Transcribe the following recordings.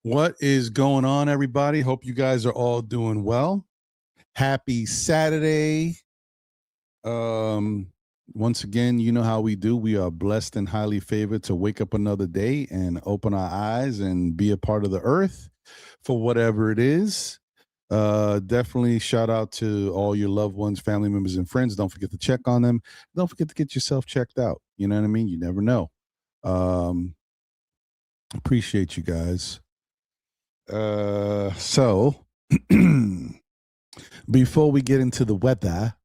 What is going on, everybody? Hope you guys are all doing well. Happy Saturday. Once again, you know how we do. We are blessed and highly favored to wake up another day and open our eyes and be a part of the earth for whatever it is. Definitely shout out to all your loved ones, family members, and friends. Don't forget to check on them. Don't forget to get yourself checked out. You know what I mean? You never know. Appreciate you guys. So before we get into the weather,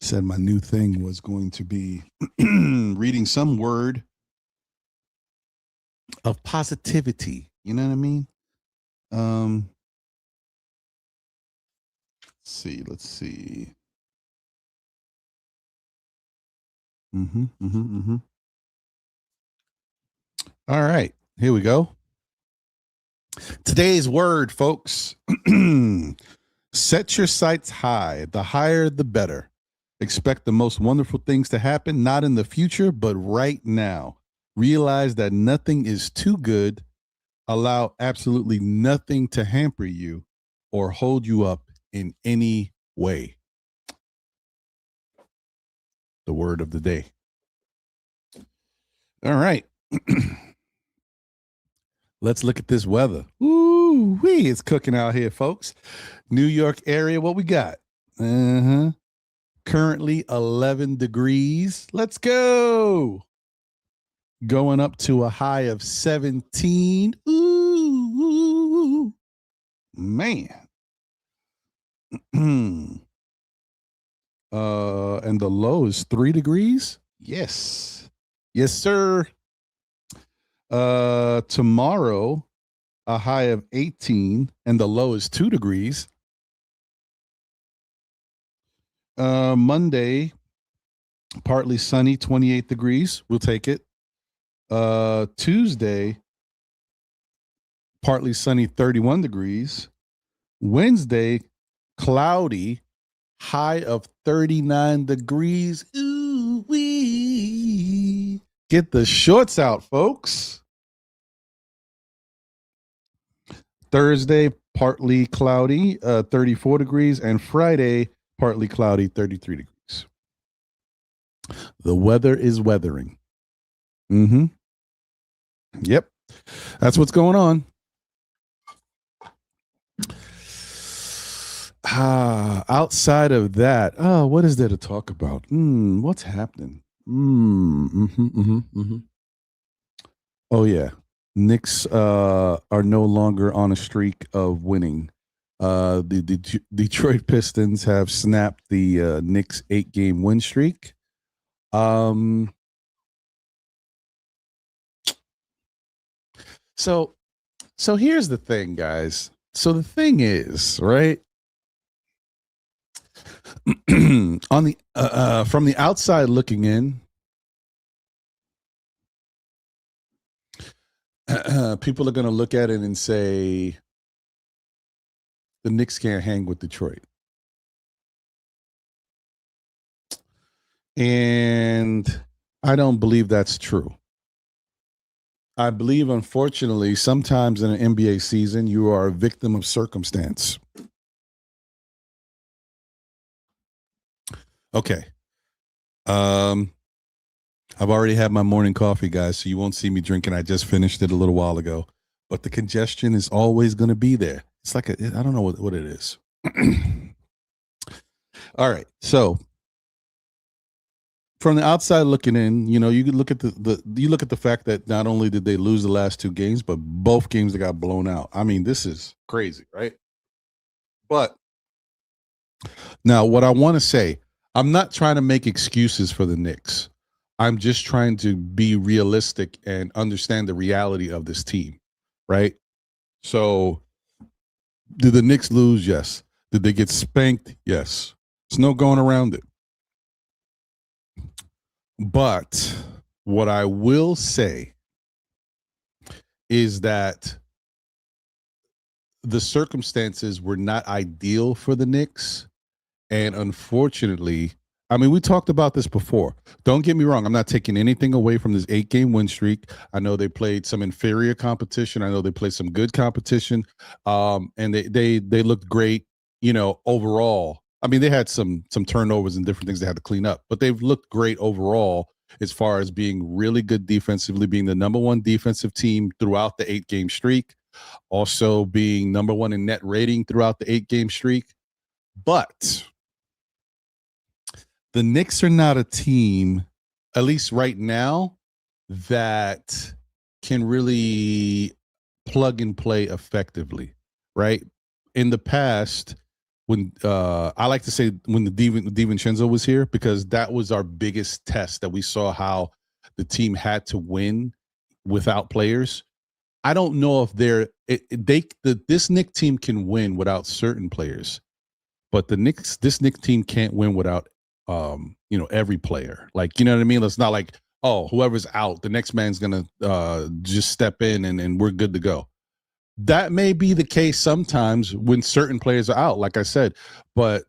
said my new thing was going to be reading some word of positivity. You know what I mean? Let's see. All right, here we go. Today's word, folks. Set your sights high. The higher, the better. Expect the most wonderful things to happen, not in the future, but right now. Realize that nothing is too good. Allow absolutely nothing to hamper you or hold you up in any way. The word of the day. All right. Let's look at this weather. Ooh, it's cooking out here, folks. New York area, what we got? Currently 11 degrees. Let's go. Going up to a high of 17. Ooh, man. And the low is 3 degrees. Yes, sir. Tomorrow, a high of 18, and the low is 2 degrees. Monday, partly sunny, 28 degrees. We'll take it. Tuesday, partly sunny, 31 degrees. Wednesday, cloudy, high of 39 degrees. Ooh wee. Get the shorts out, folks. Thursday, partly cloudy, 34 degrees. And Friday, partly cloudy, 33 degrees. The weather is weathering. Yep. That's what's going on. Outside of that, what is there to talk about? What's happening? Oh, yeah. Knicks are no longer on a streak of winning. The Detroit Pistons have snapped the Knicks 8-game win streak. So here's the thing, guys. So the thing is, right? On the from the outside looking in, people are going to look at it and say the Knicks can't hang with Detroit. And I don't believe that's true. I believe, unfortunately, sometimes in an NBA season, you are a victim of circumstance. Okay. I've already had my morning coffee, guys, so you won't see me drinking. I just finished it a little while ago. But the congestion is always going to be there. It's like, I don't know what it is. All right. So from the outside looking in, you know, you could look at the fact that not only did they lose the last 2 games, but both games that got blown out. I mean, this is crazy, right? But now what I want to say, I'm not trying to make excuses for the Knicks. I'm just trying to be realistic and understand the reality of this team, right? So did the Knicks lose? Yes. Did they get spanked? Yes. There's no going around it. But what I will say is that the circumstances were not ideal for the Knicks. And unfortunately, I mean, we talked about this before. Don't get me wrong. I'm not taking anything away from this 8-game win streak. I know they played some inferior competition. I know they played some good competition. And they looked great, overall. I mean, they had some turnovers and different things they had to clean up, but they've looked great overall as far as being really good defensively, being the number one defensive team throughout the 8-game streak, also being number one in net rating throughout the 8-game streak. But the Knicks are not a team, at least right now, that can really plug and play effectively, right? In the past, when I like to say when the DiVincenzo was here, because that was our biggest test that we saw how the team had to win without players. I don't know if this Knicks team can win without certain players, but this Knicks team can't win without every player. Like, you know what I mean? It's not like, oh, whoever's out, the next man's gonna just step in and we're good to go. That may be the case sometimes when certain players are out, like I said, but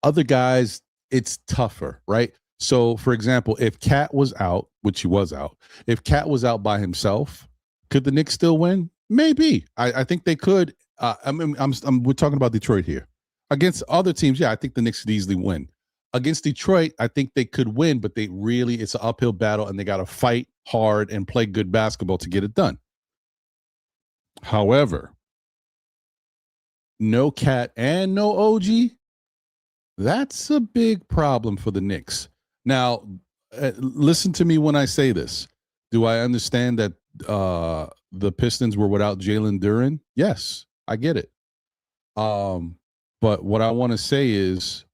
other guys, it's tougher, right? So, for example, if Cat was out, which he was out, if Cat was out by himself, could the Knicks still win? Maybe. I think they could. We're talking about Detroit here. Against other teams, yeah, I think the Knicks could easily win. Against Detroit, I think they could win, but it's an uphill battle, and they got to fight hard and play good basketball to get it done. However, no Cat and no OG, that's a big problem for the Knicks. Now, listen to me when I say this. Do I understand that the Pistons were without Jalen Duren? Yes, I get it. But what I want to say is,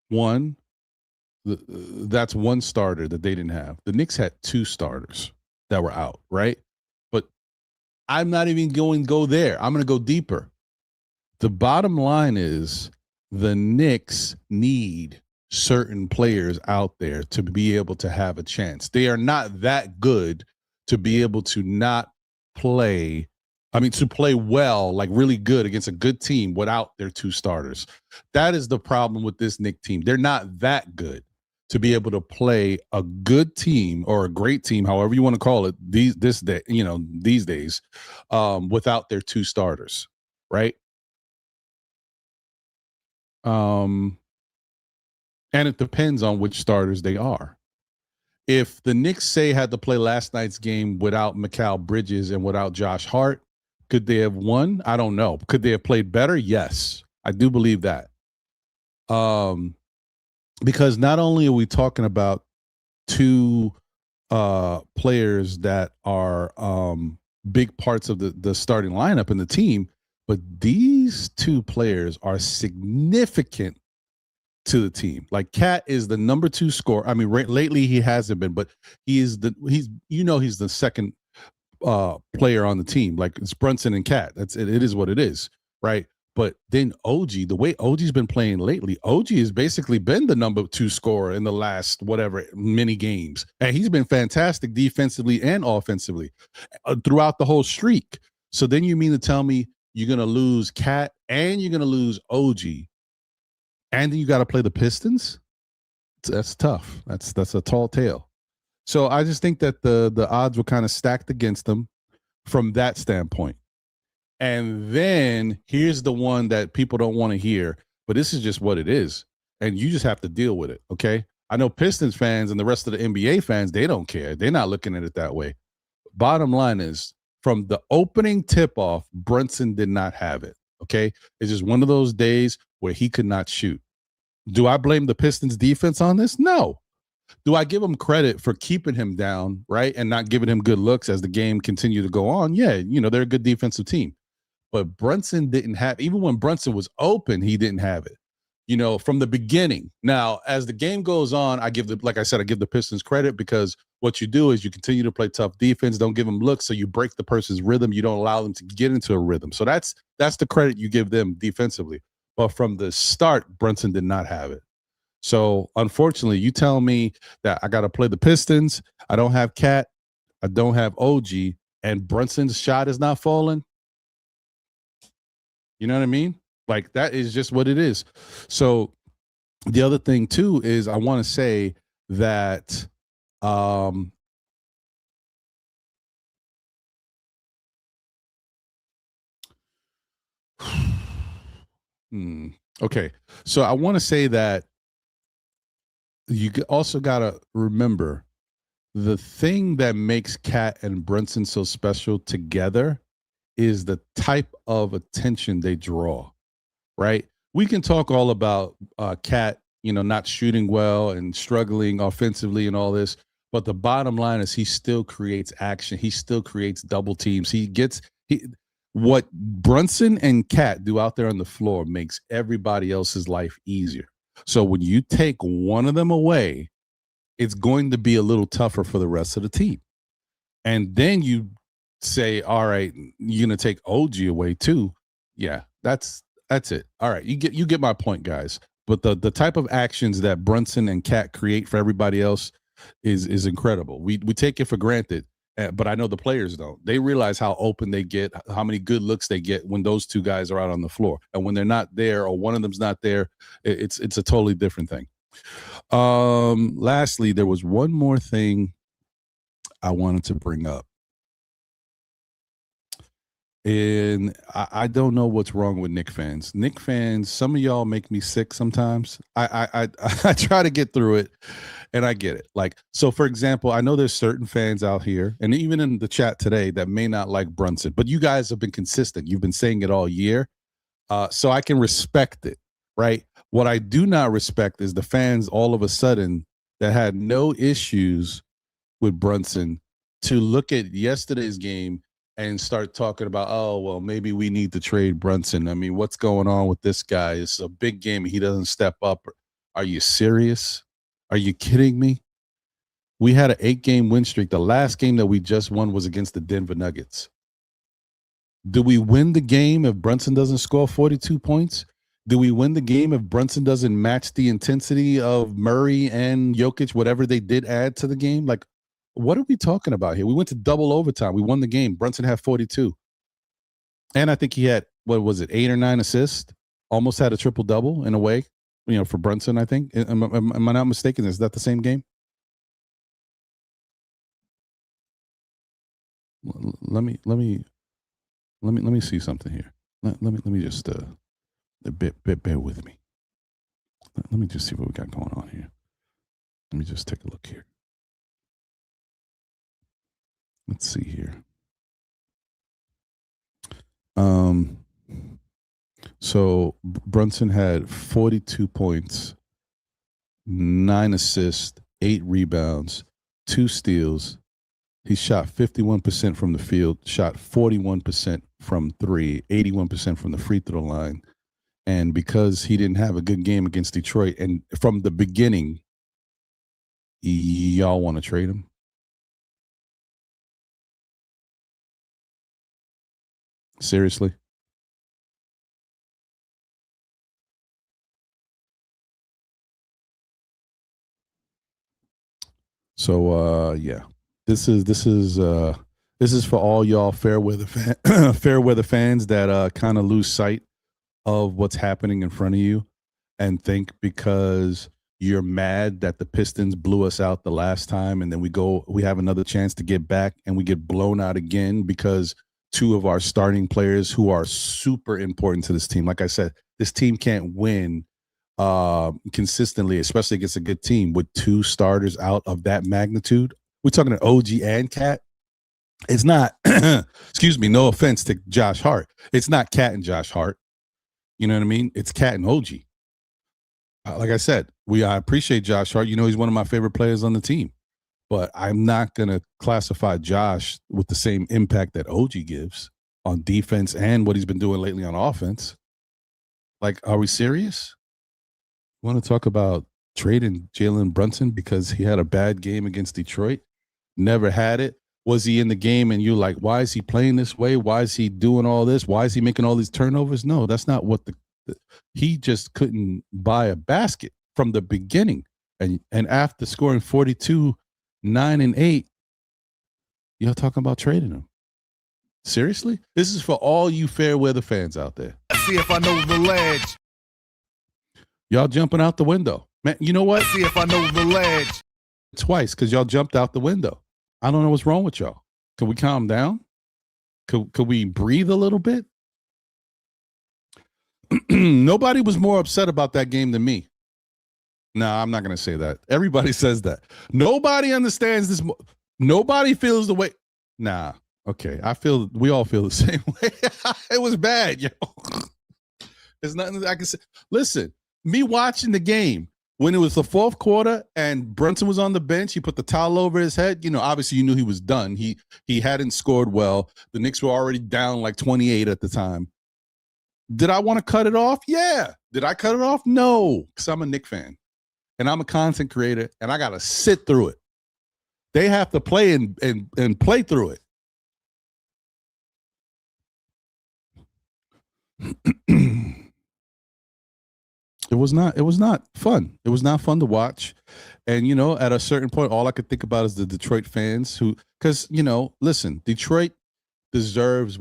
one, that's one starter that they didn't have. The Knicks had two starters that were out, right? But I'm not even going to go there. I'm going to go deeper. The bottom line is the Knicks need certain players out there to be able to have a chance. They are not that good to be able to not play. To play well, like really good against a good team without their two starters. That is the problem with this Knicks team. They're not that good to be able to play a good team or a great team, however you want to call it, these days, without their two starters, right? And it depends on which starters they are. If the Knicks, say, had to play last night's game without Mikal Bridges and without Josh Hart, could they have won? I don't know. Could they have played better? Yes, I do believe that. Because not only are we talking about two players that are big parts of the starting lineup in the team, but these two players are significant to the team. Like, Cat is the number 2 scorer. I mean, lately he hasn't been, but he's the second player on the team. Like, it's Brunson and Cat. It is what it is, right? But then OG, the way OG's been playing lately, OG has basically been the number 2 scorer in the last many games, and he's been fantastic defensively and offensively throughout the whole streak. So then you mean to tell me you're gonna lose Cat and you're gonna lose OG, and then you got to play the Pistons? That's tough. That's a tall tale. So I just think that the odds were kind of stacked against them from that standpoint. And then here's the one that people don't want to hear, but this is just what it is. And you just have to deal with it, okay? I know Pistons fans and the rest of the NBA fans, they don't care. They're not looking at it that way. Bottom line is, from the opening tip-off, Brunson did not have it, okay? It's just one of those days where he could not shoot. Do I blame the Pistons defense on this? No. Do I give him credit for keeping him down, right, and not giving him good looks as the game continued to go on? Yeah, they're a good defensive team. But Brunson didn't have, even when Brunson was open, he didn't have it, from the beginning. Now, as the game goes on, I give the Pistons credit, because what you do is you continue to play tough defense, don't give them looks, so you break the person's rhythm. You don't allow them to get into a rhythm. So that's the credit you give them defensively. But from the start, Brunson did not have it. So, unfortunately, you tell me that I got to play the Pistons, I don't have Cat, I don't have OG, and Brunson's shot is not falling. You know what I mean? Like, that is just what it is. So the other thing too is I want to say that um okay. So I want to say that you also got to remember the thing that makes Cat and Brunson so special together is the type of attention they draw, right? We can talk all about Cat, not shooting well and struggling offensively and all this, but the bottom line is he still creates action. He still creates double teams. What Brunson and Cat do out there on the floor makes everybody else's life easier. So when you take one of them away, it's going to be a little tougher for the rest of the team. And then you say, all right, you're gonna take OG away too. Yeah, that's it. All right, you get my point, guys. But the type of actions that Brunson and Cat create for everybody else is incredible. We take it for granted, but I know the players don't. They realize how open they get, how many good looks they get when those two guys are out on the floor, and when they're not there or one of them's not there, it's a totally different thing. Lastly, there was one more thing I wanted to bring up. And I don't know what's wrong with Knicks fans. Knicks fans, some of y'all make me sick sometimes. I try to get through it, and I get it. Like, so for example, I know there's certain fans out here, and even in the chat today, that may not like Brunson, but you guys have been consistent. You've been saying it all year, so I can respect it, right? What I do not respect is the fans all of a sudden that had no issues with Brunson to look at yesterday's game and start talking about, oh, well, maybe we need to trade Brunson. I mean, what's going on with this guy? It's a big game. He doesn't step up. Are you serious? Are you kidding me? We had an 8-game win streak. The last game that we just won was against the Denver Nuggets. Do we win the game if Brunson doesn't score 42 points? Do we win the game if Brunson doesn't match the intensity of Murray and Jokic, whatever they did add to the game? Like, what are we talking about here? We went to double overtime. We won the game. Brunson had 42. And I think he had, what was it, 8 or 9 assists? Almost had a triple-double in a way, for Brunson, I think. Am I not mistaken? Is that the same game? Let me see something here. Let me just bear with me. Let me just see what we got going on here. Let me just take a look here. Let's see here. So Brunson had 42 points, 9 assists, 8 rebounds, 2 steals. He shot 51% from the field, shot 41% from 3, 81% from the free throw line. And because he didn't have a good game against Detroit, and from the beginning, y'all want to trade him? Seriously? So yeah. This is for all y'all fair weather fans that kind of lose sight of what's happening in front of you and think because you're mad that the Pistons blew us out the last time and then we have another chance to get back and we get blown out again because 2 of our starting players who are super important to this team. Like I said, this team can't win consistently, especially against a good team with 2 starters out of that magnitude. We're talking to OG and Cat. It's not, excuse me, no offense to Josh Hart. It's not Cat and Josh Hart. You know what I mean? It's Cat and OG. Like I said, I appreciate Josh Hart. He's one of my favorite players on the team. But I'm not going to classify Josh with the same impact that OG gives on defense and what he's been doing lately on offense. Like, are we serious? Want to talk about trading Jalen Brunson because he had a bad game against Detroit? Never had it. Was he in the game and you're like, why is he playing this way? Why is he doing all this? Why is he making all these turnovers? No, that's not what he just couldn't buy a basket from the beginning. And after scoring 42, 9 and 8, y'all talking about trading him. Seriously? This is for all you fair weather fans out there. Let's see if I know the ledge. Y'all jumping out the window. Man, you know what? See if I know the ledge. Twice, because y'all jumped out the window. I don't know what's wrong with y'all. Can we calm down? Could we breathe a little bit? Nobody was more upset about that game than me. No, I'm not going to say that. Everybody says that. Nobody understands this. Nobody feels the way. Nah. Okay. We all feel the same way. It was bad, yo. There's nothing I can say. Listen, me watching the game when it was the fourth quarter and Brunson was on the bench, he put the towel over his head. Obviously you knew he was done. He hadn't scored well. The Knicks were already down like 28 at the time. Did I want to cut it off? Yeah. Did I cut it off? No, because I'm a Knicks fan. And I'm a content creator, and I got to sit through it. They have to play and play through it. It was not fun. It was not fun to watch. And, at a certain point, all I could think about is the Detroit fans because, listen, Detroit deserves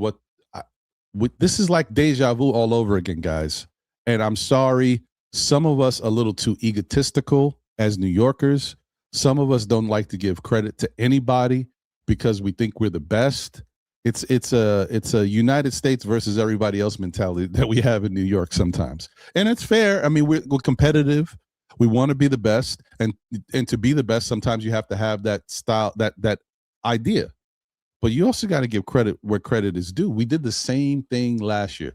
this is like deja vu all over again, guys. And I'm sorry. Some of us a little too egotistical as New Yorkers. Some of us don't like to give credit to anybody because we think we're the best. It's a United States versus everybody else mentality that we have in New York sometimes. And it's fair. I mean, we're competitive. We want to be the best. And to be the best, sometimes you have to have that style, that idea. But you also got to give credit where credit is due. We did the same thing last year.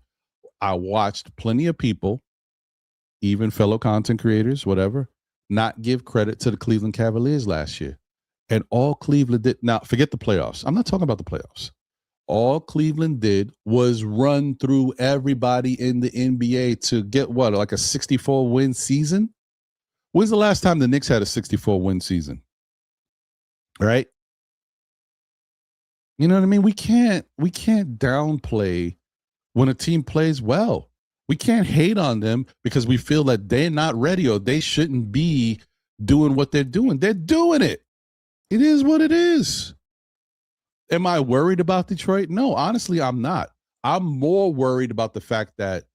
I watched plenty of people, even fellow content creators, whatever, not give credit to the Cleveland Cavaliers last year. And all Cleveland did, now forget the playoffs. I'm not talking about the playoffs. All Cleveland did was run through everybody in the NBA to get like a 64-win season? When's the last time the Knicks had a 64-win season? Right? You know what I mean? We can't downplay when a team plays well. We can't hate on them because we feel that they're not ready or they shouldn't be doing what they're doing. They're doing it. It is what it is. Am I worried about Detroit? No, honestly, I'm not. I'm more worried about the fact that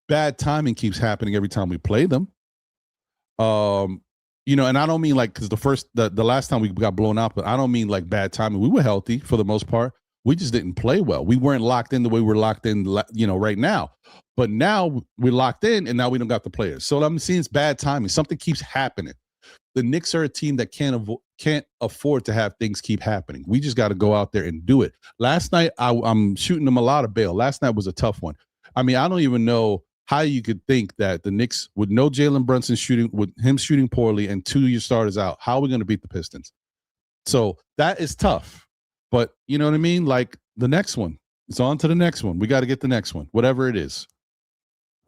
bad timing keeps happening every time we play them. And I don't mean like because the last time we got blown out, but I don't mean like bad timing. We were healthy for the most part. We just didn't play well. We weren't locked in the way we're locked in, right now. But now we're locked in, and now we don't got the players. So I'm seeing it's bad timing. Something keeps happening. The Knicks are a team that can't afford to have things keep happening. We just got to go out there and do it. Last night, I'm shooting them a lot of bail. Last night was a tough one. I mean, I don't even know how you could think that the Knicks, with no Jalen Brunson shooting, with him shooting poorly and 2 of your starters out, how are we going to beat the Pistons? So that is tough. But you know what I mean? Like the next one, it's on to the next one. We got to get the next one, whatever it is.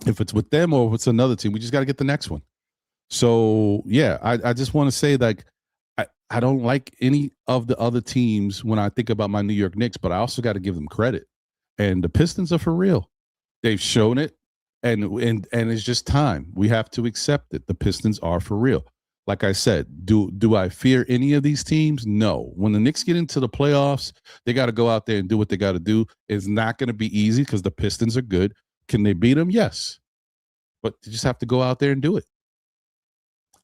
If it's with them or if it's another team, we just got to get the next one. So, yeah, I just want to say, like, I don't like any of the other teams when I think about my New York Knicks, but I also got to give them credit. And the Pistons are for real. They've shown it, and it's just time. We have to accept it. The Pistons are for real. Like I said, do I fear any of these teams? No. When the Knicks get into the playoffs, they got to go out there and do what they got to do. It's not going to be easy because the Pistons are good. Can they beat them? Yes. But you just have to go out there and do it.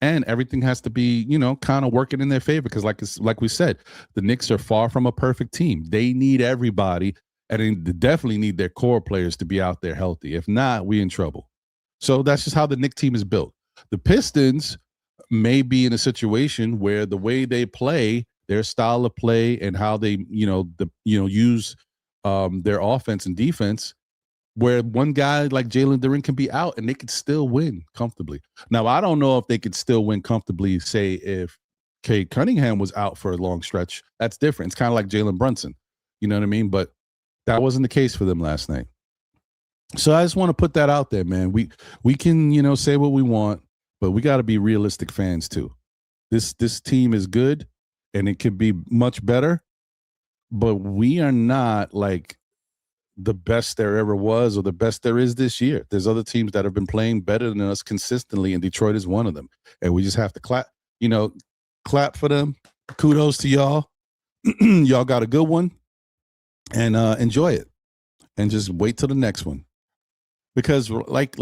And everything has to be, kind of working in their favor because like we said, the Knicks are far from a perfect team. They need everybody, and they definitely need their core players to be out there healthy. If not, we in trouble. So that's just how the Knicks team is built. The Pistons may be in a situation where the way they play, their style of play, and how they, use their offense and defense, where one guy like Jalen Duren can be out and they could still win comfortably. Now, I don't know if they could still win comfortably, say, if Cade Cunningham was out for a long stretch. That's different. It's kind of like Jalen Brunson. You know what I mean? But that wasn't the case for them last night. So I just want to put that out there, man. We can, say what we want, but we got to be realistic fans too. This team is good and it could be much better, but we are not like the best there ever was or the best there is this year. There's other teams that have been playing better than us consistently, and Detroit is one of them. And we just have to clap for them. Kudos to y'all. Y'all got a good one, and enjoy it, and just wait till the next one. Because like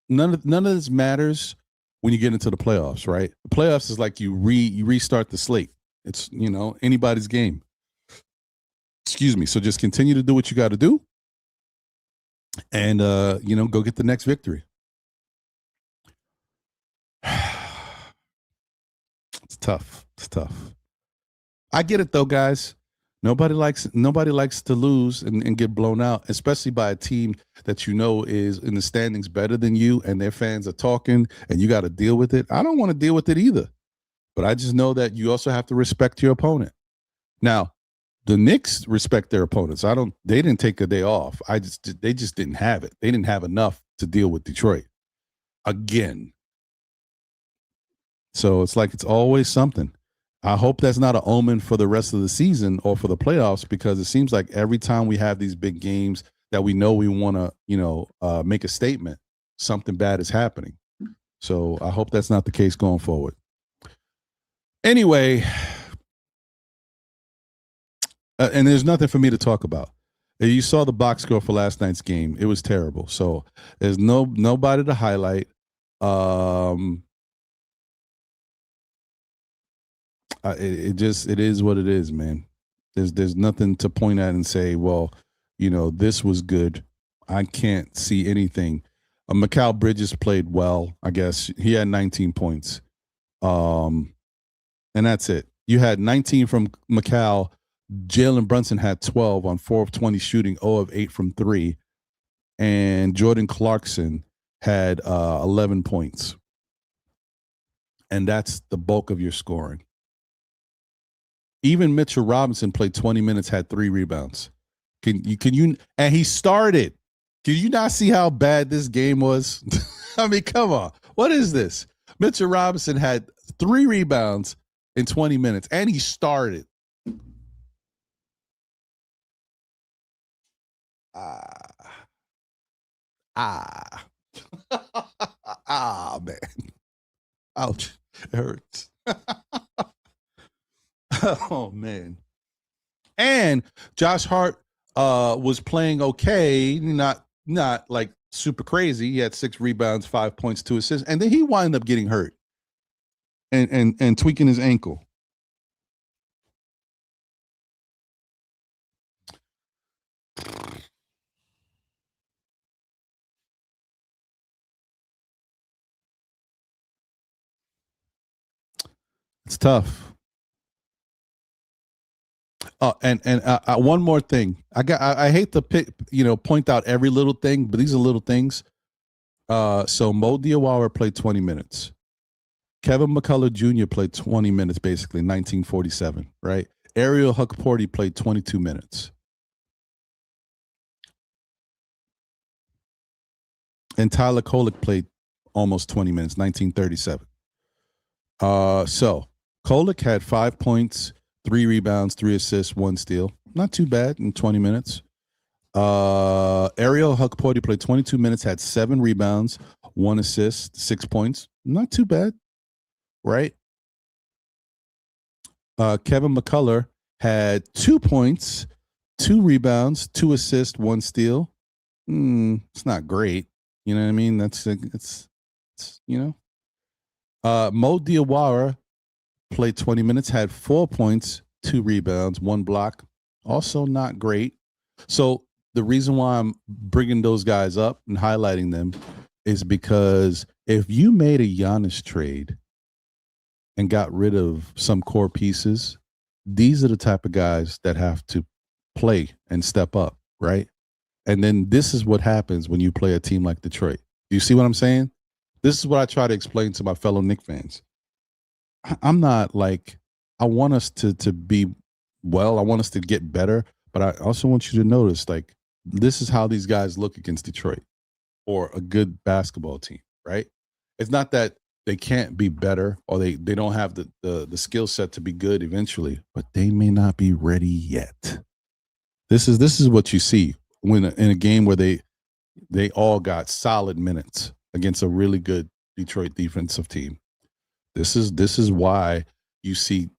none of this matters when you get into the playoffs, right? The playoffs is like you restart the slate. It's anybody's game. Excuse me. So just continue to do what you got to do, and go get the next victory. It's tough. It's tough. I get it though, guys. Nobody likes to lose and get blown out, especially by a team that is in the standings better than you, and their fans are talking, and you got to deal with it. I don't want to deal with it either, but I just know that you also have to respect your opponent. Now, the Knicks respect their opponents. They didn't take a day off. They just didn't have it. They didn't have enough to deal with Detroit again. So it's like it's always something. I hope that's not an omen for the rest of the season or for the playoffs, because it seems like every time we have these big games that we know we want to, make a statement, something bad is happening. So I hope that's not the case going forward. Anyway, and there's nothing for me to talk about. You saw the box score for last night's game. It was terrible. So there's nobody to highlight. It is what it is, man. There's nothing to point at and say, well, this was good. I can't see anything. Mikal Bridges played well, I guess. He had 19 points. And that's it. You had 19 from Mikal. Jalen Brunson had 12 on 4 of 20 shooting, 0 of 8 from 3. And Jordan Clarkson had 11 points. And that's the bulk of your scoring. Even Mitchell Robinson played 20 minutes, had 3 rebounds. Can you? And he started. Can you not see how bad this game was? I mean, come on. What is this? Mitchell Robinson had 3 rebounds in 20 minutes, and he started. Man. Ouch. It hurts. Oh, man. And Josh Hart was playing okay, not like super crazy. He had 6 rebounds, 5 points, 2 assists, and then he wound up getting hurt and tweaking his ankle. It's tough. And one more thing. I hate to point out every little thing, but these are little things. So Mo Diawara played 20 minutes. Kevin McCullough Jr. played 20 minutes, basically 1947, right? Ariel Huckporty played 22 minutes. And Tyler Kolek played almost 20 minutes, 1937. So Kolek had 5 points, 3 rebounds, 3 assists, 1 steal. Not too bad in 20 minutes. Ariel Huckporty played 22 minutes, had 7 rebounds, 1 assist, 6 points. Not too bad, right? Kevin McCullough had 2 points, 2 rebounds, 2 assists, 1 steal. It's not great. You know what I mean? It's Mo Diawara played 20 minutes, had 4 points, 2 rebounds, 1 block. Also not great. So the reason why I'm bringing those guys up and highlighting them is because if you made a Giannis trade and got rid of some core pieces, these are the type of guys that have to play and step up, right? And then this is what happens when you play a team like Detroit. Do you see what I'm saying? This is what I try to explain to my fellow Knicks fans. I'm not like, I want us to be well. I want us to get better. But I also want you to notice, like, this is how these guys look against Detroit or a good basketball team, right? It's not that they can't be better or they don't have the skill set to be good eventually, but they may not be ready yet. This is what you see when in a game where they all got solid minutes against a really good Detroit defensive team. This is why you see,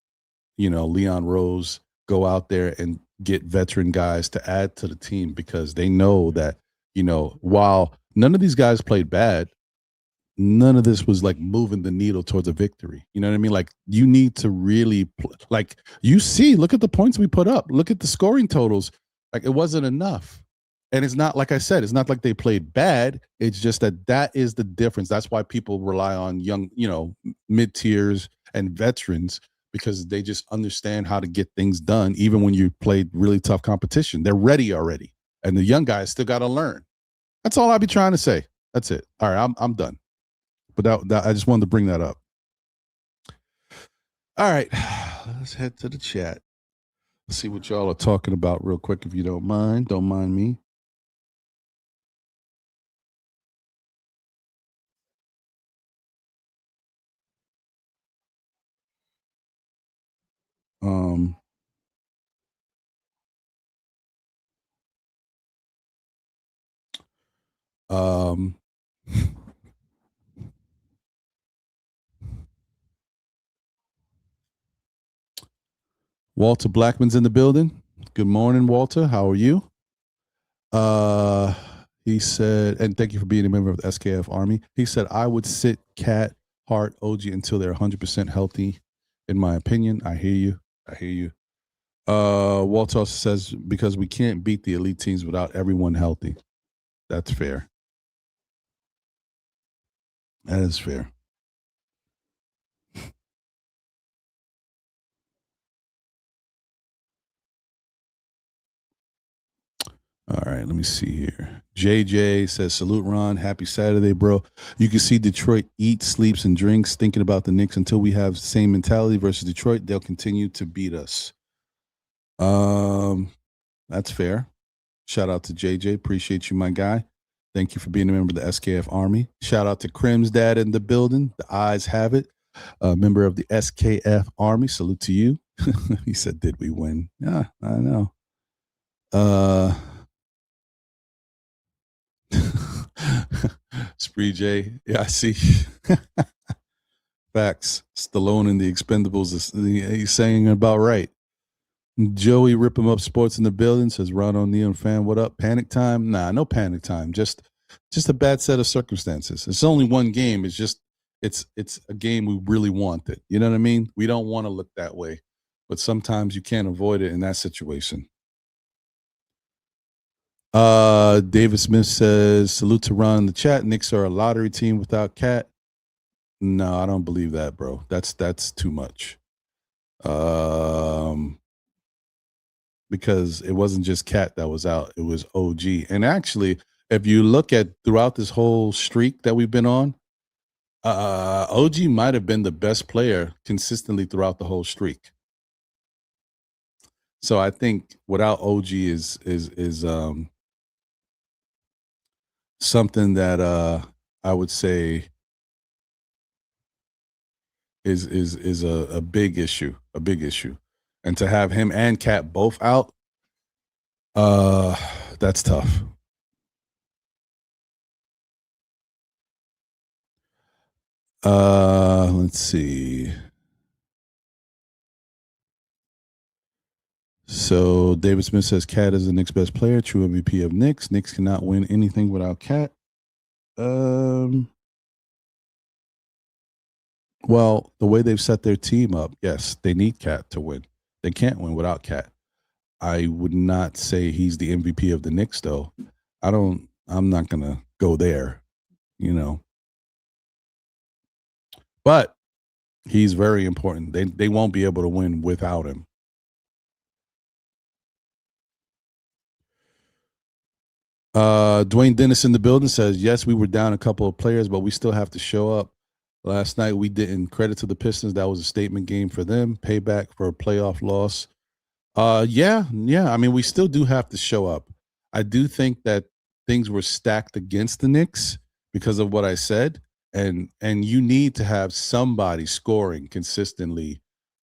Leon Rose go out there and get veteran guys to add to the team, because they know that, while none of these guys played bad, none of this was like moving the needle towards a victory. You know what I mean? Like you need to really like you see, look at the points we put up. Look at the scoring totals. Like it wasn't enough. And it's not like I said, it's not like they played bad. It's just that is the difference. That's why people rely on young, mid tiers and veterans because they just understand how to get things done even when you played really tough competition. They're ready already. And the young guys still got to learn. That's all I'll be trying to say. That's it. All right, I'm done. But that I just wanted to bring that up. All right, let's head to the chat. Let's see what y'all are talking about real quick, if you don't mind. Don't mind me. Um, um, Walter Blackman's in the building. Good morning, Walter. How are you? He said, and thank you for being a member of the SKF Army. He said, I would sit Cat, Hart, OG until they're 100% healthy. In my opinion, I hear you. I hear you. Walter also says, because we can't beat the elite teams without everyone healthy. That's fair. That is fair. All right, let me see here. JJ says, salute, Ron. Happy Saturday, bro. You can see Detroit eats, sleeps, and drinks thinking about the Knicks until we have the same mentality versus Detroit. They'll continue to beat us. That's fair. Shout out to JJ. Appreciate you, my guy. Thank you for being a member of the SKF Army. Shout out to Crim's dad in the building. The eyes have it. Member of the SKF Army. Salute to you. He said, did we win? Yeah, I know. Spree J. Yeah, I see. Facts. Stallone in the Expendables. He's saying about right. Joey Rip 'em Up Sports in the building says Ron O'Neill fan. What up? Panic time? Nah, no panic time. Just a bad set of circumstances. It's only one game. It's just it's a game we really wanted. You know what I mean? We don't want to look that way, but sometimes you can't avoid it in that situation. David Smith says, salute to Ron in the chat. Knicks are a lottery team without Cat. No, I don't believe that, bro. That's too much. Because it wasn't just Cat that was out, it was OG. And actually, if you look at throughout this whole streak that we've been on, OG might have been the best player consistently throughout the whole streak. So I think without OG is something that I would say is a big issue, and to have him and Cat both out, that's tough. Let's see. So David Smith says Cat is the Knicks' best player, true MVP of Knicks. Knicks cannot win anything without Cat. Well, the way they've set their team up, yes, they need Cat to win. They can't win without Cat. I would not say he's the MVP of the Knicks, though. I'm not gonna go there, But he's very important. They won't be able to win without him. Dwayne Dennis in the building says, yes, we were down a couple of players, but we still have to show up. Last night we didn't. Credit to the Pistons. That was a statement game for them. Payback for a playoff loss. Yeah. I mean, we still do have to show up. I do think that things were stacked against the Knicks because of what I said, and you need to have somebody scoring consistently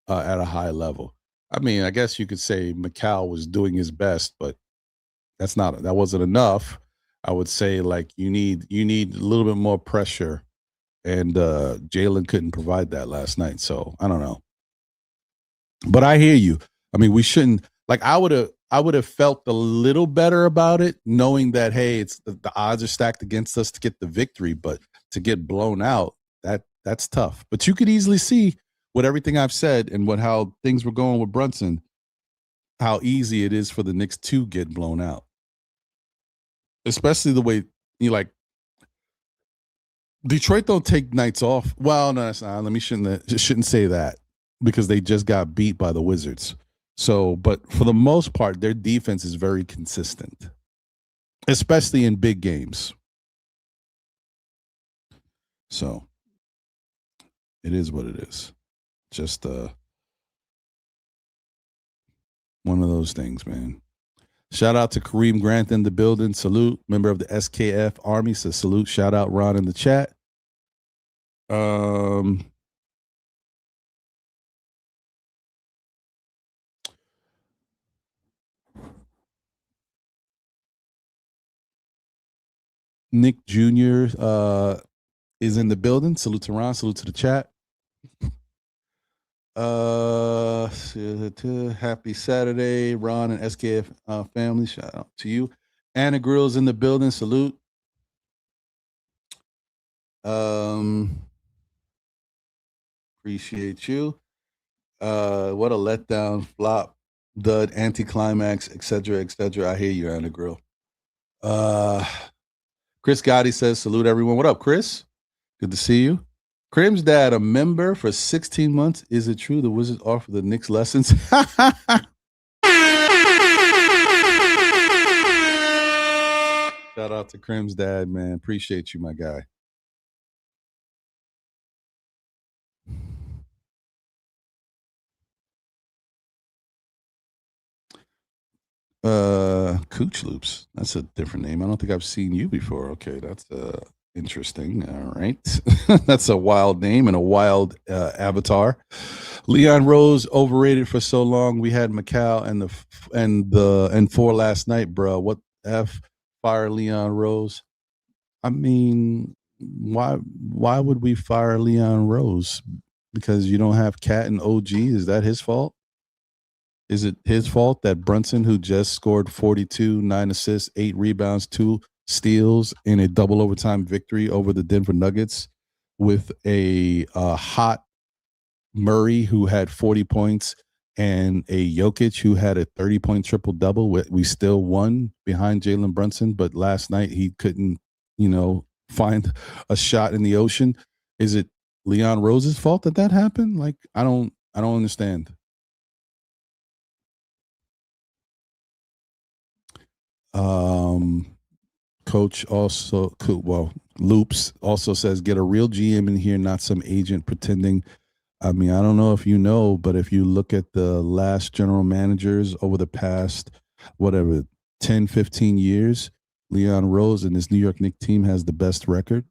at a high level. I mean, I guess you could say McCall was doing his best, but that wasn't enough. I would say like you need a little bit more pressure, and Jalen couldn't provide that last night. So I don't know, but I hear you. I mean, we shouldn't like. I would have felt a little better about it, knowing that hey, it's the odds are stacked against us to get the victory. But to get blown out, that's tough. But you could easily see with everything I've said and how things were going with Brunson, how easy it is for the Knicks to get blown out. Especially the way you like Detroit don't take nights off. Well, no, that's not. Let me shouldn't say that because they just got beat by the Wizards. So, but for the most part, their defense is very consistent, especially in big games. So, it is what it is. Just one of those things, man. Shout out to Kareem Grant in the building. Salute. Member of the SKF Army. So salute. Shout out Ron in the chat. Nick Jr. Is in the building. Salute to Ron. Salute to the chat. Happy Saturday, Ron and SKF family. Shout out to you. Anna Grill's in the building. Salute. Appreciate you. What a letdown, flop, dud, anticlimax, etc., etc. I hear you, Anna Grill. Chris Gotti says, salute everyone. What up, Chris? Good to see you. Crim's dad, a member for 16 months. Is it true the Wizards offer the Knicks lessons? Shout out to Crim's dad, man. Appreciate you, my guy. Cooch Loops. That's a different name. I don't think I've seen you before. Okay, that's interesting. All right. That's a wild name and a wild avatar. Leon Rose overrated for so long. We had Macau and 4 last night, bro. What F fire Leon Rose? I mean, why would we fire Leon Rose? Because you don't have Cat and OG? Is that his fault? Is it his fault that Brunson, who just scored 42, 9 assists, 8 rebounds, 2 steals in a double overtime victory over the Denver Nuggets with a hot Murray who had 40 points and a Jokic who had a 30-point triple-double, we still won behind Jalen Brunson, but last night he couldn't, find a shot in the ocean. Is it Leon Rose's fault that happened? Like, I don't understand. Coach also, Loops also says, get a real GM in here, not some agent pretending. I mean, I don't know if you know, but if you look at the last general managers over the past, 10, 15 years, Leon Rose and his New York Knicks team has the best record.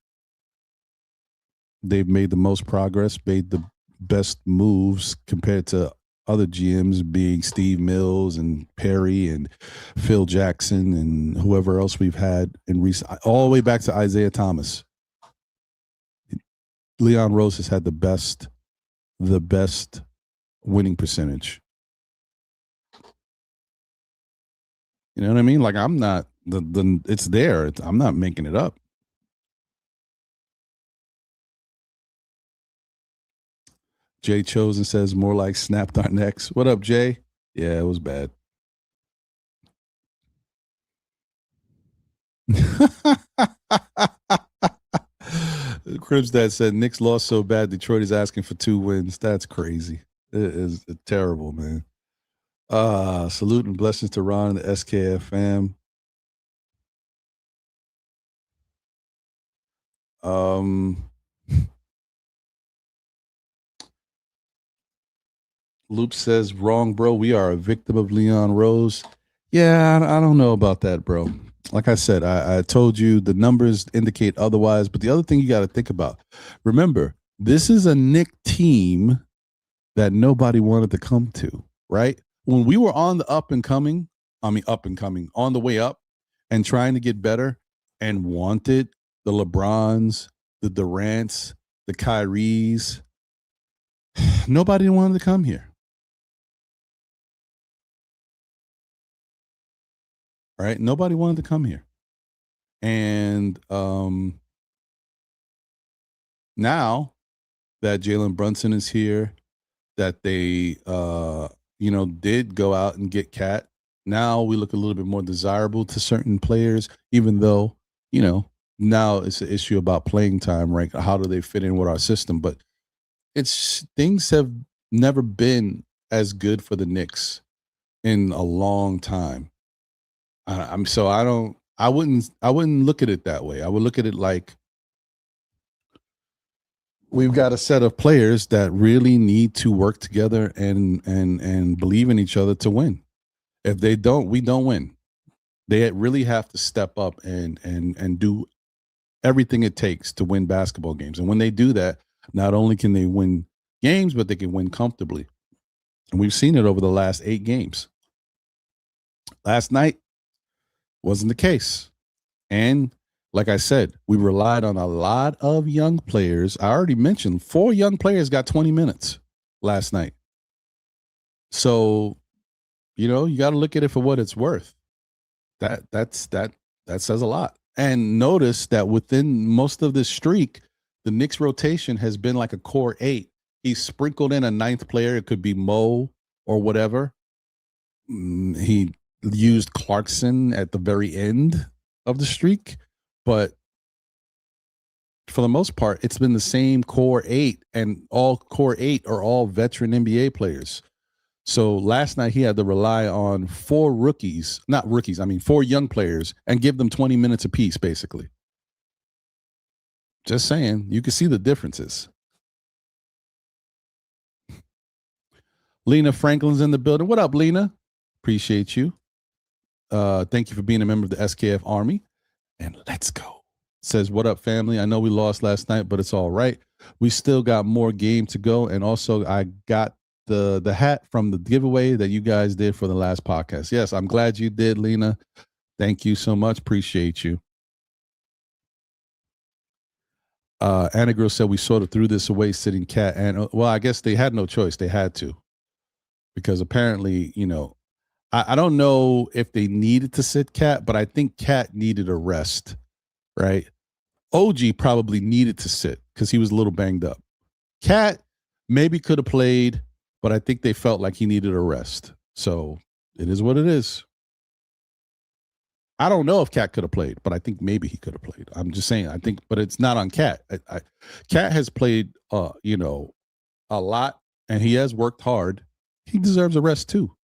They've made the most progress, made the best moves compared to other GMs, being Steve Mills and Perry and Phil Jackson and whoever else we've had in recent, all the way back to Isaiah Thomas. Leon Rose has had the best winning percentage. You know what I mean? Like, I'm not it's there. I'm not making it up. Jay Chosen says more like snapped our necks. What up, Jay? Yeah, it was bad. Cribs dad said Knicks lost so bad Detroit is asking for 2 wins. That's crazy. It is terrible, man. Salute and blessings to Ron and the SKF fam. Loop says, wrong, bro. We are a victim of Leon Rose. Yeah, I don't know about that, bro. Like I said, I told you the numbers indicate otherwise. But the other thing you got to think about, remember, this is a Knick team that nobody wanted to come to, right? When we were on the up and coming, on the way up and trying to get better and wanted the LeBrons, the Durants, the Kyries, nobody wanted to come here. Right? Nobody wanted to come here. And Now that Jalen Brunson is here, that they did go out and get Cat. Now we look a little bit more desirable to certain players, even though, now it's an issue about playing time, right? How do they fit in with our system? But things have never been as good for the Knicks in a long time. I wouldn't look at it that way. I would look at it like we've got a set of players that really need to work together and believe in each other to win. If they don't, we don't win. They really have to step up and do everything it takes to win basketball games. And when they do that, not only can they win games, but they can win comfortably. And we've seen it over the last 8 games. Last night wasn't the case. And like I said, we relied on a lot of young players. I already mentioned 4 young players got 20 minutes last night. So, you got to look at it for what it's worth. That says a lot. And notice that within most of this streak, the Knicks rotation has been like a core 8. He sprinkled in a 9th player. It could be Mo or whatever. He used Clarkson at the very end of the streak. But for the most part, it's been the same core 8, and all core 8 are all veteran NBA players. So last night he had to rely on 4 young players, and give them 20 minutes apiece, basically. Just saying, you can see the differences. Lena Franklin's in the building. What up, Lena? Appreciate you. Thank you for being a member of the SKF Army. And let's go. Says, what up, family? I know we lost last night, but it's all right. We still got more game to go. And also, I got the hat from the giveaway that you guys did for the last podcast. Yes, I'm glad you did, Lena. Thank you so much. Appreciate you. Anna Girl said we sort of threw this away sitting Cat. And, well, I guess they had no choice. They had to. Because apparently, I don't know if they needed to sit Cat, but I think Cat needed a rest, right? OG probably needed to sit because he was a little banged up. Cat maybe could have played, but I think they felt like he needed a rest. So it is what it is. I don't know if Cat could have played, but I think maybe he could have played. I'm just saying, I think, but it's not on Cat. Cat has played, a lot, and he has worked hard. He deserves a rest too.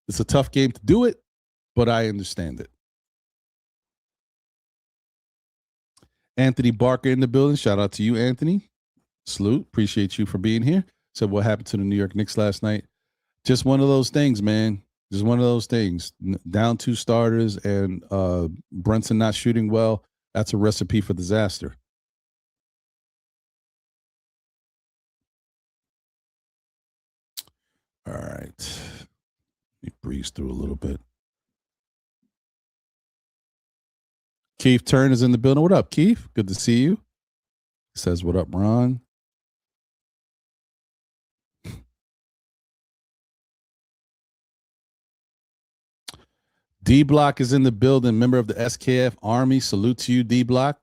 It's a tough game to do it, but I understand it. Anthony Barker in the building. Shout out to you, Anthony. Salute. Appreciate you for being here. Said what happened to the New York Knicks last night. Just one of those things, man. Just one of those things. Down 2 starters and Brunson not shooting well. That's a recipe for disaster. All right. Let me breeze through a little bit. Keith Turn is in the building. What up, Keith? Good to see you. Says, what up, Ron? D-Block is in the building. Member of the SKF Army. Salute to you, D-Block.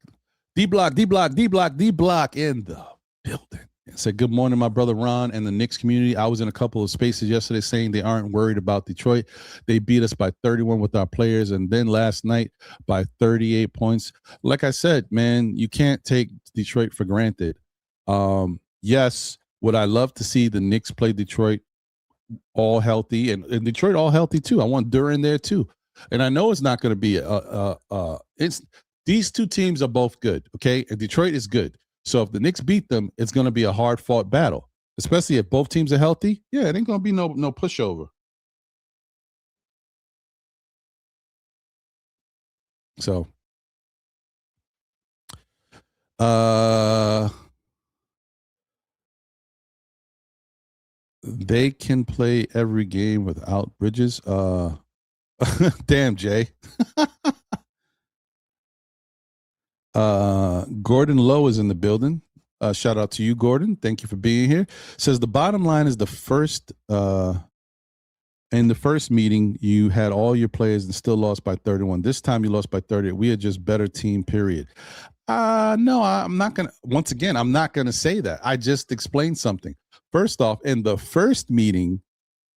D-Block in the building. Said, good morning, my brother Ron and the Knicks community. I was in a couple of spaces yesterday saying they aren't worried about Detroit. They beat us by 31 with our players, and then last night by 38 points. Like I said, man, you can't take Detroit for granted. Yes, would I love to see the Knicks play Detroit all healthy, and Detroit all healthy too. I want Duran there too. And I know it's not going to be it's these 2 teams are both good, okay? And Detroit is good. So if the Knicks beat them, it's going to be a hard-fought battle, especially if both teams are healthy. Yeah, it ain't going to be no pushover. So, they can play every game without Bridges. Damn, Jay. Gordon Lowe is in the building. Shout out to you, Gordon. Thank you for being here. Says the bottom line is in the first meeting, you had all your players and still lost by 31. This time you lost by 30. We are just better team, period. No, I'm not going to. Once again, I'm not going to say that. I just explained something. First off, in the first meeting,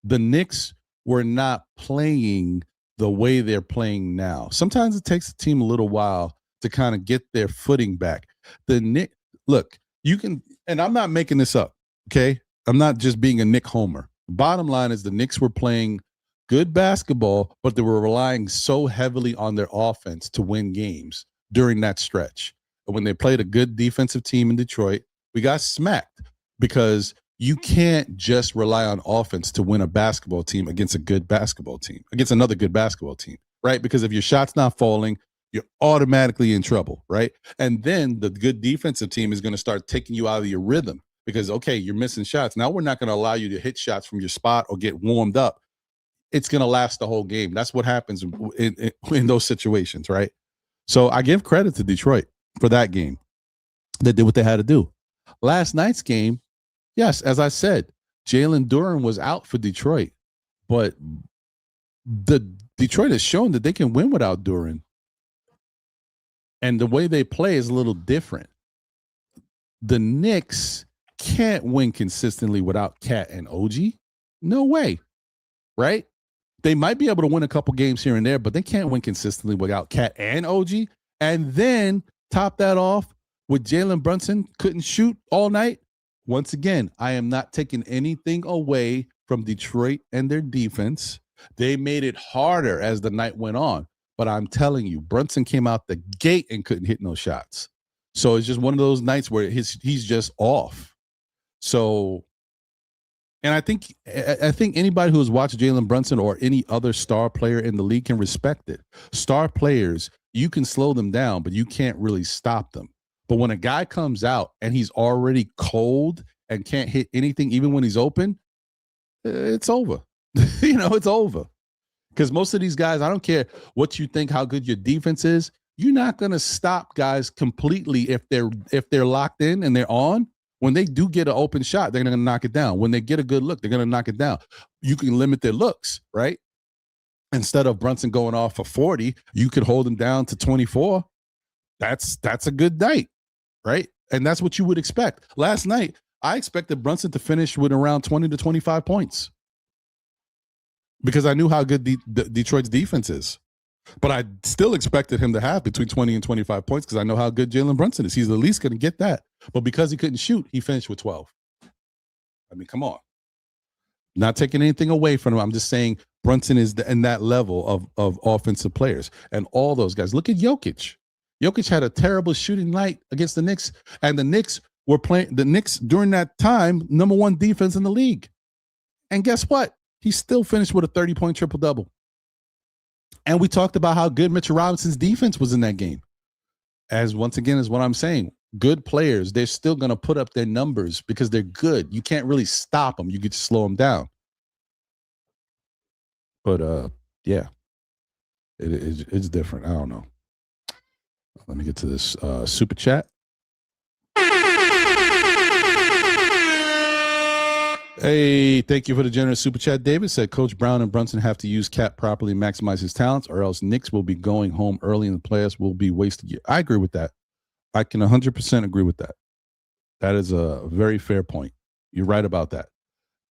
the Knicks were not playing the way they're playing now. Sometimes it takes the team a little while to kind of get their footing back. The Knicks, look, you can, and I'm not making this up, okay? I'm not just being a Knick homer. Bottom line is the Knicks were playing good basketball, but they were relying so heavily on their offense to win games during that stretch. And when they played a good defensive team in Detroit, we got smacked because you can't just rely on offense to win a basketball team against a good basketball team, against another good basketball team, right? Because if your shot's not falling, you're automatically in trouble, right? And then the good defensive team is going to start taking you out of your rhythm because, okay, you're missing shots. Now we're not going to allow you to hit shots from your spot or get warmed up. It's going to last the whole game. That's what happens in those situations, right? So I give credit to Detroit for that game. They did what they had to do. Last night's game, yes, as I said, Jalen Duren was out for Detroit, but the Detroit has shown that they can win without Duren. And the way they play is a little different. The Knicks can't win consistently without Cat and OG. No way, right? They might be able to win a couple games here and there, but they can't win consistently without Cat and OG. And then top that off with Jalen Brunson couldn't shoot all night. Once again, I am not taking anything away from Detroit and their defense. They made it harder as the night went on. But I'm telling you, Brunson came out the gate and couldn't hit no shots. So it's just one of those nights where he's just off. So, and I think anybody who has watched Jalen Brunson or any other star player in the league can respect it. Star players, you can slow them down, but you can't really stop them. But when a guy comes out and he's already cold and can't hit anything, even when he's open, it's over. It's over. Because most of these guys, I don't care what you think, how good your defense is, you're not going to stop guys completely if they're locked in and they're on. When they do get an open shot, they're going to knock it down. When they get a good look, they're going to knock it down. You can limit their looks, right? Instead of Brunson going off for 40, you could hold him down to 24. That's a good night, right? And that's what you would expect. Last night, I expected Brunson to finish with around 20 to 25 points because I knew how good Detroit's defense is. But I still expected him to have between 20 and 25 points because I know how good Jalen Brunson is. He's at least going to get that. But because he couldn't shoot, he finished with 12. I mean, come on. Not taking anything away from him. I'm just saying Brunson is in that level of offensive players. And all those guys. Look at Jokic. Jokic had a terrible shooting night against the Knicks. And the Knicks were playing the Knicks during that time, number one defense in the league. And guess what? He still finished with a 30-point triple-double. And we talked about how good Mitchell Robinson's defense was in that game. As once again is what I'm saying. Good players, they're still going to put up their numbers because they're good. You can't really stop them. You could slow them down. But, yeah, it's different. I don't know. Let me get to this super chat. Hey, thank you for the generous super chat. David said Coach Brown and Brunson have to use Cat properly and maximize his talents, or else Knicks will be going home early and the playoffs will be wasted year. I agree with that. I can 100% agree with that. That is a very fair point. You're right about that.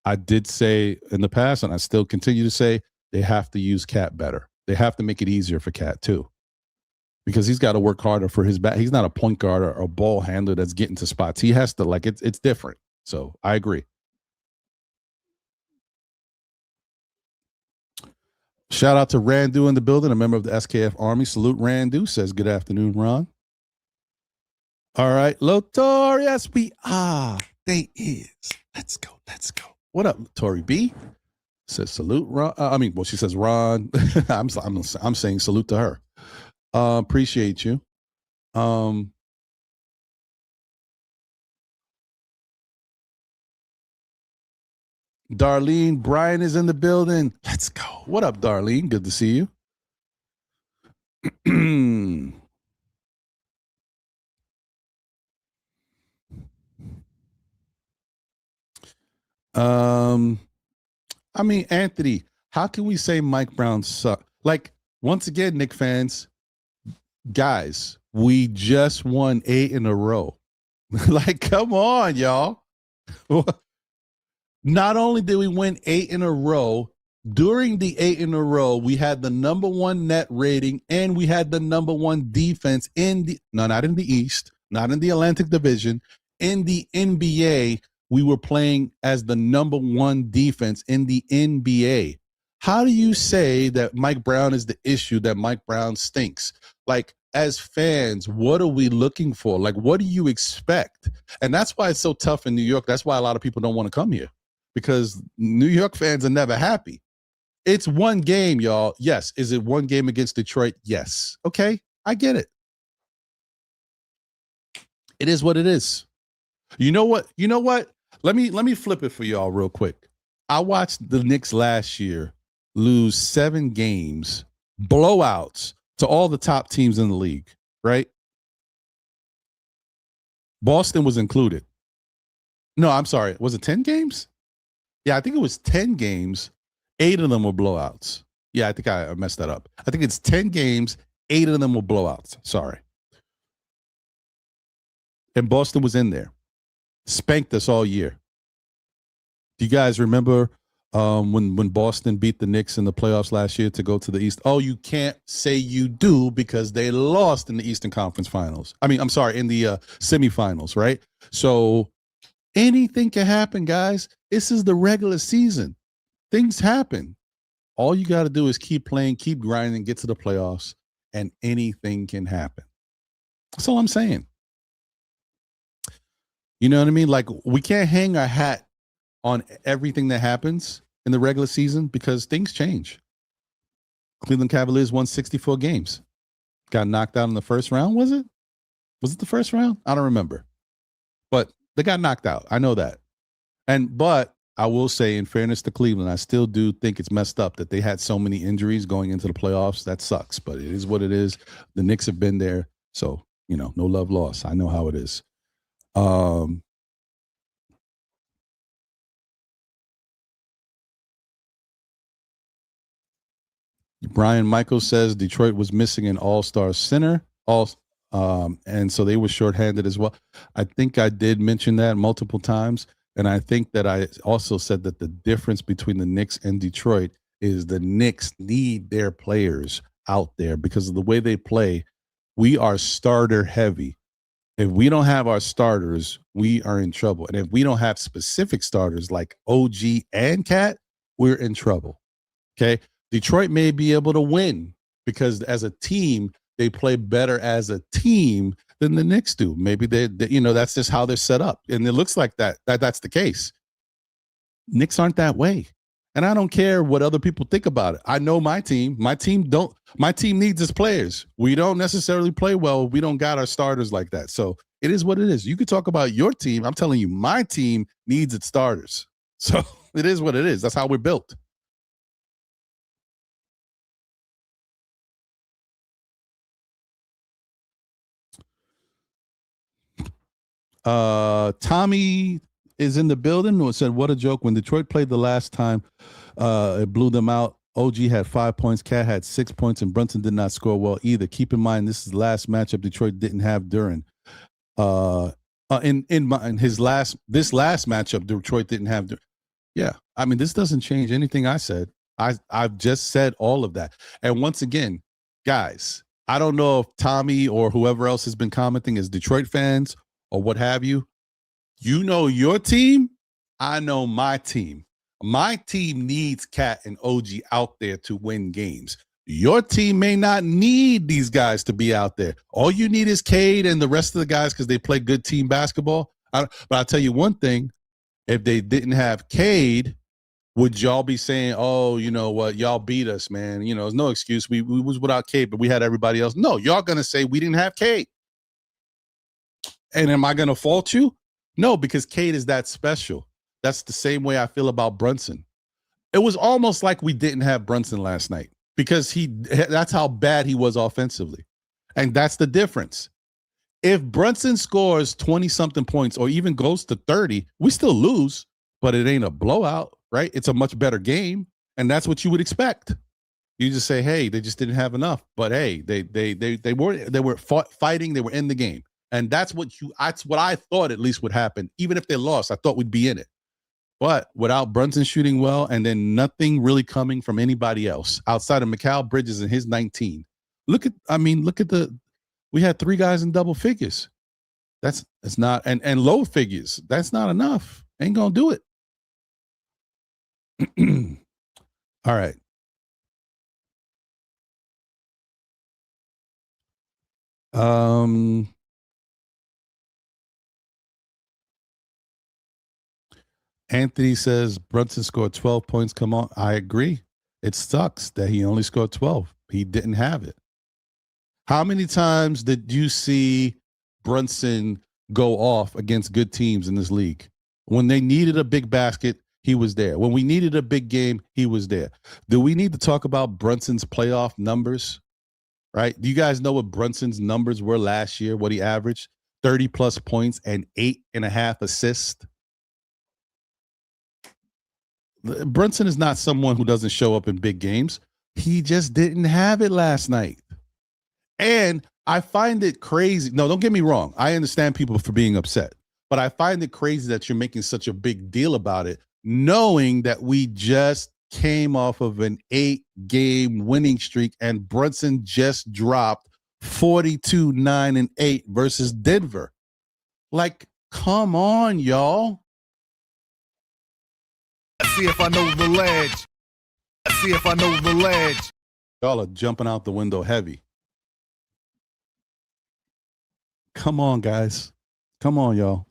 I did say in the past, and I still continue to say, they have to use Cat better. They have to make it easier for Cat too, because he's got to work harder for his back. He's not a point guard or a ball handler that's getting to spots. He has to, like, it's different. So I agree. Shout out to Randu in the building, a member of the SKF Army. Salute Randu, says good afternoon, Ron. All right, Lotor, yes, we are. They is. Let's go. What up, Tori B? Says salute, Ron. She says Ron. I'm saying salute to her. Appreciate you. Darlene, Brian is in the building. Let's go. What up, Darlene? Good to see you. Anthony, how can we say Mike Brown sucked? Like, once again, Knick fans, guys, We just won 8 in a row. Like, come on, y'all. Not only did we win 8 in a row, during the 8 in a row, we had the number 1 net rating and we had the number 1 defense not in the East, not in the Atlantic Division, in the NBA. We were playing as the number 1 defense in the NBA. How do you say that Mike Brown is the issue, that Mike Brown stinks? Like, as fans, what are we looking for? Like, what do you expect? And that's why it's so tough in New York. That's why a lot of people don't want to come here, because New York fans are never happy. It's one game, y'all. Yes. Is it one game against Detroit? Yes. Okay. I get it. It is what it is. You know what? Let me flip it for y'all real quick. I watched the Knicks last year lose 7 games, blowouts to all the top teams in the league, right? Boston was included. No, I'm sorry. Was it 10 games? Yeah, I think it was 10 games. 8 of them were blowouts. Yeah, I think I messed that up. I think it's 10 games. 8 of them were blowouts. Sorry. And Boston was in there. Spanked us all year. Do you guys remember when Boston beat the Knicks in the playoffs last year to go to the East? Oh, you can't say you do because they lost in the Eastern Conference Finals. I mean, I'm sorry, in the semifinals, right? So anything can happen, guys. This is the regular season. Things happen. All you got to do is keep playing, keep grinding, get to the playoffs, and anything can happen. That's all I'm saying. You know what I mean? Like, we can't hang our hat on everything that happens in the regular season because things change. Cleveland Cavaliers won 64 games. Got knocked out in the first round, was it? Was it the first round? I don't remember. But they got knocked out. I know that. But I will say, in fairness to Cleveland, I still do think it's messed up that they had so many injuries going into the playoffs. That sucks, but it is what it is. The Knicks have been there, so, no love lost. I know how it is. Brian Michael says Detroit was missing an all-star center, and so they were shorthanded as well. I think I did mention that multiple times, and I think that I also said that the difference between the Knicks and Detroit is the Knicks need their players out there because of the way they play. We are starter heavy. If we don't have our starters, we are in trouble. And if we don't have specific starters like OG and Cat, we're in trouble. Okay. Detroit may be able to win because as a team, they play better as a team than the Knicks do. Maybe that's just how they're set up. And it looks like that's the case. Knicks aren't that way. And I don't care what other people think about it. I know my team. My team needs its players. We don't necessarily play well. We don't got our starters like that. So it is what it is. You could talk about your team. I'm telling you, my team needs its starters. So it is what it is. That's how we're built. Tommy is in the building who said, what a joke. When Detroit played the last time, it blew them out. OG had 5 points, Cat had 6 points, and Brunson did not score well either. Keep in mind, this is the last matchup Detroit didn't have Duren. In this last matchup, Detroit didn't have Duren. Yeah, I mean, this doesn't change anything I said. I've just said all of that. And once again, guys, I don't know if Tommy or whoever else has been commenting is Detroit fans or what have you. You know your team. I know my team. My team needs Cat and OG out there to win games. Your team may not need these guys to be out there. All you need is Cade and the rest of the guys because they play good team basketball. But I'll tell you one thing. If they didn't have Cade, would y'all be saying, oh, you know what, y'all beat us, man. There's no excuse. We was without Cade, but we had everybody else. No, y'all going to say we didn't have Cade. And am I going to fault you? No, because Cade is that special. That's the same way I feel about Brunson. It was almost like we didn't have Brunson last night because that's how bad he was offensively. And that's the difference. If Brunson scores 20-something points or even goes to 30, we still lose, but it ain't a blowout, right? It's a much better game, and that's what you would expect. You just say, hey, they just didn't have enough. But hey, they were fighting. They were in the game, and that's what I thought at least would happen. Even if they lost, I thought we'd be in it. But without Brunson shooting well, and then nothing really coming from anybody else outside of Mikal Bridges and his 19. Look at we had 3 guys in double figures. That's not and low figures. That's not enough. Ain't gonna do it. All right. Anthony says Brunson scored 12 points. Come on. I agree. It sucks that he only scored 12. He didn't have it. How many times did you see Brunson go off against good teams in this league? When they needed a big basket, he was there. When we needed a big game, he was there. Do we need to talk about Brunson's playoff numbers? Right? Do you guys know what Brunson's numbers were last year? What he averaged? 30-plus points and 8.5 assists. Brunson is not someone who doesn't show up in big games. He just didn't have it last night. And I find it crazy. No, don't get me wrong. I understand people for being upset. But I find it crazy that you're making such a big deal about it, knowing that we just came off of an 8-game winning streak and Brunson just dropped 42, 9, and 8 versus Denver. Like, come on, y'all. Let's see if I know the ledge. Let's see if I know the ledge. Y'all are jumping out the window heavy. Come on, guys. Come on, y'all.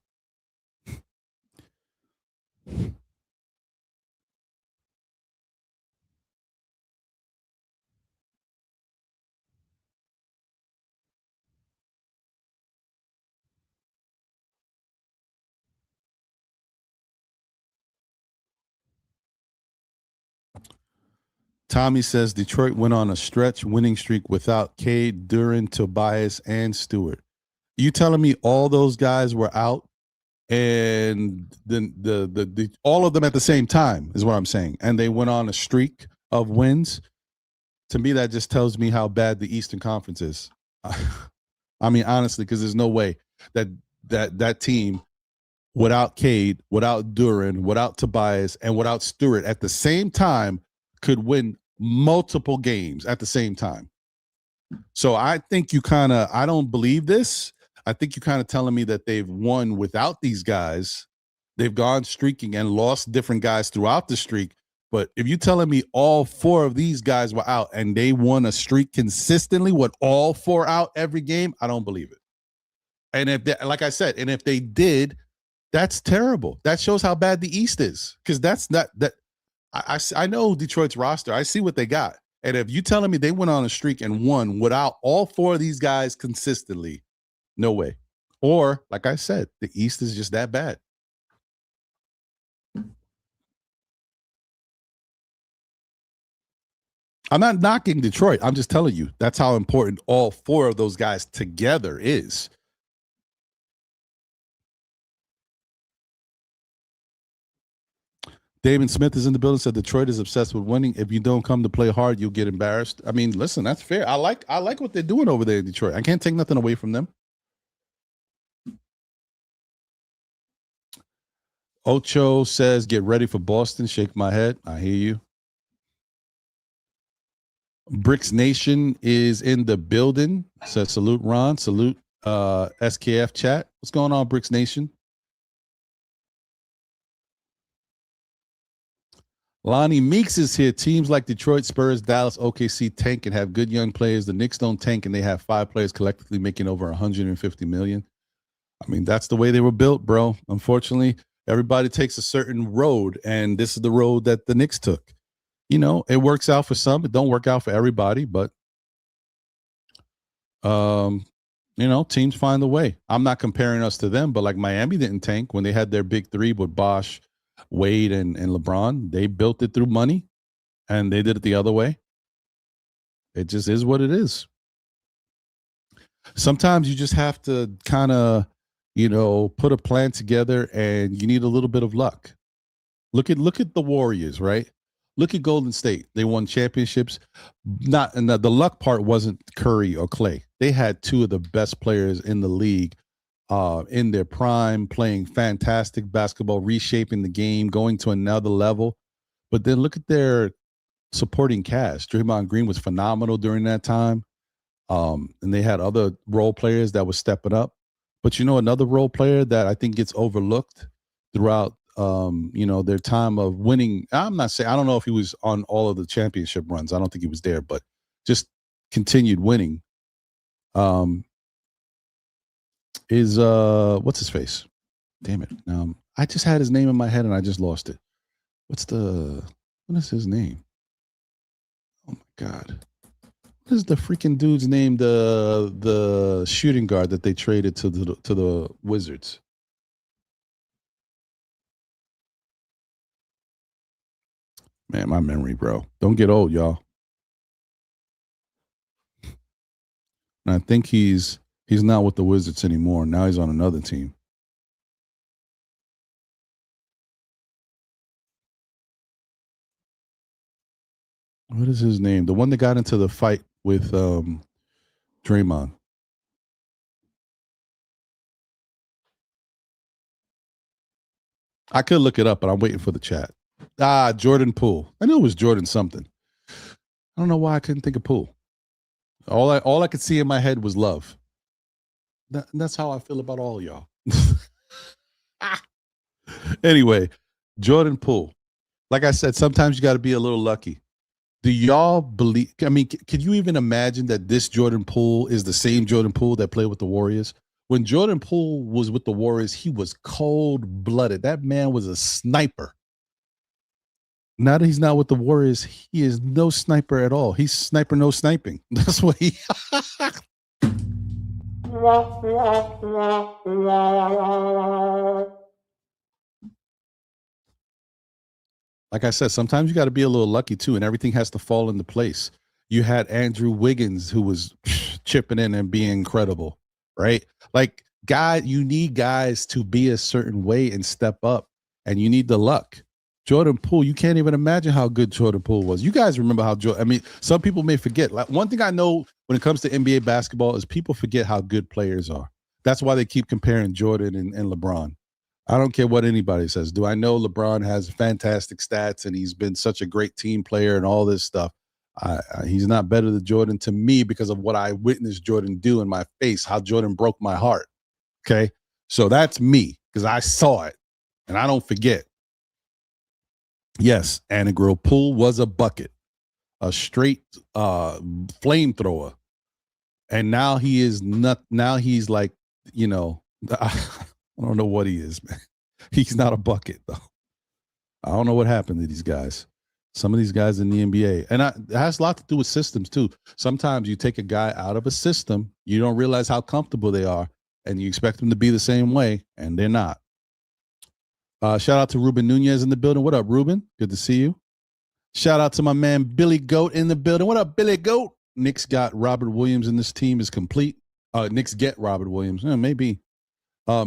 Tommy says Detroit went on a stretch winning streak without Cade, Duren, Tobias, and Stewart. You telling me all those guys were out and the all of them at the same time is what I'm saying, and they went on a streak of wins? To me, that just tells me how bad the Eastern Conference is. I mean, honestly, because there's no way that team without Cade, without Duren, without Tobias, and without Stewart at the same time could win multiple games at the same time. So I think I don't believe this. I think you're kind of telling me that they've won without these guys. They've gone streaking and lost different guys throughout the streak. But if you're telling me all 4 of these guys were out and they won a streak consistently with all 4 out every game, I don't believe it. And if they, like I said, and if they did, that's terrible. That shows how bad the East is, because that's not that. I know Detroit's roster. I see what they got. And if you telling me they went on a streak and won without all 4 of these guys consistently, no way. Or, like I said, the East is just that bad. I'm not knocking Detroit. I'm just telling you that's how important all 4 of those guys together is. David Smith is in the building, said Detroit is obsessed with winning. If you don't come to play hard, you'll get embarrassed. I mean, listen, that's fair. I like what they're doing over there in Detroit. I can't take nothing away from them. Ocho says, get ready for Boston. Shake my head. I hear you. Bricks Nation is in the building. Says, salute, Ron. Salute, SKF chat. What's going on, Bricks Nation? Lonnie Meeks is here. Teams like Detroit, Spurs, Dallas, OKC tank and have good young players. The Knicks don't tank and they have 5 players collectively making over 150 million. I mean, that's the way they were built, bro. Unfortunately, everybody takes a certain road, and this is the road that the Knicks took. You know, it works out for some. It don't work out for everybody, but you know, teams find a way. I'm not comparing us to them, but like Miami didn't tank when they had their big 3 with Bosh, Wade, and LeBron. They built it through money, and they did it the other way. It just is what it is. Sometimes you just have to kind of, you know, put a plan together, and you need a little bit of luck. Look at the Warriors, right? Look at Golden State. They won championships. Not and the luck part wasn't Curry or Clay. They had two of the best players in the league in their prime, playing fantastic basketball, reshaping the game, going to another level. But then look at their supporting cast. Draymond Green was phenomenal during that time. And they had other role players that were stepping up. But another role player that I think gets overlooked throughout their time of winning. I'm not saying, I don't know if he was on all of the championship runs. I don't think he was there, but just continued winning. Is what's his face? Damn it. I just had his name in my head and I just lost it. What is his name? Oh my God. What is the freaking dude's name? The shooting guard that they traded to the Wizards. Man, my memory, bro. Don't get old, y'all. And I think he's not with the Wizards anymore. Now he's on another team. What is his name? The one that got into the fight with Draymond. I could look it up, but I'm waiting for the chat. Jordan Poole. I knew it was Jordan something. I don't know why I couldn't think of Poole. All I could see in my head was love. That's how I feel about all of y'all. Anyway, Jordan Poole. Like I said, sometimes you got to be a little lucky. Do y'all believe? I mean, can you even imagine that this Jordan Poole is the same Jordan Poole that played with the Warriors? When Jordan Poole was with the Warriors, he was cold-blooded. That man was a sniper. Now that he's not with the Warriors, he is no sniper at all. He's sniper, no sniping. That's what he. Like I said, sometimes you got to be a little lucky too, and everything has to fall into place. You had Andrew Wiggins, who was chipping in and being incredible, right? Like, you need guys to be a certain way and step up, and you need the luck. Jordan Poole, you can't even imagine how good Jordan Poole was. You guys remember how some people may forget. Like, one thing I know when it comes to NBA basketball is people forget how good players are. That's why they keep comparing Jordan and LeBron. I don't care what anybody says. Do I know LeBron has fantastic stats and he's been such a great team player and all this stuff? He's not better than Jordan to me because of what I witnessed Jordan do in my face, how Jordan broke my heart. Okay? So that's me because I saw it and I don't forget. Yes, Anna Girl Poole was a bucket, a straight flamethrower. And now he is not, now he's like, I don't know what he is, man. He's not a bucket, though. I don't know what happened to these guys. Some of these guys in the NBA. And it has a lot to do with systems, too. Sometimes you take a guy out of a system, you don't realize how comfortable they are, and you expect them to be the same way, and they're not. Shout out to Ruben Nunez in the building. What up, Ruben? Good to see you. Shout out to my man Billy Goat in the building. What up, Billy Goat? Knicks got Robert Williams in this team is complete. Knicks get Robert Williams. Maybe.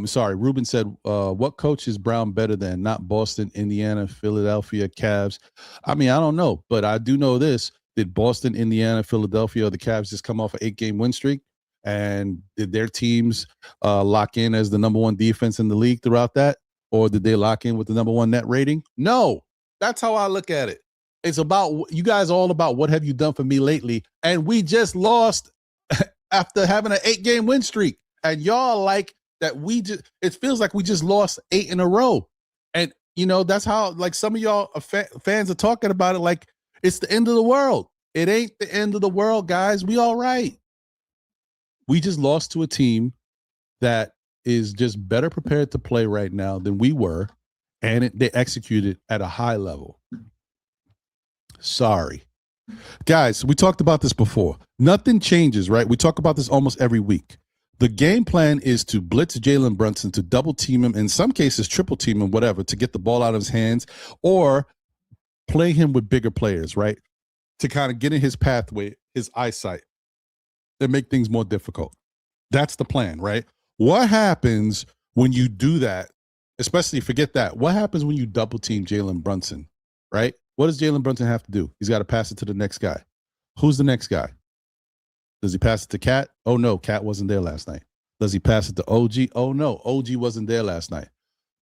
Sorry, Ruben said, what coach is Brown better than? Not Boston, Indiana, Philadelphia, Cavs. I mean, I don't know, but I do know this. Did Boston, Indiana, Philadelphia, or the Cavs just come off an 8-game win streak? And did their teams lock in as the number one defense in the league throughout that? Or did they lock in with the number one net rating? No, that's how I look at it. It's about you guys all about what have you done for me lately? And we just lost after having an 8-game win streak. And y'all like that it feels like we just lost 8 in a row. And, that's how like some of y'all fans are talking about it like it's the end of the world. It ain't the end of the world, guys. We all right. We just lost to a team that is just better prepared to play right now than we were, and they executed at a high level. Sorry. Guys, we talked about this before. Nothing changes, right? We talk about this almost every week. The game plan is to blitz Jalen Brunson, to double team him, in some cases triple team him, whatever, to get the ball out of his hands, or play him with bigger players, right? To kind of get in his pathway, his eyesight, and make things more difficult. That's the plan, right? What happens when you do that? Especially, forget that. What happens when you double team Jalen Brunson, right? What does Jalen Brunson have to do? He's got to pass it to the next guy. Who's the next guy? Does he pass it to Cat? Oh, no, Cat wasn't there last night. Does he pass it to OG? Oh, no, OG wasn't there last night.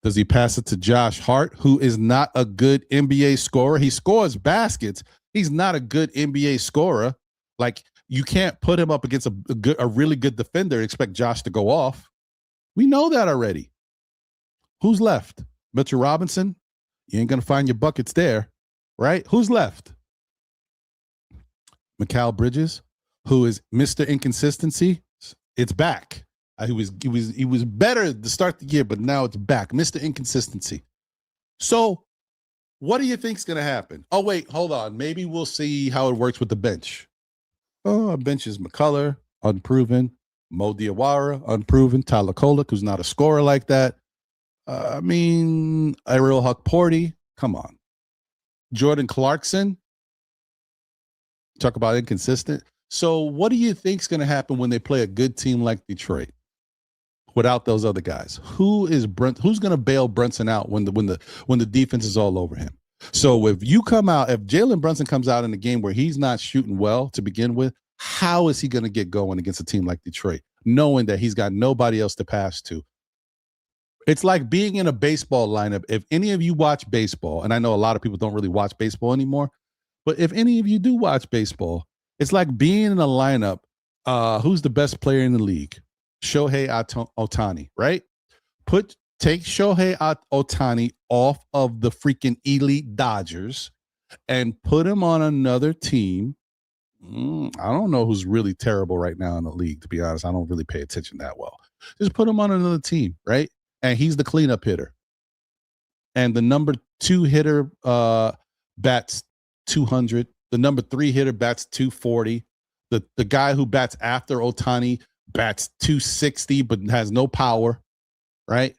Does he pass it to Josh Hart, who is not a good NBA scorer? He scores baskets. He's not a good NBA scorer. Like, you can't put him up against a really good defender and expect Josh to go off. We know that already. Who's left? Mitchell Robinson? You ain't going to find your buckets there, right? Who's left? Mikal Bridges, who is Mr. Inconsistency. It's back. He was better to start the year, but now it's back. Mr. Inconsistency. So what do you think's going to happen? Oh, wait, hold on. Maybe we'll see how it works with the bench. Oh, our bench is McCullough, unproven. Mo Diawara, unproven. Tyler Kolek, who's not a scorer like that. Ariel Huck-Porty, come on. Jordan Clarkson, talk about inconsistent. So what do you think's going to happen when they play a good team like Detroit without those other guys? Who's going to bail Brunson out when the defense is all over him? So if Jalen Brunson comes out in a game where he's not shooting well to begin with, how is he going to get going against a team like Detroit, knowing that he's got nobody else to pass to? It's like being in a baseball lineup. If any of you watch baseball, and I know a lot of people don't really watch baseball anymore, but if any of you do watch baseball, it's like being in a lineup. Who's the best player in the league? Shohei Ohtani, right? Take Shohei Ohtani off of the freaking elite Dodgers and put him on another team. I don't know who's really terrible right now in the league, to be honest. I don't really pay attention that well. Just put him on another team, right? And he's the cleanup hitter. And the number 2 hitter bats 200. The number 3 hitter bats 240. The guy who bats after Ohtani bats 260 but has no power, right?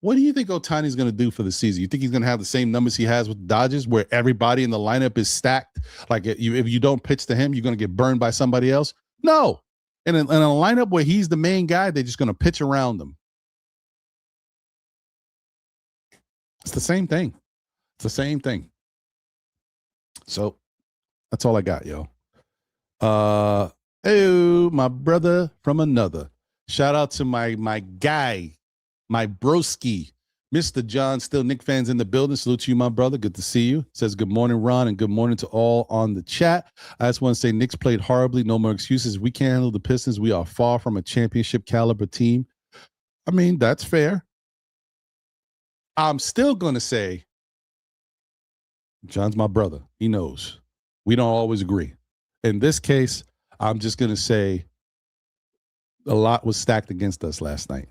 What do you think Ohtani's going to do for the season? You think he's going to have the same numbers he has with the Dodgers, where everybody in the lineup is stacked? Like if you don't pitch to him, you're going to get burned by somebody else? No. In a lineup where he's the main guy, they're just going to pitch around him. It's the same thing. It's the same thing. So that's all I got, yo. Hey, my brother from another. Shout out to my guy, my broski, Mr. John. Still Knicks fans in the building. Salute to you, my brother. Good to see you. Says good morning, Ron, and good morning to all on the chat. I just want to say Knicks played horribly. No more excuses. We can't handle the Pistons. We are far from a championship caliber team. I mean, that's fair. I'm still going to say John's my brother. He knows. We don't always agree. In this case, I'm just going to say a lot was stacked against us last night.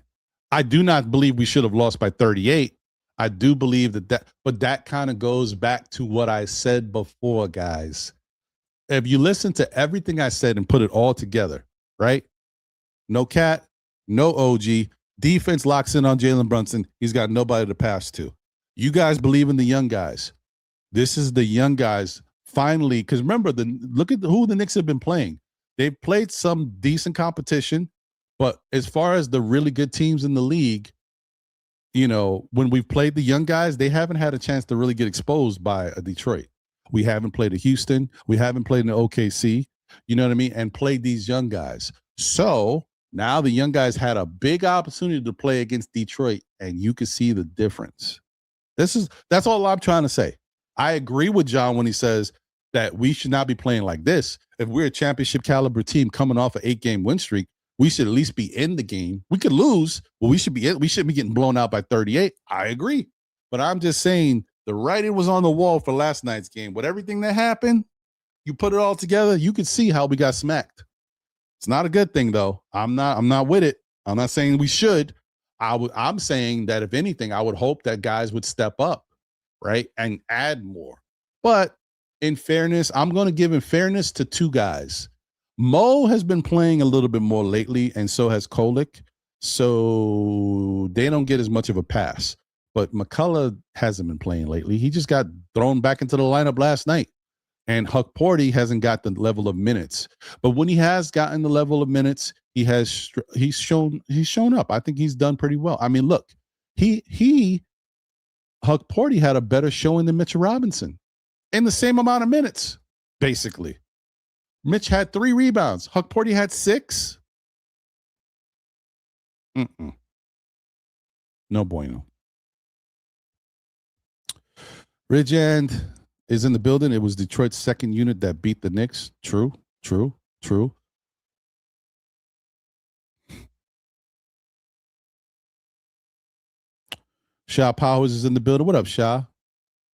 I do not believe we should have lost by 38. I do believe but that kind of goes back to what I said before, guys. If you listen to everything I said and put it all together, right? No Cat, no OG. Defense locks in on Jalen Brunson. He's got nobody to pass to. You guys believe in the young guys. This is the young guys finally, because remember, look at who the Knicks have been playing. They've played some decent competition, but as far as the really good teams in the league, you know, when we've played the young guys, they haven't had a chance to really get exposed by a Detroit. We haven't played a Houston. We haven't played an OKC, you know what I mean, and played these young guys. So now the young guys had a big opportunity to play against Detroit, and you can see the difference. That's all I'm trying to say. I agree with John when he says that we should not be playing like this. If we're a championship caliber team coming off an 8-game win streak, we should at least be in the game. We could lose, but we shouldn't be getting blown out by 38. I agree. But I'm just saying the writing was on the wall for last night's game. With everything that happened, you put it all together, you could see how we got smacked. It's not a good thing, though. I'm not with it. I'm not saying we should. I'm saying that if anything, I would hope that guys would step up, right, and add more. But in fairness, I'm going to give in fairness to 2 guys. Mo has been playing a little bit more lately, and so has Kolek. So they don't get as much of a pass. But McCullough hasn't been playing lately. He just got thrown back into the lineup last night. And Huck-Porty hasn't got the level of minutes. But when he has gotten the level of minutes, he's shown up. I think he's done pretty well. I mean, look, Huck-Porty had a better showing than Mitchell Robinson. in the same amount of minutes, basically. Mitch had 3 rebounds. Huck Porty had 6. No bueno. Ridge End is in the building. It was Detroit's second unit that beat the Knicks. True. Sha Powers is in the building. What up, Sha?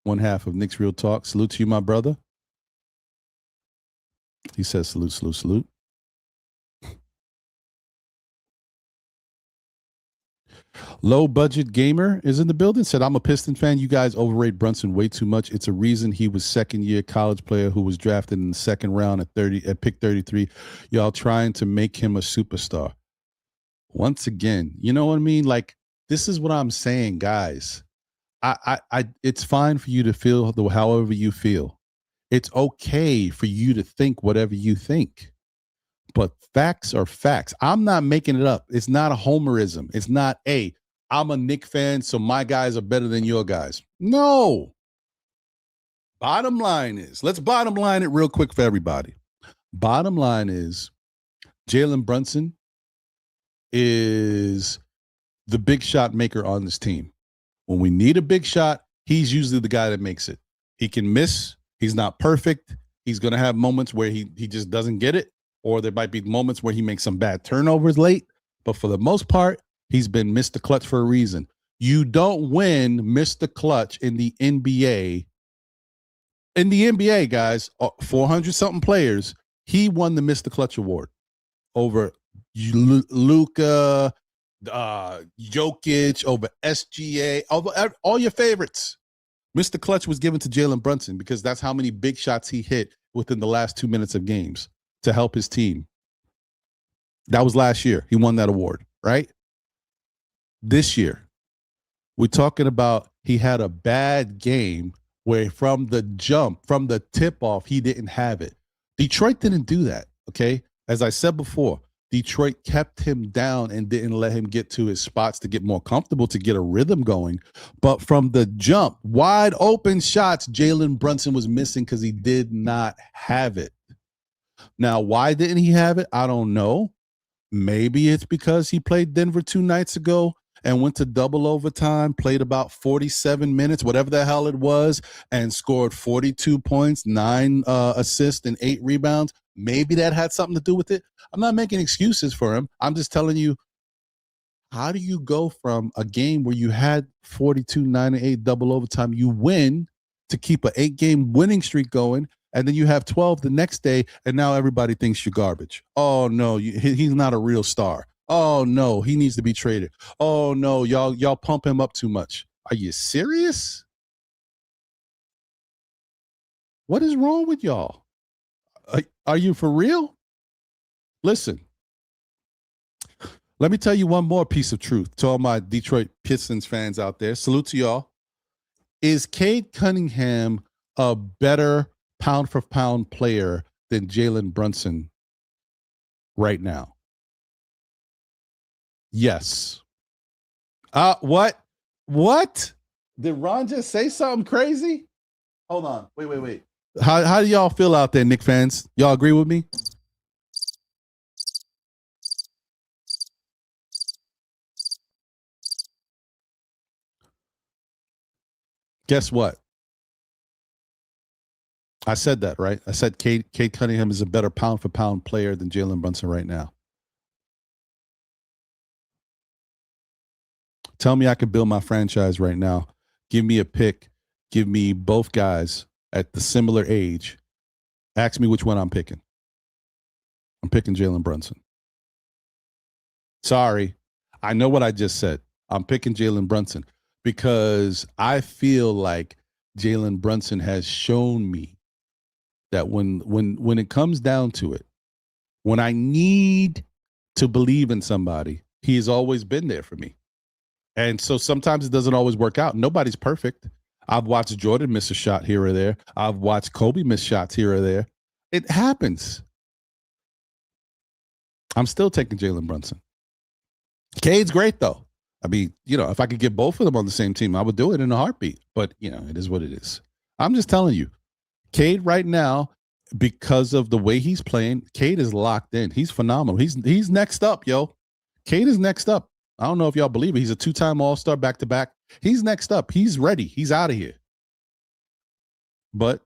One half of Knicks Real Talk. Salute to you, my brother. He says salute. Low Budget Gamer is in the building. Said, I'm a Piston fan. You guys overrate Brunson way too much. It's a reason he was second-year college player who was drafted in the second round at pick 33. Y'all trying to make him a superstar. Once again, you know what I mean? Like, this is what I'm saying, guys. It's fine for you to feel however you feel. It's okay for you to think whatever you think. But facts are facts. I'm not making it up. It's not a homerism. It's not, hey, I'm a Knicks fan, so my guys are better than your guys. No. Bottom line is, let's bottom line it real quick for everybody. Bottom line is, Jalen Brunson is the big shot maker on this team. When we need a big shot, he's usually the guy that makes it. He can miss. He's not perfect. He's going to have moments where he just doesn't get it, or there might be moments where he makes some bad turnovers late. But for the most part, he's been Mr. Clutch for a reason. You don't win Mr. Clutch in the NBA. In the NBA, guys, 400-something players, he won the Mr. Clutch award over Luka, Jokic, over SGA, over all your favorites. Mr. Clutch was given to Jalen Brunson because that's how many big shots he hit within the last 2 minutes of games to help his team. That was last year. He won that award, right? This year, we're talking about he had a bad game where from the jump, from the tip-off, he didn't have it. Detroit didn't do that, okay? As I said before, Detroit kept him down and didn't let him get to his spots to get more comfortable, to get a rhythm going. But from the jump, wide open shots, Jalen Brunson was missing because he did not have it. Now, why didn't he have it? I don't know. Maybe it's because he played Denver 2 nights ago and went to double overtime, played about 47 minutes, whatever the hell it was, and scored 42 points, 9 assists, and 8 rebounds. Maybe that had something to do with it. I'm not making excuses for him. I'm just telling you, how do you go from a game where you had 42, 9, and 8 double overtime, you win to keep an 8-game winning streak going, and then you have 12 the next day, and now everybody thinks you're garbage. Oh, no, he's not a real star. Oh, no, he needs to be traded. Oh, no, y'all pump him up too much. Are you serious? What is wrong with y'all? Are you for real? Listen, let me tell you one more piece of truth to all my Detroit Pistons fans out there. Salute to y'all. Is Cade Cunningham a better pound-for-pound player than Jalen Brunson right now? Yes. What? Did Ron just say something crazy? Hold on. Wait. How do y'all feel out there, Knicks fans? Y'all agree with me? Guess what? I said that, right? I said Cade Cunningham is a better pound-for-pound player than Jalen Brunson right now. Tell me I can build my franchise right now. Give me a pick. Give me both guys at the similar age. Ask me which one I'm picking. I'm picking Jalen Brunson. Sorry. I know what I just said. I'm picking Jalen Brunson because I feel like Jalen Brunson has shown me that when it comes down to it, when I need to believe in somebody, he has always been there for me. And so sometimes it doesn't always work out. Nobody's perfect. I've watched Jordan miss a shot here or there. I've watched Kobe miss shots here or there. It happens. I'm still taking Jalen Brunson. Cade's great, though. I mean, if I could get both of them on the same team, I would do it in a heartbeat. But, it is what it is. I'm just telling you, Cade right now, because of the way he's playing, Cade is locked in. He's phenomenal. He's next up, yo. Cade is next up. I don't know if y'all believe it. He's a 2-time All-Star back-to-back. He's next up. He's ready. He's out of here. But,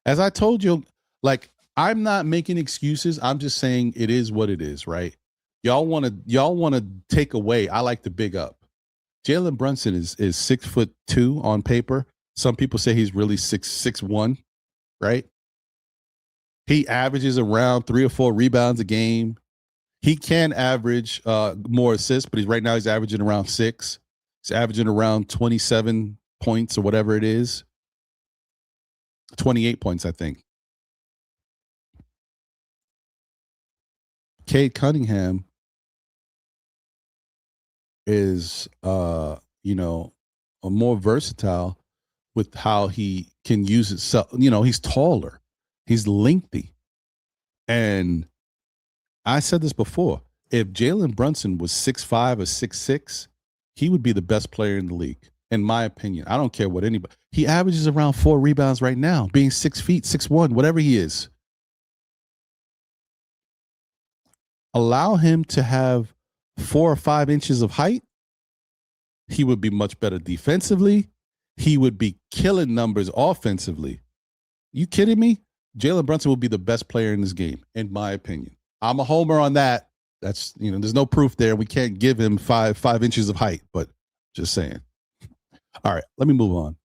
as I told you, like, I'm not making excuses. I'm just saying it is what it is, right? Y'all want to take away. I like to big up. Jalen Brunson is 6'2" on paper. Some people say he's really 6'1", right? He averages around 3 or 4 rebounds a game. He can average more assists, but right now he's averaging around 6. He's averaging around 27 points or whatever it is. 28 points, I think. Cade Cunningham is, a more versatile with how he can use it. He's taller. He's lengthy. And I said this before. If Jalen Brunson was 6'5" or 6'6", he would be the best player in the league, in my opinion. I don't care what anybody. He averages around 4 rebounds right now, being 6 feet, 6'1", whatever he is. Allow him to have 4 or 5 inches of height. He would be much better defensively. He would be killing numbers offensively. You kidding me? Jalen Brunson will be the best player in this game, in my opinion. I'm a homer on that. That's, there's no proof there. We can't give him 5 inches of height, but just saying. All right, let me move on.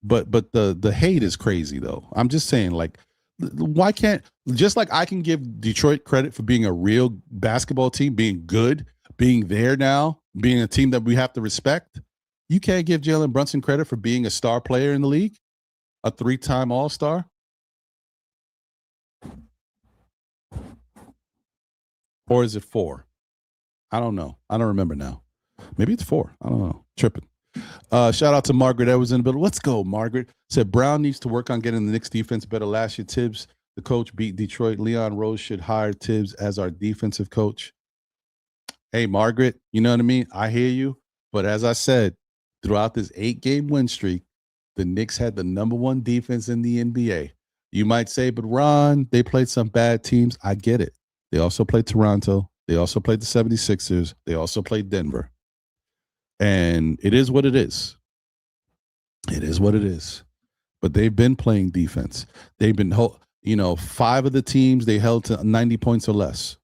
But the hate is crazy, though. I'm just saying, like, why can't, just like I can give Detroit credit for being a real basketball team, being good, being there now, being a team that we have to respect, you can't give Jalen Brunson credit for being a star player in the league, a 3-time All-Star? Or is it 4? I don't know. I don't remember now. Maybe it's 4. I don't know. Tripping. Shout out to Margaret Edwards in the middle. Let's go, Margaret. Said Brown needs to work on getting the Knicks defense better. Last year, Tibbs, the coach, beat Detroit. Leon Rose should hire Tibbs as our defensive coach. Hey, Margaret, you know what I mean? I hear you. But as I said, throughout this 8-game win streak, the Knicks had the #1 defense in the NBA. You might say, but Ron, they played some bad teams. I get it. They also played Toronto. They also played the 76ers. They also played Denver. And it is what it is. It is what it is. But they've been playing defense. They've been, 5 of the teams, they held to 90 points or less.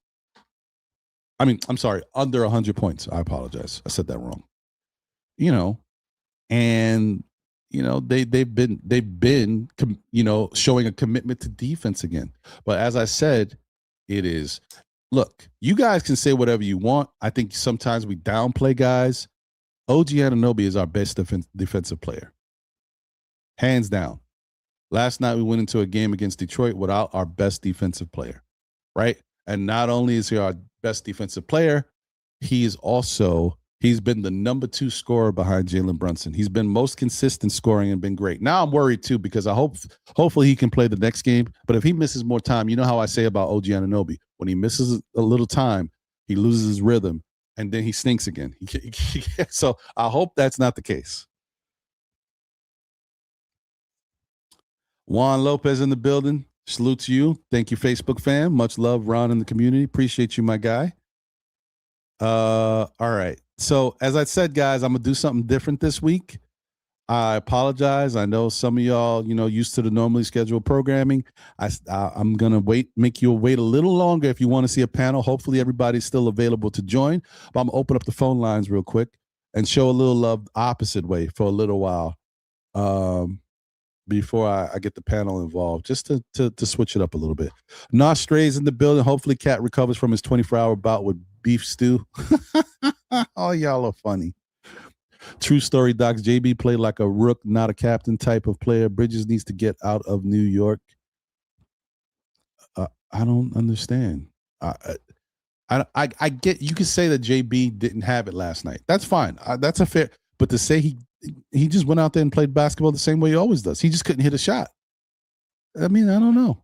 I mean, I'm sorry, under 100 points. I apologize. I said that wrong. And they've been showing a commitment to defense again. But as I said, it is, look, you guys can say whatever you want. I think sometimes we downplay guys. OG Anunoby is our best defensive player. Hands down. Last night we went into a game against Detroit without our best defensive player, right? And not only is he our best defensive player, he's been the #2 scorer behind Jalen Brunson. He's been most consistent scoring and been great. Now I'm worried too because hopefully he can play the next game. But if he misses more time, you know how I say about OG Anunoby, when he misses a little time, he loses his rhythm and then he stinks again. So I hope that's not the case. Juan Lopez in the building. Salute to you. Thank you, Facebook fam. Much love, Ron, in the community. Appreciate you, my guy. All right. So as I said, guys, I'm going to do something different this week. I apologize. I know some of y'all, used to the normally scheduled programming. I'm going to make you wait a little longer if you want to see a panel. Hopefully everybody's still available to join. But I'm going to open up the phone lines real quick and show a little love opposite way for a little while before I get the panel involved, just to switch it up a little bit. Nostray's in the building. Hopefully Cat recovers from his 24-hour bout with beef stew. Oh, y'all are funny. True story, Docs. JB played like a rook, not a captain type of player. Bridges needs to get out of New York. I don't understand. I get, you could say that JB didn't have it last night. That's fine. That's a fair, but to say he just went out there and played basketball the same way he always does. He just couldn't hit a shot. I mean, I don't know.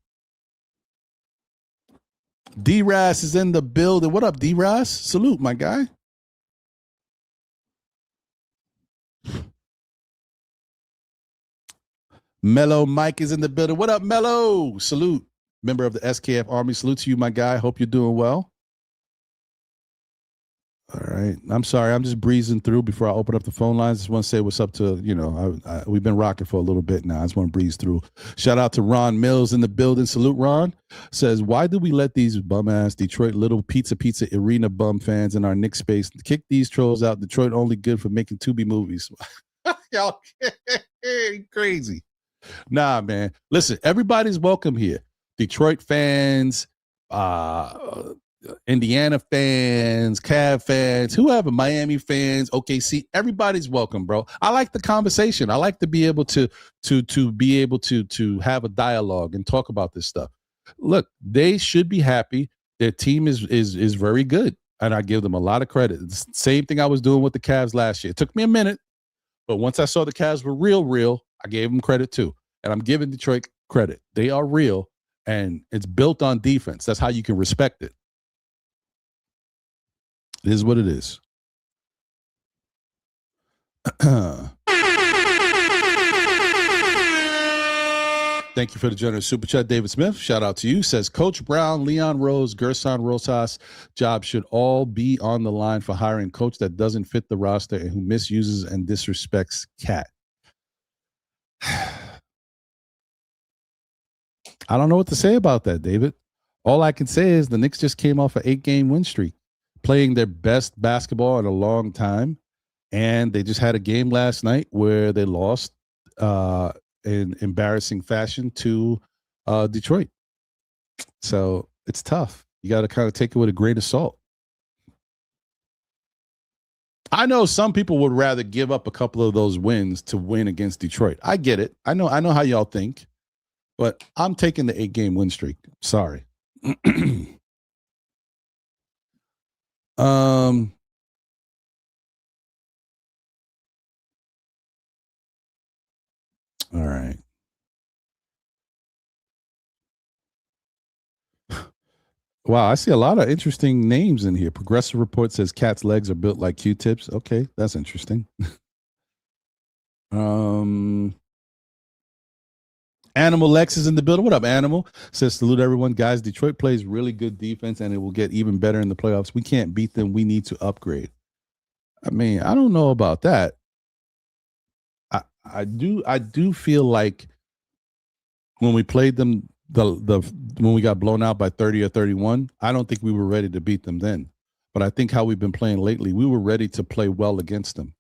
D-Ras is in the building. What up, D-Ras? Salute, my guy. Mellow Mike is in the building. What up, Mellow? Salute. Member of the SKF Army. Salute to you, my guy. Hope you're doing well. All right. I'm sorry. I'm just breezing through before I open up the phone lines. Just want to say what's up to, we've been rocking for a little bit now. I just want to breeze through. Shout out to Ron Mills in the building. Salute, Ron. Says, why do we let these bum-ass Detroit little pizza arena bum fans in our Knicks space kick these trolls out? Detroit only good for making Tubi movies. Y'all crazy. Nah, man. Listen, everybody's welcome here. Detroit fans, Indiana fans, Cavs fans, whoever, Miami fans, OKC, everybody's welcome, bro. I like the conversation. I like to be able to have a dialogue and talk about this stuff. Look, they should be happy. Their team is very good, and I give them a lot of credit. It's the same thing I was doing with the Cavs last year. It took me a minute, but once I saw the Cavs were real, I gave them credit too. And I'm giving Detroit credit. They are real, and it's built on defense. That's how you can respect it. It is what it is. Thank you for the generous super chat, David Smith. Shout out to you. Says Coach Brown, Leon Rose, Gerson Rosas job should all be on the line for hiring a coach that doesn't fit the roster and who misuses and disrespects Cat. I don't know what to say about that, David. All I can say is the Knicks just came off an 8-game win streak, playing their best basketball in a long time. And they just had a game last night where they lost in embarrassing fashion to Detroit. So it's tough. You got to kind of take it with a grain of salt. I know some people would rather give up a couple of those wins to win against Detroit. I get it. I know how y'all think. But I'm taking the 8-game win streak. Sorry. All right. Wow, I see a lot of interesting names in here. Progressive Report says Cat's legs are built like Q-tips. Okay, that's interesting. Animal Lex is in the building. What up, Animal? Says, salute everyone. Guys, Detroit plays really good defense, and it will get even better in the playoffs. We can't beat them. We need to upgrade. I mean, I don't know about that. I do feel like when we played them, when we got blown out by 30 or 31, I don't think we were ready to beat them then. But I think how we've been playing lately, we were ready to play well against them.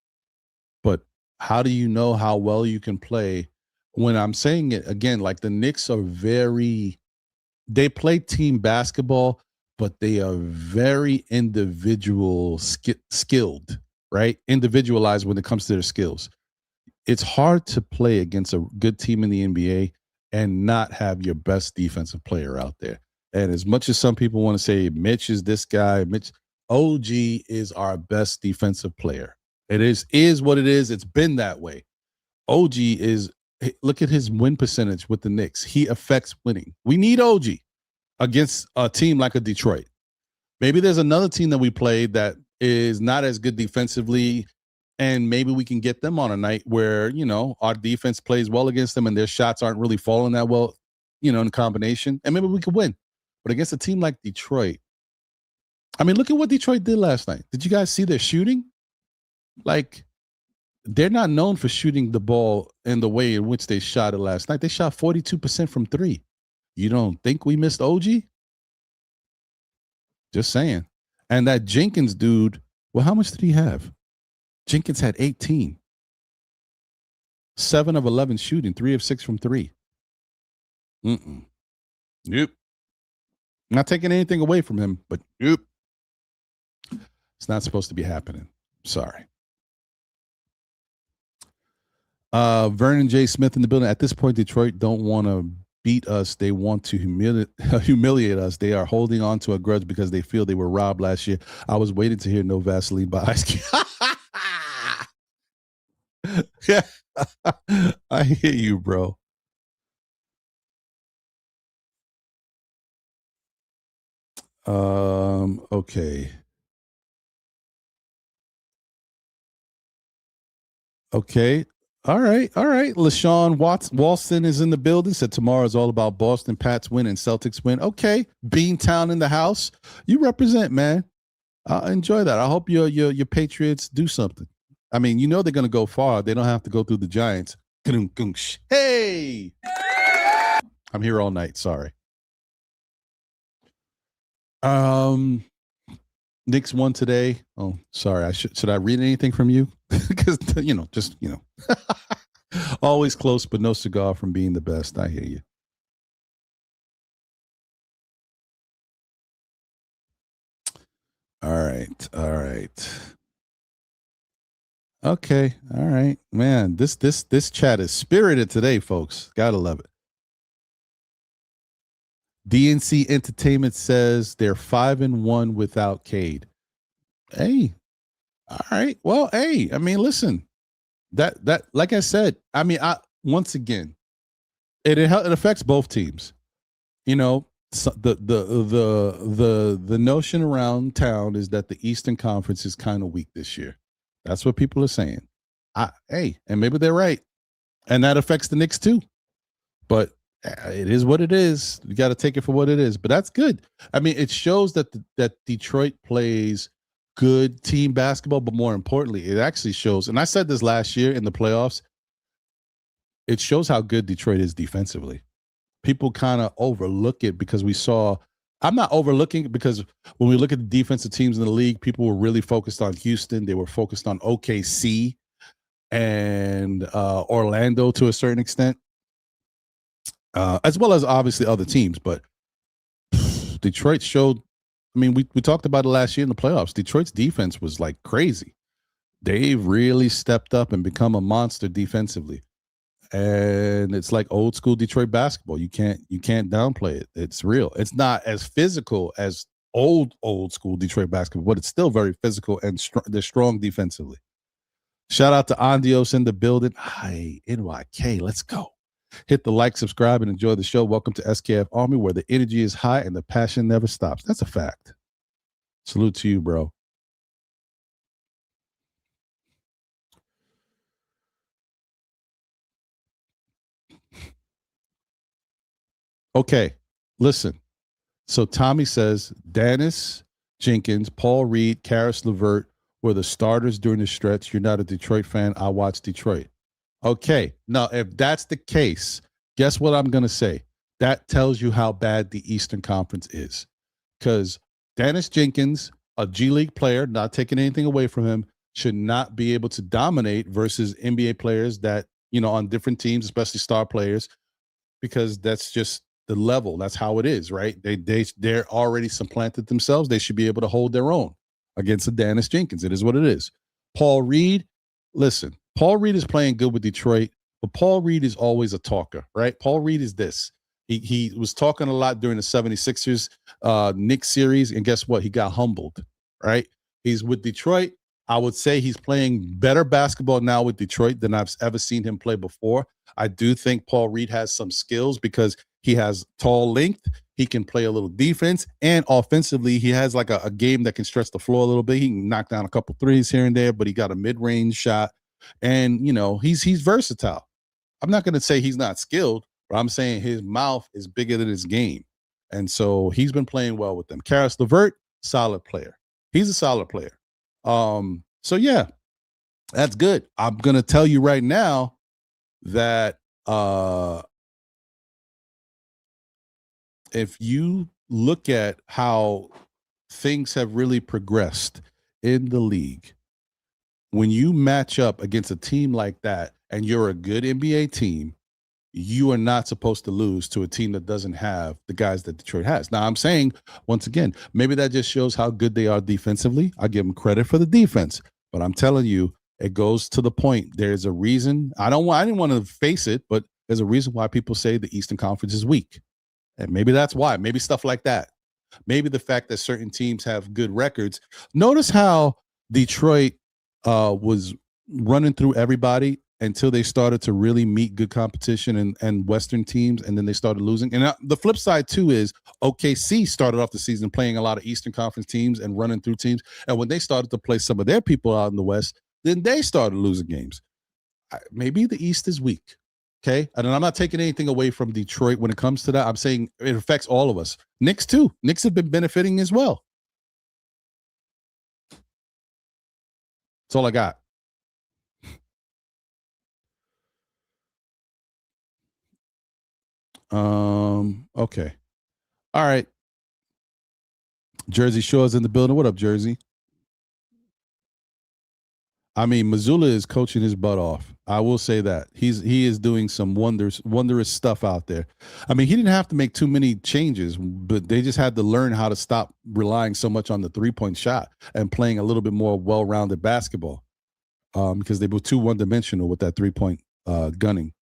But how do you know how well you can play when I'm saying it again, like the Knicks are they play team basketball, but they are very skilled, right? Individualized when it comes to their skills. It's hard to play against a good team in the NBA and not have your best defensive player out there. And as much as some people want to say Mitch is this guy, OG is our best defensive player. It is what it is. It's been that way. OG is, look at his win percentage with the Knicks. He affects winning. We need OG against a team like a Detroit. Maybe there's another team that we played that is not as good defensively, and maybe we can get them on a night where, our defense plays well against them and their shots aren't really falling that well, in combination, and maybe we could win. But against a team like Detroit, I mean, look at what Detroit did last night. Did you guys see their shooting? Like, they're not known for shooting the ball in the way in which they shot it last night. They shot 42% from three. You don't think we missed OG? Just saying. And that Jenkins dude, well, how much did he have? Jenkins had 18. 7 of 11 shooting, 3 of 6 from 3. Yep. Not taking anything away from him, but yep. It's not supposed to be happening. Sorry. Vernon J. Smith in the building. At this point, Detroit don't want to beat us. They want to humiliate us. They are holding on to a grudge because they feel they were robbed last year. I was waiting to hear No Vaseline by Ice Cube. Yeah, I hear you, bro. Okay. Okay. All right. LaShawn Walston is in the building. Said tomorrow is all about Boston Pats win and Celtics win. Okay. Beantown in the house. You represent, man. I enjoy that. I hope your Patriots do something. I mean, you know they're gonna go far. They don't have to go through the Giants. Hey, I'm here all night. Sorry. Knicks won today. Oh, sorry. Should I read anything from you? Because always close, but no cigar from being the best. I hear you. All right. Okay, all right, man. This chat is spirited today, folks. Gotta love it. DNC Entertainment says they're 5-1 without Cade. Hey, all right. Well, hey, I mean, listen, that like I said, I mean, once again, it affects both teams. You know, so the notion around town is that the Eastern Conference is kind of weak this year. That's what people are saying. Hey, and maybe they're right, and that affects the Knicks too. But it is what it is. You got to take it for what it is. But that's good. I mean, it shows that that Detroit plays good team basketball, but more importantly, it actually shows. And I said this last year in the playoffs. It shows how good Detroit is defensively. People kind of overlook it because we saw. I'm not overlooking it because when we look at the defensive teams in the league, people were really focused on Houston. They were focused on OKC and Orlando to a certain extent. As well as obviously other teams, but Detroit showed. I mean, we talked about it last year in the playoffs. Detroit's defense was like crazy. They've really stepped up and become a monster defensively, and it's like old school Detroit basketball. You can't downplay it. It's real. It's not as physical as old school Detroit basketball, but it's still very physical and they're strong defensively. Shout out to Andios in the building. Hi, NYK. Let's go. Hit the like, subscribe, and enjoy the show. Welcome to SKF Army, where the energy is high and the passion never stops. That's a fact. Salute to you, bro. Okay, listen. So Tommy says Dennis Jenkins, Paul Reed, Karis LeVert were the starters during the stretch. You're not a Detroit fan. I watch Detroit. Okay, now if that's the case, guess what I'm going to say? That tells you how bad the Eastern Conference is. Because Dennis Jenkins, a G League player, not taking anything away from him, should not be able to dominate versus NBA players that, on different teams, especially star players, because that's just the level. That's how it is, right? They're already supplanted themselves. They should be able to hold their own against a Dennis Jenkins. It is what it is. Paul Reed, listen, Paul Reed is playing good with Detroit, but Paul Reed is always a talker, right? Paul Reed is this. He was talking a lot during the 76ers Knicks series, and guess what? He got humbled, right? He's with Detroit. I would say he's playing better basketball now with Detroit than I've ever seen him play before. I do think Paul Reed has some skills because he has tall length. He can play a little defense, and offensively, he has like a game that can stretch the floor a little bit. He can knock down a couple threes here and there, but he got a mid-range shot, and he's versatile. I'm not going to say he's not skilled, but I'm saying his mouth is bigger than his game, and so he's been playing well with them. Karis LeVert, solid player. He's a solid player. So yeah, that's good. I'm going to tell you right now that if you look at how things have really progressed in the league, when you match up against a team like that and you're a good NBA team, you are not supposed to lose to a team that doesn't have the guys that Detroit has. Now, I'm saying, once again, maybe that just shows how good they are defensively. I give them credit for the defense, but I'm telling you, it goes to the point. There's a reason. I didn't want to face it, but there's a reason why people say the Eastern Conference is weak. And maybe that's why. Maybe stuff like that. Maybe the fact that certain teams have good records. Notice how Detroit was running through everybody until they started to really meet good competition and Western teams, and then they started losing. And the flip side, too, is OKC started off the season playing a lot of Eastern Conference teams and running through teams. And when they started to play some of their people out in the West, then they started losing games. maybe the East is weak. Okay. And I'm not taking anything away from Detroit when it comes to that. I'm saying it affects all of us. Knicks too. Knicks have been benefiting as well. That's all I got. Okay. All right. Jersey Shore's in the building. What up, Jersey? I mean, Missoula is coaching his butt off. I will say that. He is doing some wondrous stuff out there. I mean, he didn't have to make too many changes, but they just had to learn how to stop relying so much on the three-point shot and playing a little bit more well-rounded basketball. Because they were too one-dimensional with that three-point gunning.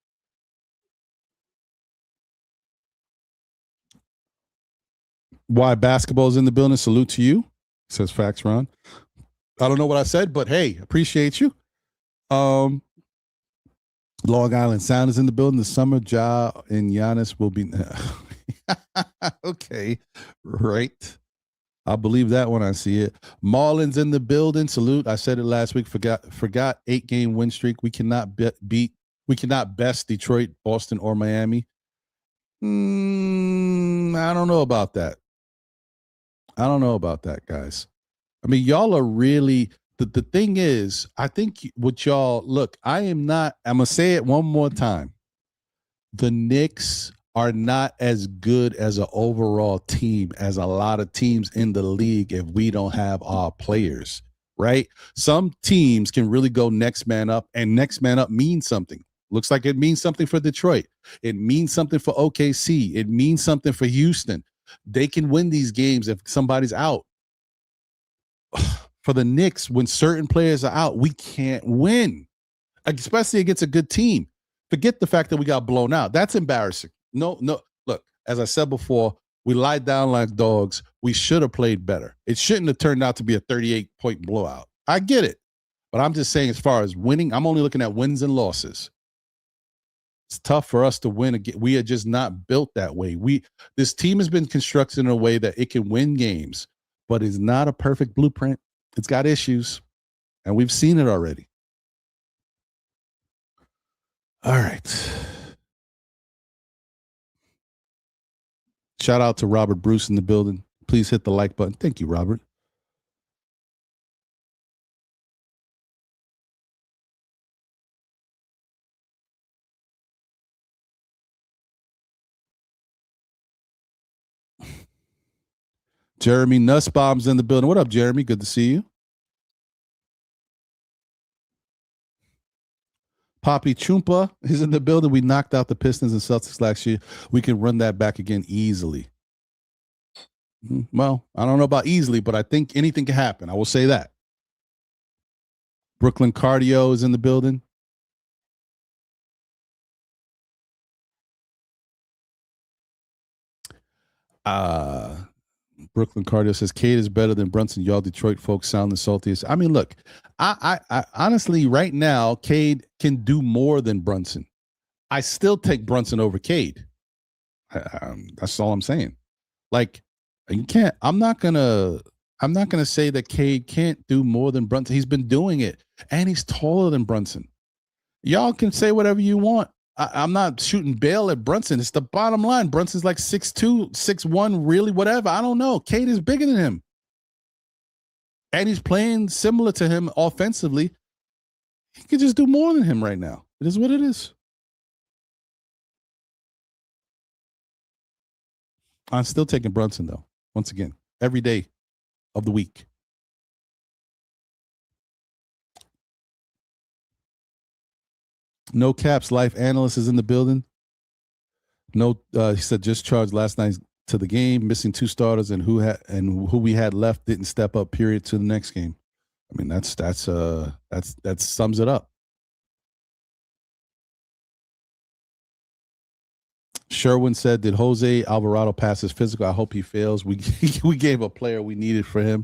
Why basketball is in the building? Salute to you, says Fax Ron. I don't know what I said, but hey, appreciate you. Long Island Sound is in the building. The summer Ja and Giannis will be okay, right? I believe that when I see it. Marlins in the building. Salute. I said it last week. Forgot 8-game win streak. We cannot best Detroit, Boston, or Miami. I don't know about that. I don't know about that, guys. I mean, y'all are really the thing is, I think what y'all look, I'm gonna say it one more time. The Knicks are not as good as an overall team as a lot of teams in the league if we don't have our players, right? Some teams can really go next man up, and next man up means something. Looks like it means something for Detroit. It means something for OKC. It means something for Houston. They can win these games if somebody's out. For the Knicks, when certain players are out, we can't win, especially against a good team. Forget the fact that we got blown out. That's embarrassing. No. Look, as I said before, we lied down like dogs. We should have played better. It shouldn't have turned out to be a 38-point blowout. I get it. But I'm just saying, as far as winning, I'm only looking at wins and losses. It's tough for us to win again. We are just not built that way. This team has been constructed in a way that it can win games, but it's not a perfect blueprint. It's got issues, and we've seen it already. All right. Shout out to Robert Bruce in the building. Please hit the like button. Thank you, Robert. Jeremy Nussbaum's in the building. What up, Jeremy? Good to see you. Poppy Chumpa is in the building. We knocked out the Pistons and Celtics last year. We can run that back again easily. Well, I don't know about easily, but I think anything can happen. I will say that. Brooklyn Cardio is in the building. Brooklyn Cardio says Cade is better than Brunson. Y'all Detroit folks sound the saltiest. I mean, look, I honestly right now, Cade can do more than Brunson. I still take Brunson over Cade. That's all I'm saying. Like, you can't. I'm not gonna say that Cade can't do more than Brunson. He's been doing it, and he's taller than Brunson. Y'all can say whatever you want. I'm not shooting bail at Brunson. It's the bottom line. Brunson's like 6'2", 6'1", really, whatever. I don't know. Cade is bigger than him. And he's playing similar to him offensively. He could just do more than him right now. It is what it is. I'm still taking Brunson, though. Once again, every day of the week. No Caps Life Analyst is in the building. No, he said just charged last night to the game, missing 2 starters, and who we had left didn't step up. Period to the next game. I mean, that sums it up. Sherwin said, "Did Jose Alvarado pass his physical? I hope he fails. We gave a player we needed for him.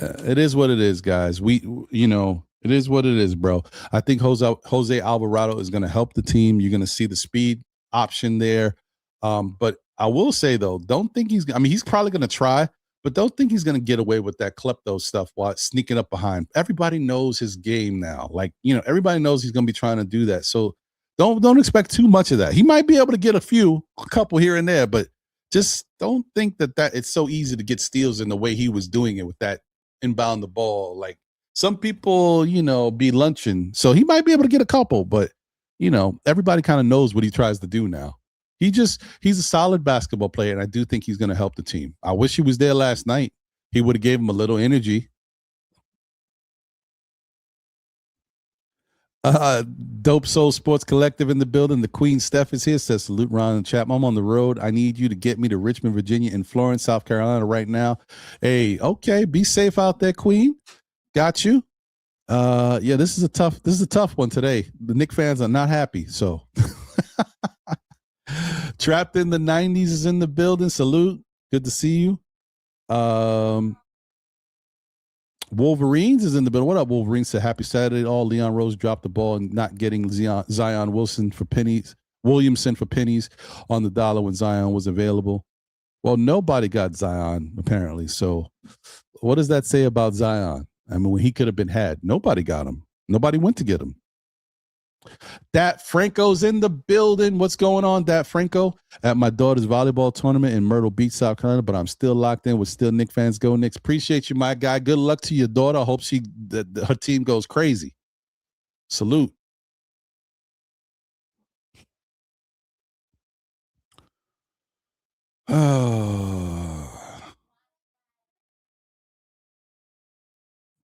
It is what it is, guys. It is what it is, bro. I think Jose Alvarado is going to help the team. You're going to see the speed option there. But I will say, though, don't think he's probably going to try, but don't think he's going to get away with that klepto stuff while sneaking up behind. Everybody knows his game now. Like, everybody knows he's going to be trying to do that. So don't expect too much of that. He might be able to get a couple here and there, but just don't think that it's so easy to get steals in the way he was doing it with that inbound the ball. Like some people, be lunching. So he might be able to get a couple, but everybody kind of knows what he tries to do now. He's a solid basketball player, and I do think he's going to help the team. I wish he was there last night. He would have gave him a little energy. Dope Soul Sports Collective in the building. The Queen Steph is here. Says salute Ron and Chapman. I'm on the road. I need you to get me to Richmond, Virginia, and Florence, South Carolina right now. Hey, okay, be safe out there, Queen. Got you. Yeah, this is a tough one today. The Knicks fans are not happy. So Trapped in the 90s is in the building. Salute. Good to see you. Wolverines is in the building. What up, Wolverines? Said happy Saturday. All Leon Rose dropped the ball and not getting Zion Williamson for pennies on the dollar when Zion was available. Well, nobody got Zion, apparently. So what does that say about Zion? I mean, when he could have been had, nobody got him. Nobody went to get him. Dat Franco's in the building. What's going on, Dat Franco? At my daughter's volleyball tournament in Myrtle Beach, South Carolina, but I'm still locked in with still Knicks fans. Go Knicks. Appreciate you, my guy. Good luck to your daughter. I hope her team goes crazy. Salute.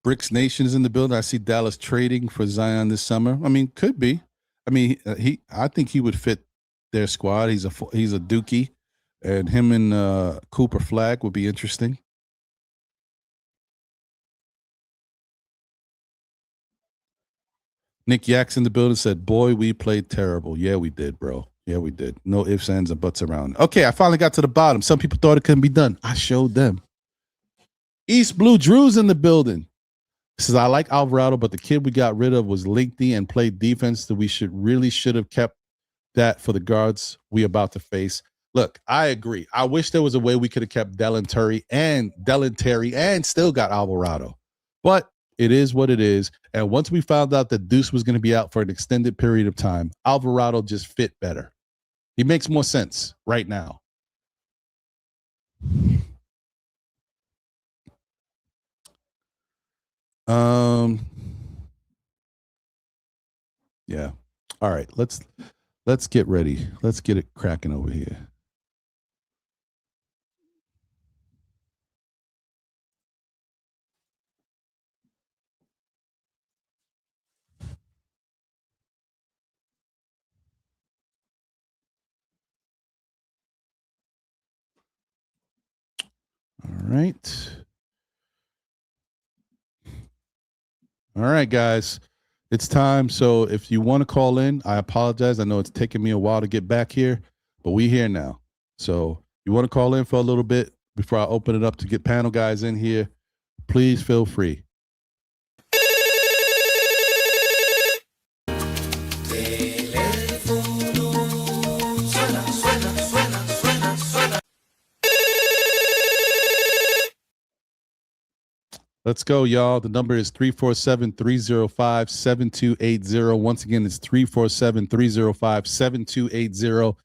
Bricks Nation is in the building. I see Dallas trading for Zion this summer. I mean, could be. I mean, I think he would fit their squad. He's a Dookie, and him and Cooper Flag would be interesting. Nick Yaks in the building said, "Boy, we played terrible." Yeah, we did, bro. Yeah, we did. No ifs, ands, and buts around. Okay, I finally got to the bottom. Some people thought it couldn't be done. I showed them. East Blue Drew's in the building. Says, I like Alvarado, but the kid we got rid of was lengthy and played defense that we should have kept that for the guards we about to face. Look, I agree. I wish there was a way we could have kept Dellen Terry and still got Alvarado. But it is what it is. And once we found out that Deuce was going to be out for an extended period of time, Alvarado just fit better. He makes more sense right now. Yeah. All right. Let's get ready. Let's get it cracking over here. All right. All right, guys. It's time. So if you want to call in, I apologize. I know it's taking me a while to get back here, but we're here now. So you want to call in for a little bit before I open it up to get panel guys in here, please feel free. Let's go, y'all. The number is 347-305-7280. Once again, it's 347-305-7280.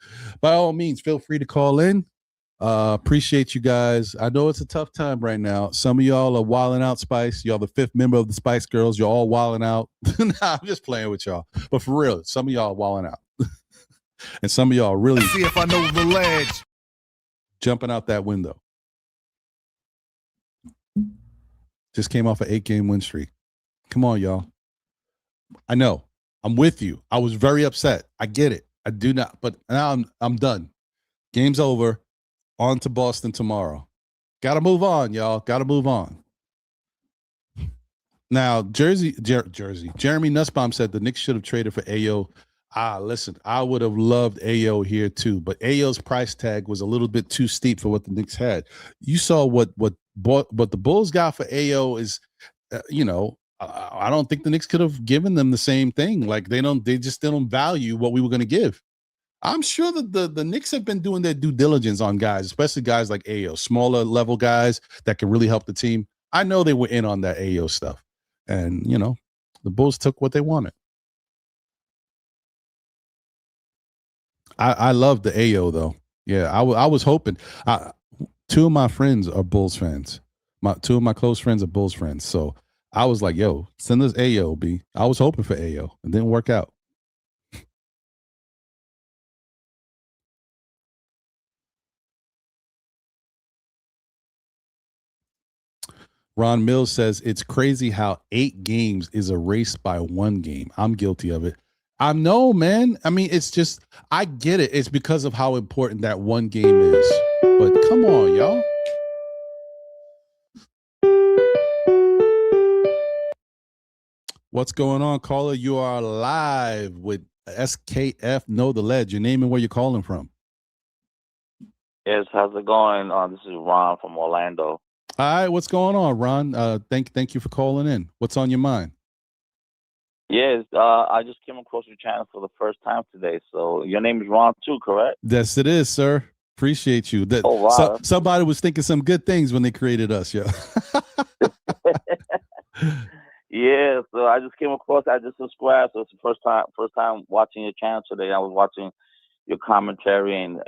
By all means, feel free to call in. Appreciate you guys. I know it's a tough time right now. Some of y'all are wilding out, Spice. Y'all the fifth member of the Spice Girls. You're all wilding out. Nah, I'm just playing with y'all. But for real, some of y'all are wilding out. And some of y'all really see if I know the ledge. Jumping out that window. Just came off an 8-game win streak. Come on, y'all. I know. I'm with you. I was very upset. I get it. I do not. But now I'm done. Game's over. On to Boston tomorrow. Got to move on, y'all. Got to move on. Now, Jeremy Nussbaum said the Knicks should have traded for Ayo. Listen, I would have loved Ayo here too, but Ayo's price tag was a little bit too steep for what the Knicks had. You saw what the Bulls got for Ayo is, I don't think the Knicks could have given them the same thing. Like they just don't value what we were going to give. I'm sure that the Knicks have been doing their due diligence on guys, especially guys like Ayo, smaller level guys that can really help the team. I know they were in on that Ayo stuff, and the Bulls took what they wanted. I love the Ayo though. Yeah, I was hoping. Two of my friends are Bulls fans. Two of my close friends are Bulls friends. So I was like, "Yo, send us Ayo, B." I was hoping for Ayo. It didn't work out. Ron Mills says it's crazy how 8 games is erased by 1 game. I'm guilty of it. I know, man. I mean, it's just, I get it. It's because of how important that 1 game is. But come on, y'all. What's going on, caller? You are live with SKF Know the Ledge. Your name and where you're calling from. Yes, how's it going? This is Ron from Orlando. All right, what's going on, Ron? Thank you for calling in. What's on your mind? Yes, I just came across your channel for the first time today. So your name is Ron too, correct? Yes, it is, sir. Appreciate you. Oh, wow. Somebody was thinking some good things when they created us, yeah. Yeah, so I just came across. I just subscribed. So it's the first time watching your channel today. I was watching your commentary and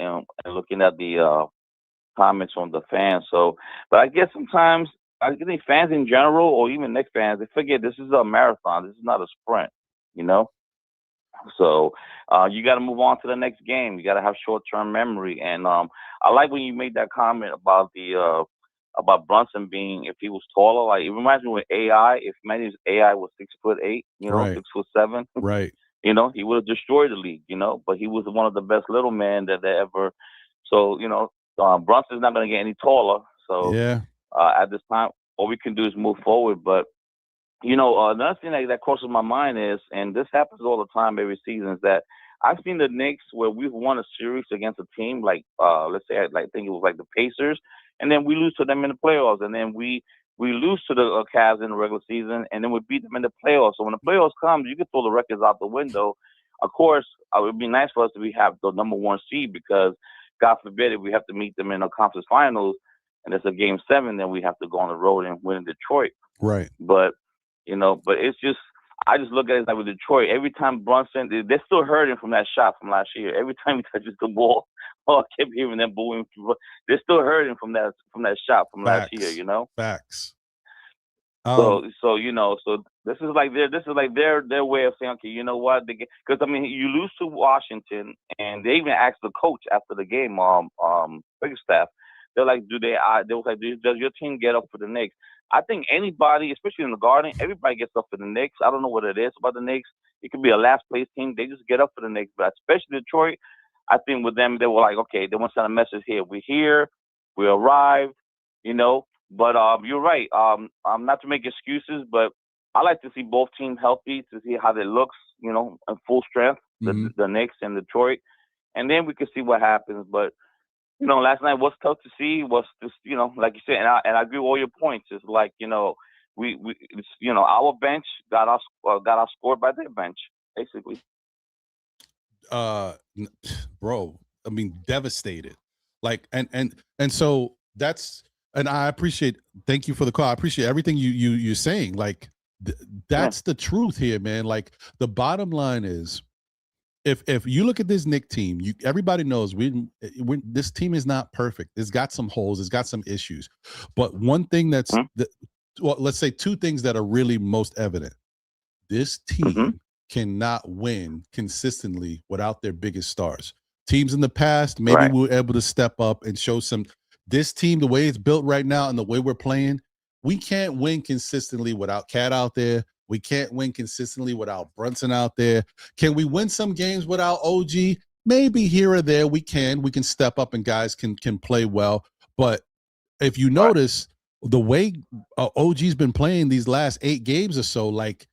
looking at the comments from the fans. So, but I guess sometimes I think fans in general, or even Knicks fans, they forget this is a marathon. This is not a sprint, you know. So you got to move on to the next game. You got to have short-term memory. And I like when you made that comment about the about Brunson being, if he was taller. Like, it reminds me with AI. If maybe AI was 6'8", Right. 6'7", Right. he would have destroyed the league. But he was one of the best little men that they ever. So Brunson's not going to get any taller. So Yeah. at this time, all we can do is move forward. But another thing that crosses my mind is, and this happens all the time every season, is that I've seen the Knicks where we've won a series against a team like, let's say, I think it was like the Pacers, and then we lose to them in the playoffs, and then we lose to the Cavs in the regular season, and then we beat them in the playoffs. So when the playoffs come, you can throw the records out the window. Of course, it would be nice for us to have the number 1 seed, because God forbid if we have to meet them in the conference finals, and it's a game 7, then we have to go on the road and win in Detroit. Right. But but it's just, I just look at it like with Detroit. Every time Brunson, they're still hurting from that shot from last year. Every time he touches the ball, I kept hearing them booing. They're still hurting from that shot from last year. Facts. So this is like their way of saying, okay, you know what? Because I mean, you lose to Washington, and they even asked the coach after the game, Biggerstaff. They're like, they was like, does your team get up for the Knicks? I think anybody, especially in the Garden, everybody gets up for the Knicks. I don't know what it is about the Knicks. It could be a last place team. They just get up for the Knicks. But especially Detroit, I think with them, they were like, okay, they want to send a message here. We're here. We arrived, But you're right. Not to make excuses, but I like to see both teams healthy, to see how they looks, in full strength, Mhm. the Knicks and Detroit. And then we can see what happens. But last night was tough to see. Was just, like you said, and I agree with all your points. It's like, our bench got outscored by their bench, basically. Bro, I mean, devastated. Like, and so that's, and I appreciate. Thank you for the call. I appreciate everything you're saying. Like, that's the truth here, man. Like, the bottom line is, if you look at this Knicks team, everybody knows this team is not perfect. It's got some holes. It's got some issues. But one thing well, let's say 2 things that are really most evident. This team cannot win consistently without their biggest stars. Teams in the past, maybe we were able to step up and show some. This team, the way it's built right now and the way we're playing, we can't win consistently without Cat out there. We can't win consistently without Brunson out there. Can we win some games without OG? Maybe here or there we can. We can step up and guys can play well. But if you notice the way OG's been playing these last 8 games or so, like,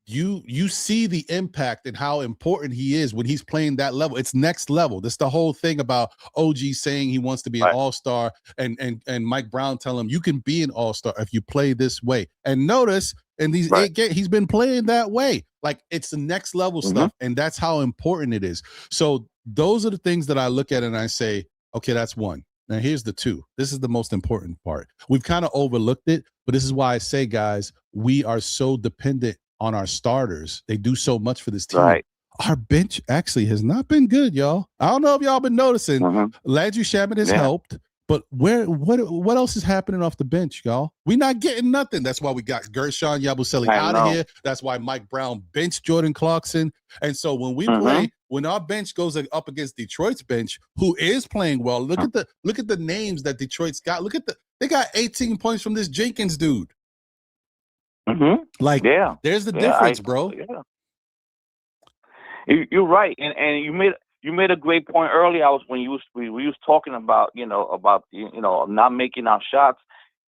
you see the impact and how important he is when he's playing that level. It's next level. That's the whole thing about OG saying he wants to be an all-star, and Mike Brown telling him you can be an all-star if you play this way. And notice in these 8 games, he's been playing that way. Like, it's the next level stuff, and that's how important it is. So those are the things that I look at and I say, okay, that's one. Now here's the two. This is the most important part. We've kind of overlooked it, but this is why I say, guys, we are so dependent on our starters. They do so much for this team. Right. Our bench actually has not been good, y'all. I don't know if y'all been noticing. Landry Shamet has helped, but what else is happening off the bench, y'all? We're not getting nothing. That's why we got Gershon Yabusele out of here. That's why Mike Brown benched Jordan Clarkson. And so when we play, when our bench goes up against Detroit's bench, who is playing well, look at the names that Detroit's got. They got 18 points from this Jenkins dude. Like, there's the difference, bro. You're right, and you made a great point earlier. We was talking about not making our shots.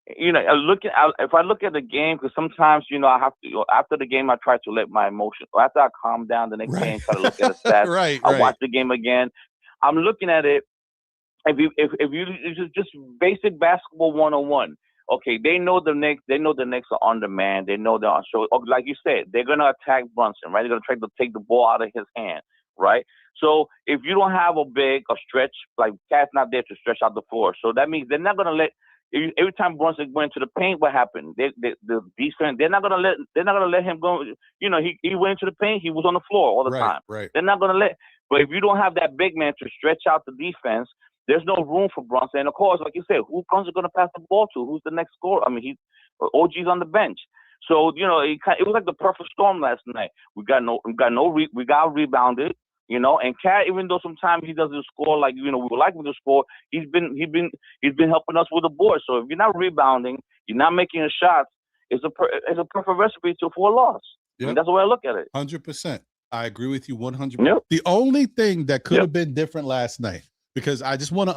If I look at the game, because sometimes I have to, after the game I try to let my emotions, after I calm down the next game, try to look at the stats. I watch the game again. I'm looking at it. If you just basic basketball 101. Okay, they know the Knicks. They know the Knicks are on demand. They know they're on show. Like you said, they're gonna attack Brunson, right? They're gonna try to take the ball out of his hand, right? So if you don't have a stretch, like Cat's not there to stretch out the floor, so that means they're not gonna let. Every time Brunson went into the paint, what happened? The defense, they're not gonna let him go. He went into the paint. He was on the floor all the time. Right. They're not gonna let. But if you don't have that big man to stretch out the defense, there's no room for Brunson. And of course, like you said, who Brunson going to pass the ball to? Who's the next scorer? I mean, OG's on the bench. So, it was like the perfect storm last night. We got rebounded, and Cat, even though sometimes he doesn't score like, we would like him to score, he's been helping us with the board. So if you're not rebounding, you're not making a shot, it's a perfect recipe for a loss. Yep. I mean, that's the way I look at it. 100%. I agree with you 100%. Yep. The only thing that could have been different last night, because I just want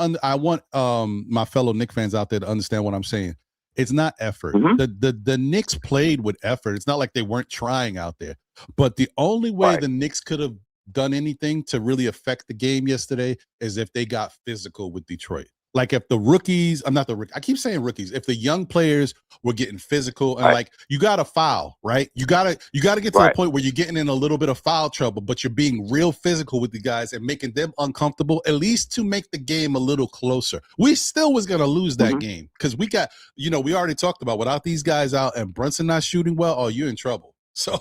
my fellow Knicks fans out there to understand what I'm saying. It's not effort. The Knicks played with effort. It's not like they weren't trying out there. But the only way the Knicks could have done anything to really affect the game yesterday is if they got physical with Detroit. Like if the rookies, I'm not the rookie. I keep saying rookies. If the young players were getting physical and like you got to foul, right? You got to get to the point where you're getting in a little bit of foul trouble, but you're being real physical with the guys and making them uncomfortable, at least to make the game a little closer. We still was going to lose that game because we got, we already talked about without these guys out and Brunson not shooting well, oh, you're in trouble. So,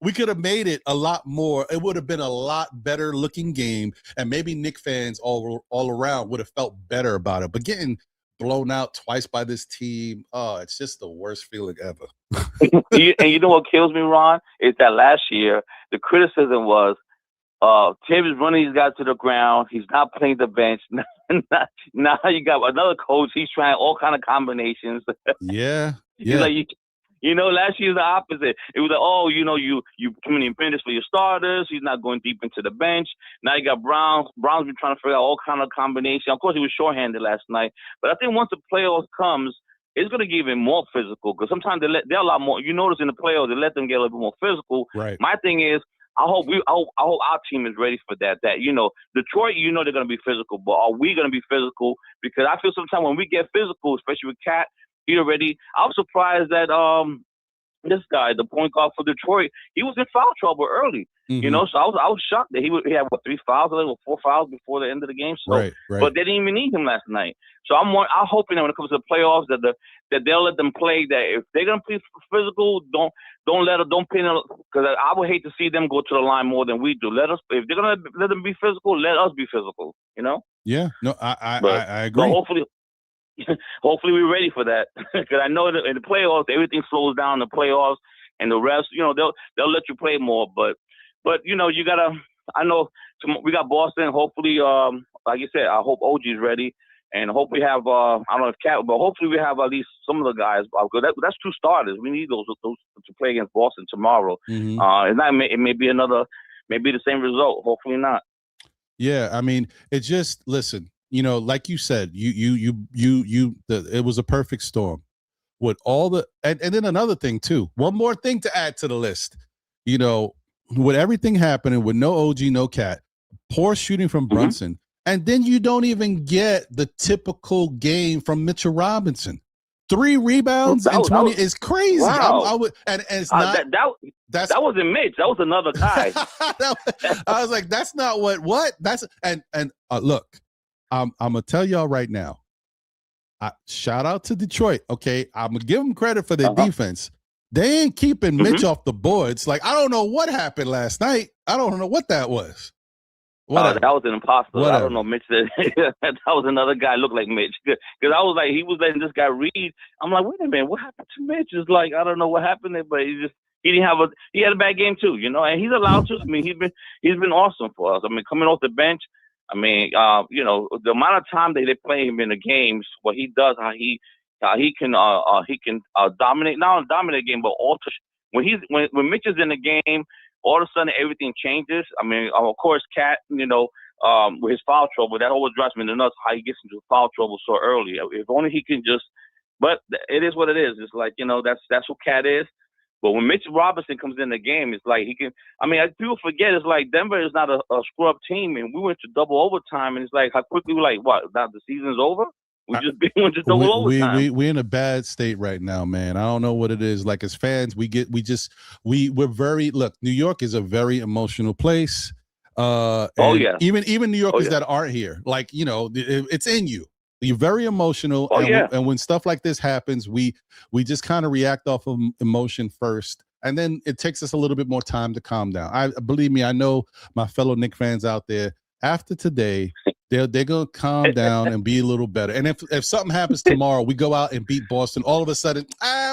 we could have made it a lot more. It would have been a lot better looking game, and maybe Knicks fans all around would have felt better about it. But getting blown out twice by this team, it's just the worst feeling ever. And you know what kills me, Ron, is that last year the criticism was Tim is running these guys to the ground. He's not playing the bench. Now you got another coach. He's trying all kind of combinations. Yeah. Last year's the opposite. It was like, you come in and finish for your starters. He's not going deep into the bench. Now you got Brown's been trying to figure out all kind of combination. Of course, he was shorthanded last night. But I think once the playoffs comes, it's going to give him more physical because sometimes they're a lot more. You notice in the playoffs, they let them get a little bit more physical. Right. My thing is, I hope our team is ready for that. Detroit, they're going to be physical, but are we going to be physical? Because I feel sometimes when we get physical, especially with Cat, I was surprised that this guy, the point guard for Detroit, he was in foul trouble early. So I was shocked that he had 3 fouls, or 4 fouls before the end of the game. So, right. But they didn't even need him last night. So I'm hoping that when it comes to the playoffs that they'll let them play. That if they're gonna play physical, don't pin it, because I would hate to see them go to the line more than we do. If they're gonna let them be physical, let us be physical. Yeah. No, I agree. But hopefully we're ready for that, because I know that in the playoffs everything slows down in the playoffs, and the rest, they'll let you play more. But you gotta. I know we got Boston. Hopefully, like you said, I hope OG's ready, and hope we have. I don't know if Cat, but hopefully we have at least some of the guys. Because that's 2 starters. We need those to play against Boston tomorrow. It may be the same result. Hopefully not. Yeah, I mean, it's just listen. Like you said, it was a perfect storm. with all the and then another thing too. One more thing to add to the list. You know, with everything happening, with no OG, no Cat, poor shooting from Brunson, and then you don't even get the typical game from Mitchell Robinson. 3 rebounds and 20 is crazy. Wow. And it's not that wasn't Mitch. That was another guy. I was like, that's not what that's and look, I'm gonna tell y'all right now. Shout out to Detroit. Okay, I'm gonna give them credit for their defense. They ain't keeping Mitch off the boards. Like, I don't know what happened last night. I don't know what that was. That was an imposter. I don't know. Mitch said that was another guy looked like Mitch. Because I was like, he was letting this guy read. I'm like, wait a minute, what happened to Mitch? It's like, I don't know what happened there, but he had a bad game too, you know, and he's allowed to. I mean, he's been awesome for us. I mean, coming off the bench, I mean, you know, the amount of time they play him in the games, what he does, how he can dominate, not only dominate the game, but also when Mitch is in the game, all of a sudden everything changes. I mean, of course, Cat, you know, with his foul trouble, that always drives me nuts how he gets into foul trouble so early. If only he can just, but it is what it is. It's like, you know, that's what Cat is. But when Mitch Robinson comes in the game, it's like he can. I mean, people forget it's like Denver is not a scrub team, and we went to double overtime, and it's like how quickly we're like, what? Now the season's over? We just went to double overtime. We're in a bad state right now, man. I don't know what it is. Like as fans, we're very New York is a very emotional place. Even New Yorkers that aren't here, like, you know, it's in you. You're very emotional, and when stuff like this happens, we just kind of react off of emotion first, and then it takes us a little bit more time to calm down. Believe me, I know my fellow Knicks fans out there. After today, they're gonna calm down and be a little better. And if something happens tomorrow, we go out and beat Boston. All of a sudden,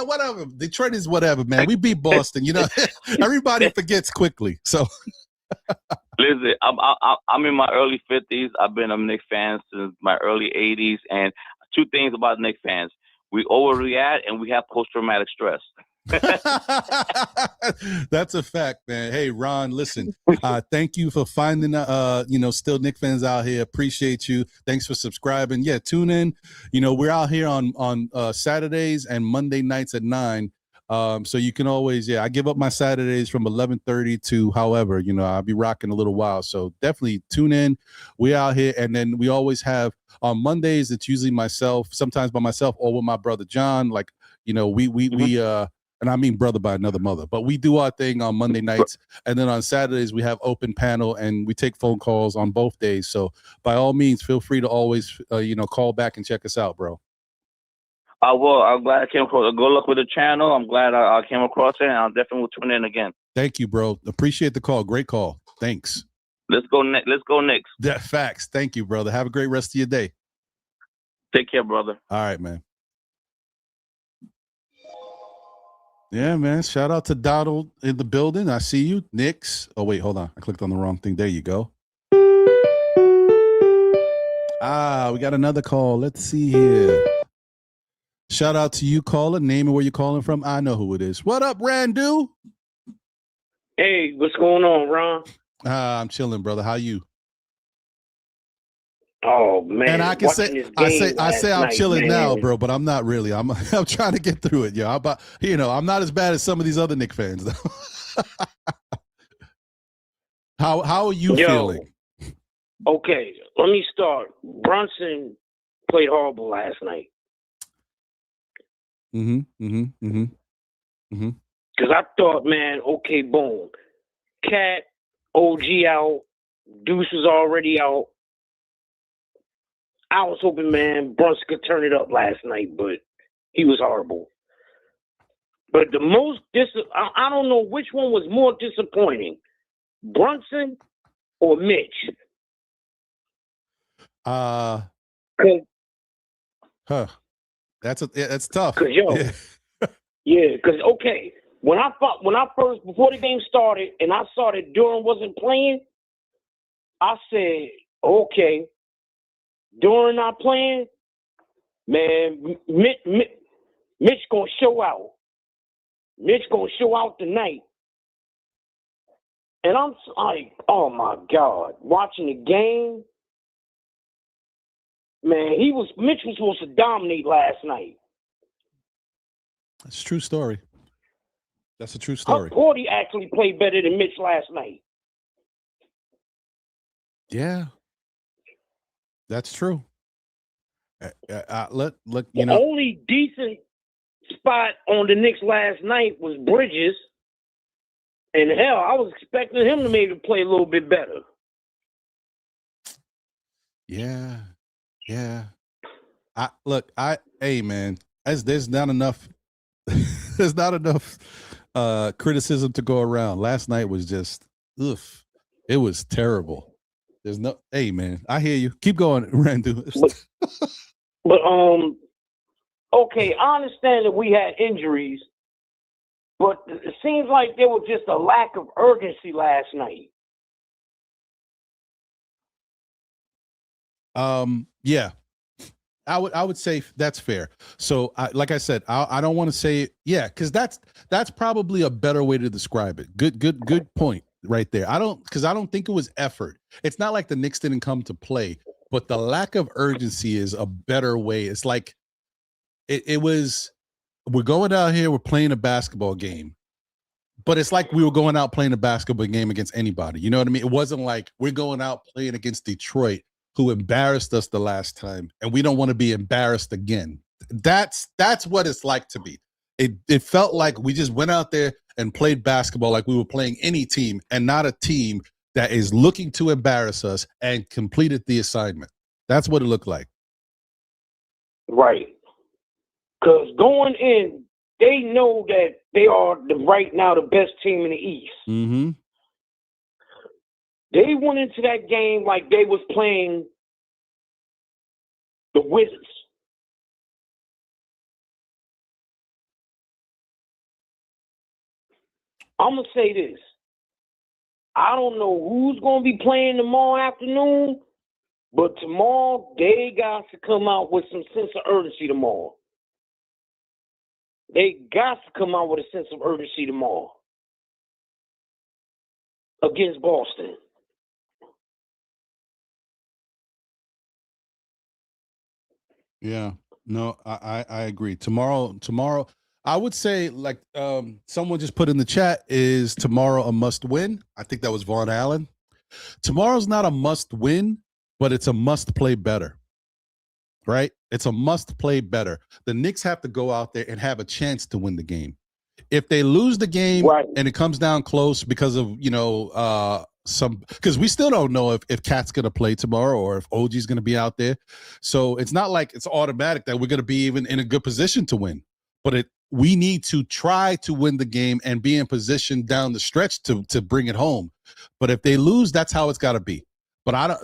whatever. Detroit is whatever, man. We beat Boston. You know, everybody forgets quickly. So. Listen, I'm in my early 50s. I've been a Knicks fan since my early 80s. And 2 things about Knicks fans. We overreact and we have post-traumatic stress. That's a fact, man. Hey, Ron, listen, thank you for finding, still Knicks fans out here. Appreciate you. Thanks for subscribing. Yeah, tune in. You know, we're out here on Saturdays and Monday nights at 9. So you can always, I give up my Saturdays from 11:30 to however, you know, I'll be rocking a little while. So definitely tune in. We out here. And then we always have on Mondays, it's usually myself, sometimes by myself or with my brother, John. Like, you know, we and I mean brother by another mother, but we do our thing on Monday nights. And then on Saturdays, we have open panel and we take phone calls on both days. So by all means, feel free to always, call back and check us out, bro. Well, I'm glad I came across. Good luck with the channel. I'm glad I came across it, and I definitely will tune in again. Thank you, bro. Appreciate the call. Great call. Thanks. Let's go Knicks. Yeah, facts. Thank you, brother. Have a great rest of your day. Take care, brother. All right, man. Yeah, man. Shout out to Donald in the building. I see you. Knicks. Oh, wait, hold on. I clicked on the wrong thing. There you go. We got another call. Let's see here. Shout out to you, caller. Name and where you're calling from. I know who it is. What up, Randu? Hey, what's going on, Ron? I'm chilling, brother. How you? Oh man! And I can say I'm chilling now, bro, but I'm not really. I'm trying to get through it, yo. I'm not as bad as some of these other Knicks fans, though. How are you feeling? Okay, let me start. Brunson played horrible last night. Because I thought, man, okay, boom. Cat, OG out, Deuce was already out. I was hoping, man, Brunson could turn it up last night, but he was horrible. But the most I don't know which one was more disappointing, Brunson or Mitch. That's tough. Cause because okay, when I first before the game started and I saw that Durham wasn't playing, I said, okay, Durham not playing, man, Mitch gonna show out. Mitch gonna show out tonight. And I'm like, oh my God, watching the game. Man, Mitch was supposed to dominate last night. That's a true story. That's a true story. Porty actually played better than Mitch last night. Yeah, that's true. Look, The only decent spot on the Knicks last night was Bridges. And hell, I was expecting him to maybe play a little bit better. Yeah. Hey man, there's not enough there's not enough criticism to go around. Last night was just it was terrible. There's no hey man, I hear you. Keep going, Randu. But okay, I understand that we had injuries, but it seems like there was just a lack of urgency last night. Yeah. I would say that's fair. So, like I said, I don't want to say because that's probably a better way to describe it. Good point right there. I don't think it was effort. It's not like the Knicks didn't come to play, but the lack of urgency is a better way. It's like it was. We're going out here. We're playing a basketball game, but it's like we were going out playing a basketball game against anybody. You know what I mean? It wasn't like we're going out playing against Detroit, who embarrassed us the last time, and we don't want to be embarrassed again. That's what it's like to be. It felt like we just went out there and played basketball like we were playing any team, and not a team that is looking to embarrass us and completed the assignment. That's what it looked like. Right. Because going in, they know that they are right now the best team in the East. Mm-hmm. They went into that game like they was playing the Wizards. I'm going to say this. I don't know who's going to be playing tomorrow afternoon, but tomorrow they got to come out with some sense of urgency tomorrow. They got to come out with a sense of urgency tomorrow against Boston. Yeah, no, I agree. Tomorrow, I would say, like someone just put in the chat, is tomorrow a must win? I think that was Vaughn Allen. Tomorrow's not a must win, but it's a must play better. Right? It's a must play better. The Knicks have to go out there and have a chance to win the game. If they lose the game and it comes down close because of, because we still don't know if Cat's going to play tomorrow or if OG's going to be out there. So it's not like it's automatic that we're going to be even in a good position to win. But we need to try to win the game and be in position down the stretch to bring it home. But if they lose, that's how it's got to be. But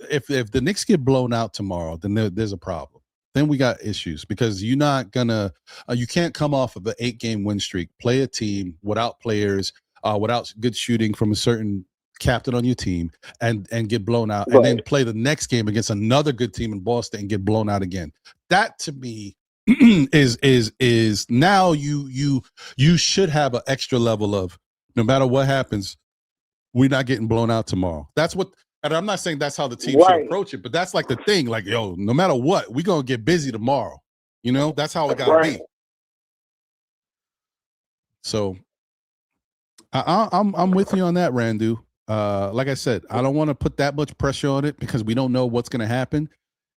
if the Knicks get blown out tomorrow, then there's a problem. Then we got issues because you're not gonna, you can't come off of an 8-game win streak, play a team without players, without good shooting from a certain captain on your team, and get blown out, and then play the next game against another good team in Boston and get blown out again. That to me is now you should have an extra level of, no matter what happens, we're not getting blown out tomorrow. That's what. And I'm not saying that's how the team should approach it, but that's like the thing. Like, yo, no matter what, we're gonna get busy tomorrow. You know, that's how it gotta be. So I'm with you on that, Randu. Like I said, I don't want to put that much pressure on it because we don't know what's gonna happen.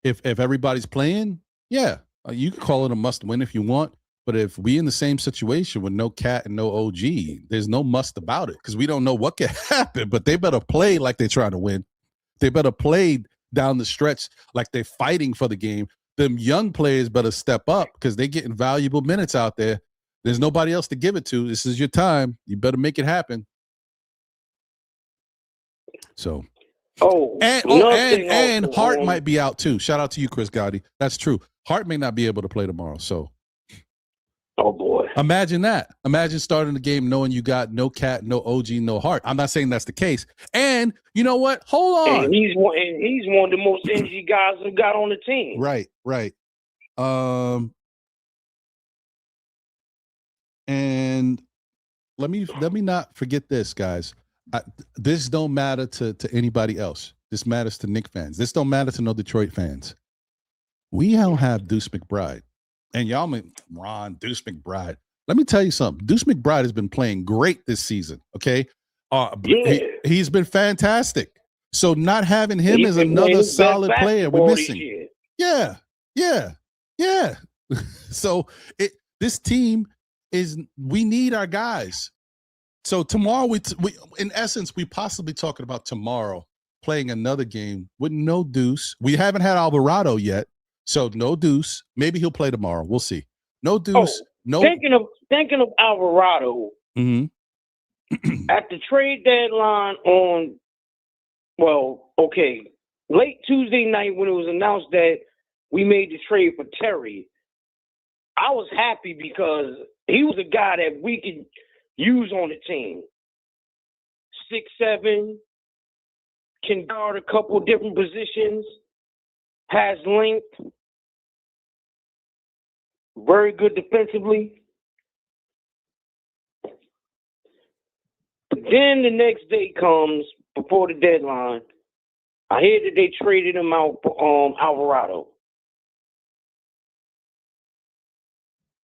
If everybody's playing, yeah, you can call it a must win if you want. But if we in the same situation with no Cat and no OG, there's no must about it because we don't know what can happen. But they better play like they're trying to win. They better play down the stretch like they're fighting for the game. Them young players better step up because they're getting valuable minutes out there. There's nobody else to give it to. This is your time. You better make it happen. So, and Hart might be out too. Shout out to you, Chris Gotti. That's true. Hart may not be able to play tomorrow. So, oh boy, imagine that. Imagine starting the game knowing you got no Cat, no OG, no Hart. I'm not saying that's the case. And you know what? Hold on. And he's one of the most energy guys who got on the team. Right. And let me not forget this, guys. This don't matter to anybody else. This matters to Knicks fans. This don't matter to no Detroit fans. We don't have Deuce McBride. And y'all mean Ron, Deuce McBride. Let me tell you something. Deuce McBride has been playing great this season. Okay, he's been fantastic. So not having him He's as been another playing his best solid player we're basketball this missing. year. Yeah. So this team we need our guys. So tomorrow we in essence we possibly talking about tomorrow playing another game with no Deuce. We haven't had Alvarado yet, so no Deuce. Maybe he'll play tomorrow. We'll see. No Deuce. No. Thinking of Alvarado Mhm. at the trade deadline on, late Tuesday night when it was announced that we made the trade for Terry, I was happy because he was a guy that we could use on the team. 6'7", can guard a couple different positions, has length, very good defensively. But then the next day comes before the deadline. I hear that they traded him out for Alvarado.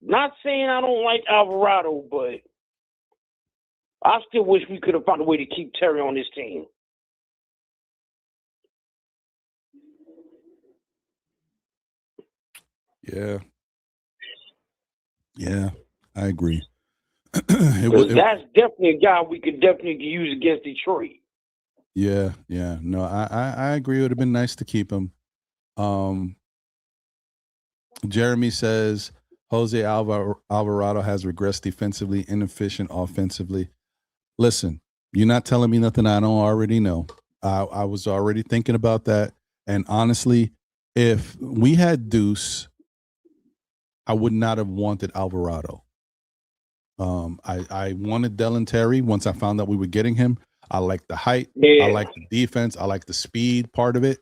Not saying I don't like Alvarado, but I still wish we could have found a way to keep Terry on this team. Yeah, I agree. That's definitely a guy we could definitely use against Detroit. Yeah. No, I agree. It would have been nice to keep him. Jeremy says Jose Alvarado has regressed defensively, inefficient offensively. Listen, you're not telling me nothing I don't already know. I was already thinking about that. And honestly, if we had Deuce, I would not have wanted Alvarado. I wanted Dylan Terry once I found out we were getting him. I like the height. Yeah. I like the defense. I like the speed part of it.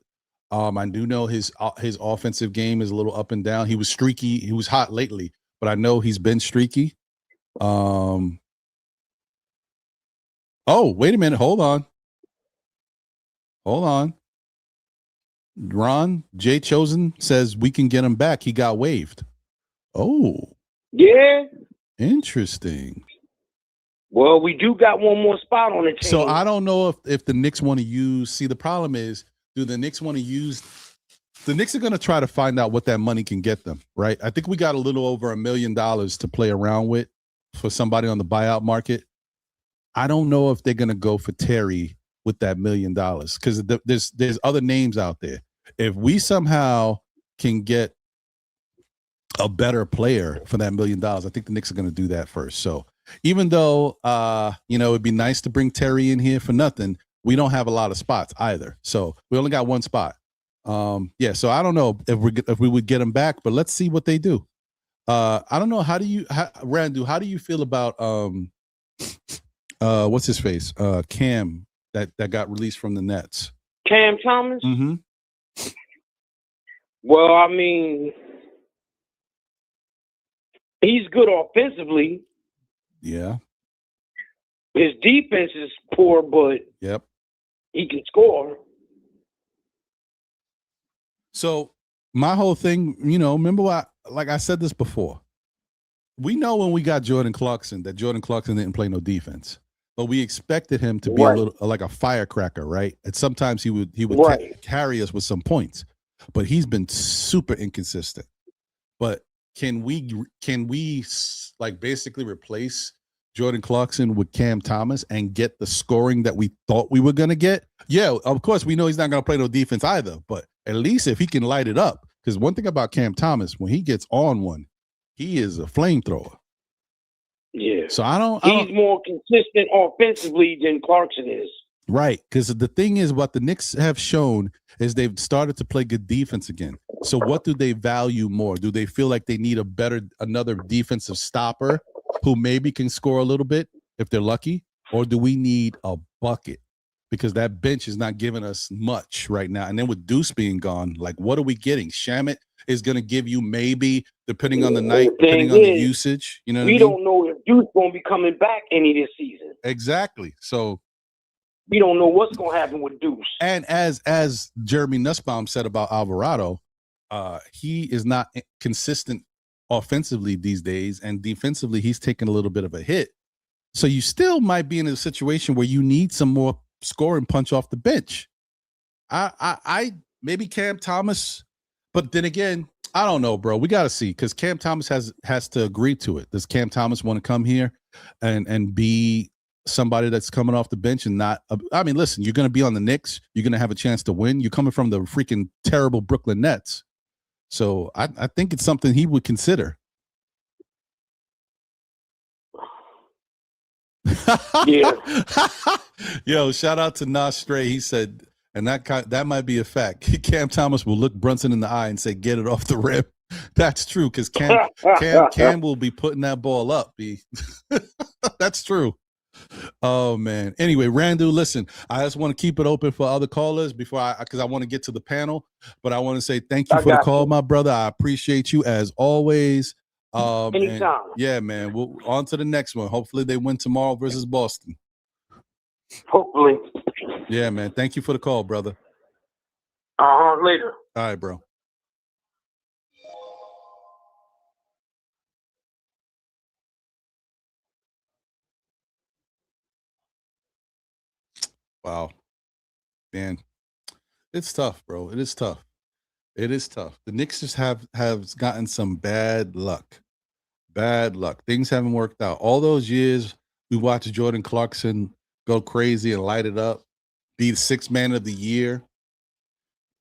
I do know his offensive game is a little up and down. He was streaky. He was hot lately, but I know he's been streaky. Oh, wait a minute. Hold on. Ron J. Chosen says we can get him back. He got waived. Oh. Yeah. Interesting. Well, we do got one more spot on the team. So I don't know if the Knicks want to use. See, the problem is, do the Knicks want to use? The Knicks are going to try to find out what that money can get them, right? I think we got a little over $1 million to play around with for somebody on the buyout market. I don't know if they're going to go for Terry with that $1 million because there's other names out there. If we somehow can get a better player for that $1 million, I think the Knicks are going to do that first. So even though, it'd be nice to bring Terry in here for nothing, we don't have a lot of spots either. So we only got one spot. So I don't know if we would get him back, but let's see what they do. I don't know. Randu, how do you feel about what's his face? Cam that got released from the Nets. Cam Thomas? Mm-hmm. Well, I mean, he's good offensively. Yeah. His defense is poor, but yep, he can score. So my whole thing, remember like I said this before. We know when we got Jordan Clarkson that Jordan Clarkson didn't play no defense, but we expected him to be a little like a firecracker, right? And sometimes he would carry us with some points, but he's been super inconsistent. But can we like basically replace Jordan Clarkson with Cam Thomas and get the scoring that we thought we were going to get? Yeah, of course, we know he's not going to play no defense either, but at least if he can light it up, because one thing about Cam Thomas, when he gets on one, he is a flamethrower. Yeah. So he's more consistent offensively than Clarkson is. Right, because the thing is, what the Knicks have shown is they've started to play good defense again. So what do they value more? Do they feel like they need another defensive stopper who maybe can score a little bit if they're lucky? Or do we need a bucket? Because that bench is not giving us much right now. And then with Deuce being gone, like, what are we getting? Shamit is going to give you maybe, depending on the night, depending on the usage. You know what I mean? We don't know if Deuce going to be coming back any this season. Exactly. So we don't know what's going to happen with Deuce. And as Jeremy Nussbaum said about Alvarado, he is not consistent offensively these days, and defensively he's taking a little bit of a hit. So you still might be in a situation where you need some more scoring punch off the bench. I maybe Cam Thomas, but then again, I don't know, bro. We got to see, because Cam Thomas has to agree to it. Does Cam Thomas want to come here and be somebody that's coming off the bench and not? I mean, listen, you're going to be on the Knicks. You're going to have a chance to win. You're coming from the freaking terrible Brooklyn Nets. So I think it's something he would consider. Yeah. Yo, shout out to Nas Stray. He said, and that might be a fact. Cam Thomas will look Brunson in the eye and say, "Get it off the rim." That's true, because Cam will be putting that ball up. That's true. Oh man. Anyway, Randu, listen, I just want to keep it open for other callers because I want to get to the panel. But I want to say thank you for the call, my brother. I appreciate you as always. Anytime. Yeah, man. We'll on to the next one. Hopefully they win tomorrow versus Boston. Hopefully. Yeah, man. Thank you for the call, brother. Later. All right, bro. Wow. Man. It's tough, bro. It is tough. It is tough. The Knicks just have gotten some bad luck. Bad luck. Things haven't worked out. All those years we watched Jordan Clarkson go crazy and light it up, be the sixth man of the year.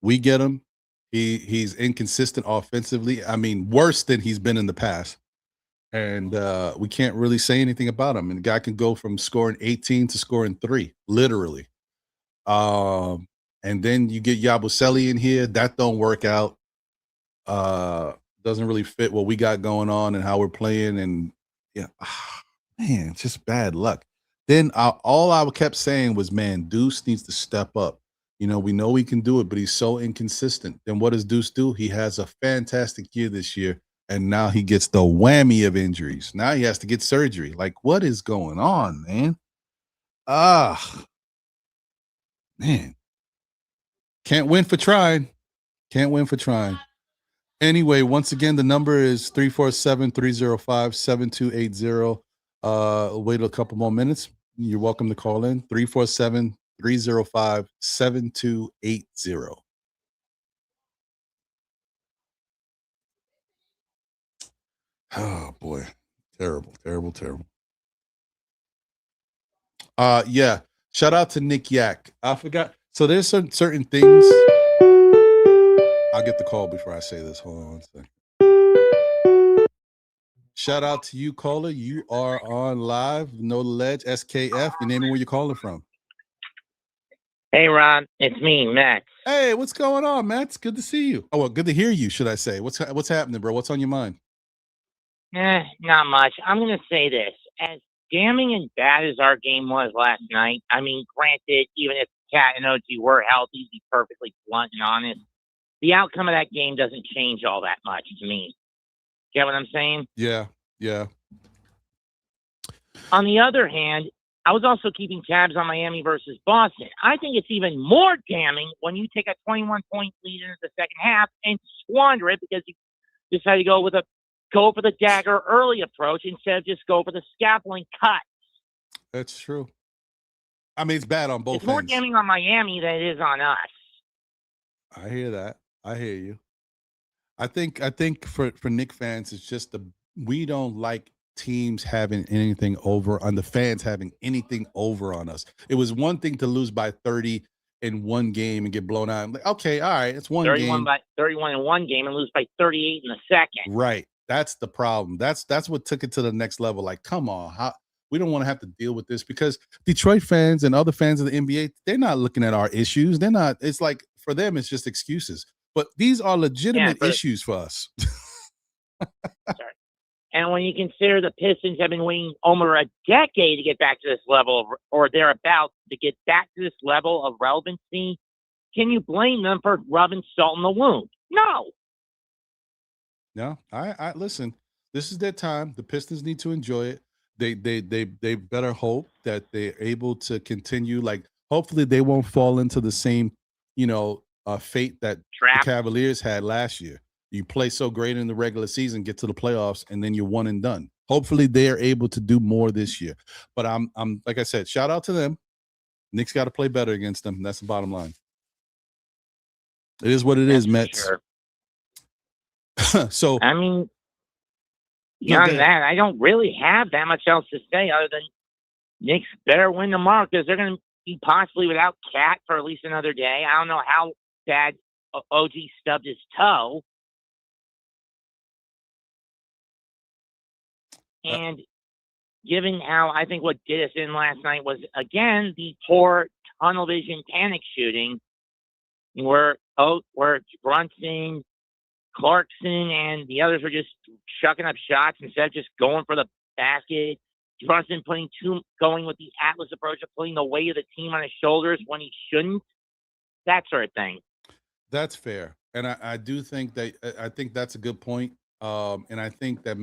We get him. He's inconsistent offensively. I mean, worse than he's been in the past. And we can't really say anything about him. And the guy can go from scoring 18 to scoring 3, literally. And then you get Yabusele in here. That don't work out. Doesn't really fit what we got going on and how we're playing. And yeah, man, it's just bad luck. Then all I kept saying was, man, Deuce needs to step up. You know, we know he can do it, but he's so inconsistent. Then what does Deuce do? He has a fantastic year this year, and now he gets the whammy of injuries. Now he has to get surgery. Like, what is going on, man? Man. Can't win for trying. Can't win for trying. Anyway, once again, the number is 347-305-7280. Wait a couple more minutes. You're welcome to call in. 347-305-7280. Oh boy. Terrible, terrible, terrible. Yeah. Shout out to Nick Yak. I forgot. So there's certain things. I'll get the call before I say this. Hold on one second. Shout out to you, caller. You are on live. Know the ledge, SKF. Your name and where you're calling from. Hey, Ron. It's me, Max. Hey, what's going on, Max? Good to see you. Oh, well, good to hear you, should I say. What's happening, bro? What's on your mind? Not much. I'm going to say this. As damning and bad as our game was last night, I mean, granted, even if Cat and OG were healthy, to be perfectly blunt and honest, the outcome of that game doesn't change all that much to me. Get what I'm saying? Yeah. On the other hand, I was also keeping tabs on Miami versus Boston. I think it's even more damning when you take a 21-point lead into the second half and squander it because you decide to go for the dagger early approach instead of just go for the scaffolding cut. That's true. I mean, it's bad on both ends. It's more damning on Miami than it is on us. I hear that. I hear you. I think for Knicks fans, it's just we don't like teams having anything over on the fans having anything over on us. It was one thing to lose by 30 in one game and get blown out. I'm like, okay, all right, it's one 31 game. 31 in one game and lose by 38 in the second. Right. That's the problem. That's what took it to the next level. Like, come on, we don't want to have to deal with this because Detroit fans and other fans of the NBA, they're not looking at our issues. They're not. It's like for them, it's just excuses. But these are legitimate issues for us. Sorry. And when you consider the Pistons have been waiting over a decade to get back to this level, or they're about to get back to this level of relevancy, can you blame them for rubbing salt in the wound? No. No, I listen. This is their time. The Pistons need to enjoy it. They better hope that they're able to continue. Like, hopefully, they won't fall into the same, fate that the Cavaliers had last year. You play so great in the regular season, get to the playoffs, and then you're one and done. Hopefully they're able to do more this year. But I'm like I said, shout out to them. Knicks got to play better against them. That's the bottom line. It is what it is, Mets. Sure. So I mean, beyond that, I don't really have that much else to say other than Knicks better win tomorrow because they're going to be possibly without Cat for at least another day. I don't know how bad OG stubbed his toe. And given how I think what did us in last night was, again, the poor tunnel vision panic shooting where Brunson, Clarkson, and the others were just chucking up shots instead of just going for the basket. Brunson going with the Atlas approach of putting the weight of the team on his shoulders when he shouldn't. That sort of thing. That's fair. And I do think I think that's a good point. And I think that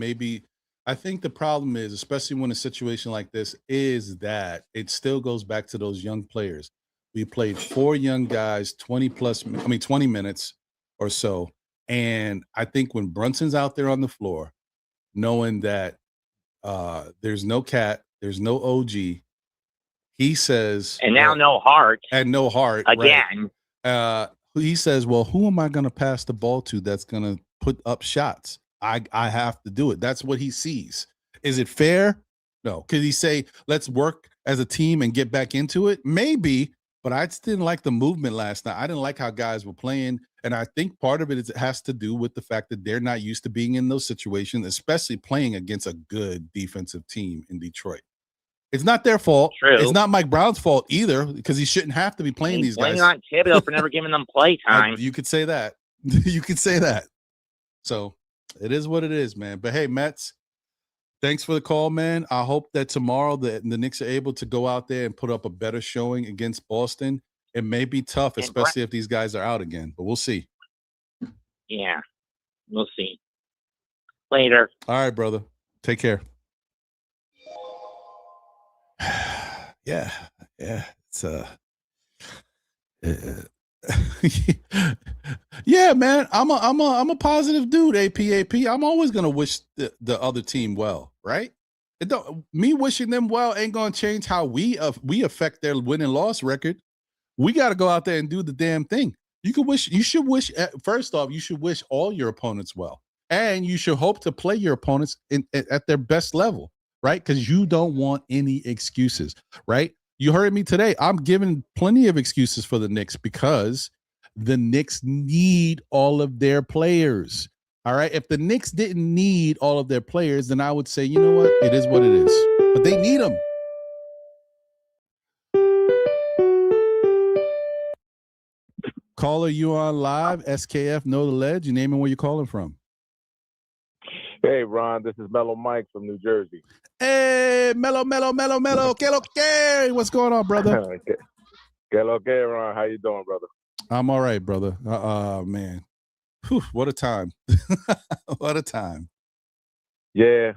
I think the problem is, especially when a situation like this, is that it still goes back to those young players. We played 4 young guys, 20 minutes or so. And I think when Brunson's out there on the floor, knowing that there's no Cat, there's no OG, he says, and now no heart. And no heart. Again. Right. He says, well, who am I going to pass the ball to that's going to put up shots? I have to do it. That's what he sees. Is it fair? No. Could he say, let's work as a team and get back into it? Maybe, but I just didn't like the movement last night. I didn't like how guys were playing. And I think part of it has to do with the fact that they're not used to being in those situations, especially playing against a good defensive team in Detroit. It's not their fault. True. It's not Mike Brown's fault either, because he shouldn't have to be playing these guys. On Thibodeau for never giving them play time. You could say that. You could say that. So it is what it is, man. But hey, Mets, thanks for the call, man. I hope that tomorrow the Knicks are able to go out there and put up a better showing against Boston. It may be tough, especially if these guys are out again, but we'll see. Yeah, we'll see. Later. All right, brother. Take care. Yeah. It's yeah, man. I'm a positive dude. AP. I'm always gonna wish the other team well, right? Me wishing them well ain't gonna change how we affect their win and loss record. We got to go out there and do the damn thing. You should wish. First off, you should wish all your opponents well, and you should hope to play your opponents at their best level, right? Because you don't want any excuses, right? You heard me today. I'm giving plenty of excuses for the Knicks because the Knicks need all of their players. All right. If the Knicks didn't need all of their players, then I would say, you know what? It is what it is. But they need them. Caller, you on live. SKF, Know the Ledge. Your name and where you're calling from. Hey, Ron, this is Mellow Mike from New Jersey. Hey, Mellow. Que lo que? What's going on, brother? Que lo que, Ron? How you doing, brother? I'm all right, brother. Man. Whew, what a time. What a time. Yeah,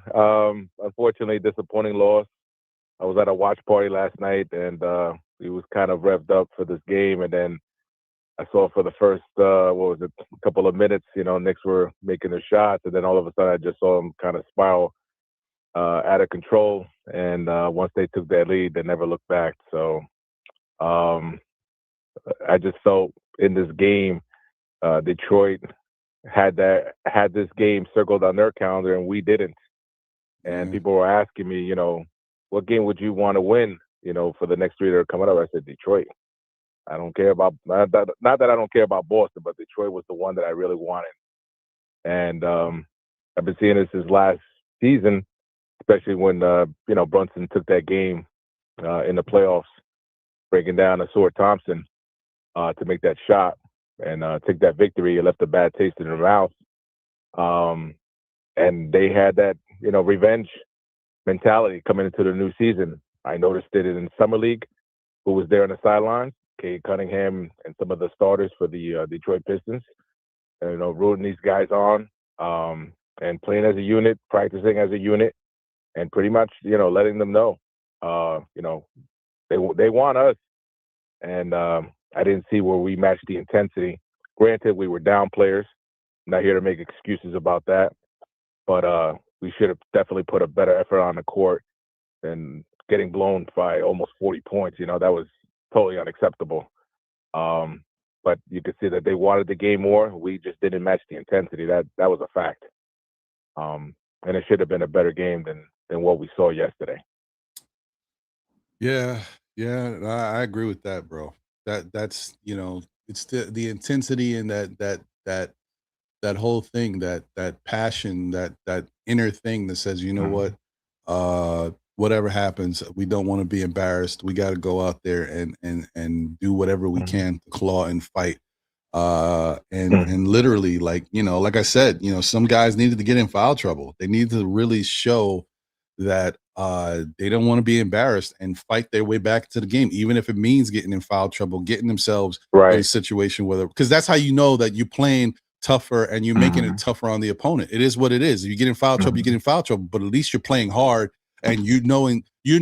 unfortunately, disappointing loss. I was at a watch party last night, and we was kind of revved up for this game, and then I saw for the first, couple of minutes, Knicks were making their shots, and then all of a sudden I just saw them kind of spiral out of control. And once they took that lead, they never looked back. So I just felt in this game, Detroit had this game circled on their calendar, and we didn't. And people were asking me, what game would you want to win, for the next 3 that are coming up? I said Detroit. I don't care about not that I don't care about Boston, but Detroit was the one that I really wanted. And I've been seeing this last season, especially when Brunson took that game in the playoffs, breaking down Asur Thompson to make that shot and take that victory. It left a bad taste in their mouth. And they had that revenge mentality coming into the new season. I noticed it in Summer League, who was there on the sidelines. Cade Cunningham and some of the starters for the Detroit Pistons, rooting these guys on and playing as a unit, practicing as a unit, and pretty much, letting them know, they want us. And I didn't see where we matched the intensity. Granted, we were down players, not here to make excuses about that, but we should have definitely put a better effort on the court than getting blown by almost 40 points. You know, that was totally unacceptable. But you could see that they wanted the game more. We just didn't match the intensity. That was a fact. And it should have been a better game than what we saw yesterday. Yeah, I agree with that, bro. That's it's the intensity and that whole thing, that passion, that inner thing that says, you know what, whatever happens, we don't want to be embarrassed. We got to go out there and do whatever we can to claw and fight. And literally, like I said, some guys needed to get in foul trouble. They need to really show that they don't want to be embarrassed and fight their way back to the game, even if it means getting in foul trouble, getting themselves in a situation where, because that's how you know that you're playing tougher and you're making it tougher on the opponent. It is what it is. If you get in foul trouble, you get in foul trouble, but at least you're playing hard and you're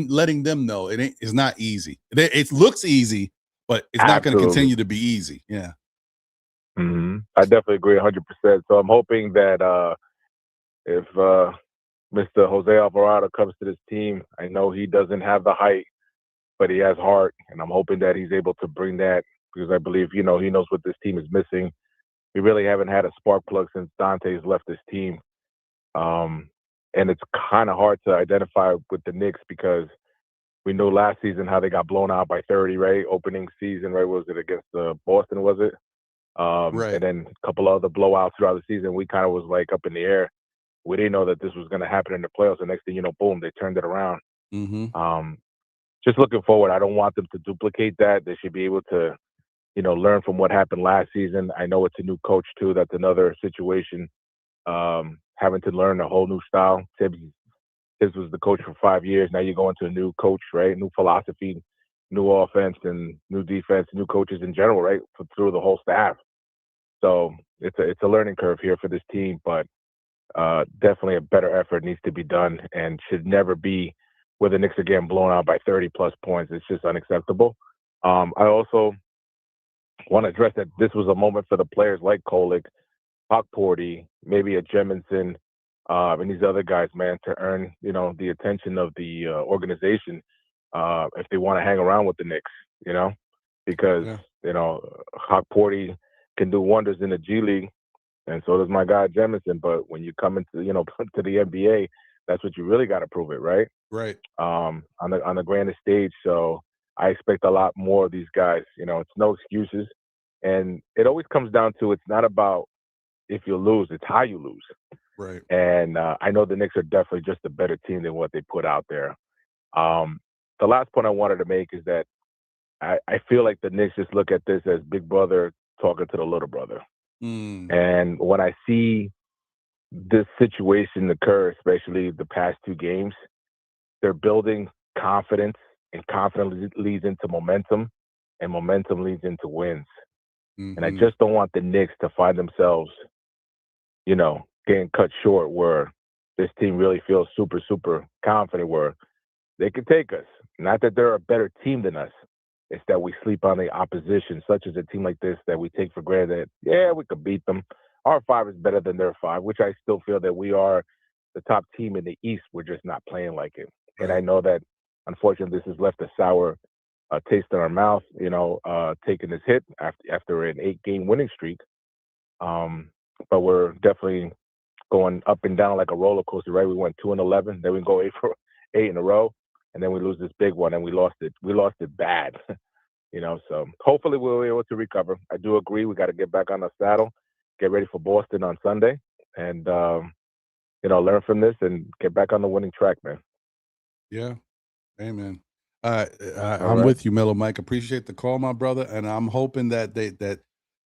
letting them know it's not easy. It looks easy, but it's not going to continue to be easy. Yeah. I definitely agree 100%. So I'm hoping that if Mr. Jose Alvarado comes to this team, I know he doesn't have the height, but he has heart, and I'm hoping that he's able to bring that, because I believe, he knows what this team is missing. We really haven't had a spark plug since Dante's left this team. And it's kind of hard to identify with the Knicks because we know last season how they got blown out by 30, right? Opening season, right? Was it against Boston, was it? Right. And then a couple other blowouts throughout the season. We kind of was like up in the air. We didn't know that this was going to happen in the playoffs. The next thing you know, boom, they turned it around. Just looking forward, I don't want them to duplicate that. They should be able to, learn from what happened last season. I know it's a new coach too. That's another situation. Having to learn a whole new style. Tibbs was the coach for 5 years. Now you're going to a new coach, right? New philosophy, new offense and new defense, new coaches in general, right? Through the whole staff. So it's a learning curve here for this team, but definitely a better effort needs to be done and should never be where the Knicks are getting blown out by 30 plus points. It's just unacceptable. I also want to address that this was a moment for the players like Kolek, Porty, maybe a Jemison, and these other guys, man, to earn, the attention of the organization if they want to hang around with the Knicks, because, Porty can do wonders in the G League, and so does my guy Jemison. But when you come into, to the NBA, that's what you really got to prove it, right? Right. On the grandest stage. So I expect a lot more of these guys. It's no excuses, and it always comes down to it's not about if you lose, it's how you lose. Right. And I know the Knicks are definitely just a better team than what they put out there. The last point I wanted to make is that I feel like the Knicks just look at this as big brother talking to the little brother. And when I see this situation occur, especially the past 2 games, they're building confidence, and confidence leads into momentum, and momentum leads into wins. And I just don't want the Knicks to find themselves, getting cut short where this team really feels super, super confident where they can take us. Not that they're a better team than us. It's that we sleep on the opposition, such as a team like this that we take for granted. Yeah, we could beat them. Our 5 is better than their 5, which I still feel that we are the top team in the East. We're just not playing like it. And I know that, unfortunately, this has left a sour taste in our mouth, taking this hit after an 8-game winning streak. But we're definitely going up and down like a roller coaster, right? We went 2-11, then we go 8 in a row, and then we lose this big one, and we lost it. We lost it bad, So hopefully we'll be able to recover. I do agree we got to get back on the saddle, get ready for Boston on Sunday, and learn from this and get back on the winning track, man. Yeah, amen. I'm with you, Mellow Mike. Appreciate the call, my brother, and I'm hoping that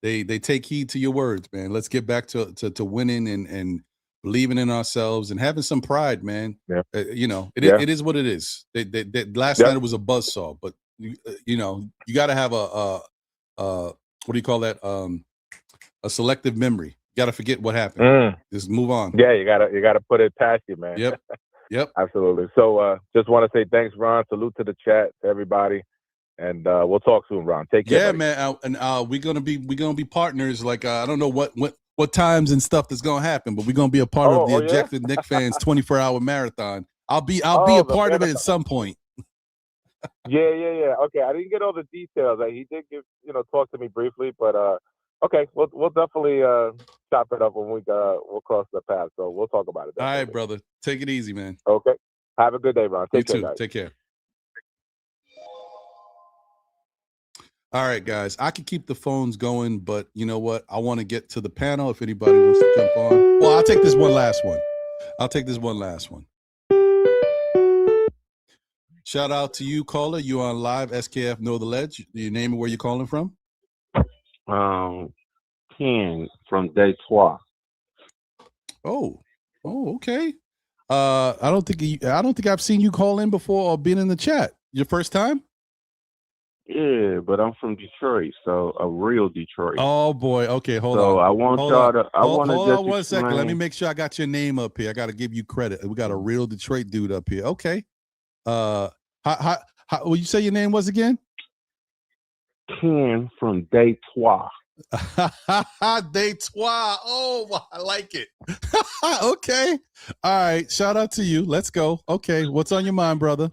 they take heed to your words, man. Let's get back to winning and believing in ourselves and having some pride, man. Yeah. It is what it is. Last night it was a buzzsaw, but you got to have a what do you call that? A selective memory. You got to forget what happened. Just move on. Yeah, you gotta put it past you, man. Yep. Absolutely. So just want to say thanks, Ron. Salute to the chat, to everybody. And we'll talk soon, Ron. Take care. Yeah, buddy. Man. And we're gonna be partners. Like I don't know what what times and stuff that's gonna happen, but we're gonna be a part of the Objective Knicks fans 24-hour marathon. I'll be a part of it at some point. Yeah. Okay, I didn't get all the details. He did talk to me briefly, but okay, we'll definitely chop it up when we'll cross the path. So we'll talk about it. Definitely. All right, brother. Take it easy, man. Okay. Have a good day, Ron. You too. Take care. All right, guys. I could keep the phones going, but you know what? I want to get to the panel if anybody wants to jump on. Well, I'll take this one last one. Shout out to you, caller. You on live, SKF Know the Ledge. Your name and where you calling from? Ken from Detroit. Oh, okay. I don't think I've seen you call in before or been in the chat. Your first time? Yeah, but I'm from Detroit, so a real Detroit. Oh boy. Okay, hold on. So I want y'all to. Hold on 1 second. Let me make sure I got your name up here. I got to give you credit. We got a real Detroit dude up here. Okay. How will you say your name was again? Ken from Detroit. Detroit. Oh, I like it. Okay. All right. Shout out to you. Let's go. Okay. What's on your mind, brother?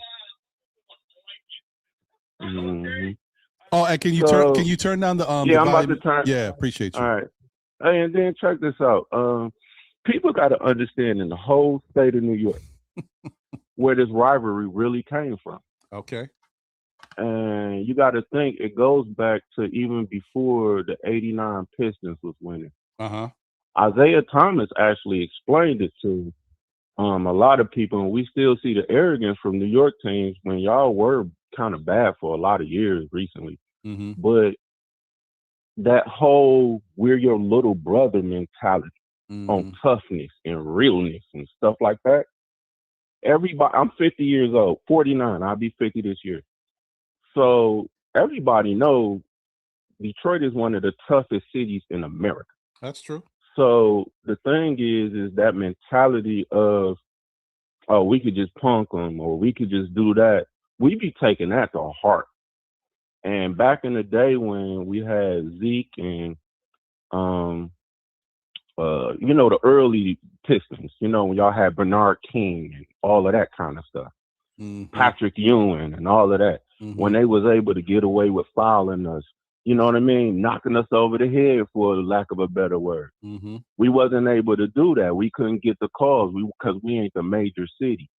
Mm-hmm. Oh, and can you turn down the Yeah, I'm volume? about to turn. Yeah, appreciate you. All right. Hey, and then check this out. People got to understand in the whole state of New York where this rivalry really came from. Okay. And you got to think it goes back to even before the '89 Pistons was winning. Isaiah Thomas actually explained it to a lot of people, and we still see the arrogance from New York teams when y'all were kind of bad for a lot of years recently. But that whole we're your little brother mentality on toughness and realness and stuff like that. Everybody, I'm 50 years old, 49. I'll be 50 this year. So everybody knows Detroit is one of the toughest cities in America. That's true. So the thing is that mentality of, oh, we could just punk them or we could just do that. We be taking that to heart. And back in the day when we had Zeke and, the early Pistons, when y'all had Bernard King and all of that kind of stuff, Patrick Ewing and all of that, when they was able to get away with fouling us, you know what I mean? Knocking us over the head, for lack of a better word. We wasn't able to do that. We couldn't get the calls because we ain't the major city.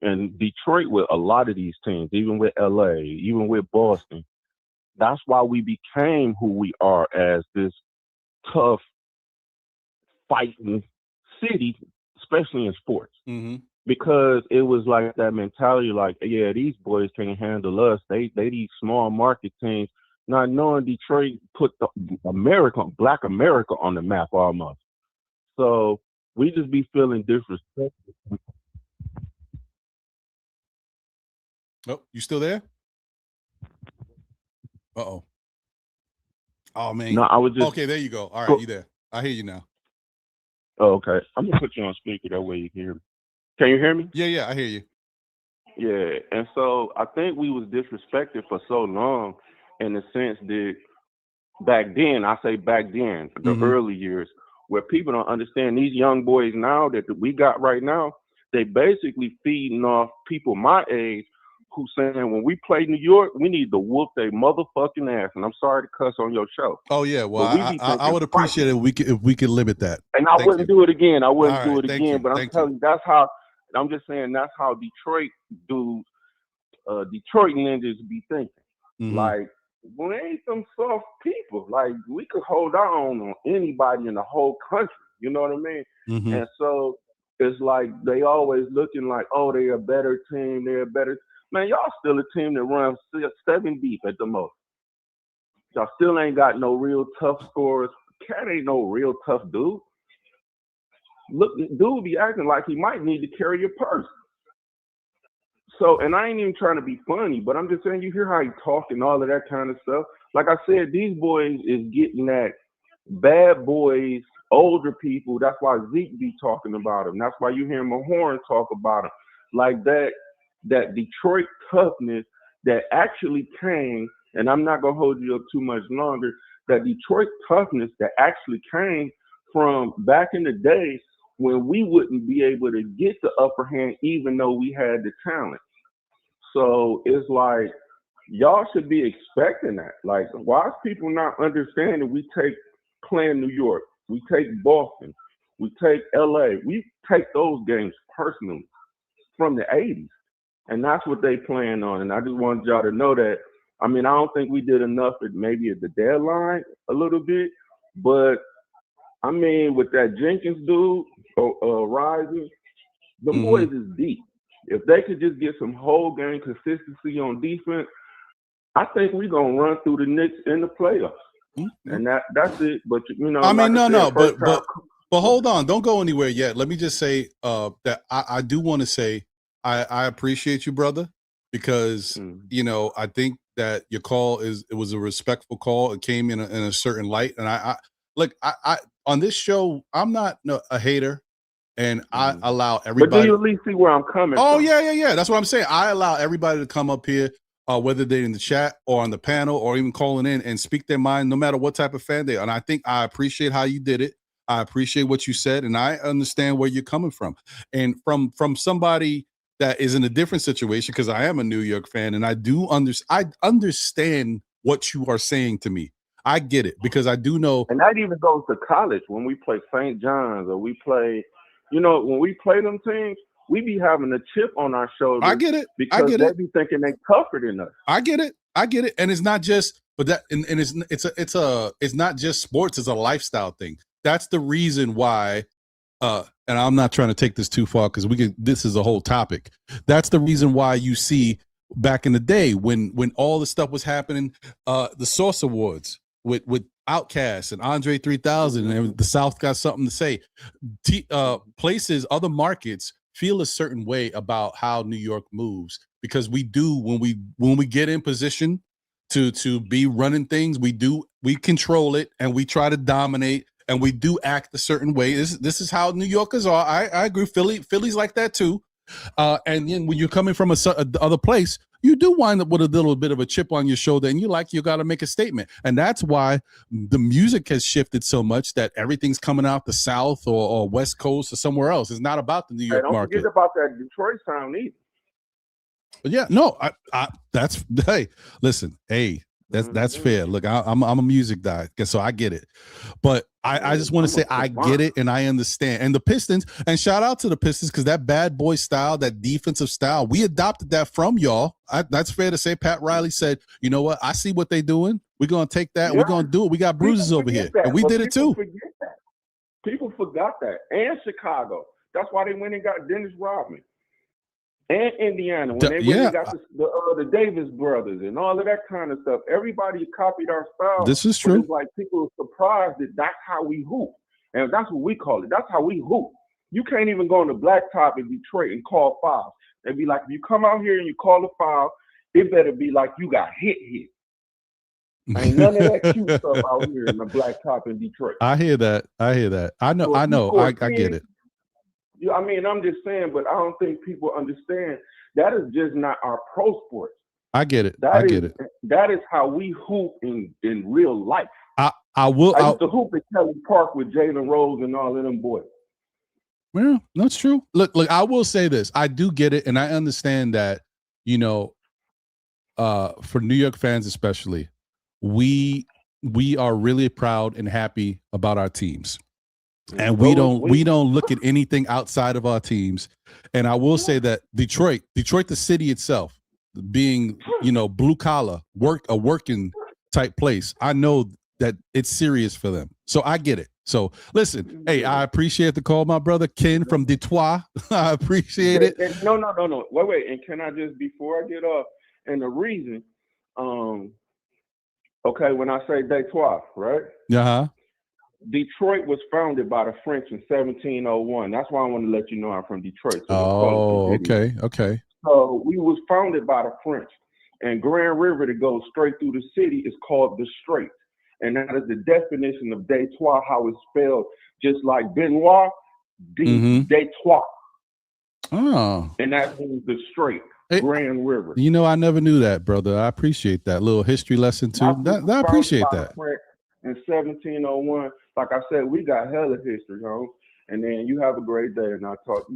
And Detroit, with a lot of these teams, even with LA, even with Boston, that's why we became who we are as this tough, fighting city, especially in sports. Because it was like that mentality, like, yeah, these boys can't handle us. They these small market teams, not knowing Detroit put the Black America on the map almost. So we just be feeling disrespected. Oh, you still there? Uh-oh. Oh, man. No, I was just... Okay, there you go. All right, you there. I hear you now. Oh, okay. I'm going to put you on speaker. That way you can hear me. Can you hear me? Yeah, I hear you. Yeah, and so I think we was disrespected for so long in the sense that back then, the early years, where people don't understand these young boys now that we got right now, they basically feeding off people my age who saying when we play New York, we need to whoop their motherfucking ass. And I'm sorry to cuss on your show. Oh yeah, well I would appreciate it if we could limit that. And I wouldn't do it again. But I'm telling you, that's how. I'm just saying that's how Detroit dudes, Detroit ninjas be thinking. Like, we ain't some soft people. Like, we could hold our own on anybody in the whole country. You know what I mean? And so it's like they always looking like, oh, they're a better team. Man, y'all still a team that runs 7 deep at the most. Y'all still ain't got no real tough scorers. Cat ain't no real tough dude. Look, dude be acting like he might need to carry your purse. So, and I ain't even trying to be funny, but I'm just saying, you hear how he talk and all of that kind of stuff. Like I said, these boys is getting that bad boys, older people. That's why Zeke be talking about him. That's why you hear Mahorn talk about him. Like that Detroit toughness that actually came, and I'm not going to hold you up too much longer, that Detroit toughness that actually came from back in the day when we wouldn't be able to get the upper hand even though we had the talent. So it's like, y'all should be expecting that. Like, why is people not understanding we take playing New York, we take Boston, we take LA, we take those games personally from the 80s. And that's what they plan on. And I just wanted y'all to know that. I mean, I don't think we did enough at the deadline a little bit, but I mean, with that Jenkins dude, Rising, the boys is deep. If they could just get some whole game consistency on defense, I think we're gonna run through the Knicks in the playoffs. And that's it. But you know, I mean, like but hold on, don't go anywhere yet. Let me just say that I do want to say I appreciate you, brother, because you know, I think that your call it was a respectful call. It came in a certain light, and I on this show, I'm not a hater, and I allow everybody. But do you at least see where I'm coming from? Oh yeah. That's what I'm saying. I allow everybody to come up here, whether they're in the chat or on the panel or even calling in and speak their mind, no matter what type of fan they are. And I think I appreciate how you did it. I appreciate what you said, and I understand where you're coming from. And from somebody that is in a different situation, because I am a New York fan, and I understand what you are saying to me. I get it, because I do know. And that even goes to college when we play St. John's or we play, you know, when we play them teams, we be having a chip on our shoulder. I get it. Because they be thinking they tougher than us. I get it. And it's not just, but that, and it's not just sports. It's a lifestyle thing. That's the reason why, and I'm not trying to take this too far because this is a whole topic. That's the reason why you see back in the day when all the stuff was happening, the Source Awards with Outkast and Andre 3000, and the South got something to say. Places, other markets feel a certain way about how New York moves, because we do when we get in position to be running things, we control it and we try to dominate. And we do act a certain way. This is how New Yorkers are. I agree. Philly's like that too. And then when you're coming from a other place, you do wind up with a little bit of a chip on your shoulder, and you got to make a statement. And that's why the music has shifted so much that everything's coming out the South or West Coast or somewhere else. It's not about the New York market. Don't forget about that Detroit sound either. But yeah, no, listen, hey. That's fair. Look, I'm a music guy, so I get it. But I just want to say I get it and I understand. And the Pistons, and shout out to the Pistons, because that bad boy style, that defensive style, we adopted that from y'all. That's fair to say. Pat Riley said, you know what? I see what they're doing. We're going to take that. And we're going to do it. We got bruises over here. And we did it too. People forgot that. And Chicago. That's why they went and got Dennis Rodman. And Indiana, when they got the Davis brothers and all of that kind of stuff, everybody copied our style. This is true. It's like people are surprised that that's how we hoop, and that's what we call it. That's how we hoop. You can't even go on the blacktop in Detroit and call fouls. They'd be like, if you come out here and you call a foul, it better be like you got hit. Ain't none of that cute stuff out here in the blacktop in Detroit. I hear that. I know. I get it. I mean, I'm just saying, but I don't think people understand that is just not our pro sports. I get it. Get it. That is how we hoop in real life. I used to hoop at Kelly Park with Jalen Rose and all of them boys. Well, that's true. Look, I will say this. I do get it, and I understand that, you know, for New York fans especially, we are really proud and happy about our teams. And we don't look at anything outside of our teams. And I will say that Detroit, the city itself, being, you know, blue collar, a working type place, I know that it's serious for them. So I get it. So listen, hey, I appreciate the call, my brother Ken from Detroit. I appreciate it. No. Wait. And can I just, before I get off, and the reason, okay, when I say Detroit, right? Uh-huh. Detroit was founded by the French in 1701. That's why I want to let you know I'm from Detroit. So okay. So we was founded by the French. And Grand River that goes straight through the city is called the Strait. And that is the definition of Detroit, how it's spelled, just like Benoit, Detroit. Oh. And that means the Strait, Grand River. You know, I never knew that, brother. I appreciate that little history lesson too. I appreciate that. in 1701. Like I said, we got hella history, home. And then you have a great day, and I'll talk.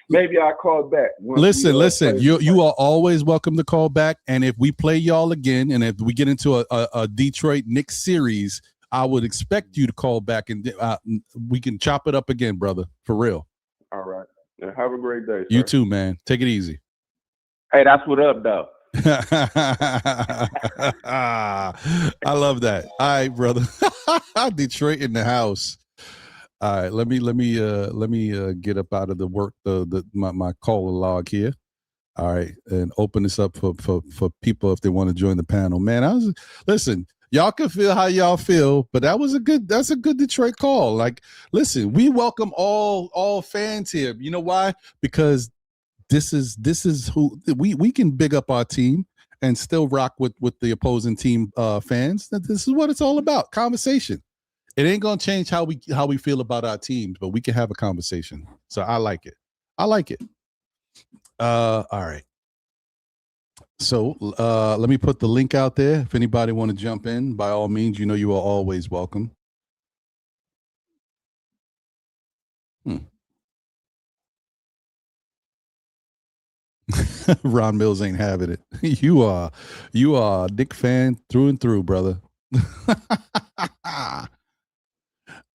Maybe I'll call back. Listen. You are always welcome to call back. And if we play y'all again, and if we get into a Detroit Knicks series, I would expect you to call back, and we can chop it up again, brother. For real. All right. Yeah, have a great day, sir. You too, man. Take it easy. Hey, that's what up, though. I love that. All right, brother. Detroit in the house. All right, let me get up out of the work my caller log here. All right, and open this up for people if they want to join the panel. Man, listen, y'all can feel how y'all feel, but that's a good Detroit call. Like, listen, we welcome all fans here. You know why? Because this is who we can big up our team and still rock with the opposing team fans. This is what it's all about. Conversation. It ain't gonna change how we feel about our teams, but we can have a conversation. So I like it. All right. So let me put the link out there. If anybody want to jump in, by all means, you are always welcome. Ron Mills ain't having it. You are a Knicks fan through and through, brother.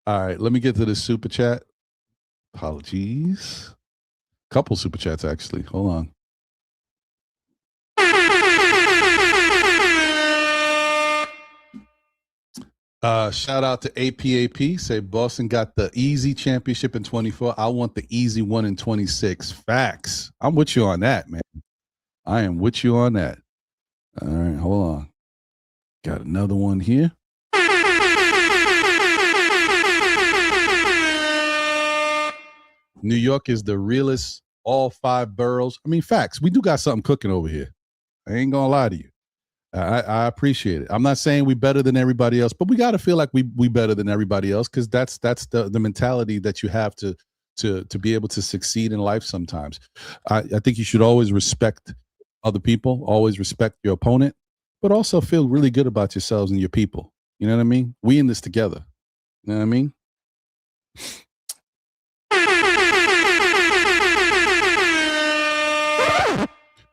All right, let me get to the super chat. Apologies. Couple super chats, actually. Hold on. Shout out to APAP. Say Boston got the easy championship in 24. I want the easy one in 26. Facts. I'm with you on that, man. I am with you on that. All right, hold on. Got another one here. New York is the realest, all 5 boroughs. I mean, facts. We do got something cooking over here. I ain't gonna lie to you. I appreciate it. I'm not saying we better than everybody else, but we got to feel like we better than everybody else, because that's the mentality that you have to be able to succeed in life sometimes. I think you should always respect other people, always respect your opponent, but also feel really good about yourselves and your people. You know what I mean? We in this together. You know what I mean?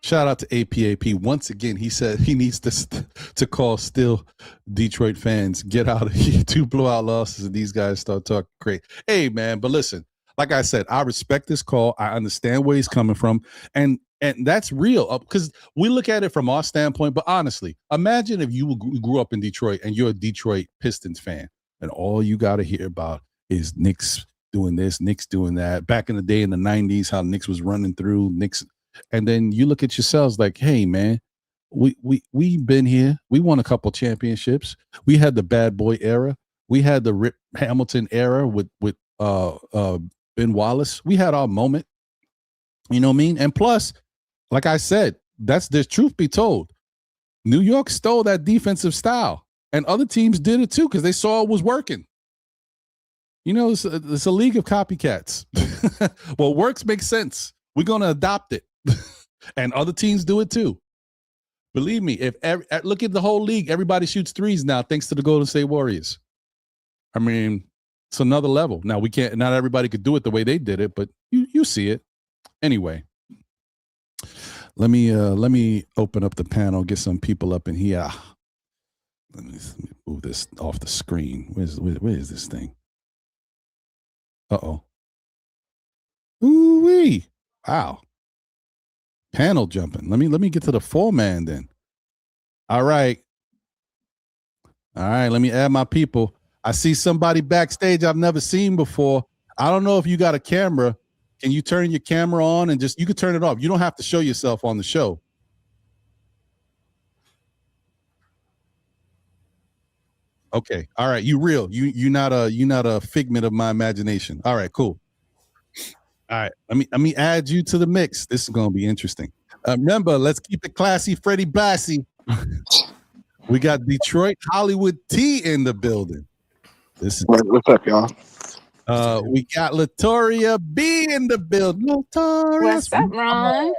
Shout out to APAP. Once again, he said he needs to call still Detroit fans. Get out of here. 2 blowout losses and these guys start talking great. Hey, man, but listen, like I said, I respect this call. I understand where he's coming from. And that's real, because we look at it from our standpoint. But honestly, imagine if you grew up in Detroit and you're a Detroit Pistons fan, and all you got to hear about is Knicks doing this, Knicks doing that. Back in the day in the 90s, how Knicks was running through Knicks. And then you look at yourselves like, hey, man, we've been here. We won a couple championships. We had the bad boy era. We had the Rip Hamilton era with Ben Wallace. We had our moment. You know what I mean? And plus, like I said, there's truth be told. New York stole that defensive style, and other teams did it too because they saw it was working. You know, it's a league of copycats. What works makes sense. We're going to adopt it. And other teams do it too. Believe me, look at the whole league. Everybody shoots threes now thanks to the Golden State Warriors. I mean, it's another level. Now, not everybody could do it the way they did it, but you see it. Anyway, let me open up the panel, get some people up in here. Let me move this off the screen. Where is this thing? Uh-oh. Ooh-wee. Wow. Panel jumping. Let me get to the 4-man then. All right. Let me add my people. I see somebody backstage I've never seen before. I don't know if you got a camera. Can you turn your camera on and you can turn it off. You don't have to show yourself on the show. Okay. All right. You real. You're not a figment of my imagination. All right, cool. All right, let me add you to the mix. This is going to be interesting. Remember, let's keep it classy. Freddie Blassie. We got Detroit Hollywood T in the building. What's up, y'all? We got Latoria B in the building. Latoria, what's up, Ron? Let's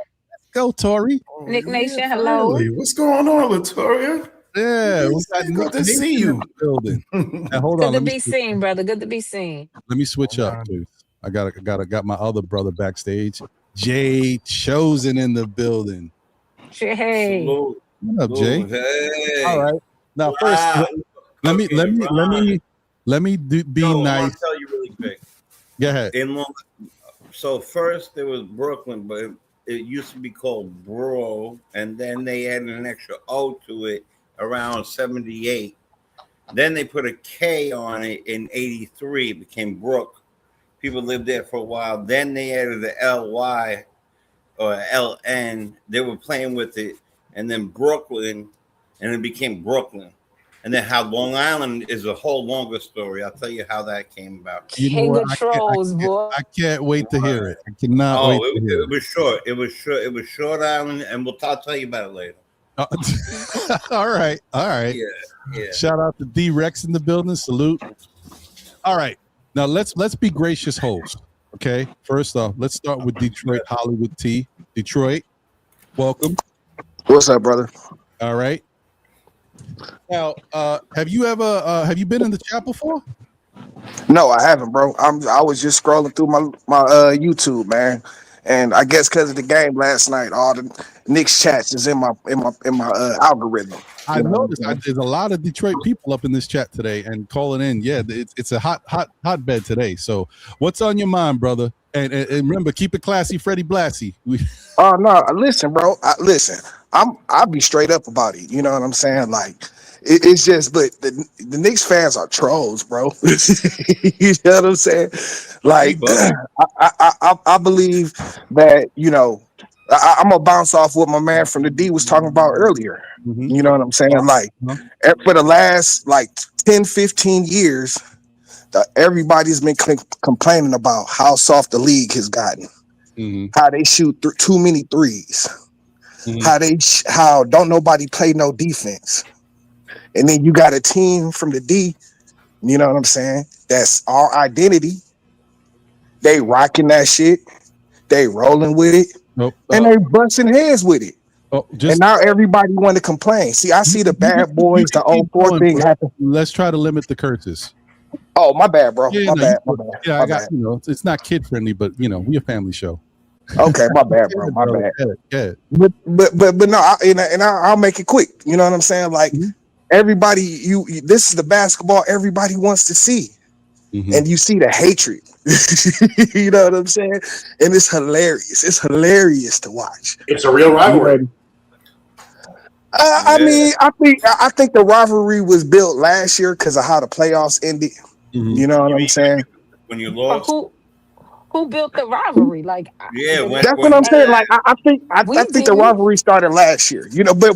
go, Tori. Nick Nation, hello. What's going on, Latoria? Yeah, we got Good to see you. Building. Now, hold Good on. to be seen, brother. Good to be seen. Let me switch up, please. I got my other brother backstage. Jay Chosen in the building. Hey. What up, Jay? Hey. All right. Now, first, let me be I nice. want to tell you really quick. Go ahead. So first there was Brooklyn, but it used to be called Bro, and then they added an extra O to it around 78. Then they put a K on it in 83. It became Brook. People lived there for a while. Then they added the LY or LN. They were playing with it, and then Brooklyn, and it became Brooklyn. And then how Long Island is a whole longer story. I'll tell you how that came about. King of trolls, boy. I can't wait to hear it. I cannot wait to hear it. It was short. It was Short Island, and I'll tell you about it later. All right. Yeah. Shout out to D-Rex in the building. Salute. All right. Now let's be gracious hosts. Okay. First off, let's start with Detroit Hollywood T. Detroit, welcome. What's up, brother? All right. Now, have you been in the chat before? No, I haven't, bro. I was just scrolling through my YouTube, man, and I guess because of the game last night, all the Knicks chats is in my algorithm. I noticed there's a lot of Detroit people up in this chat today and calling in. Yeah, it's a hotbed today. So, what's on your mind, brother? And remember, keep it classy, Freddie Blassie. Oh no, listen, bro. I'll be straight up about it. You know what I'm saying? like. It's just, but the Knicks fans are trolls, bro. You know what I'm saying? Like, I believe that, you know, I'm gonna bounce off what my man from the D was talking about earlier. Mm-hmm. You know what I'm saying? Like, for the last 10, 15 years, everybody's been complaining about how soft the league has gotten, how they shoot too many threes, how don't nobody play no defense. And then you got a team from the D, you know what I'm saying? That's our identity. They rocking that shit. They rolling with it. And they busting heads with it. And now everybody want to complain. See, I see the bad boys, the 04 thing happen. Let's try to limit the curses. Oh, my bad, bro. Yeah, my bad. Yeah, I got, you know, it's not kid friendly, but you know, we a family show. Okay, my bad, bro. My bad. Yeah. But no, I'll make it quick. You know what I'm saying? Like, everybody, this is the basketball everybody wants to see, and you see the hatred. You know what I'm saying? And it's hilarious. It's hilarious to watch. It's a real rivalry. I mean, I think the rivalry was built last year because of how the playoffs ended. You know what I'm saying? When you lost. Who built the rivalry? Like, that's what I'm saying. Like, I think the rivalry started last year. You know, but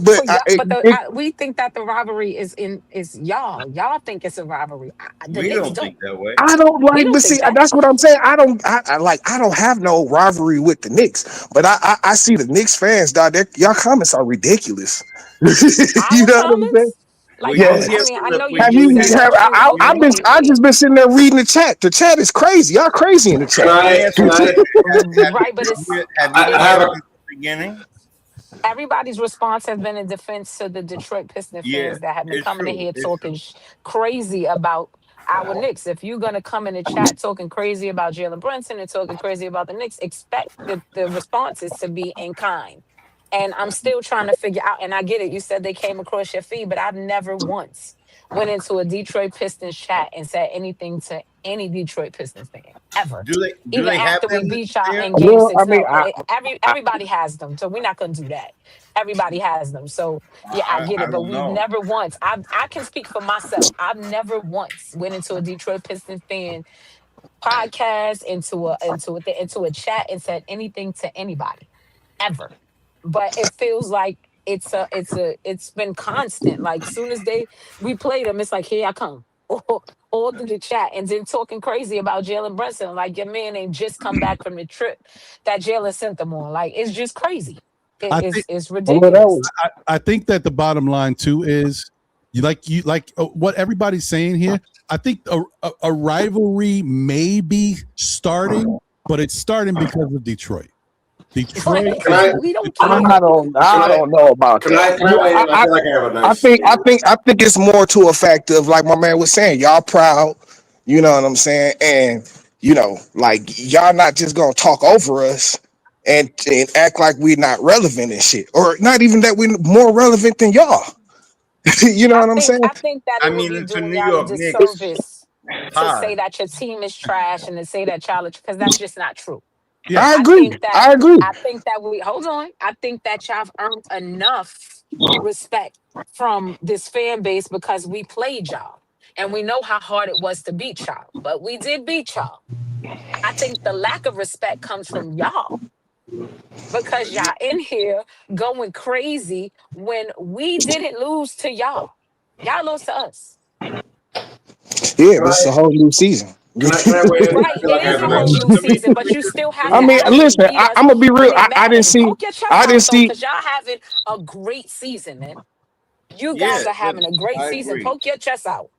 we think that the rivalry is y'all. Y'all think it's a rivalry. We don't think that way. I don't like, but see, that's what I'm saying. I don't have no rivalry with the Knicks, but I see the Knicks fans, dog. Y'all comments are ridiculous. You know what I'm saying? Like, yes. I mean, I know you. I've just been sitting there reading the chat. The chat is crazy. Y'all crazy in the chat. Right, but it's beginning. Everybody's response has been in defense to the Detroit Pistons fans that have been coming in here talking crazy about our Knicks. If you're gonna come in the chat talking crazy about Jalen Brunson and talking crazy about the Knicks, expect the responses to be in kind. And I'm still trying to figure out, and I get it, you said they came across your feed, but I've never once went into a Detroit Pistons chat and said anything to any Detroit Pistons fan, ever. Even after we beat y'all in Game 6. Everybody has them, so we're not going to do that. Everybody has them. So, yeah, I get it, but we've never once, I can speak for myself, I've never once went into a Detroit Pistons fan podcast, into a chat and said anything to anybody, ever. But it feels like it's been constant. Like, soon as we played them, it's like, here I come, all through the chat, and then talking crazy about Jalen Brunson. Like, your man ain't just come back from the trip that Jalen sent them on. Like, it's just crazy. It's ridiculous. I think that the bottom line too is what everybody's saying here. I think a rivalry may be starting, but it's starting because of Detroit. Detroit. We don't care. I don't know about that. I think it's more to a fact of, like my man was saying, y'all proud, you know what I'm saying, and you know, like y'all not just gonna talk over us and act like we're not relevant and shit, or not even that we're more relevant than y'all. You know what I'm saying? I think that it would be it's a doing New y'all a York Knicks disservice to pod. say that your team is trash and to say that y'all, because that's just not true. Yeah, I agree. I agree. I think that we hold on. I think that y'all have earned enough respect from this fan base because we played y'all and we know how hard it was to beat y'all, but we did beat y'all. I think the lack of respect comes from y'all because y'all in here going crazy when we didn't lose to y'all. Y'all lost to us. Yeah, but it's a whole new season. Right, it is a whole new season, but you still have I to mean, actually listen, beat us I'm gonna be real. when it I didn't matters. see. Poke your chest I didn't out though, see. because y'all having a great season, man. You Yeah, guys are having a great I season. agree. Poke your chest out.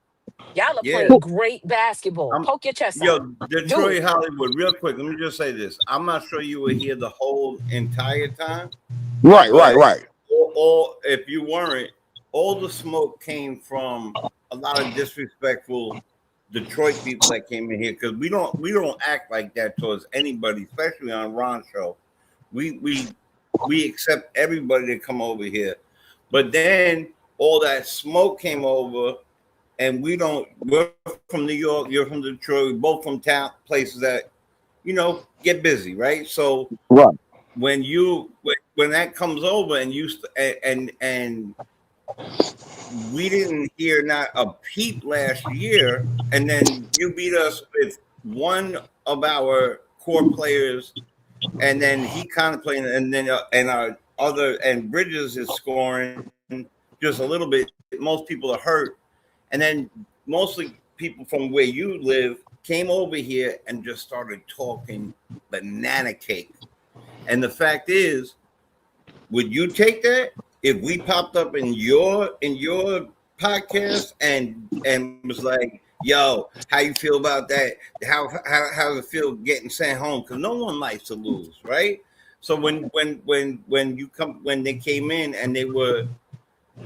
Y'all are Yeah. playing great basketball. I'm, Poke your chest yo, out. Do Detroit, it. Hollywood, real quick. Let me just say this. I'm not sure you were here the whole entire time, Right. or if you weren't, all the smoke came from a lot of disrespectful Detroit people that came in here because we don't act like that towards anybody, especially on Ron's show. We accept everybody to come over here, but then all that smoke came over. And we're from New York, you're from Detroit, we're both from town places that, get busy, right? So Right. when that comes over and and we didn't hear not a peep last year, and then you beat us with one of our core players, and then he kind of playing, and then and our other and Bridges is scoring just a little bit. Most people are hurt. And then mostly people from where you live came over here and just started talking banana cake. And the fact is, would you take that if we popped up in your podcast and was like, "Yo, how you feel about that? How does it feel getting sent home?" Because no one likes to lose, right? So when they came in and they were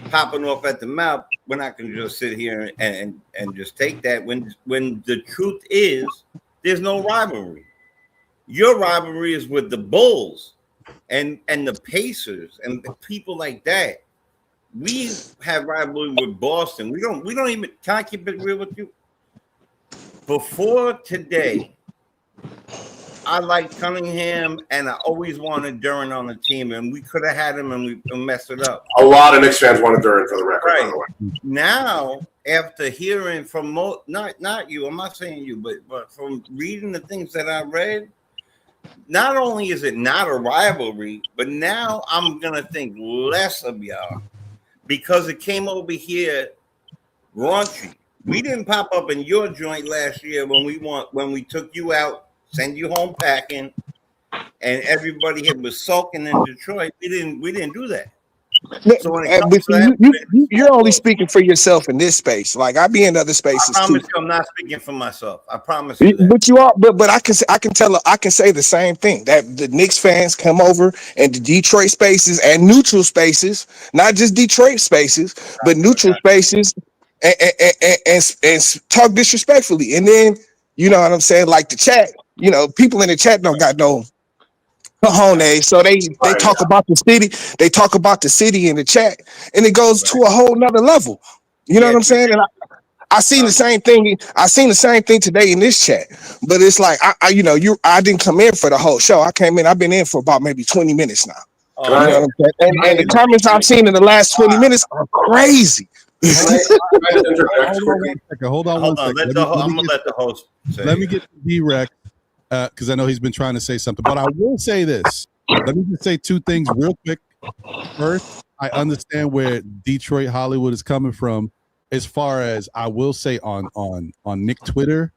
popping off at the mouth, we're not going to just sit here and just take that when the truth is there's no rivalry. Your rivalry is with the Bulls and the Pacers and people like that. We have rivalry with Boston. We don't even, can I keep it real with you? Before today, I like Cunningham, and I always wanted Duran on the team, and we could have had him, and we messed it up. A lot of Knicks fans wanted Duran, for the record, right. by the way. Now, after hearing from not you, I'm not saying you, but from reading the things that I read, not only is it not a rivalry, but now I'm gonna think less of y'all because it came over here raunchy. We didn't pop up in your joint last year when we took you out, send you home packing, and everybody here was sulking in Detroit. We didn't do that. So when it comes to that, you're only speaking for yourself in this space. Like I be in other spaces I promise too. you, I'm not speaking for myself. I promise you that. But you are, but I can say the same thing that the Knicks fans come over and the Detroit spaces and neutral spaces, not just Detroit spaces, but neutral spaces, and talk disrespectfully. And then you know what I'm saying, like the chat. You know, people in the chat don't got no cojones, so they talk about the city. They talk about the city in the chat, and it goes to a whole nother level. You know what I'm saying? And I seen the same thing. I seen the same thing today in this chat, but it's like I didn't come in for the whole show. I came in. I've been in for about maybe 20 minutes now. You know what I'm saying? And the comments I've seen in the last 20 minutes are crazy. Hold on one second. I'm gonna let the host say. Let me get D-Rex because I know he's been trying to say something, but I will say this. Let me just say two things real quick. First, I understand where Detroit Hollywood is coming from. As far as I will say on Nick Twitter,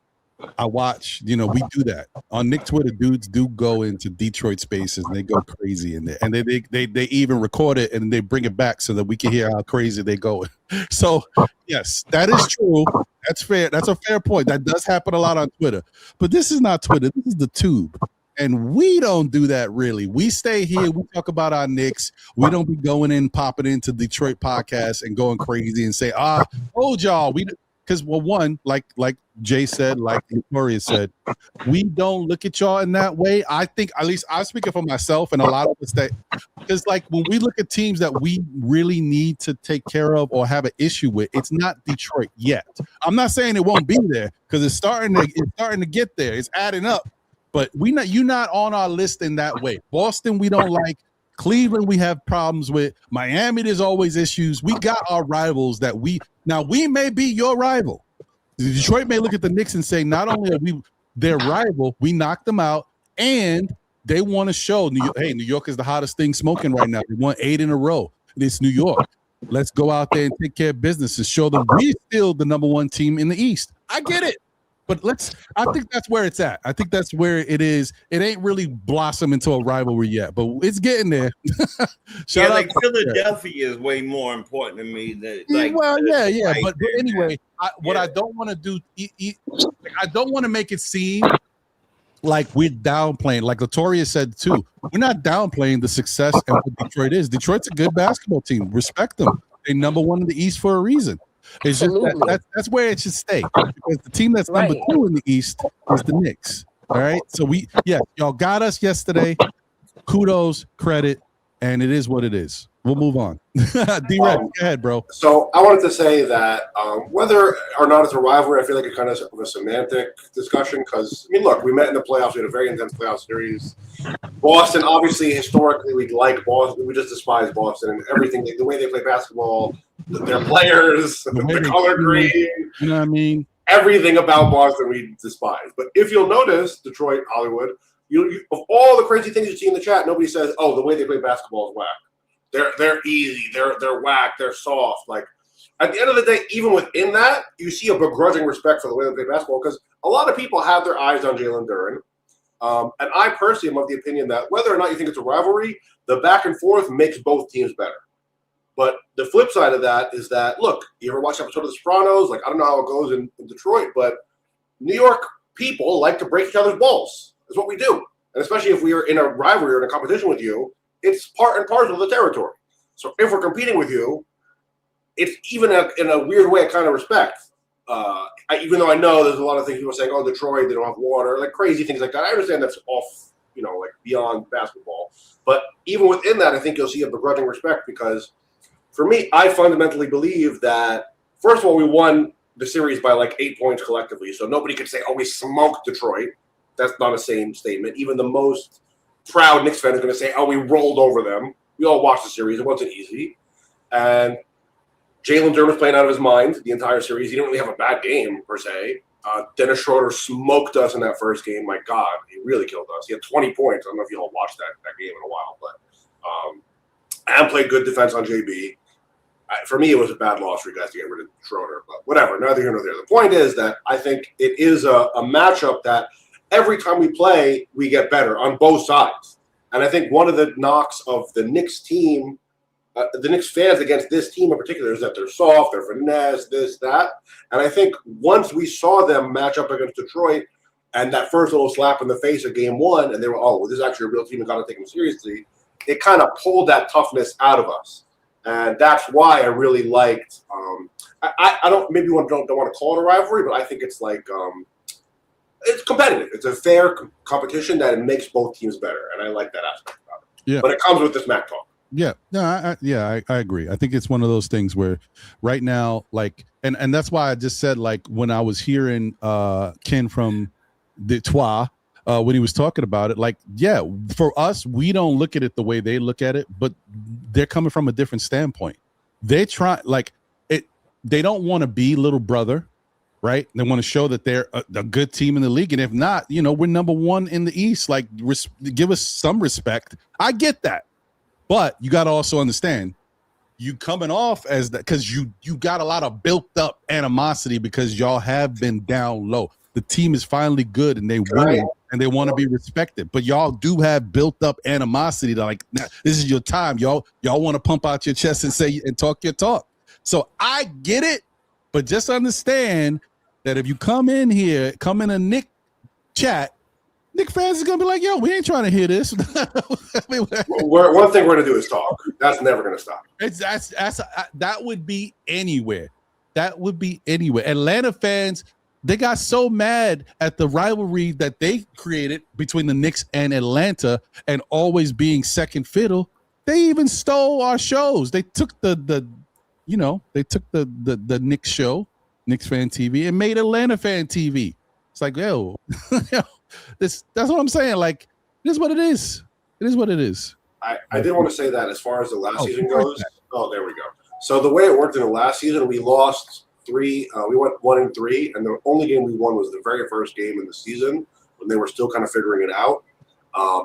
I watch, we do that. On Nick Twitter, dudes do go into Detroit spaces and they go crazy in there. And they even record it and they bring it back so that we can hear how crazy they go. So, yes, that is true. That's fair. That's a fair point. That does happen a lot on Twitter. But this is not Twitter. This is the tube. And we don't do that really. We stay here. We talk about our Knicks. We don't be going in, popping into Detroit podcast and going crazy and say, told y'all. Because, well, one, like Jay said, like Victoria said, we don't look at y'all in that way. I think, at least I'm speaking for myself and a lot of us that, because like when we look at teams that we really need to take care of or have an issue with, it's not Detroit yet. I'm not saying it won't be there because it's starting to get there. It's adding up, but you're not on our list in that way. Boston, we don't like. Cleveland, we have problems with. Miami, there's always issues. We got our rivals that we may be your rival. Detroit may look at the Knicks and say, not only are we their rival, we knocked them out, and they want to show New York is the hottest thing smoking right now. They won 8 in a row. It's New York. Let's go out there and take care of business and show them we're still the number 1 team in the East. I get it. But I think that's where it's at. I think that's where it is. It ain't really blossomed into a rivalry yet, but it's getting there. Like Philadelphia is way more important to me than But anyway, what I don't want to do, I don't want to make it seem like we're downplaying. Like Latoria said too, we're not downplaying the success and what Detroit is. Detroit's a good basketball team. Respect them. They're number 1 in the East for a reason. It's just that's where it should stay, because the team that's number 2 in the East is the Knicks. All right, so y'all got us yesterday. Kudos, credit, and it is what it is. We'll move on. D-Red, go ahead, bro. So I wanted to say that whether or not it's a rivalry, I feel like it's kind of a semantic discussion because, I mean, look, we met in the playoffs. We had a very intense playoff series. Boston, obviously, historically, we like Boston. We just despise Boston and everything. The way they play basketball, their players, the color green. You know what I mean? Everything about Boston we despise. But if you'll notice, Detroit, Hollywood, of all the crazy things you see in the chat, nobody says, "Oh, the way they play basketball is whack." They're easy. They're whack. They're soft. Like at the end of the day, even within that, you see a begrudging respect for the way they play basketball because a lot of people have their eyes on Jalen Duren. And I personally am of the opinion that whether or not you think it's a rivalry, the back and forth makes both teams better. But the flip side of that is that, look, you ever watch an episode of The Sopranos? Like, I don't know how it goes in Detroit, but New York people like to break each other's balls. That's what we do. And especially if we are in a rivalry or in a competition with you, it's part and parcel of the territory. So if we're competing with you, it's even in a weird way a kind of respect. Even though I know there's a lot of things people are saying, oh, Detroit, they don't have water, like crazy things like that. I understand that's off, like beyond basketball. But even within that, I think you'll see a begrudging respect because for me, I fundamentally believe that, first of all, we won the series by like 8 points collectively. So nobody could say, oh, we smoked Detroit. That's not a same statement. Even the most proud Knicks fan is going to say, oh, we rolled over them. We all watched the series. It wasn't easy. And Jalen Duren was playing out of his mind the entire series. He didn't really have a bad game, per se. Dennis Schroeder smoked us in that first game. My God, he really killed us. He had 20 points. I don't know if you all watched that game in a while. But and played good defense on JB. For me, it was a bad loss for you guys to get rid of Schroeder. But whatever, neither here nor there. The point is that I think it is a matchup that every time we play, we get better on both sides. And I think one of the knocks of the Knicks team, the Knicks fans against this team in particular, is that they're soft, they're finesse, this, that. And I think once we saw them match up against Detroit and that first little slap in the face of game 1, and they were, oh, well, this is actually a real team and got to take them seriously, it kind of pulled that toughness out of us. And that's why I really liked I don't maybe don't want to call it a rivalry, but I think it's like it's competitive. It's a fair competition that it makes both teams better, and I like that aspect about it. Yeah. But it comes with this Mac talk. Yeah, no, I agree. I think it's one of those things where right now, like, and that's why I just said, like, when I was hearing Ken from Detroit, when he was talking about it, like, yeah, for us, we don't look at it the way they look at it, but they're coming from a different standpoint. They try, like, they don't want to be little brother, right? They want to show that they're a good team in the league, and if not, we're number 1 in the East. Like, give us some respect. I get that. But you got to also understand, you coming off as that because you got a lot of built up animosity because y'all have been down low. The team is finally good and they win and they want to be respected. But y'all do have built up animosity to like, nah, this is your time. Y'all want to pump out your chest and say and talk your talk. So I get it, but just understand that if you come in a Knick chat Knicks fans is gonna be like, "Yo, we ain't trying to hear this." I mean, one thing we're gonna do is talk. That's never gonna stop. That would be anywhere. That would be anywhere. Atlanta fans, they got so mad at the rivalry that they created between the Knicks and Atlanta, and always being second fiddle. They even stole our shows. They took the Knicks show, Knicks Fan TV, and made Atlanta Fan TV. It's like, yo, that's what I'm saying. Like, it is what it is. It is what it is. I did want to say that as far as the last season goes. Oh, there we go. So the way it worked in the last season, we lost 3. We went 1-3, and the only game we won was the very first game in the season when they were still kind of figuring it out.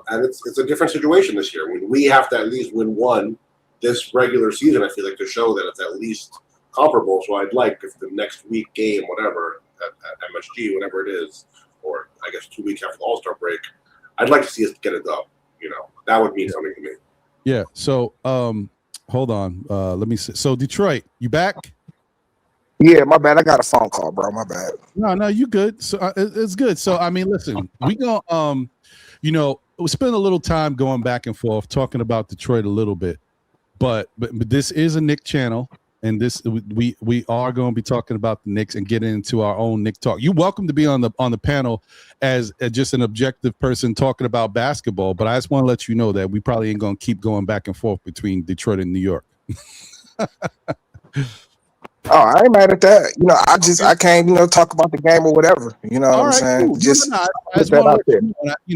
And it's a different situation this year. When we have to at least win one this regular season, I feel like, to show that it's at least comparable. So I'd like, if the next week game, whatever, at MSG, whatever it is, or I guess 2 weeks after the All-Star break, I'd like to see us get it done. That would mean something to me. Yeah. So hold on. Let me see. So Detroit, you back? Yeah, my bad. I got a phone call, bro. My bad. No, you good. So it's good. So I mean, listen, we gonna we spent a little time going back and forth talking about Detroit a little bit, but this is a Knicks channel, and this we are going to be talking about the Knicks and getting into our own Knicks talk. You're welcome to be on the panel as just an objective person talking about basketball, but I just want to let you know that we probably ain't going to keep going back and forth between Detroit and New York. Oh, I ain't mad at that. I can't, talk about the game or whatever. You know what I'm saying? Cool. Just put that out there.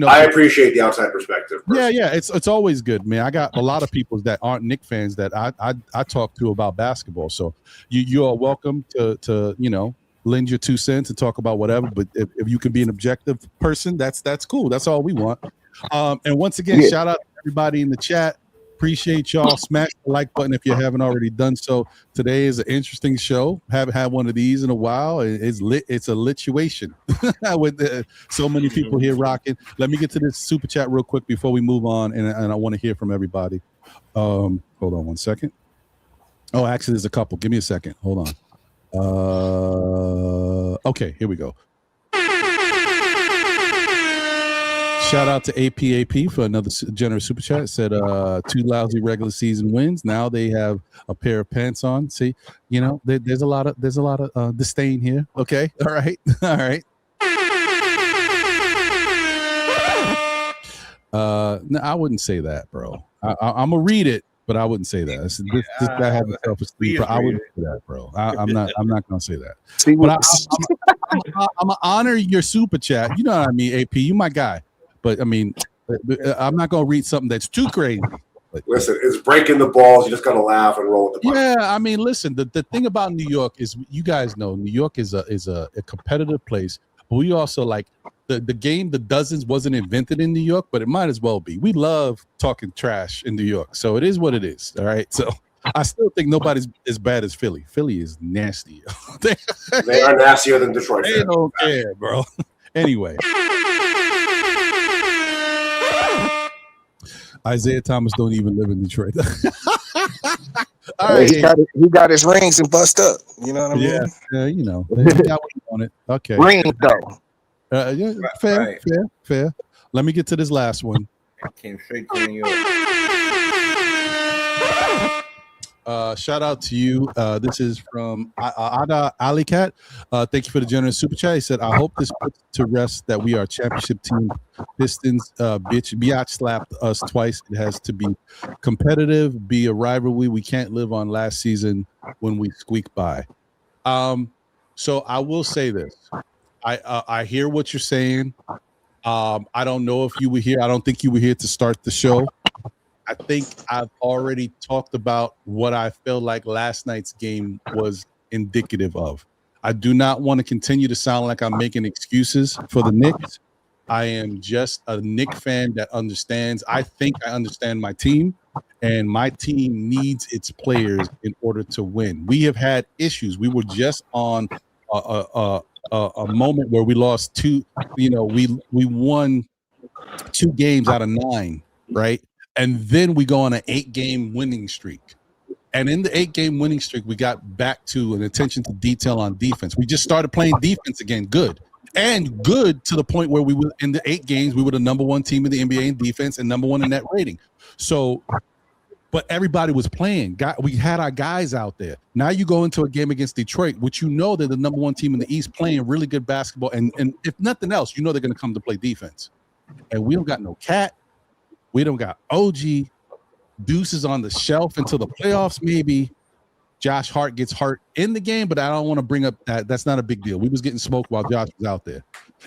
I appreciate the outside perspective. Personally. Yeah. It's always good, man. I got a lot of people that aren't Knicks fans that I talk to about basketball. So you are welcome to lend your 2 cents and talk about whatever. But if you can be an objective person, that's cool. That's all we want. And once again, shout out to everybody in the chat. Appreciate y'all. Smash the like button if you haven't already done so. Today is an interesting show. Haven't had one of these in a while. It's lit. It's a lituation with so many people here rocking. Let me get to this super chat real quick before we move on, and I want to hear from everybody. Hold on one second. Oh, actually, there's a couple. Give me a second. Hold on. Okay, here we go. Shout out to APAP for another generous super chat. It said 2 lousy regular season wins. Now they have a pair of pants on. See, there's a lot of disdain here. Okay, all right. No, I wouldn't say that, bro. I'm gonna read it, but I wouldn't say that. This guy has a self-esteem, but I wouldn't say that, bro. I'm not gonna say that. But I'm gonna honor your super chat. You know what I mean, AP? You my guy. But I mean, I'm not gonna read something that's too crazy. Listen, it's breaking the balls. You just gotta laugh and roll with the punch. Yeah, I mean, listen. The thing about New York is, you guys know, New York is a competitive place. But we also like the game. The dozens wasn't invented in New York, but it might as well be. We love talking trash in New York, so it is what it is. All right. So I still think nobody's as bad as Philly. Philly is nasty. They are nastier than Detroit. They don't care, bro. Anyway. Isaiah Thomas don't even live in Detroit. All right. He got his rings and bust up. You know what I mean? Yeah, he got what he wanted. Okay. Rings though. Yeah, fair. Let me get to this last one. I came straight to New York. Shout out to you. This is from Ada Alicat. Thank you for the generous super chat. He said, I hope this puts to rest that we are a championship team. Pistons biatch slapped us twice. It has to be competitive, be a rivalry. We can't live on last season when we squeak by. So I will say this. I hear what you're saying. I don't know if you were here. I don't think you were here to start the show. I think I've already talked about what I felt like last night's game was indicative of. I do not want to continue to sound like I'm making excuses for the Knicks. I am just a Knicks fan that understands. I think I understand my team, and my team needs its players in order to win. We have had issues. We were just on a moment where we lost 2. We won 2 games out of 9, right? And then we go on an 8-game winning streak. And in the 8-game winning streak, we got back to an attention to detail on defense. We just started playing defense again. Good. and good to the point where we were in the 8 games, we were the number 1 team in the NBA in defense and number 1 in net rating. So, but everybody was playing. We had our guys out there. Now you go into a game against Detroit, which you know they're the number 1 team in the East playing really good basketball. And if nothing else, you know they're going to come to play defense. And we don't got no Cat. We don't got OG. Deuce is on the shelf until the playoffs, maybe. Josh Hart gets hurt in the game, but I don't want to bring up that. That's not a big deal. We was getting smoked while Josh was out there.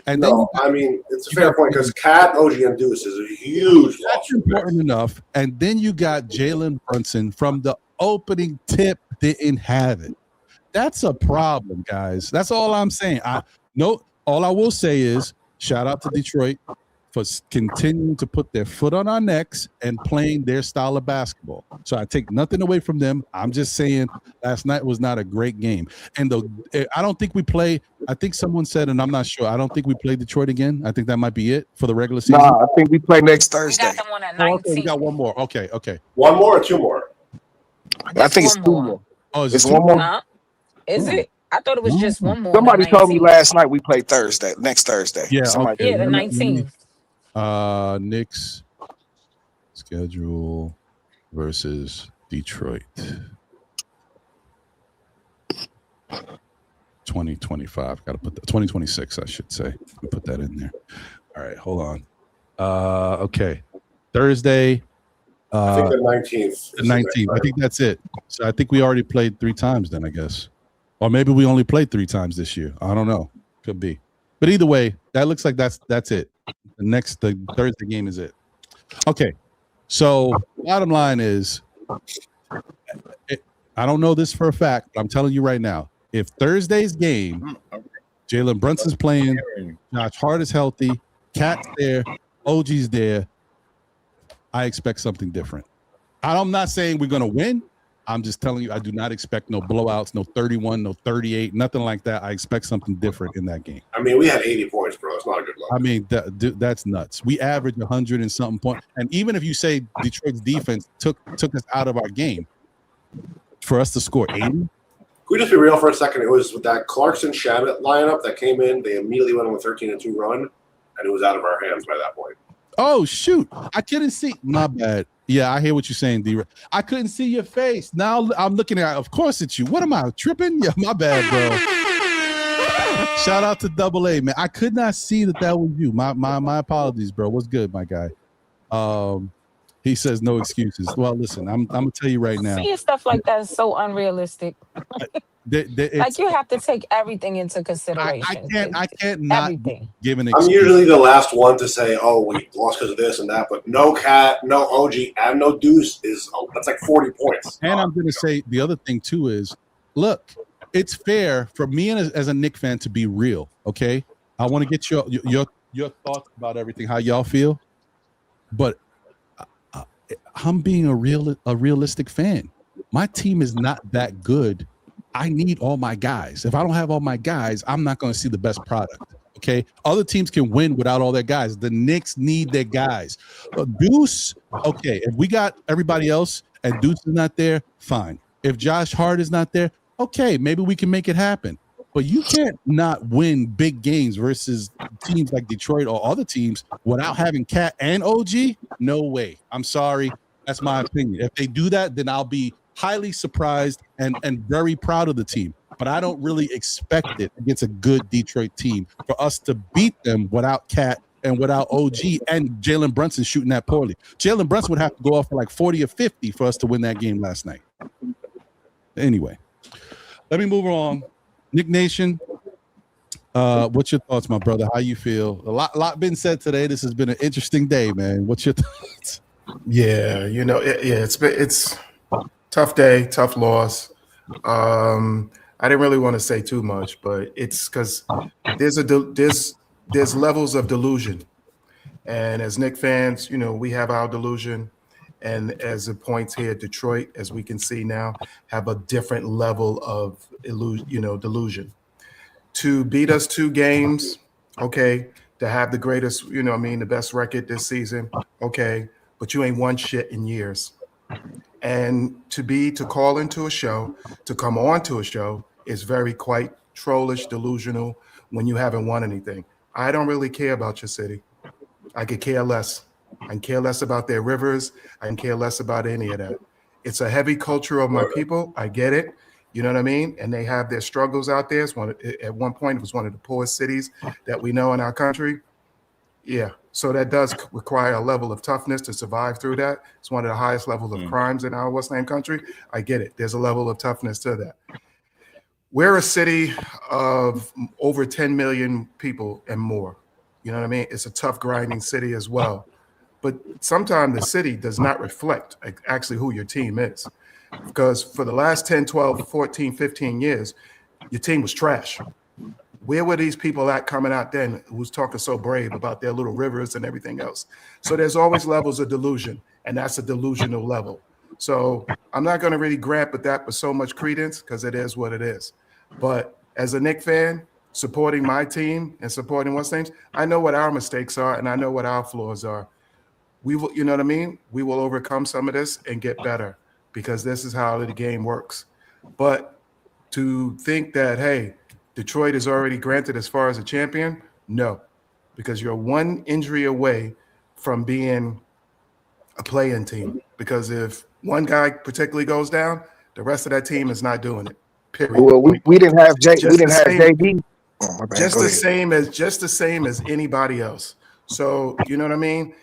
And no, I mean, it's a fair point because Cat, OG, and Deuce is a huge loss. That's important enough. And then you got Jalen Brunson from the opening tip didn't have it. That's a problem, guys. That's all I'm saying. All I will say is shout out to Detroit for continuing to put their foot on our necks and playing their style of basketball. So I take nothing away from them. I'm just saying last night was not a great game. And I don't think we play. I think someone said, and I'm not sure, I don't think we play Detroit again. I think that might be it for the regular season. Nah, I think we play next Thursday. We got the one at 19. Okay, we got one more. Okay. One more or 2 more? I think it's 2 more. Oh, it's 1 more? Is it? I thought it was just 1 more. Somebody told me last night we play next Thursday. Yeah, somebody the 19th. Knicks schedule versus Detroit 2025. Got to put that 2026, I should say. Put that in there. All right, hold on. Okay, Thursday. I think the 19th. The 19th. I think that's it. So I think we already played 3 times then, I guess. Or maybe we only played 3 times this year. I don't know. Could be. But either way, that looks like that's it. The Thursday game is it. Okay. So bottom line is, I don't know this for a fact, but I'm telling you right now, if Thursday's game, Jalen Brunson's playing, Josh Hart is healthy, Cat's there, OG's there, I expect something different. I'm not saying we're going to win. I'm just telling you, I do not expect no blowouts, no 31, no 38, nothing like that. I expect something different in that game. I mean, we had 80 points, bro. It's not a good luck. I mean, that's nuts. We averaged 100 and something points. And even if you say Detroit's defense took us out of our game, for us to score 80. Can we just be real for a second? It was with that Clarkson-Shamit lineup that came in. They immediately went on a 13-2 run, and it was out of our hands by that point. Oh, shoot. I couldn't see. My bad. Yeah, I hear what you're saying, D. I couldn't see your face. Now I'm looking at, of course it's you. What am I, tripping? Yeah, my bad, bro. Shout out to Double A, man. I could not see that was you. My apologies, bro. What's good, my guy? He says no excuses. Well, listen, I'm gonna tell you right now. Seeing stuff like that is so unrealistic. Like you have to take everything into consideration. I can't not give an excuse. I'm usually the last one to say, "Oh, we lost because of this and that," but no Cat, no OG, and no Deuce that's like 40 points. And I'm gonna say the other thing too is, look, it's fair for me and as a Knicks fan to be real. Okay, I want to get your thoughts about everything, how y'all feel, but I'm being a realistic fan. My team is not that good. I need all my guys. If I don't have all my guys, I'm not going to see the best product. Okay. Other teams can win without all their guys. The Knicks need their guys. Deuce, okay. If we got everybody else and Deuce is not there, fine. If Josh Hart is not there, okay, maybe we can make it happen. But you can't not win big games versus teams like Detroit or other teams without having Cat and OG. No way. I'm sorry. That's my opinion. If they do that, then I'll be highly surprised and very proud of the team. But I don't really expect it against a good Detroit team for us to beat them without Cat and without OG and Jalen Brunson shooting that poorly. Jalen Brunson would have to go off for like 40 or 50 for us to win that game last night. Anyway, let me move on. Nick Nation, what's your thoughts, my brother? How you feel? A lot been said today. This has been an interesting day, man. What's your thoughts? Yeah, it's tough day, tough loss. I didn't really want to say too much, but it's because there's levels of delusion, and as Knicks fans, we have our delusion, and as it points here, Detroit, as we can see now, have a different level of delusion. To beat us 2 games, okay, to have the greatest, the best record this season, okay, but you ain't won shit in years. And to call into a show, to come on to a show is very quite trollish, delusional, when you haven't won anything. I don't really care about your city. I could care less. I can care less about their rivers. I can care less about any of that. It's a heavy culture of my people. I get it. You know what I mean? And they have their struggles out there. At one point, it was one of the poorest cities that we know in our country. Yeah. So that does require a level of toughness to survive through that. It's one of the highest levels of crimes in our West End country. I get it. There's a level of toughness to that. We're a city of over 10 million people and more. You know what I mean? It's a tough, grinding city as well. But sometimes the city does not reflect actually who your team is. Because for the last 10, 12, 14, 15 years, your team was trash. Where were these people at coming out then who's talking so brave about their little rivers and everything else? So there's always levels of delusion, and that's a delusional level. So I'm not going to really grab at that with so much credence because it is what it is. But as a Knicks fan, supporting my team and supporting what's names, I know what our mistakes are and I know what our flaws are. We will, you know what I mean? We will overcome some of this and get better because this is how the game works. But to think that, hey, Detroit is already granted as far as a champion, no, because you're one injury away from being a play-in team. Because if one guy particularly goes down, the rest of that team is not doing it. Period. Well, we didn't have JD. Oh, just the same as anybody else. So you know what I mean?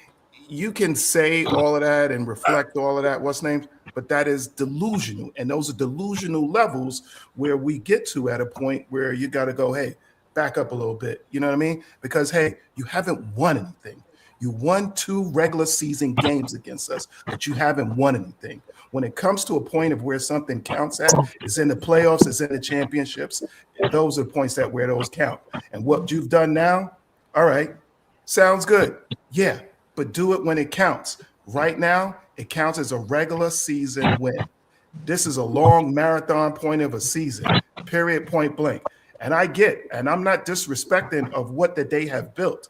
You can say all of that and reflect all of that, what's named, but that is delusional. And those are delusional levels where we get to at a point where you got to go, hey, back up a little bit. You know what I mean? Because, hey, you haven't won anything. You won 2 regular season games against us, but you haven't won anything. When it comes to a point of where something counts at, it's in the playoffs, it's in the championships. Those are the points that where those count. And what you've done now, all right, sounds good. Yeah, but do it when it counts. Right now, it counts as a regular season win. This is a long marathon point of a season, period, point blank. And I get, and I'm not disrespecting of what that they have built,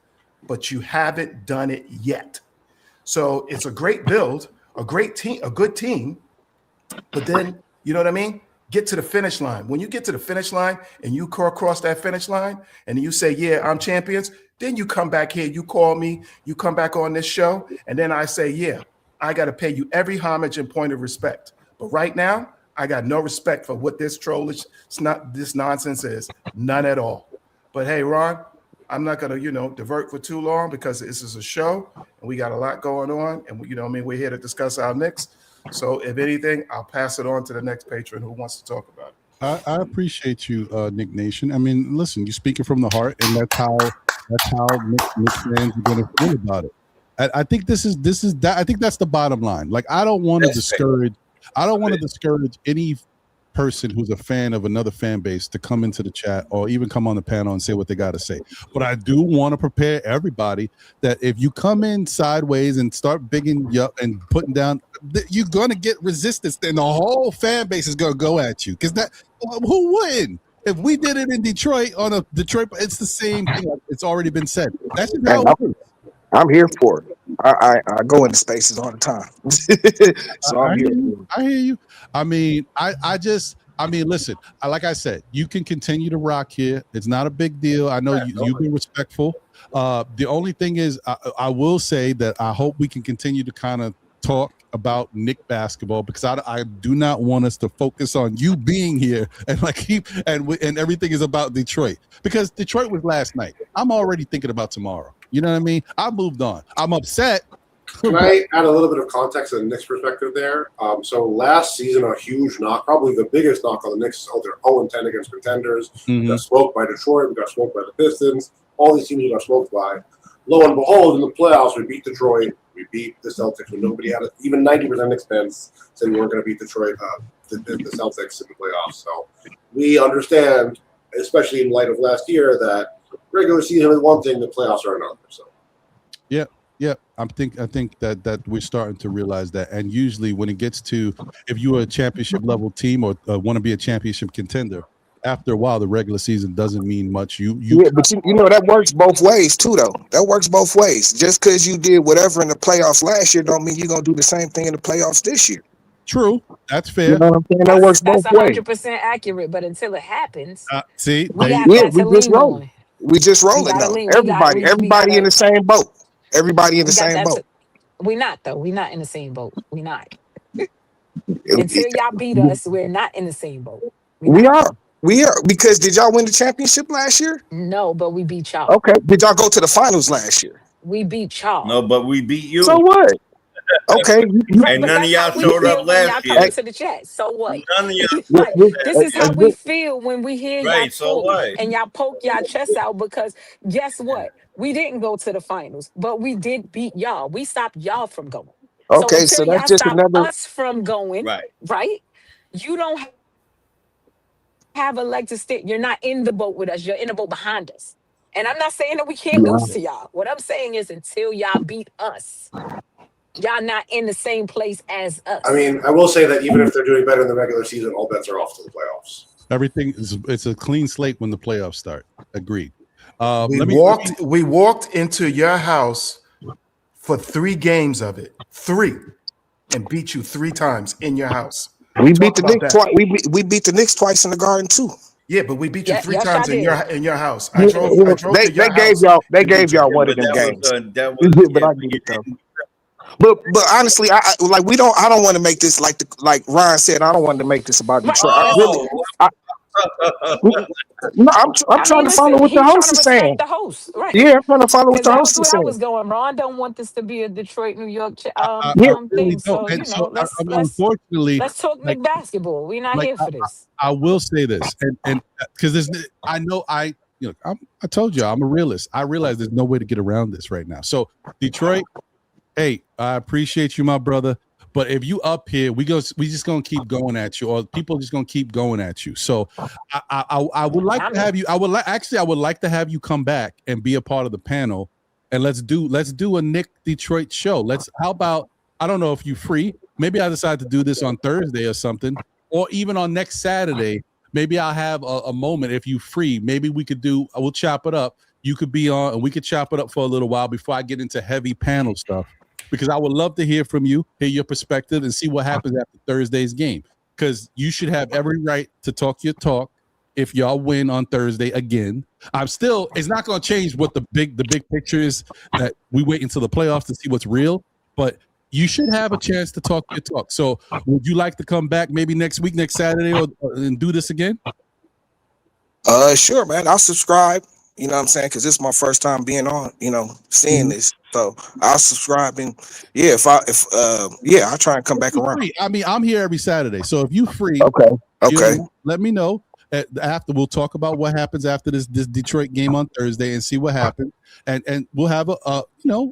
but you haven't done it yet. So it's a great build, a great team, a good team, but then, you know what I mean? Get to the finish line. When you get to the finish line and you cross that finish line and you say, yeah, I'm champions, then you come back here, you call me, you come back on this show, and then I say, yeah, I got to pay you every homage and point of respect. But right now, I got no respect for what this trollish, this nonsense is. None at all. But hey, Ron, I'm not going to, divert for too long because this is a show and we got a lot going on. And, we're here to discuss our Knicks. So if anything, I'll pass it on to the next patron who wants to talk about it. I appreciate you, Nick Nation. I mean, listen, you're speaking from the heart, and that's how Knicks fans are going to feel about it. I think this is that. I think that's the bottom line. Like, I don't want to discourage any person who's a fan of another fan base to come into the chat or even come on the panel and say what they got to say. But I do want to prepare everybody that if you come in sideways and start bigging you up and putting down, you're going to get resistance. Then the whole fan base is going to go at you because who wouldn't? If we did it in Detroit on a Detroit, it's the same thing. It's already been said. That's just how it is. I'm here for it. I go into spaces all the time. So I'm here. I hear you. I mean, listen, like I said, you can continue to rock here. It's not a big deal. I know you've been respectful. The only thing is I will say that I hope we can continue to kind of talk about Knick basketball because I do not want us to focus on you being here and and everything is about Detroit because Detroit was last night. I'm already thinking about tomorrow. You know what I mean? I moved on. I'm upset. Can I add a little bit of context and Knicks perspective there? So last season, a huge knock, probably the biggest knock on the Knicks, they're 0-10 against contenders. Mm-hmm. We got smoked by Detroit. We got smoked by the Pistons. All these teams we got smoked by. Lo and behold, in the playoffs, we beat Detroit. We beat the Celtics when nobody had it. Even 90% of Knicks fans said we weren't going to beat Detroit, the Celtics in the playoffs. So we understand, especially in light of last year, that regular season is one thing, the playoffs are another. So, yeah. I think that we're starting to realize that. And usually, when it gets to if you are a championship level team or want to be a championship contender, after a while, the regular season doesn't mean much. But that works both ways too, though. That works both ways. Just because you did whatever in the playoffs last year, don't mean you're gonna do the same thing in the playoffs this year. True, that's fair. You know what I'm saying? That works both ways. That's 100% accurate. But until it happens, see, we just roll. We just rolling though. Everybody in the same boat. Everybody in the same boat. We not though. We not in the same boat. We not. Until y'all beat us, we're not in the same boat. We are. Because did y'all win the championship last year? No, but we beat y'all. Okay. Did y'all go to the finals last year? We beat y'all. No, but we beat you. So what? Okay. And none of y'all showed up last year. To the chat. So what? None of y'all. Right. This is how we feel when we hear y'all so what? and y'all poke y'all chest out, because guess what? We didn't go to the finals, but we did beat y'all. We stopped y'all from going. Okay, so that's just another us from going, right? You don't have a leg to stick. You're not in the boat with us. You're in the boat behind us. And I'm not saying that we can't lose to y'all. What I'm saying is until y'all beat us, y'all not in the same place as us. I mean, I will say that even if they're doing better in the regular season, all bets are off to the playoffs. It's a clean slate when the playoffs start. Agreed. We walked into your house for 3 games of it, 3, and beat you 3 times in your house. We beat the Knicks twice. We beat the Knicks twice in the Garden too. Yeah, but we beat you 3 times in your house. They gave y'all one of them games. But I get it though. But honestly, I don't want to make this like Ryan said. I don't want to make this about Detroit. I'm trying to follow what the host is saying. The host, right? Yeah, I'm trying to follow what the host is saying. I was going. Ron don't want this to be a Detroit, New York thing. So unfortunately, let's talk Knicks basketball. We're not here for this. I will say this, and because I told you I'm a realist. I realize there's no way to get around this right now. So Detroit, hey, I appreciate you, my brother. But if you up here, we just gonna keep going at you, or people just gonna keep going at you. So I would like to have you. I would like to have you come back and be a part of the panel, and let's do a Nick Detroit show. How about, I don't know if you free. Maybe I decide to do this on Thursday or something, or even on next Saturday. Maybe I'll have a moment if you free. Maybe we'll chop it up. You could be on, and we could chop it up for a little while before I get into heavy panel stuff. Because I would love to hear from you, hear your perspective, and see what happens after Thursday's game. Because you should have every right to talk your talk if y'all win on Thursday again. It's not going to change what the big picture is, that we wait until the playoffs to see what's real. But you should have a chance to talk your talk. So would you like to come back maybe next week, next Saturday, and do this again? Sure, man. I'll subscribe. You know what I'm saying? Because this is my first time being on, seeing this. So I'll subscribe, and I'll try and come back around. I mean, I'm here every Saturday. So if you free, okay, let me know. After we'll talk about what happens after this Detroit game on Thursday and see what happens, and we'll have a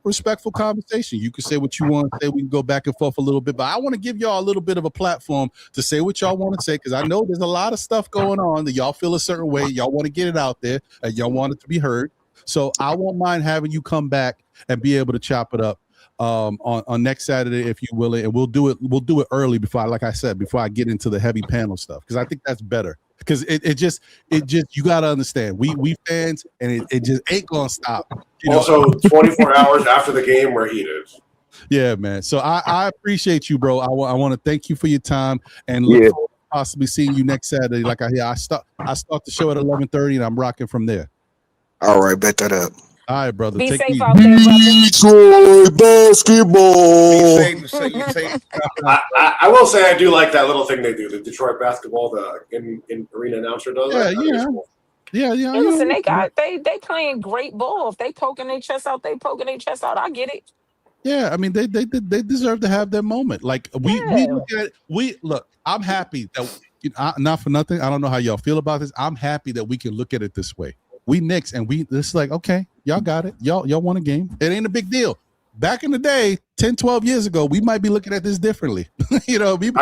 respectful conversation. You can say what you want to say. We can go back and forth a little bit, but I want to give y'all a little bit of a platform to say what y'all want to say, because I know there's a lot of stuff going on that y'all feel a certain way. Y'all want to get it out there, and y'all want it to be heard. So I won't mind having you come back and be able to chop it up on next Saturday if you will, and we'll do it early before I get into the heavy panel stuff, because I think that's better. Because it just you gotta understand, we fans, and it just ain't gonna stop. Also, 24 hours after the game, we're heated. Yeah, man. So I appreciate you, bro. I want to thank you for your time, and look forward to possibly seeing you next Saturday. Like I start the show at 11:30, and I'm rocking from there. All right, bet that up. All right, brother. Be Take safe it out there, brother. Detroit basketball. Be safe. I will say I do like that little thing they do, the Detroit basketball, the in arena announcer does. Yeah. Listen, they playing great ball. If they poking their chest out, I get it. Yeah, I mean they deserve to have their moment. Like we look. I'm happy that not for nothing. I don't know how y'all feel about this. I'm happy that we can look at it this way. We Knicks, and this is like, okay, y'all got it. Y'all won a game. It ain't a big deal. Back in the day, 10, 12 years ago, we might be looking at this differently. I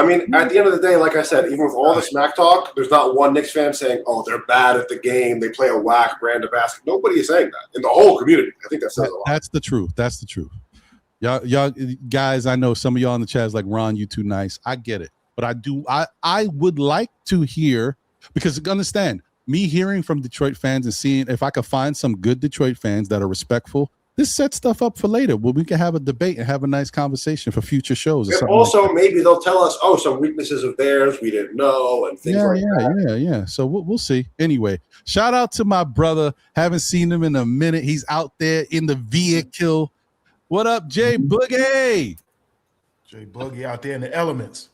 mean, at the end of the day, like I said, even with all the smack talk, there's not one Knicks fan saying, oh, they're bad at the game. They play a whack brand of basketball. Nobody is saying that in the whole community. I think that says a lot. That's the truth. Y'all guys, I know some of y'all in the chat is like, Ron, you too nice. I get it. But I would like to hear, because understand, me hearing from Detroit fans and seeing if I could find some good Detroit fans that are respectful this sets stuff up for later where we can have a debate and have a nice conversation for future shows. And also, like maybe they'll tell us, some weaknesses of theirs we didn't know and things like that. Yeah. So we'll see. Anyway, shout out to my brother. Haven't seen him in a minute. He's out there in the vehicle. What up, Jay Boogie? Jay Boogie out there in the elements.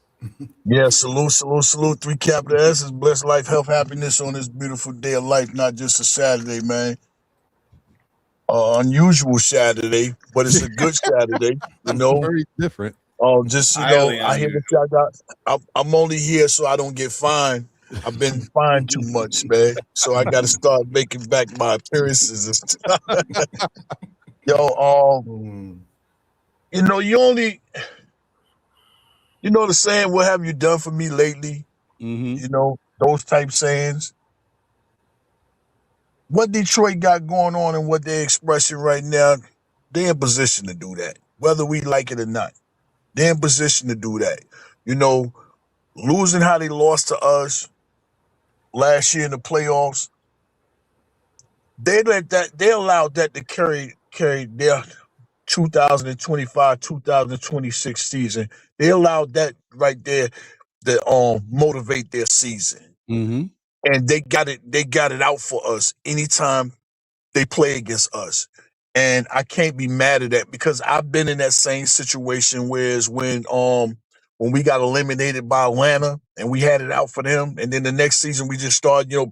Yeah, salute. 3 capital S's. Bless life, health, happiness on this beautiful day of life, not just a Saturday, man. Unusual Saturday, but it's a good Saturday, you know. Very different. Just, you know, I hear what y'all got. I'm only here so I don't get fined. I've been fined too much, man. So I got to start making back my appearances and stuff. Yo, you know, you know the saying, what have you done for me lately? You know, those type sayings. What Detroit got going on and what they're expressing right now, they're in position to do that, whether we like it or not. They're in position to do that. You know, losing how they lost to us last year in the playoffs, they allowed that to carry their 2025, 2026 season. They allowed that right there to motivate their season. And they got it out for us anytime they play against us. And I can't be mad at that because I've been in that same situation, whereas when we got eliminated by Atlanta and we had it out for them, and then the next season we just started, you know,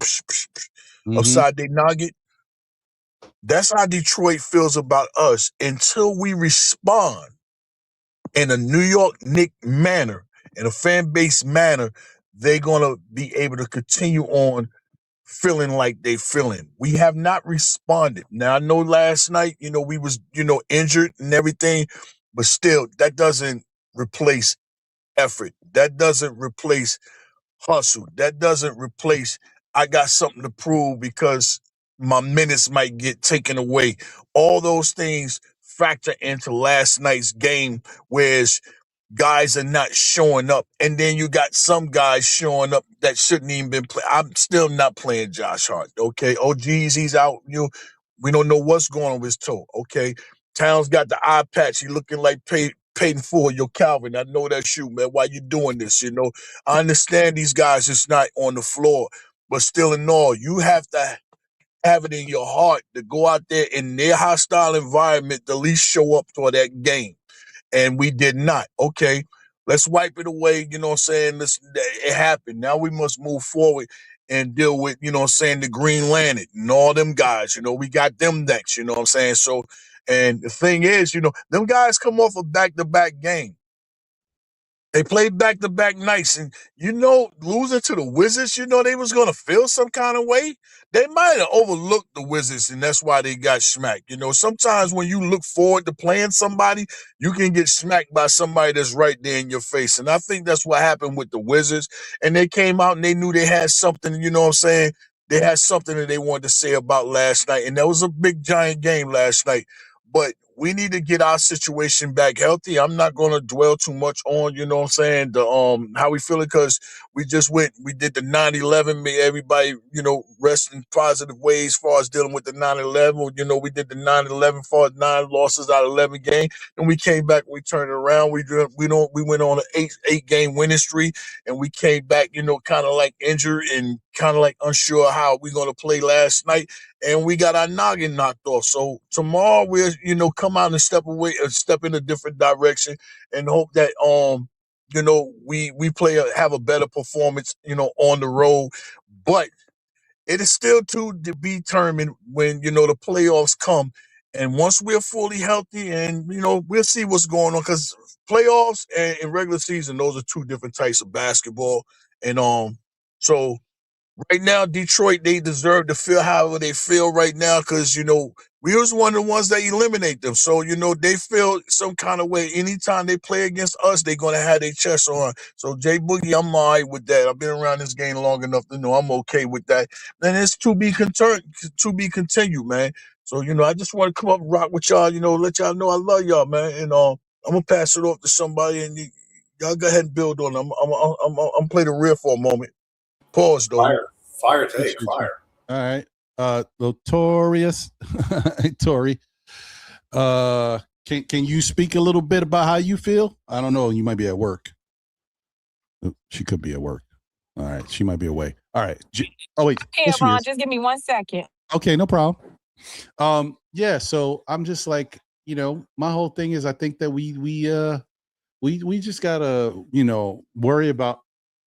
upside their noggin. That's how Detroit feels about us until we respond in a New York Knicks manner, in a fan base manner. They're gonna be able to continue on feeling like they feeling. We have not responded. Now I know last night, you know, we was, you know, injured and everything, but still that doesn't replace effort. That doesn't replace hustle. That doesn't replace I got something to prove because my minutes might get taken away. All those things factor into last night's game, whereas guys are not showing up. And then you got some guys showing up that shouldn't even been playing. I'm still not playing Josh Hart, okay? Oh, geez, he's out. You know, we don't know what's going on with his toe, okay? Towns got the eye patch. He looking like Peyton Ford. Yo, Calvin, I know that's you, man. Why you doing this, you know? I understand these guys is not on the floor, but still in all, you have to have it in your heart to go out there in their hostile environment to at least show up for that game. And we did not. Okay, let's wipe it away. You know what I'm saying? It happened. Now we must move forward and deal with, you know what I'm saying, the Green Lantern and all them guys. You know, we got them next, you know what I'm saying? So, and the thing is, you know, them guys come off a back-to-back game. They played back-to-back nights, and, you know, losing to the Wizards, you know, they was going to feel some kind of way. They might have overlooked the Wizards, and that's why they got smacked. You know, sometimes when you look forward to playing somebody, you can get smacked by somebody that's right there in your face. And I think that's what happened with the Wizards. And they came out and they knew they had something, you know what I'm saying? They had something that they wanted to say about last night. And that was a big, giant game last night. But we need to get our situation back healthy. I'm not going to dwell too much on, you know what I'm saying, the how we feeling, because we did the 9/11, made everybody, you know, rest in positive ways as far as dealing with the 9/11. You know, we did the 9/11 for 9 losses out of 11 games, and we came back, we turned it around. We went on an 8-game winning streak, and we came back, you know, kind of like injured and kind of like unsure how we're going to play last night. And we got our noggin knocked off. So tomorrow we'll, you know, come out and step in a different direction and hope that you know, we have a better performance, you know, on the road. But it is still to be determined when, you know, the playoffs come. And once we're fully healthy, and, you know, we'll see what's going on, because playoffs and regular season, those are two different types of basketball. And so right now, Detroit, they deserve to feel however they feel right now, because, you know, we was one of the ones that eliminate them. So, you know, they feel some kind of way. Anytime they play against us, they're going to have their chest on. So, Jay Boogie, I'm all right with that. I've been around this game long enough to know I'm okay with that. And it's to be continued, man. So, you know, I just want to come up and rock with y'all, you know, let y'all know I love y'all, man. And I'm going to pass it off to somebody, and y'all go ahead and build on it. I'm play the rear for a moment. Pause, though. Fire take, fire. All right. Notorious. Hey, Tori. Can you speak a little bit about how you feel? I don't know. You might be at work. She could be at work. All right. She might be away. All right. Oh, wait. Yeah, Ron, just give me 1 second. Okay, no problem. Yeah, so I'm just like, my whole thing is I think that we just gotta, worry about,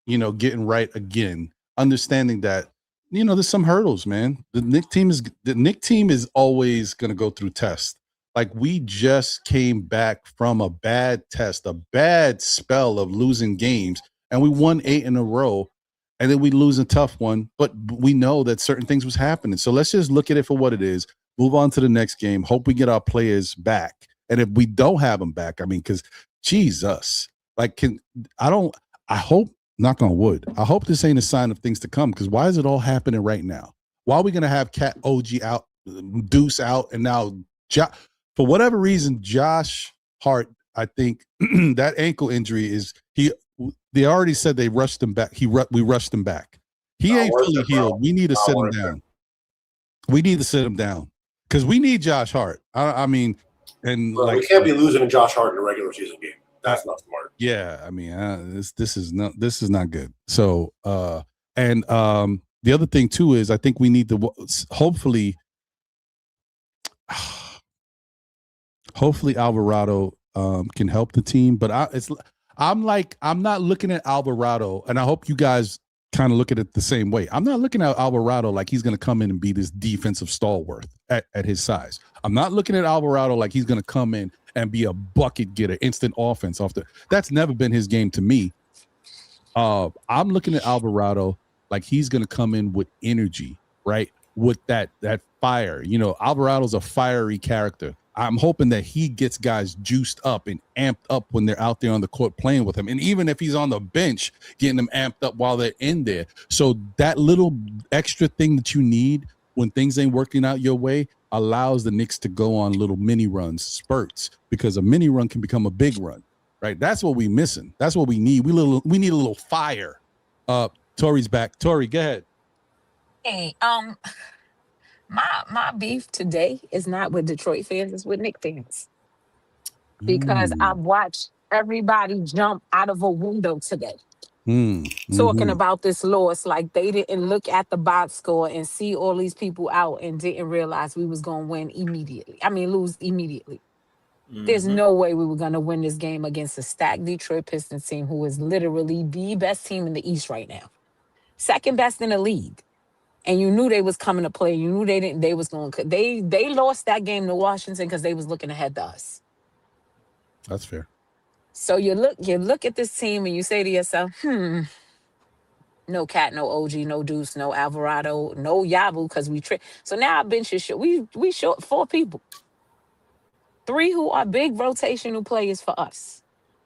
getting right again, understanding that, there's some hurdles, man. The Knick team is always gonna go through tests. Like we just came back from a bad test, a bad spell of losing games, and we won 8 in a row. And then we lose a tough one, but we know that certain things was happening. So let's just look at it for what it is, move on to the next game, hope we get our players back. And if we don't have them back, I mean, because Jesus, I hope, knock on wood, I hope this ain't a sign of things to come, because why is it all happening right now? Why are we going to have Cat OG out, Deuce out, and now for whatever reason, Josh Hart, I think that ankle injury is they already said they rushed him back. We rushed him back. He ain't fully healed. We need to sit him down. We need to sit him down because we need Josh Hart. I mean, and we can't be losing to Josh Hart in a regular season game. That's not smart. Yeah, I mean, this is not good. So, the other thing too is I think we need to hopefully Alvarado can help the team, but I'm not looking at Alvarado, and I hope you guys kind of look at it the same way. I'm not looking at Alvarado like he's going to come in and be this defensive stalwart at his size. I'm not looking at Alvarado like he's going to come in and be a bucket getter, instant offense that's never been his game to me. I'm looking at Alvarado like he's going to come in with energy, right? With that fire. Alvarado's a fiery character. I'm hoping that he gets guys juiced up and amped up when they're out there on the court playing with him. And even if he's on the bench, getting them amped up while they're in there. So that little extra thing that you need when things ain't working out your way allows the Knicks to go on little mini runs, spurts, because a mini run can become a big run, right? That's what we're missing. That's what we need. We need a little fire. Tori's back. Tori, go ahead. Hey, my beef today is not with Detroit fans, it's with Knicks fans. Because I've watched everybody jump out of a window today. Talking about this loss, like they didn't look at the box score and see all these people out and didn't realize we was going to lose immediately. There's no way we were going to win this game against a stacked Detroit Pistons team who is literally the best team in the East right now. Second best in the league. And you knew they was coming to play. You knew they lost that game to Washington because they was looking ahead to us. That's fair. So you look at this team and you say to yourself, no Cat, no OG, no Deuce, no Alvarado, no Yabu, because so now our bench is short. We short 4 people. 3 who are big rotational players for us.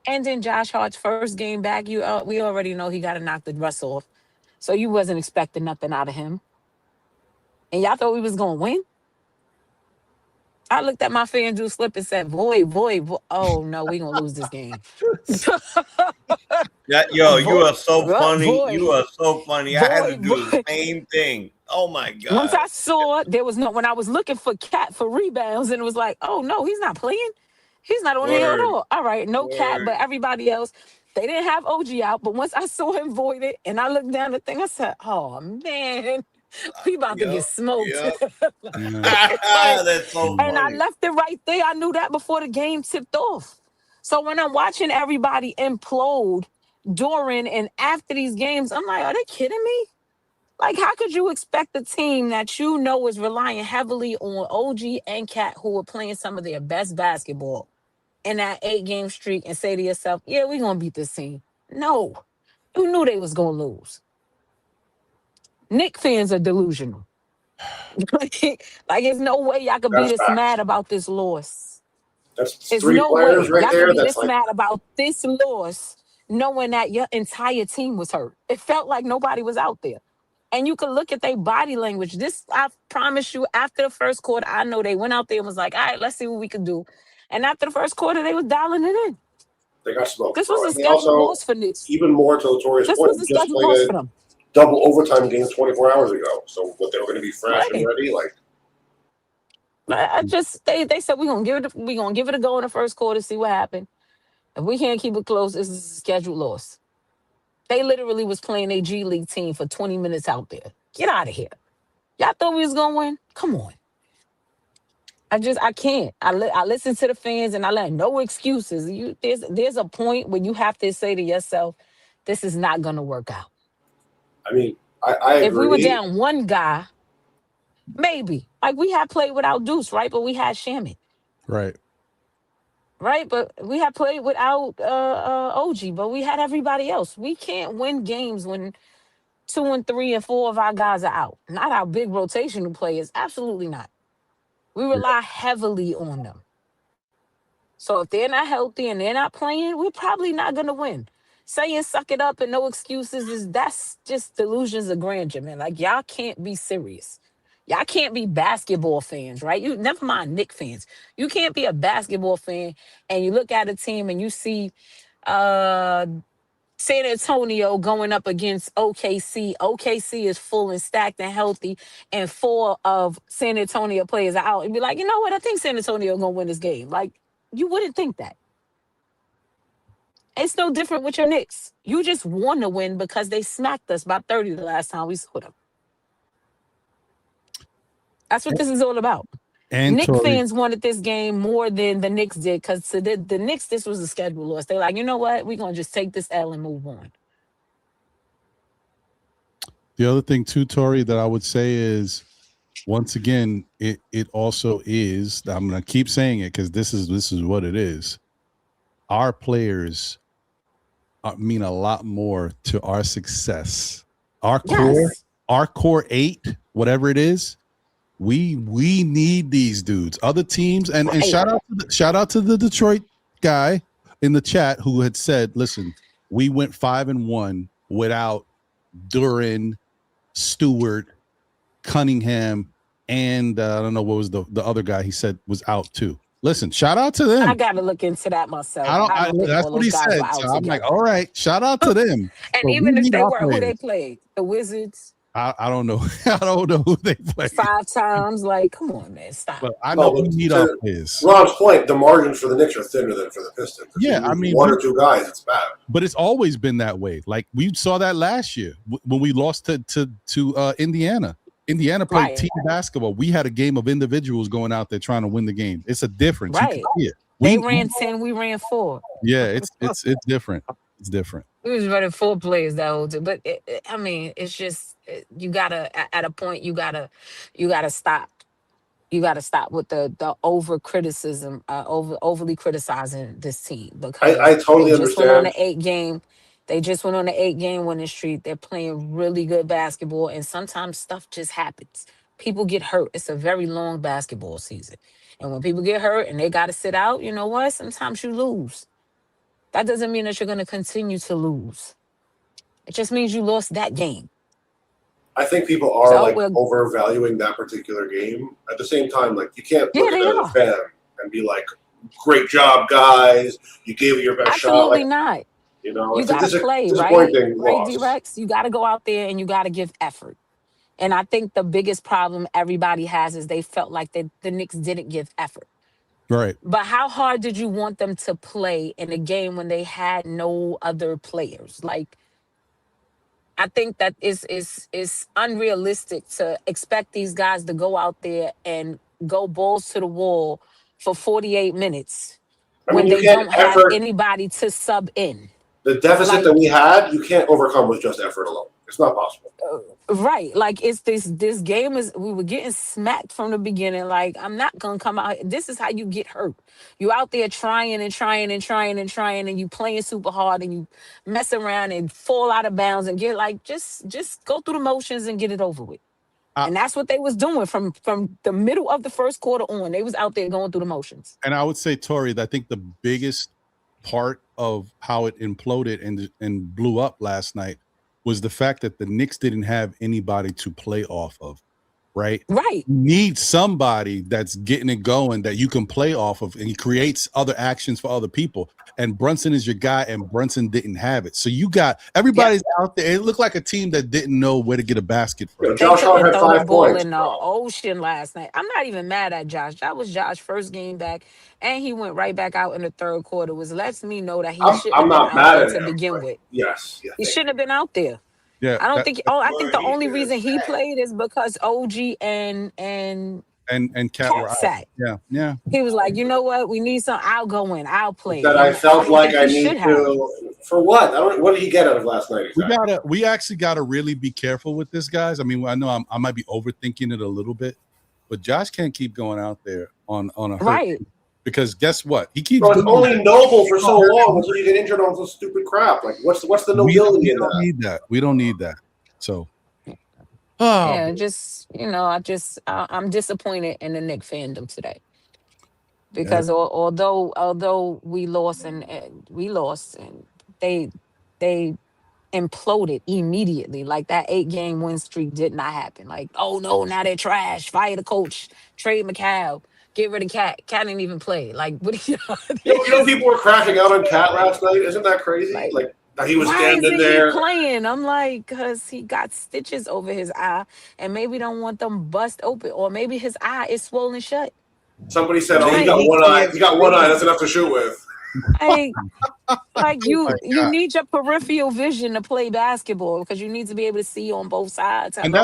And then Josh Hart's first game back, we already know he got to knock the rust off. So you wasn't expecting nothing out of him. And y'all thought we was going to win? I looked at my FanDuel slip and said, void. Oh, no, we going to lose this game. You are so funny. Void. You are so funny. I had to do the same thing. Oh, my God. Once I saw when I was looking for Cat for rebounds, and it was like, oh, no, he's not playing. He's not on here at all. All right, no Cat, but everybody else, they didn't have OG out. But once I saw him voided and I looked down the thing, I said, oh, man. We about to get smoked. That's so funny. And I left it right there. I knew that before the game tipped off. So when I'm watching everybody implode during and after these games, I'm like, are they kidding me? Like, how could you expect a team that you know is relying heavily on OG and Cat, who are playing some of their best basketball, in that 8-game streak and say to yourself, yeah, we're going to beat this team? No. You knew they was going to lose. Knicks fans are delusional. Like, there's no way y'all could be this mad about this loss. There's 3 players right there. Y'all could be this mad about this loss, knowing that your entire team was hurt. It felt like nobody was out there. And you could look at their body language. I promise you, after the first quarter, I know they went out there and was like, all right, let's see what we can do. And after the first quarter, they was dialing it in. They got smoked. This was a scheduled loss for Knicks. Even more to Tori's point, this was a scheduled loss for them. Double overtime game 24 hours ago. So what, they were going to be fresh and ready? Like, I just they said we're gonna give it a go in the first quarter, see what happened. If we can't keep it close, this is a scheduled loss. They literally was playing a G League team for 20 minutes out there. Get out of here. Y'all thought we was gonna win? Come on. I can't. I listen to the fans and I let no excuses. There's a point where you have to say to yourself, this is not gonna work out. I mean, I If we were agree. down one guy, maybe. Like we had played without Deuce, right? But we had Shamit. Right. Right? But we had played without OG, but we had everybody else. We can't win games when 2 and 3 and 4 of our guys are out. Not our big rotational players. Absolutely not. We rely heavily on them. So if they're not healthy and they're not playing, we're probably not gonna win. Saying suck it up and no excuses that's just delusions of grandeur, man. Like y'all can't be serious. Y'all can't be basketball fans, right? You never mind Knicks fans. You can't be a basketball fan and you look at a team and you see San Antonio going up against OKC. OKC is full and stacked and healthy, and 4 of San Antonio players are out. And be like, you know what? I think San Antonio gonna win this game. Like, you wouldn't think that. It's no different with your Knicks. You just want to win because they smacked us by 30 the last time we saw them. That's what this is all about. And Knicks Tori, fans wanted this game more than the Knicks did because to the Knicks, this was a schedule loss. They're like, you know what? We're going to just take this L and move on. the other thing too, Tori, that I would say is, once again, it also is, I'm going to keep saying it because this is what it is. Our players mean a lot more to our success. Our core 8, whatever it is, we need these dudes. Other teams, and shout out to the Detroit guy in the chat who had said, listen, we went 5-1 without Duran, Stewart, Cunningham, and I don't know what was the other guy he said was out too. Listen, shout out to them. I got to look into that myself. That's what he said. So I'm like, all right, shout out to them. And even if they were, who they played? The Wizards? I don't know. I don't know who they played. 5 times. Like, come on, man, stop. But I know we need our players. Ron's point, the margins for the Knicks are thinner than for the Pistons. Yeah, I mean, 1 or 2 guys, it's bad. But it's always been that way. Like we saw that last year when we lost to Indiana. Indiana played team basketball. We had a game of individuals going out there trying to win the game. It's a difference. Right. They ran 10, we ran 4. Yeah, it's different. It's different. We was running 4 players that whole time. But I mean, it's just you gotta at a point you gotta stop. You gotta stop with the over criticism, overly criticizing this team because I totally understand. They just went on an 8-game winning streak. They're playing really good basketball, and sometimes stuff just happens. People get hurt. It's a very long basketball season. And when people get hurt and they got to sit out, you know what? Sometimes you lose. That doesn't mean that you're going to continue to lose. It just means you lost that game. I think people are overvaluing that particular game. At the same time, like you can't look at it as a fan and be like, great job, guys. You gave it your best shot. Absolutely not. You know, you got to play, right? Right, D-Rex? You got to go out there and you got to give effort. And I think the biggest problem everybody has is they felt like the Knicks didn't give effort. Right. But how hard did you want them to play in a game when they had no other players? Like, I think that is unrealistic to expect these guys to go out there and go balls to the wall for 48 minutes when they don't have anybody to sub in. The deficit that we had, you can't overcome with just effort alone. It's not possible. Right. Like it's this game we were getting smacked from the beginning. Like, I'm not gonna come out. This is how you get hurt. You out there trying and you playing super hard and you mess around and fall out of bounds and get like just go through the motions and get it over with. And that's what they was doing from the middle of the first quarter on. They was out there going through the motions. And I would say, Tori, that I think the biggest part of how it imploded and blew up last night was the fact that the Knicks didn't have anybody to play off of. right? Right. You need somebody that's getting it going that you can play off of, and he creates other actions for other people. And Brunson is your guy, and Brunson didn't have it. So you got everybody's out there. It looked like a team that didn't know where to get a basket from. Yo, Josh Hart had Throw 5 the ball points, in the ocean last night. I'm not even mad at Josh. That was Josh's first game back, and he went right back out in the third quarter. Which lets me know that he shouldn't I'm have been not out mad there at to him. begin with. Yes. Yeah, He shouldn't have been out there. Yeah, I don't think. I think the Well, only he reason he sat. played is because OG and Cat were out. sat. Yeah. He was like, you know what? We need some. I'll go in. I'll play. That I And felt don't like think I he need should have. to. For what? What did he get out of last night? Exactly? We actually gotta really be careful with this, guys. I mean, I know I might be overthinking it a little bit, but Josh can't keep going out there on a hurt Right. team, because guess what? He keeps Bro, it's doing only that. noble for so long until you get injured on some stupid crap. Like, what's the nobility in that? Need that. We don't need that. So, Yeah, just I'm disappointed in the Knicks fandom today because although we lost and they imploded immediately. Like that 8-game win streak did not happen. Like, oh no, now they're trash. Fire the coach. Trade McCall. Get rid of Cat. Cat didn't even play. Like, what do You know, people were crashing out on Cat last night. Isn't that crazy? Like he was why standing isn't there. he playing? I'm like, because he got stitches over his eye and maybe don't want them bust open, or maybe his eye is swollen shut. Somebody said, "Oh, he got one eye. He got one eye. That's enough to shoot with." Like you need your peripheral vision to play basketball because you need to be able to see on both sides. And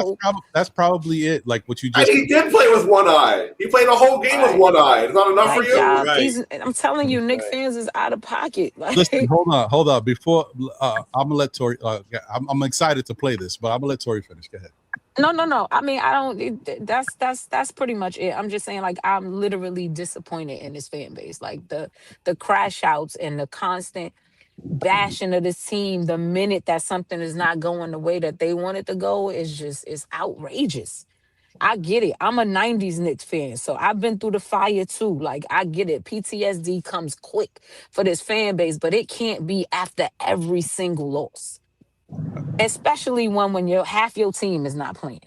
that's probably it. Like what you just. He did play with one eye. He played a whole game with one eye. It's not enough for you. I'm telling you, Knicks fans is out of pocket. Like, Listen, hold on. Before I'm gonna let Tori. I'm excited to play this, but I'm gonna let Tori finish. Go ahead. No. I mean, I don't. That's pretty much it. I'm just saying, like, I'm literally disappointed in this fan base. Like the crash outs and the constant bashing of this team the minute that something is not going the way that they want it to go is outrageous. I get it. I'm a 90s Knicks fan, so I've been through the fire too. Like, I get it. PTSD comes quick for this fan base, but it can't be after every single loss. Especially when half your team is not playing.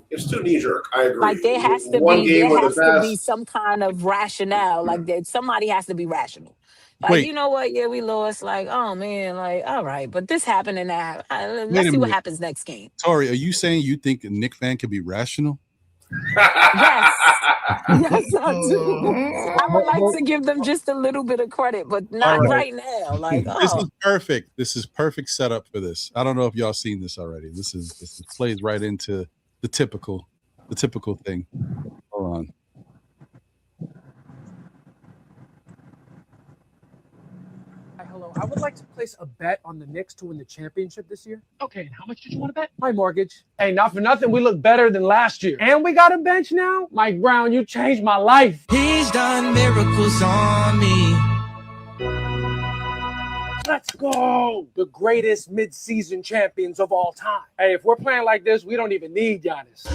It's too knee jerk. I agree. Like there has to be some kind of rationale. Like that somebody has to be rational. Like, Wait. you know what? Yeah, we lost. Like, oh man, like, all right, but this happened and that. Let's see what happens next game. Tori, are you saying you think a Knicks fan can be rational? Yes, I do. I would like to give them just a little bit of credit, but not right now. Like, This is perfect. This is perfect setup for this. I don't know if y'all seen this already. This plays right into the typical thing. Hold on. Hello, I would like to place a bet on the Knicks to win the championship this year. Okay, and how much did you want to bet? My mortgage. Hey, not for nothing, we look better than last year. And we got a bench now? Mike Brown, you changed my life. He's done miracles on me. Let's go! The greatest mid-season champions of all time. Hey, if we're playing like this, we don't even need Giannis.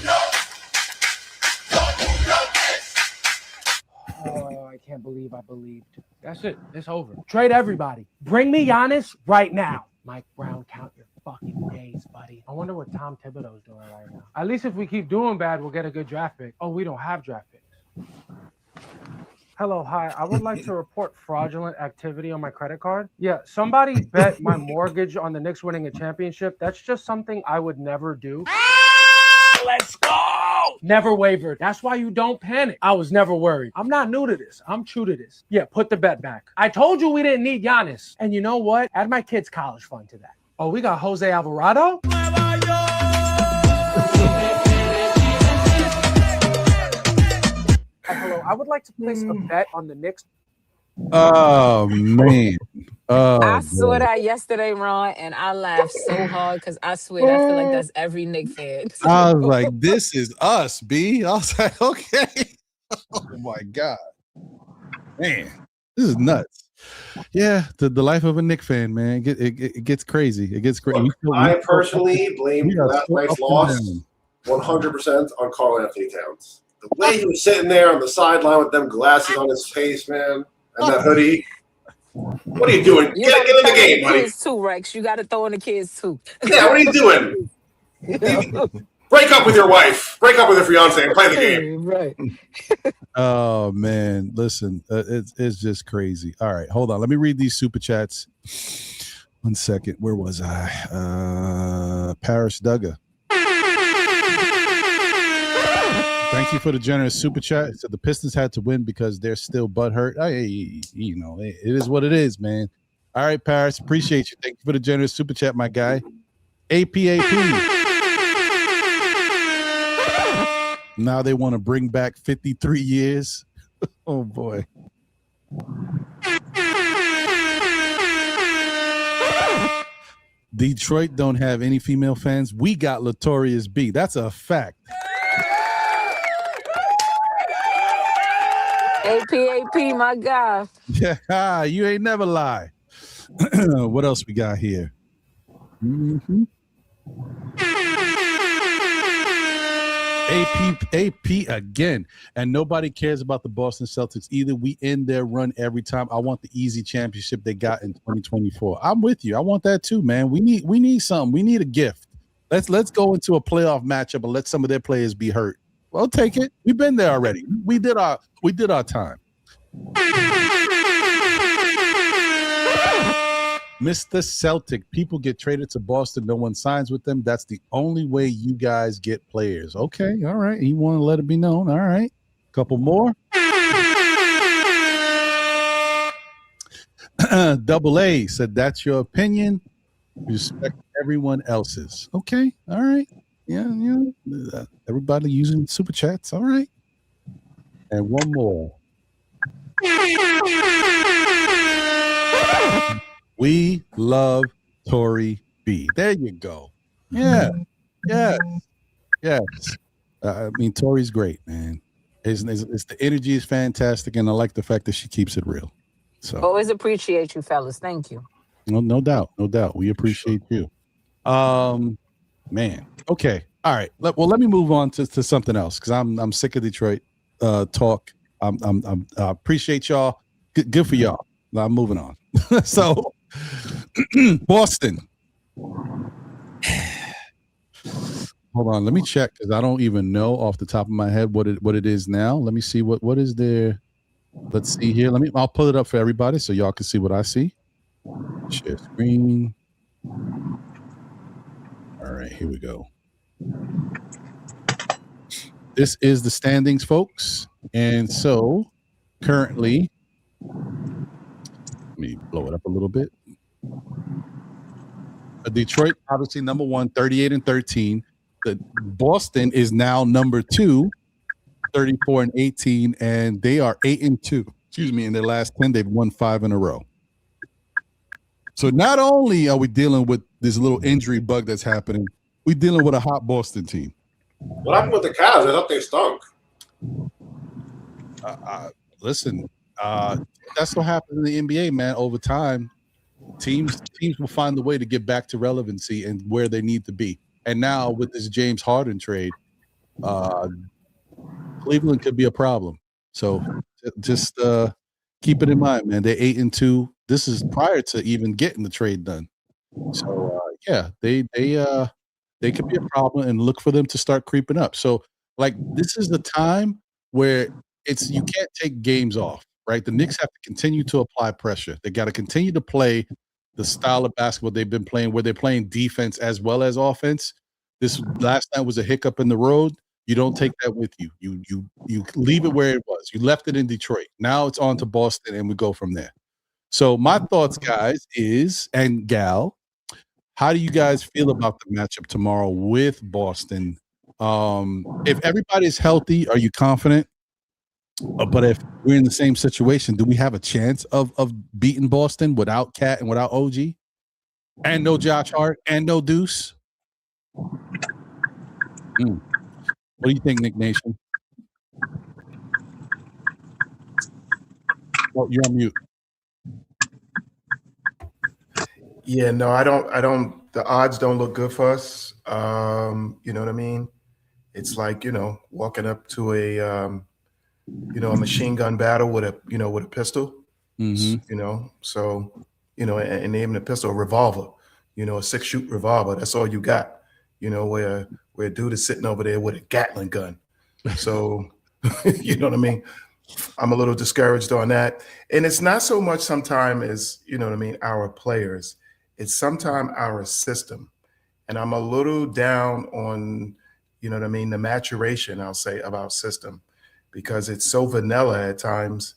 Oh, I can't believe I believed. That's it. It's over. Trade everybody. Bring me Giannis right now. Mike Brown, count your fucking days, buddy. I wonder what Tom Thibodeau's doing right now. At least if we keep doing bad, we'll get a good draft pick. Oh, we don't have draft picks. Hello, hi. I would like to report fraudulent activity on my credit card. Yeah, somebody bet my mortgage on the Knicks winning a championship. That's just something I would never do. Let's go! Never wavered. That's why you don't panic. I was never worried. I'm not new to this. I'm true to this. Yeah, put the bet back. I told you we didn't need Giannis. And you know what? Add my kid's college fund to that. Oh, we got Jose Alvarado? Hello, I would like to place a bet on the Knicks. Oh man. I saw that yesterday, Ron, and I laughed so hard because I swear I feel like that's every Knicks fan. I was like, this is us, B. I was like, okay. Oh my God. Man, this is nuts. Yeah, the life of a Knicks fan, man. It gets crazy. It gets crazy. I personally blame last night's loss 100% on Karl Anthony Towns. The way he was sitting there on the sideline with them glasses on his face, man, and that hoodie. What are you doing? Get in the game, buddy. Kids too, Rex. You got to throw in the kids too. Yeah, what are you doing? Break up with your wife. Break up with your fiance and play the game. Right. Oh man, listen, it's just crazy. All right, hold on. Let me read these super chats. 1 second. Where was I? Paris Duggar. Thank you for the generous super chat. So the Pistons had to win because they're still butthurt. You know, it is what it is, man. All right, Paris, appreciate you. Thank you for the generous super chat, my guy. APAP. Now they want to bring back 53 years. Oh boy. Detroit don't have any female fans. We got Latorius B. That's a fact. APAP, my guy. Yeah, you ain't never lie. What else we got here? Mm-hmm. AP again, and nobody cares about the Boston Celtics either. We end their run every time. I want the easy championship they got in 2024. I'm with you. I want that too, man. We need something. We need a gift. Let's go into a playoff matchup and let some of their players be hurt. Well, take it. We've been there already. We did our time. Mr. Celtic, people get traded to Boston. No one signs with them. That's the only way you guys get players. Okay, all right. You want to let it be known. All right. Couple more. Double A said, that's your opinion. Respect everyone else's. Okay, all right. Yeah. Everybody using super chats. All right. And one more. We love Tory B. There you go. Yeah. Yes. I mean, Tori's great, man. It's the energy is fantastic, and I like the fact that she keeps it real. So Always appreciate you, fellas. Thank you. No doubt. We appreciate you. Man. Okay. All right. Let me move on to something else because I'm sick of Detroit talk. I appreciate y'all. Good for y'all. Now I'm moving on. So Boston. Hold on, let me check because I don't even know off the top of my head what it is now. Let me see what is there. Let's see here. I'll pull it up for everybody so y'all can see what I see. Share screen. All right, here we go. This is the standings, folks. And so currently, let me blow it up a little bit. Detroit, obviously number 1, 38-13. The Boston is now number 2, 34-18, and they are 8-2. Excuse me, in their last 10, they've won 5 in a row. So not only are we dealing with this little injury bug that's happening, we're dealing with a hot Boston team. What happened with the Cavs? I thought they stunk. Listen, that's what happens in the NBA, man. Over time, teams will find a way to get back to relevancy and where they need to be. And now with this James Harden trade, Cleveland could be a problem. So just keep it in mind, man. They're 8-2. This is prior to even getting the trade done. So yeah, they could be a problem, and look for them to start creeping up. So like this is the time where you can't take games off, right? The Knicks have to continue to apply pressure. They got to continue to play the style of basketball they've been playing, where they're playing defense as well as offense. This last night was a hiccup in the road. You don't take that with you. You leave it where it was. You left it in Detroit. Now it's on to Boston, and we go from there. So my thoughts, guys, and gal, how do you guys feel about the matchup tomorrow with Boston? If everybody's healthy, are you confident? But if we're in the same situation, do we have a chance of beating Boston without Cat and without OG? And no Josh Hart and no Deuce? What do you think, Nick Nation? Oh, you're on mute. Yeah, no, I don't. The odds don't look good for us. You know what I mean? It's like, walking up to a machine gun battle with a pistol. Mm-hmm. So and naming the pistol a revolver. A 6-shoot revolver. That's all you got. Where where dude is sitting over there with a Gatling gun. So, you know what I mean? I'm a little discouraged on that. And it's not so much sometimes as, you know what I mean, our players. It's sometimes our system. And I'm a little down on, you know what I mean, the maturation, I'll say, of our system, because it's so vanilla at times,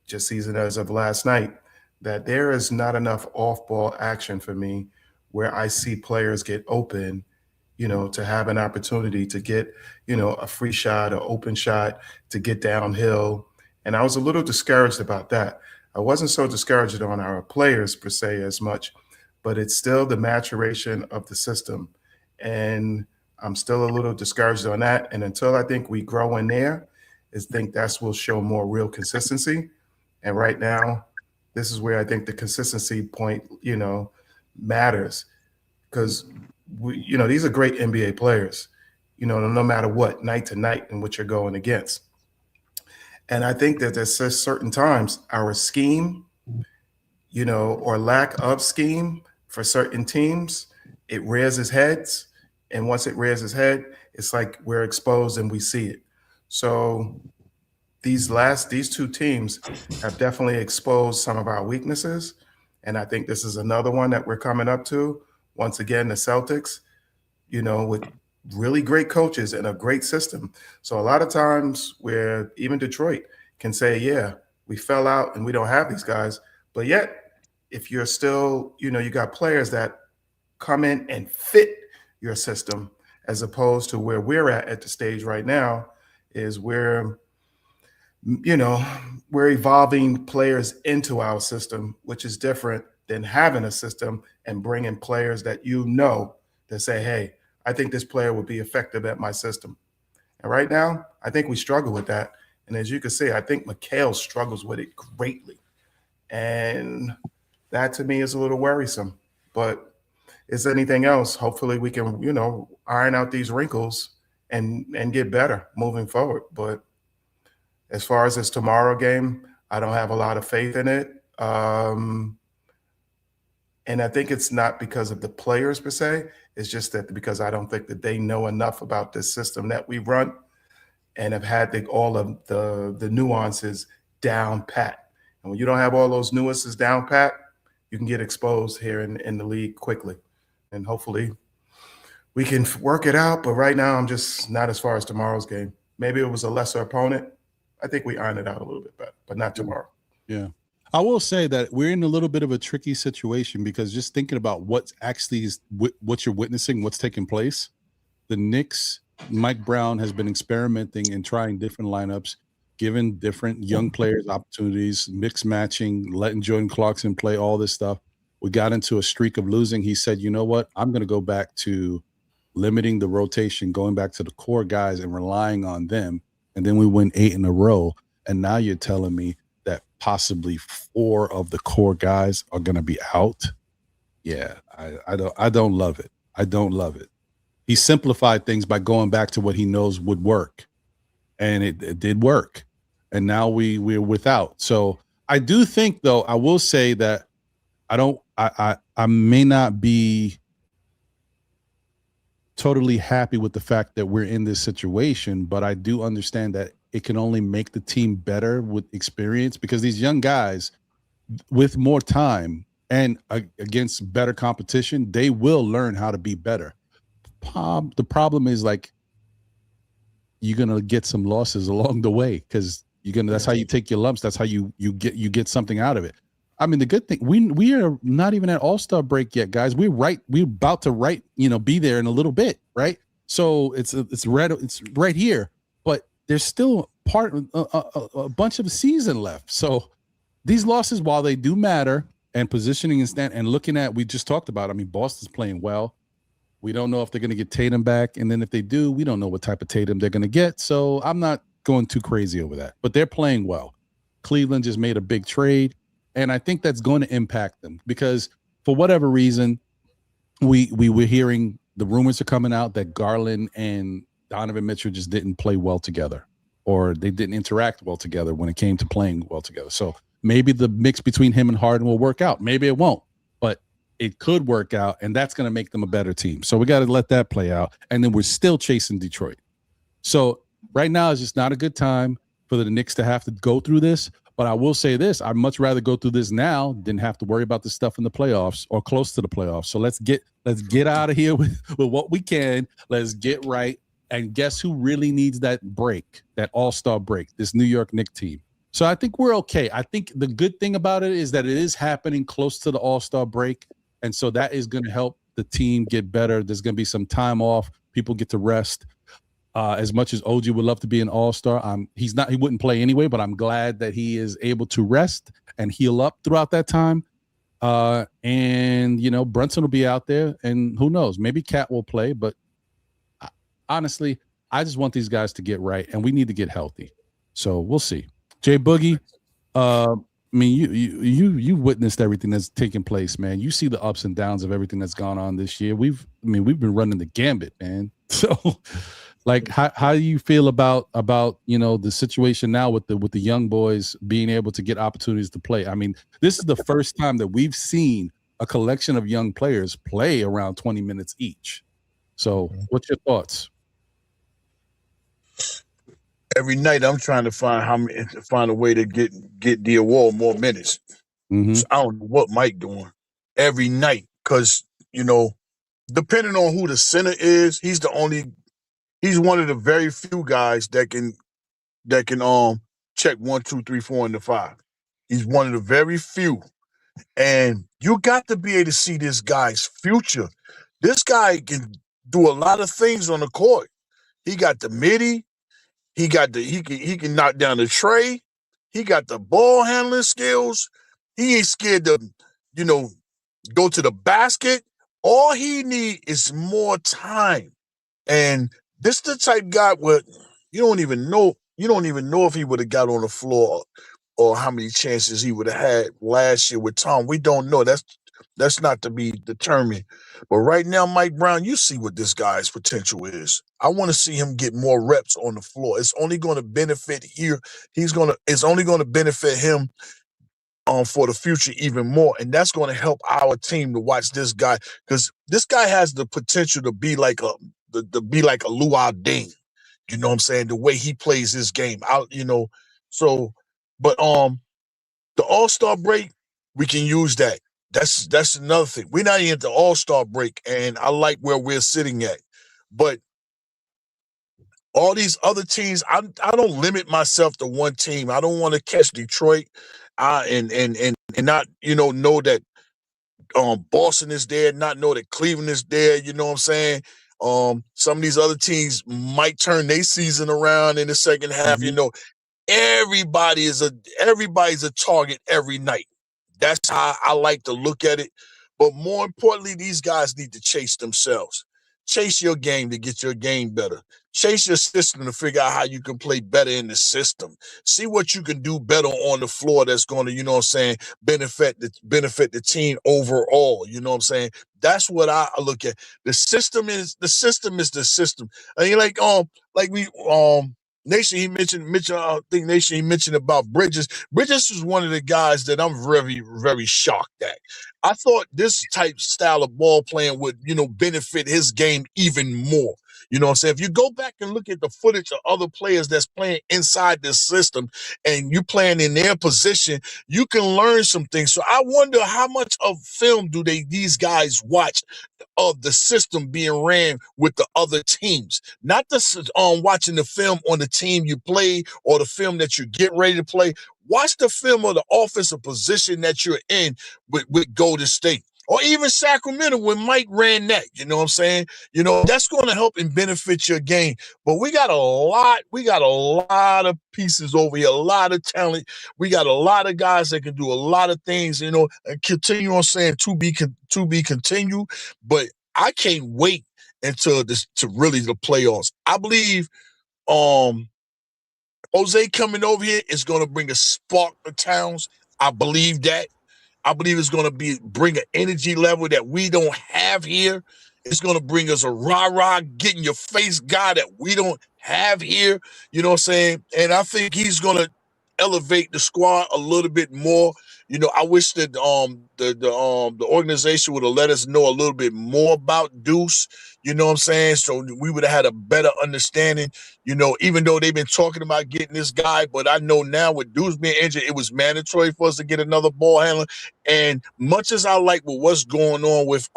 just season as of last night, that there is not enough off-ball action for me where I see players get open, you know, to have an opportunity to get, you know, a free shot, an open shot, to get downhill. And I was a little discouraged about that. I wasn't so discouraged on our players per se as much, but it's still the maturation of the system. And I'm still a little discouraged on that. And until I think we grow in there, I think that's will show more real consistency. And right now, this is where I think the consistency point, you know, matters, because you know, these are great NBA players, you know, no matter what, night to night and what you're going against. And I think that there's certain times our scheme, you know, or lack of scheme for certain teams, it rears its heads. And once it rears its head, it's like we're exposed and we see it. So these two teams have definitely exposed some of our weaknesses. And I think this is another one that we're coming up to. Once again, the Celtics, you know, with really great coaches and a great system. So a lot of times where even Detroit can say, yeah, we fell out and we don't have these guys. But yet, if you're still, you know, you got players that come in and fit your system, as opposed to where we're at the stage right now, is where, you know, we're evolving players into our system, which is different than having a system and bringing players that you know that say, hey, I think this player would be effective at my system. And right now, I think we struggle with that. And as you can see, I think McHale struggles with it greatly. And that to me is a little worrisome. But is anything else? Hopefully we can, you know, iron out these wrinkles and get better moving forward. But as far as this tomorrow game, I don't have a lot of faith in it. And I think it's not because of the players per se. It's just that because I don't think that they know enough about this system that we run and have had all of the nuances down pat. And when you don't have all those nuances down pat, you can get exposed here in the league quickly. And hopefully we can work it out. But right now, I'm just not as far as tomorrow's game. Maybe it was a lesser opponent. I think we iron it out a little bit better, but not tomorrow. Yeah. I will say that we're in a little bit of a tricky situation, because just thinking about what's actually what you're witnessing, what's taking place, the Knicks, Mike Brown has been experimenting and trying different lineups, giving different young players opportunities, mix matching, letting Jordan Clarkson play, all this stuff. We got into a streak of losing. He said, you know what? I'm going to go back to limiting the rotation, going back to the core guys and relying on them. And then we win 8 in a row. And now you're telling me that possibly 4 of the core guys are going to be out. Yeah, I don't love it. I don't love it. He simplified things by going back to what he knows would work, and it did work. And now we're without. So I do think, though, I will say that I may not be totally happy with the fact that we're in this situation, but I do understand that it can only make the team better with experience, because these young guys with more time and against better competition, they will learn how to be better. The problem is, like, you're going to get some losses along the way, because that's how you take your lumps. That's how you get something out of it. I mean, the good thing, we are not even at All-Star break yet, guys. We're about to be there in a little bit, right? So it's right here, but there's still a bunch of the season left. So these losses, while they do matter, and positioning and looking at, we just talked about, I mean, Boston's playing well. We don't know if they're going to get Tatum back, and then if they do, we don't know what type of Tatum they're going to get. So I'm not going too crazy over that, but they're playing well. Cleveland just made a big trade. And I think that's going to impact them, because for whatever reason, we were hearing, the rumors are coming out that Garland and Donovan Mitchell just didn't play well together, or they didn't interact well together when it came to playing well together. So maybe the mix between him and Harden will work out. Maybe it won't. But it could work out, and that's going to make them a better team. So we got to let that play out, and then we're still chasing Detroit. So right now is just not a good time for the Knicks to have to go through this. But I will say this: I'd much rather go through this now than have to worry about this stuff in the playoffs or close to the playoffs. So let's get out of here with what we can. Let's get right. And guess who really needs that break, that all-star break? This New York Knicks team. So I think we're okay. I think the good thing about it is that it is happening close to the all-star break. And so that is going to help the team get better. There's going to be some time off. People get to rest. As much as OG would love to be an all-star, he wouldn't play anyway, but I'm glad that he is able to rest and heal up throughout that time. And, you know, Brunson will be out there, and who knows, maybe Cat will play. But honestly, I just want these guys to get right, and we need to get healthy. So we'll see. Jay Boogie, I mean, you witnessed everything that's taking place, man. You see the ups and downs of everything that's gone on this year. We've been running the gambit, man. So, like, how do you feel about you know, the situation now with the young boys being able to get opportunities to play? I mean, this is the first time that we've seen a collection of young players play around 20 minutes each. So, what's your thoughts? Every night I'm trying to find a way to get the award more minutes. So I don't know what Mike doing every night, because, you know, depending on who the center is, he's one of the very few guys that can check 1, 2, 3, 4 and the 5. He's one of the very few, and you got to be able to see this guy's future. This guy can do a lot of things on the court. He got the midi. He can knock down the tray. He got the ball handling skills. He ain't scared to, you know, go to the basket. All he need is more time. And this the type guy where you don't even know if he would have got on the floor or how many chances he would have had last year with Tom. We don't know. That's not to be determined. But right now, Mike Brown, you see what this guy's potential is. I want to see him get more reps on the floor. It's only going to benefit here. It's only going to benefit him for the future even more. And that's going to help our team to watch this guy, because this guy has the potential to be like a Luau Ding. You know what I'm saying? The way he plays his game out, you know. So, but the All-Star break, we can use that. That's another thing. We're not even at the All-Star break, and I like where we're sitting at. But all these other teams, I don't limit myself to one team. I don't want to catch Detroit and not, you know that Boston is there, not know that Cleveland is there, you know what I'm saying? Some of these other teams might turn their season around in the second half, you know. Everybody's a target every night. That's how I like to look at it. But more importantly, these guys need to chase themselves. Chase your game to get your game better. Chase your system to figure out how you can play better in the system. See what you can do better on the floor that's going to, you know what I'm saying, benefit the team overall. You know what I'm saying? That's what I look at. The system is the system. I mean, Nation, he mentioned Nation, he mentioned about Bridges. Bridges is one of the guys that I'm very, very shocked at. I thought this type style of ball playing would, you know, benefit his game even more. You know what I'm saying? If you go back and look at the footage of other players that's playing inside this system and you playing in their position, you can learn some things. So I wonder how much of film do these guys watch of the system being ran with the other teams, not watching the film on the team you play or the film that you get ready to play. Watch the film of the offensive position that you're in with Golden State or even Sacramento when Mike ran that. You know what I'm saying? You know, that's going to help and benefit your game. But we got a lot of pieces over here, a lot of talent. We got a lot of guys that can do a lot of things, you know, and continue on saying to be continued. But I can't wait until the playoffs. I believe Jose coming over here is going to bring a spark to Towns. I believe that. I believe it's going to bring an energy level that we don't have here. It's going to bring us a rah-rah, get in your face guy that we don't have here. You know what I'm saying? And I think he's going to elevate the squad a little bit more. You know, I wish that the organization would have let us know a little bit more about Deuce. You know what I'm saying? So we would have had a better understanding. You know, even though they've been talking about getting this guy, but I know now with Deuce being injured, it was mandatory for us to get another ball handler. And much as I like what's going on with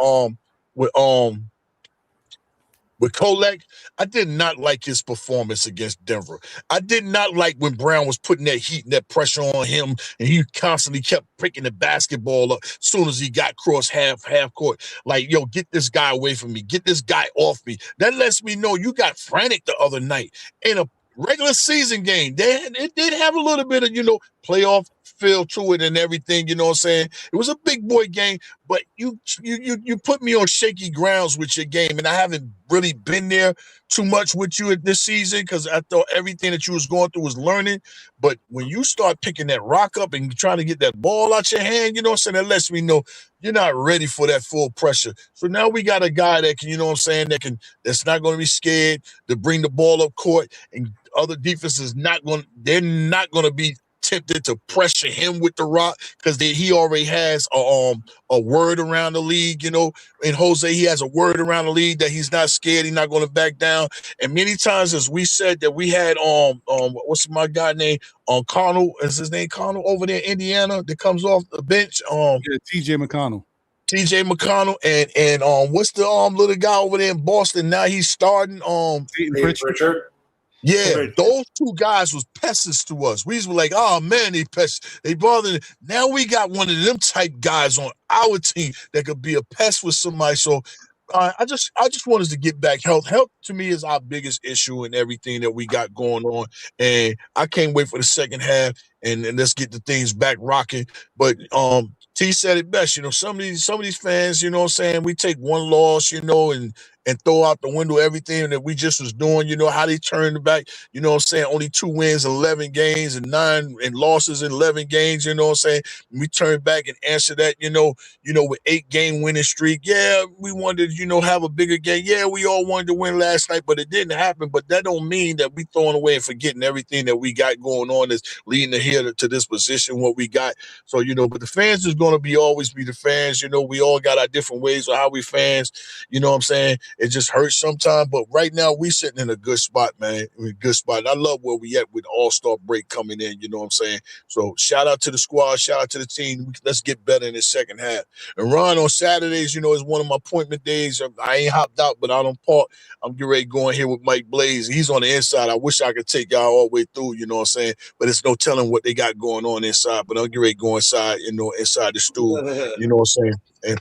Kolek, I did not like his performance against Denver. I did not like when Brown was putting that heat and that pressure on him, and he constantly kept picking the basketball up as soon as he got cross half court. Like, yo, get this guy away from me. Get this guy off me. That lets me know you got frantic the other night. In a regular season game, it did have a little bit of, playoff feel to it and everything, you know what I'm saying? It was a big boy game, but you put me on shaky grounds with your game, and I haven't really been there too much with you this season because I thought everything that you was going through was learning. But when you start picking that rock up and trying to get that ball out your hand, you know what I'm saying, that lets me know you're not ready for that full pressure. So now we got a guy that can, you know what I'm saying, that's not going to be scared to bring the ball up court, and other defenses they're not going to be tempted to pressure him with the rock because he already has a word around the league, and Jose, he has a word around the league that he's not scared, he's not going to back down. And many times, as we said, that we had what's my guy name, Connell, is his name Connell over there in Indiana that comes off the bench, TJ McConnell. TJ McConnell and what's the little guy over there in Boston, now he's starting Pritchard. Yeah, those two guys was pests to us. We were like, oh man, they bothered. Now we got one of them type guys on our team that could be a pest with somebody. So I just want us to get back health. Health to me is our biggest issue in everything that we got going on. And I can't wait for the second half and let's get the things back rocking. But T said it best, some of these fans, you know what I'm saying, we take one loss, and throw out the window everything that we just was doing, how they turned back, you know what I'm saying, only 2 wins, 11 games, and 9 losses in 11 games, you know what I'm saying, we turned back and answer that, with 8-game winning streak. Yeah, we wanted to, have a bigger game. Yeah, we all wanted to win last night, but it didn't happen. But that don't mean that we throwing away and forgetting everything that we got going on that's leading to this position, what we got. So, but the fans is going to always be the fans. We all got our different ways of how we fans, you know what I'm saying? It just hurts sometimes, but right now we sitting in a good spot, man. Good spot. And I love where we at with All-Star break coming in, you know what I'm saying? So shout out to the squad, shout out to the team. Let's get better in the second half. And Ron, on Saturdays, is one of my appointment days. I ain't hopped out, but I don't park. I'm getting ready to go in here with Mike Blaze. He's on the inside. I wish I could take y'all all the way through, you know what I'm saying? But it's no telling what they got going on inside. But I'm getting ready to go inside, inside the stool, you know what I'm saying? And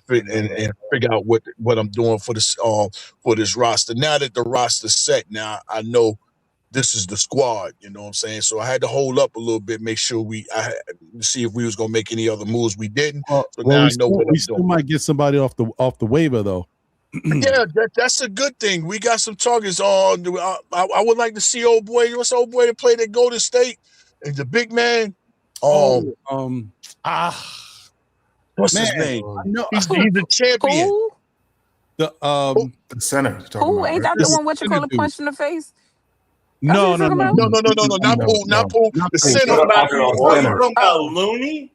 figure out what I'm doing for this roster. Now that the roster's set, now I know this is the squad, you know what I'm saying? So I had to hold up a little bit, make sure see if we was gonna make any other moves. We didn't. So now I know what I'm doing. We still might get somebody off the waiver though. Yeah, that's a good thing. We got some targets on. I would like to see old boy. What's old boy that played at Golden State? And the big man. What's his name? He's a champion. Who? The center. Who ain't that the one? What you call a punch in the face? No, not Poole. The center. Talking about Looney?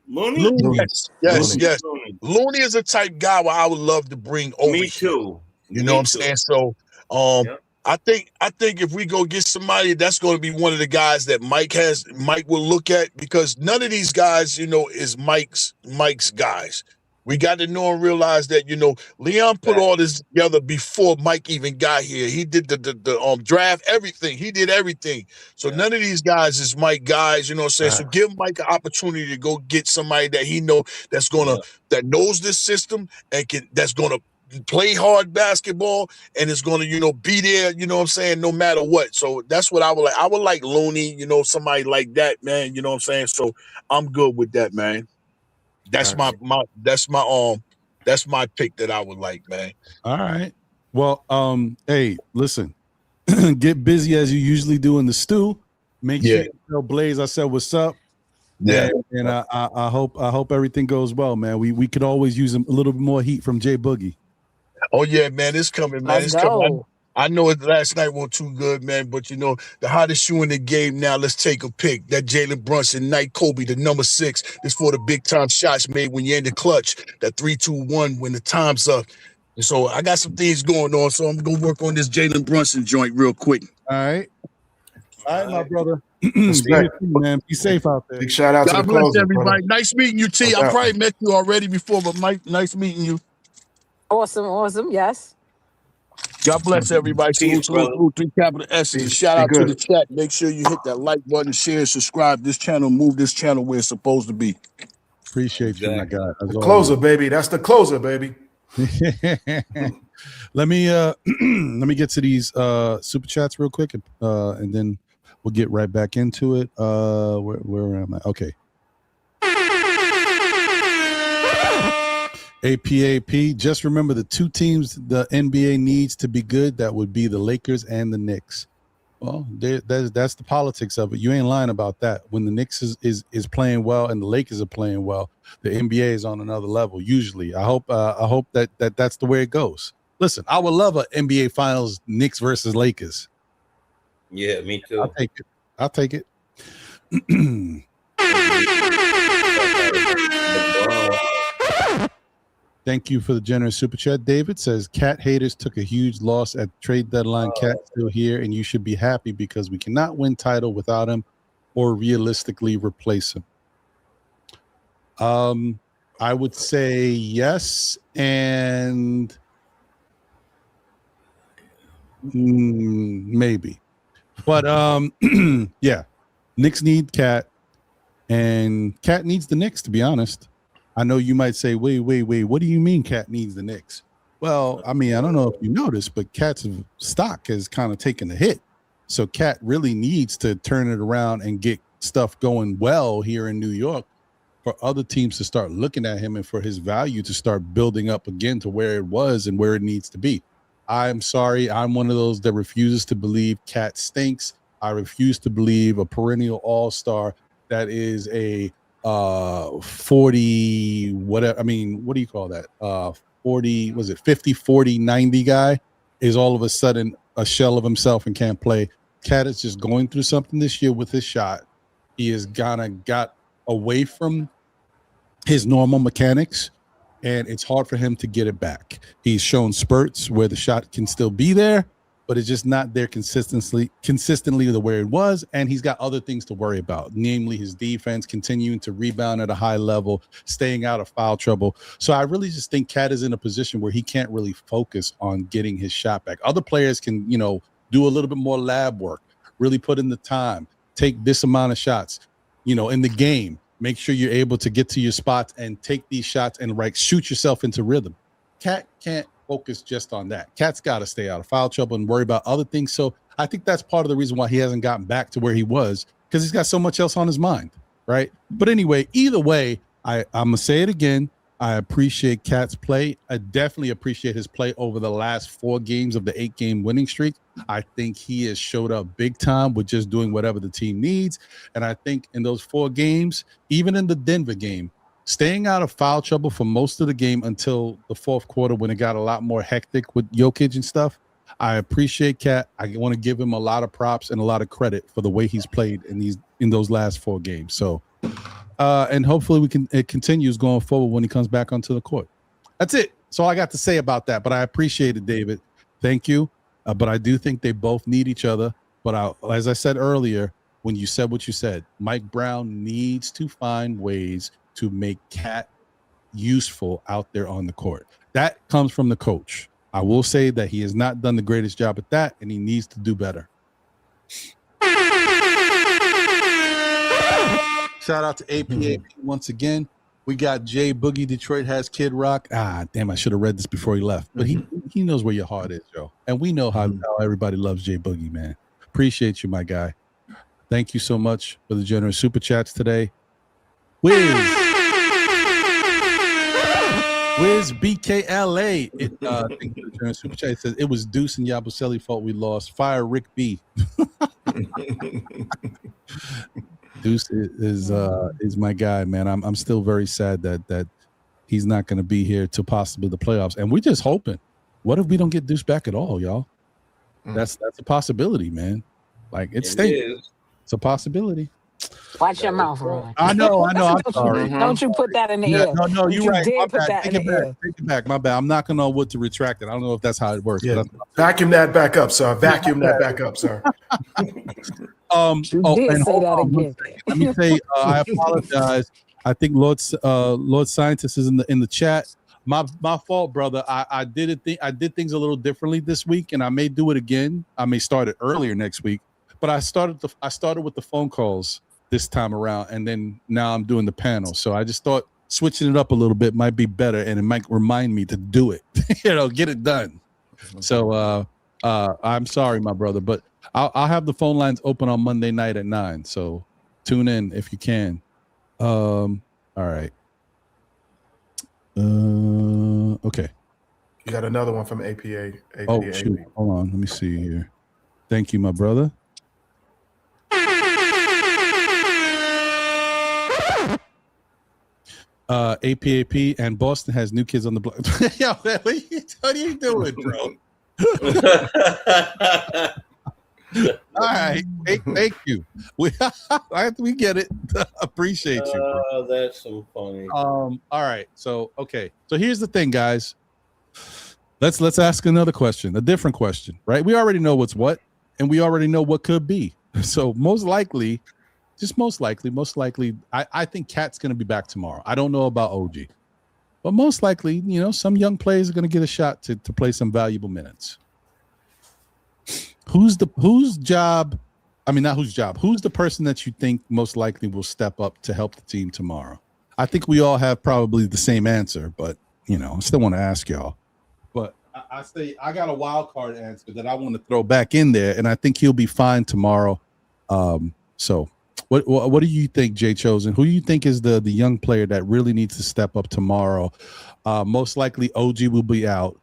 Yes. Looney is a type guy where I would love to bring over. Me too. You know what I'm saying? So, I think if we go get somebody, that's going to be one of the guys that Mike will look at, because none of these guys, is Mike's guys. We got to know and realize that, Leon put all this together before Mike even got here. He did the draft, everything. He did everything. So none of these guys is Mike guys, you know what I'm saying? So give Mike an opportunity to go get somebody that he know that knows this system and that's going to play hard basketball and is going to, be there, you know what I'm saying, no matter what. So that's what I would like. I would like Looney, somebody like that, man, you know what I'm saying? So I'm good with that, man. That's my pick that I would like, man. All right. Well, hey, listen, get busy as you usually do in the stew. Make sure you tell Blaze I said what's up. Yeah, and I hope everything goes well, man. We could always use a little bit more heat from Jay Boogie. Oh yeah, man, it's coming, man. Let's go. I know it last night wasn't too good, man, but you know, the hottest shoe in the game now, let's take a pick. That Jalen Brunson, Night Kobe, the number 6. This for the big time shots made when you're in the clutch. That 3-2-1 when the time's up. And so I got some things going on, so I'm going to work on this Jalen Brunson joint real quick. All right. All right, my brother. Man, be safe out there. Big shout out to the bless closer, everybody. brother. Nice meeting you, T. I probably met you already before, but Mike, nice meeting you. Awesome. Yes. God bless everybody. Salute, 3 capital S's. And shout out to the chat. Make sure you hit that like button, share, subscribe this channel, move this channel where it's supposed to be. Appreciate you, my guy. The closer, baby. That's the closer, baby. Let me get to these super chats real quick, and then we'll get right back into it. Where am I? Okay. APAP. Just remember the 2 teams the NBA needs to be good. That would be the Lakers and the Knicks. Well, that's the politics of it. You ain't lying about that. When the Knicks is playing well and the Lakers are playing well, the NBA is on another level. Usually, I hope that's the way it goes. Listen, I would love an NBA Finals Knicks versus Lakers. Yeah, me too. I'll take it. Thank you for the generous super chat. David says, Cat haters took a huge loss at trade deadline. Cat still here, and you should be happy because we cannot win title without him or realistically replace him. I would say yes, and maybe. But yeah, Knicks need Cat, and Cat needs the Knicks, to be honest. I know you might say, wait, what do you mean Cat needs the Knicks? Well, I mean, I don't know if you noticed, but Cat's stock has kind of taken a hit. So Cat really needs to turn it around and get stuff going well here in New York for other teams to start looking at him and for his value to start building up again to where it was and where it needs to be. I'm sorry. I'm one of those that refuses to believe Cat stinks. I refuse to believe a perennial all-star that is a 40 whatever, I mean, what do you call that, 40, was it 50 40 90 guy is all of a sudden a shell of himself and can't play. Cat is just going through something this year with his shot. He has got away from his normal mechanics, and it's hard for him to get it back. He's shown spurts where the shot can still be there, but it's just not there consistently the way it was. And he's got other things to worry about, namely his defense, continuing to rebound at a high level, staying out of foul trouble. So I really just think Cat is in a position where he can't really focus on getting his shot back. Other players can, do a little bit more lab work, really put in the time, take this amount of shots, in the game, make sure you're able to get to your spots and take these shots and shoot yourself into rhythm. Cat can't focus just on that. Cat's got to stay out of foul trouble and worry about other things. So I think that's part of the reason why he hasn't gotten back to where he was, because he's got so much else on his mind, right? But anyway, either way, I'm going to say it again. I appreciate Cat's play. I definitely appreciate his play over the last 4 games of the 8-game winning streak. I think he has showed up big time with just doing whatever the team needs. And I think in those 4 games, even in the Denver game, staying out of foul trouble for most of the game until the 4th quarter when it got a lot more hectic with Jokic and stuff. I appreciate Cat. I want to give him a lot of props and a lot of credit for the way he's played in those last 4 games. So, and hopefully it continues going forward when he comes back onto the court. That's it. That's all I got to say about that. But I appreciate it, David. Thank you. But I do think they both need each other. But as I said earlier, when you said what you said, Mike Brown needs to find ways to make Cat useful out there on the court. That comes from the coach. I will say that he has not done the greatest job at that, and he needs to do better. Shout out to APAP once again. We got Jay Boogie. Detroit has Kid Rock. Damn, I should have read this before he left. But he knows where your heart is, Joe. And we know how everybody loves Jay Boogie, man. Appreciate you, my guy. Thank you so much for the generous super chats today. Wiz BKLA. Super chat says it was Deuce and Yabusele fault we lost. Fire Rick B. Deuce is my guy, man. I'm still very sad that he's not going to be here to possibly the playoffs, and we're just hoping. What if we don't get Deuce back at all, y'all? That's a possibility, man. Like It stinks. It's a possibility. Watch your mouth, Ron. I know. I'm sorry. Don't you put that in the air. No, Don't you're you right. dare My put bad. that Take in it the back. air. Take it back. My bad. I'm not gonna know what to retract it. I don't know if that's how it works. Yeah. But Vacuum that back up, sir. Vacuum that back up, sir. You did say that again. Let me say, I apologize. I think Lord Scientist is in the chat. My fault, brother. I did things a little differently this week, and I may do it again. I may start it earlier next week, but I started with the phone calls this time around, and then now I'm doing the panel. So I just thought switching it up a little bit might be better, and it might remind me to do it. Get it done. So I'm sorry, my brother, but I'll have the phone lines open on Monday night at 9. So tune in if you can. All right. Okay. You got another one from APA. Oh, shoot. Hold on. Let me see here. Thank you, my brother. APAP and Boston has new kids on the block. Yo, what are you doing, bro? All right. Thank you. We get it. Appreciate you. Oh, that's so funny. All right. So here's the thing, guys. Let's ask another question, a different question, right? We already know what's what, and we already know what could be. So most likely, I think Cat's going to be back tomorrow. I don't know about OG, but most likely, some young players are going to get a shot to play some valuable minutes. Who's the person that you think most likely will step up to help the team tomorrow? I think we all have probably the same answer, but I still want to ask y'all. But I say I got a wild card answer that I want to throw back in there, and I think he'll be fine tomorrow. So what do you think, Jay Chosen? Who do you think is the young player that really needs to step up tomorrow? Most likely OG will be out.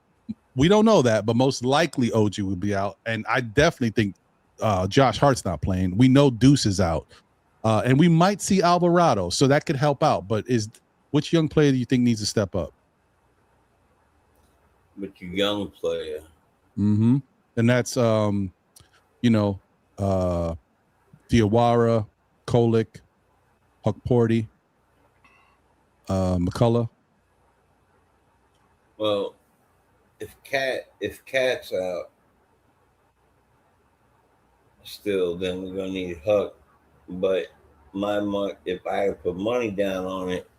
We don't know that, but most likely OG will be out. And I definitely think Josh Hart's not playing. We know Deuce is out. And we might see Alvarado, so that could help out. But which young player do you think needs to step up? Which young player? Mm-hmm. And that's, Diawara, Kolick, Huckporty, McCullough. Well, if Cat's out still, then we're gonna need Huck. But if I had to put money down on it,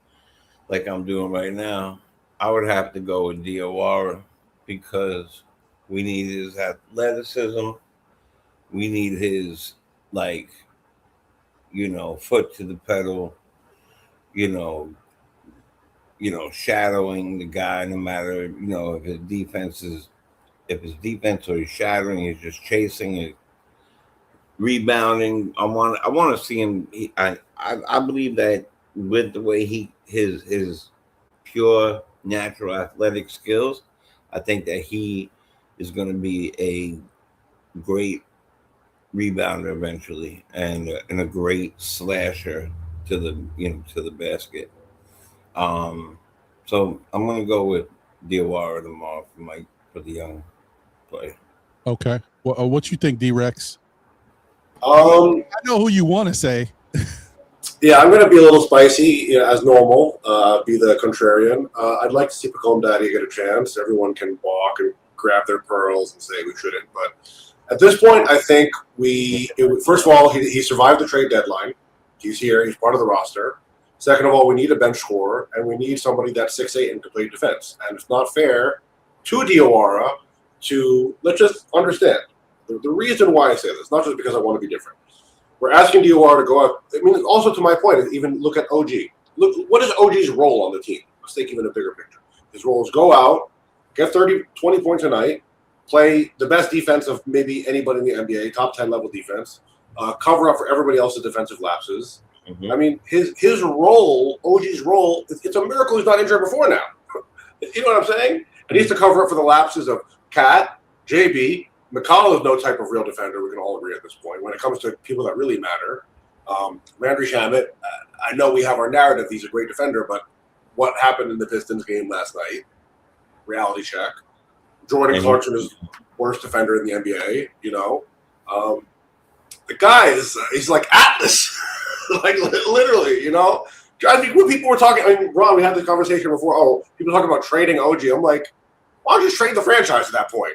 like I'm doing right now, I would have to go with Diawara because we need his athleticism. We need his foot to the pedal, shadowing the guy no matter, if his defense or he's shadowing, he's just chasing it, rebounding. I want to see him. I believe that with the way his pure natural athletic skills, I think that he is going to be a great rebounder eventually and a great slasher to the basket. So I'm gonna go with Diawara tomorrow for the young player. Okay. Well, what you think, D-Rex? I know who you want to say. Yeah, I'm going to be a little spicy as normal, be the contrarian. I'd like to see Pacome Daddy get a chance. Everyone can walk and grab their pearls and say we shouldn't. But at this point, I think first of all, he survived the trade deadline. He's here. He's part of the roster. Second of all, we need a bench scorer, and we need somebody that's 6'8" and can play defense. And it's not fair to Diawara to, let's just understand, the reason why I say this, not just because I want to be different. We're asking Diawara to go out. I mean, also to my point, is even look at OG. Look, what is OG's role on the team? Let's think even a bigger picture. His role is go out, get 20 points a night, play the best defense of maybe anybody in the NBA, top 10 level defense, cover up for everybody else's defensive lapses. Mm-hmm. I mean, his role, OG's role, it's a miracle he's not injured before now. You know what I'm saying? It needs to cover up for the lapses of Cat, JB. McConnell is no type of real defender. We can all agree at this point. When it comes to people that really matter, Landry Shamet, I know we have our narrative. He's a great defender, but what happened in the Pistons game last night? Reality check. Jordan Clarkson is worst defender in the NBA. You know, the guy he's like Atlas, like literally. You know, I think when people were talking, I mean, Ron, we had this conversation before. Oh, people talking about trading OG. I'm like, why don't you just trade the franchise at that point?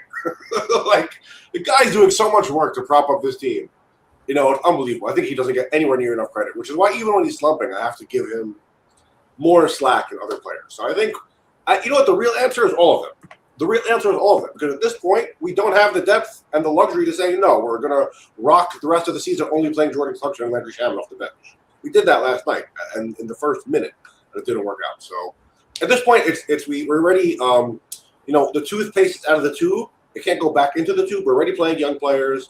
Like, the guy's doing so much work to prop up this team. You know, it's unbelievable. I think he doesn't get anywhere near enough credit, which is why even when he's slumping, I have to give him more slack than other players. So I think, you know what, the real answer is all of them. The real answer is all of them. Because at this point, we don't have the depth and the luxury to say, no, we're going to rock the rest of the season only playing Jordan Clarkson and Landry Shamet off the bench. We did that last night and in the first minute, and it didn't work out. So at this point, we're already, you know, the toothpaste is out of the tube. It can't go back into the tube. We're already playing young players.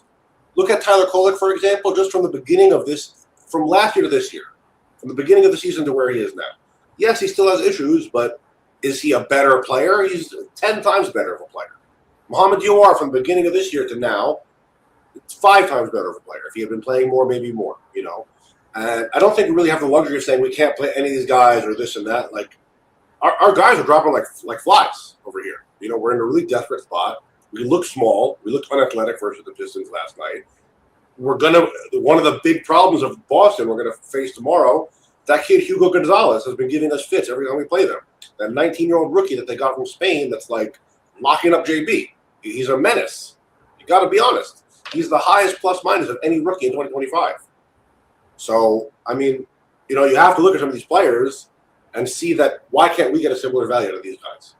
Look at Tyler Kolek, for example, just from the beginning of this, from last year to this year, from the beginning of the season to where he is now. Yes, he still has issues, but is he a better player? He's 10 times better of a player. Mohamed Diawara, from the beginning of this year to now, it's 5 times better of a player. If he had been playing more, maybe more, you know. And I don't think we really have the luxury of saying we can't play any of these guys or this and that. Like, our guys are dropping like flies over here. You know, we're in a really desperate spot. We look small. We looked unathletic versus the Pistons last night. One of the big problems of Boston we're gonna face tomorrow, that kid Hugo Gonzalez has been giving us fits every time we play them. That 19-year-old rookie that they got from Spain that's like locking up JB. He's a menace. You got to be honest. He's the highest plus minus of any rookie in 2025. So, I mean, you know, you have to look at some of these players and see that why can't we get a similar value out of these guys?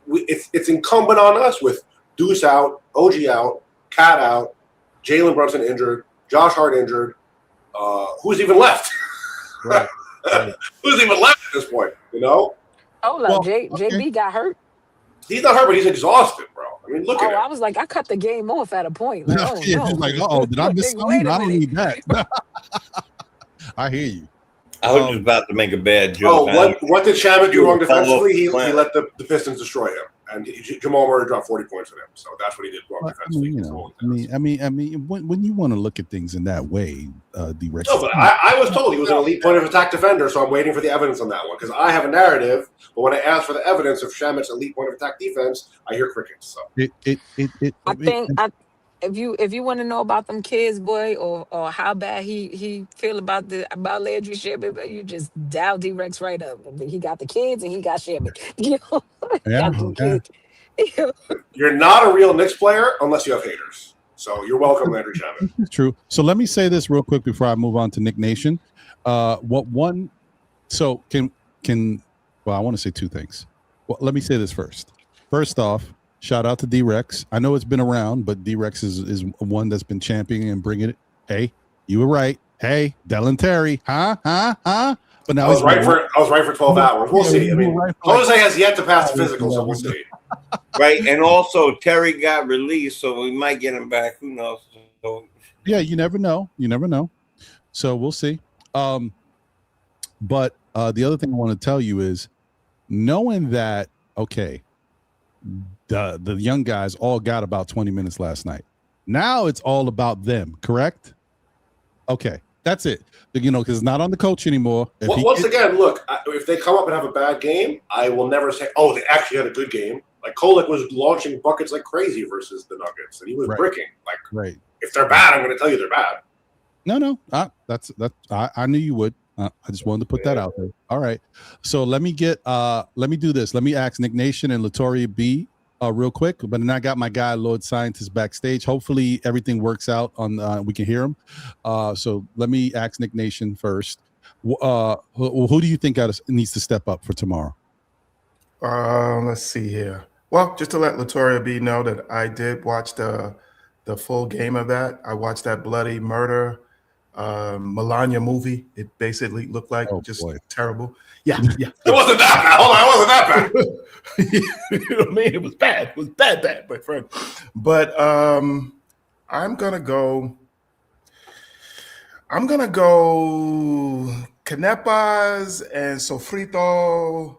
It's incumbent on us with Deuce out, OG out, Cat out, Jalen Brunson injured, Josh Hart injured. Who's even left? Right. Who's even left at this point? You know? Oh, like JB got hurt. He's not hurt, but he's exhausted, bro. I mean, look at him. I was like, I cut the game off at a point. Like, oh, yeah, no. like, did I miss something? I don't need that. I hear you. I was just about to make a bad joke. What did Shamet do wrong defensively? He let the Pistons destroy him, and Jamal Murray dropped 40 points on him. So that's what he did wrong defensively. I mean, when you want to look at things in that way, D-Rex. No, but I was told he was an elite point of attack defender, so I'm waiting for the evidence on that one because I have a narrative. But when I ask for the evidence of Shamet's elite point of attack defense, I hear crickets. So I think if you want to know about them kids, boy, or how bad he feel about Landry Shamet, you just dial D-Rex right up. He got the kids and he got Shamet. You know? You're not a real Knicks player unless you have haters. So you're welcome, Landry Shamet. It's true. So let me say this real quick before I move on to Nick Nation. I want to say two things. Well, let me say this first. First off, shout out to D-Rex. I know it's been around, but D-Rex is one that's been championing and bringing it. Hey, you were right. Hey, Dylan Terry. Huh? But now I was right for 12 hours. We'll see. I mean, Jose has yet to pass the physical, so we'll see. Right, and also Terry got released, so we might get him back. Who knows? So, yeah, you never know. So we'll see. But the other thing I want to tell you is knowing that, okay, the young guys all got about 20 minutes last night. Now it's all about them, correct? Okay, that's it. You know, because it's not on the coach anymore. Once again, look, if they come up and have a bad game, I will never say, oh, they actually had a good game. Like Kolek was launching buckets like crazy versus the Nuggets, and he was bricking. Like, if they're bad, I'm going to tell you they're bad. No, I knew you would. I just wanted to put that out there. All right, so let me do this. Let me ask Nick Nation and Latoria B real quick, but then I got my guy Lord Scientist backstage. Hopefully everything works out on we can hear him. So let me ask Nick Nation first. Who do you think needs to step up for tomorrow? Let's see here. Well, just to let Latoria B know that I did watch the full game of that. I watched that bloody murder Melania movie. It basically looked like terrible. Yeah. It wasn't that bad. Hold on, it wasn't that bad. You know what I mean? It was bad. It was bad, my friend. But I'm gonna go Canepas and Sofrito.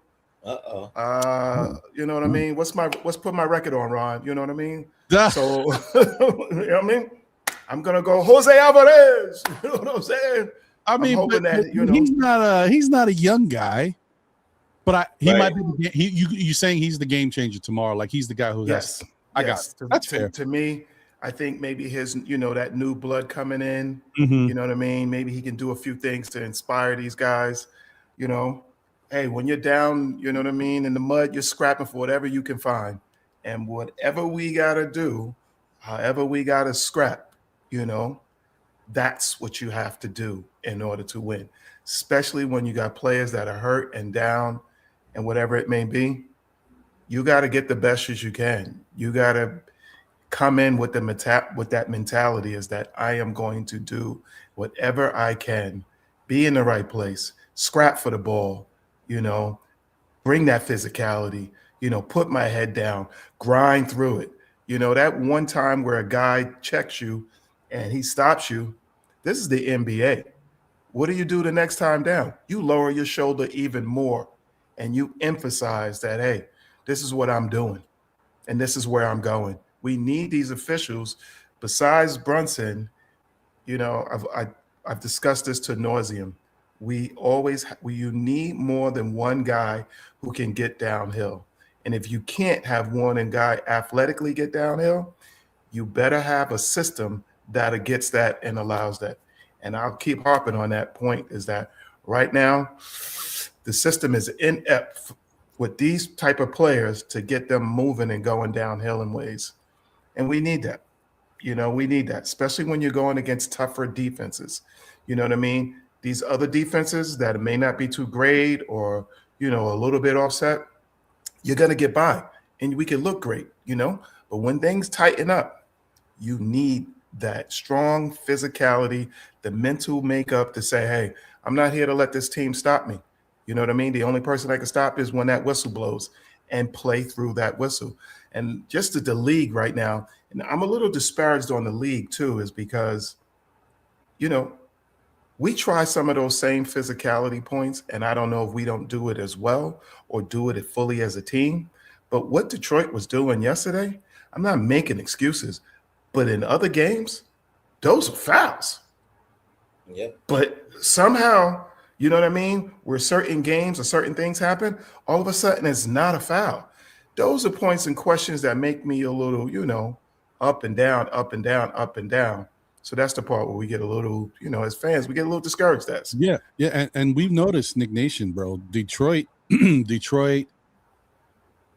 You know what I mean? Let's put my record on, Ron. You know what I mean? So you know what I mean? I'm gonna go Jose Alvarez. You know what I'm saying? I mean, he's not a young guy, but he might be. You saying he's the game changer tomorrow? Like he's the guy who yes. I got it. That's fair. To me, I think maybe his, that new blood coming in, Mm-hmm. you know what I mean? Maybe he can do a few things to inspire these guys, Hey, when you're down, you know what I mean, in the mud, you're scrapping for whatever you can find. And whatever we got to do, however we got to scrap, that's what you have to do in order to win, especially when you got players that are hurt and down and whatever it may be. You got to get the best as you can. You got to come in with that mentality is that I am going to do whatever I can, be in the right place, scrap for the ball, bring that physicality, put my head down, grind through it. That one time where a guy checks you and he stops you, this is the NBA. What do you do the next time down? You lower your shoulder even more and you emphasize that, hey, this is what I'm doing and this is where I'm going. We need these officials. Besides Brunson, I've discussed this to nauseum. You need more than one guy who can get downhill. And if you can't have one guy athletically get downhill, you better have a system that gets that and allows that. And I'll keep harping on that point is that right now, the system is inept with these type of players to get them moving and going downhill in ways. And we need that. We need that, especially when you're going against tougher defenses. You know what I mean? These other defenses that may not be too great or, a little bit offset, you're going to get by and we can look great, But when things tighten up, you need that strong physicality, the mental makeup to say, hey, I'm not here to let this team stop me. You know what I mean? The only person I can stop is when that whistle blows and play through that whistle. And just the league right now, and I'm a little disparaged on the league too, is because, we try some of those same physicality points, and I don't know if we don't do it as well or do it fully as a team. But what Detroit was doing yesterday, I'm not making excuses, but in other games, those are fouls. Yeah. But somehow, you know what I mean? Where certain games or certain things happen, all of a sudden it's not a foul. Those are points and questions that make me a little, up and down, up and down, up and down. So that's the part where we get a little, as fans, we get a little discouraged. Yeah. And we've noticed, Nick Nation, bro, Detroit,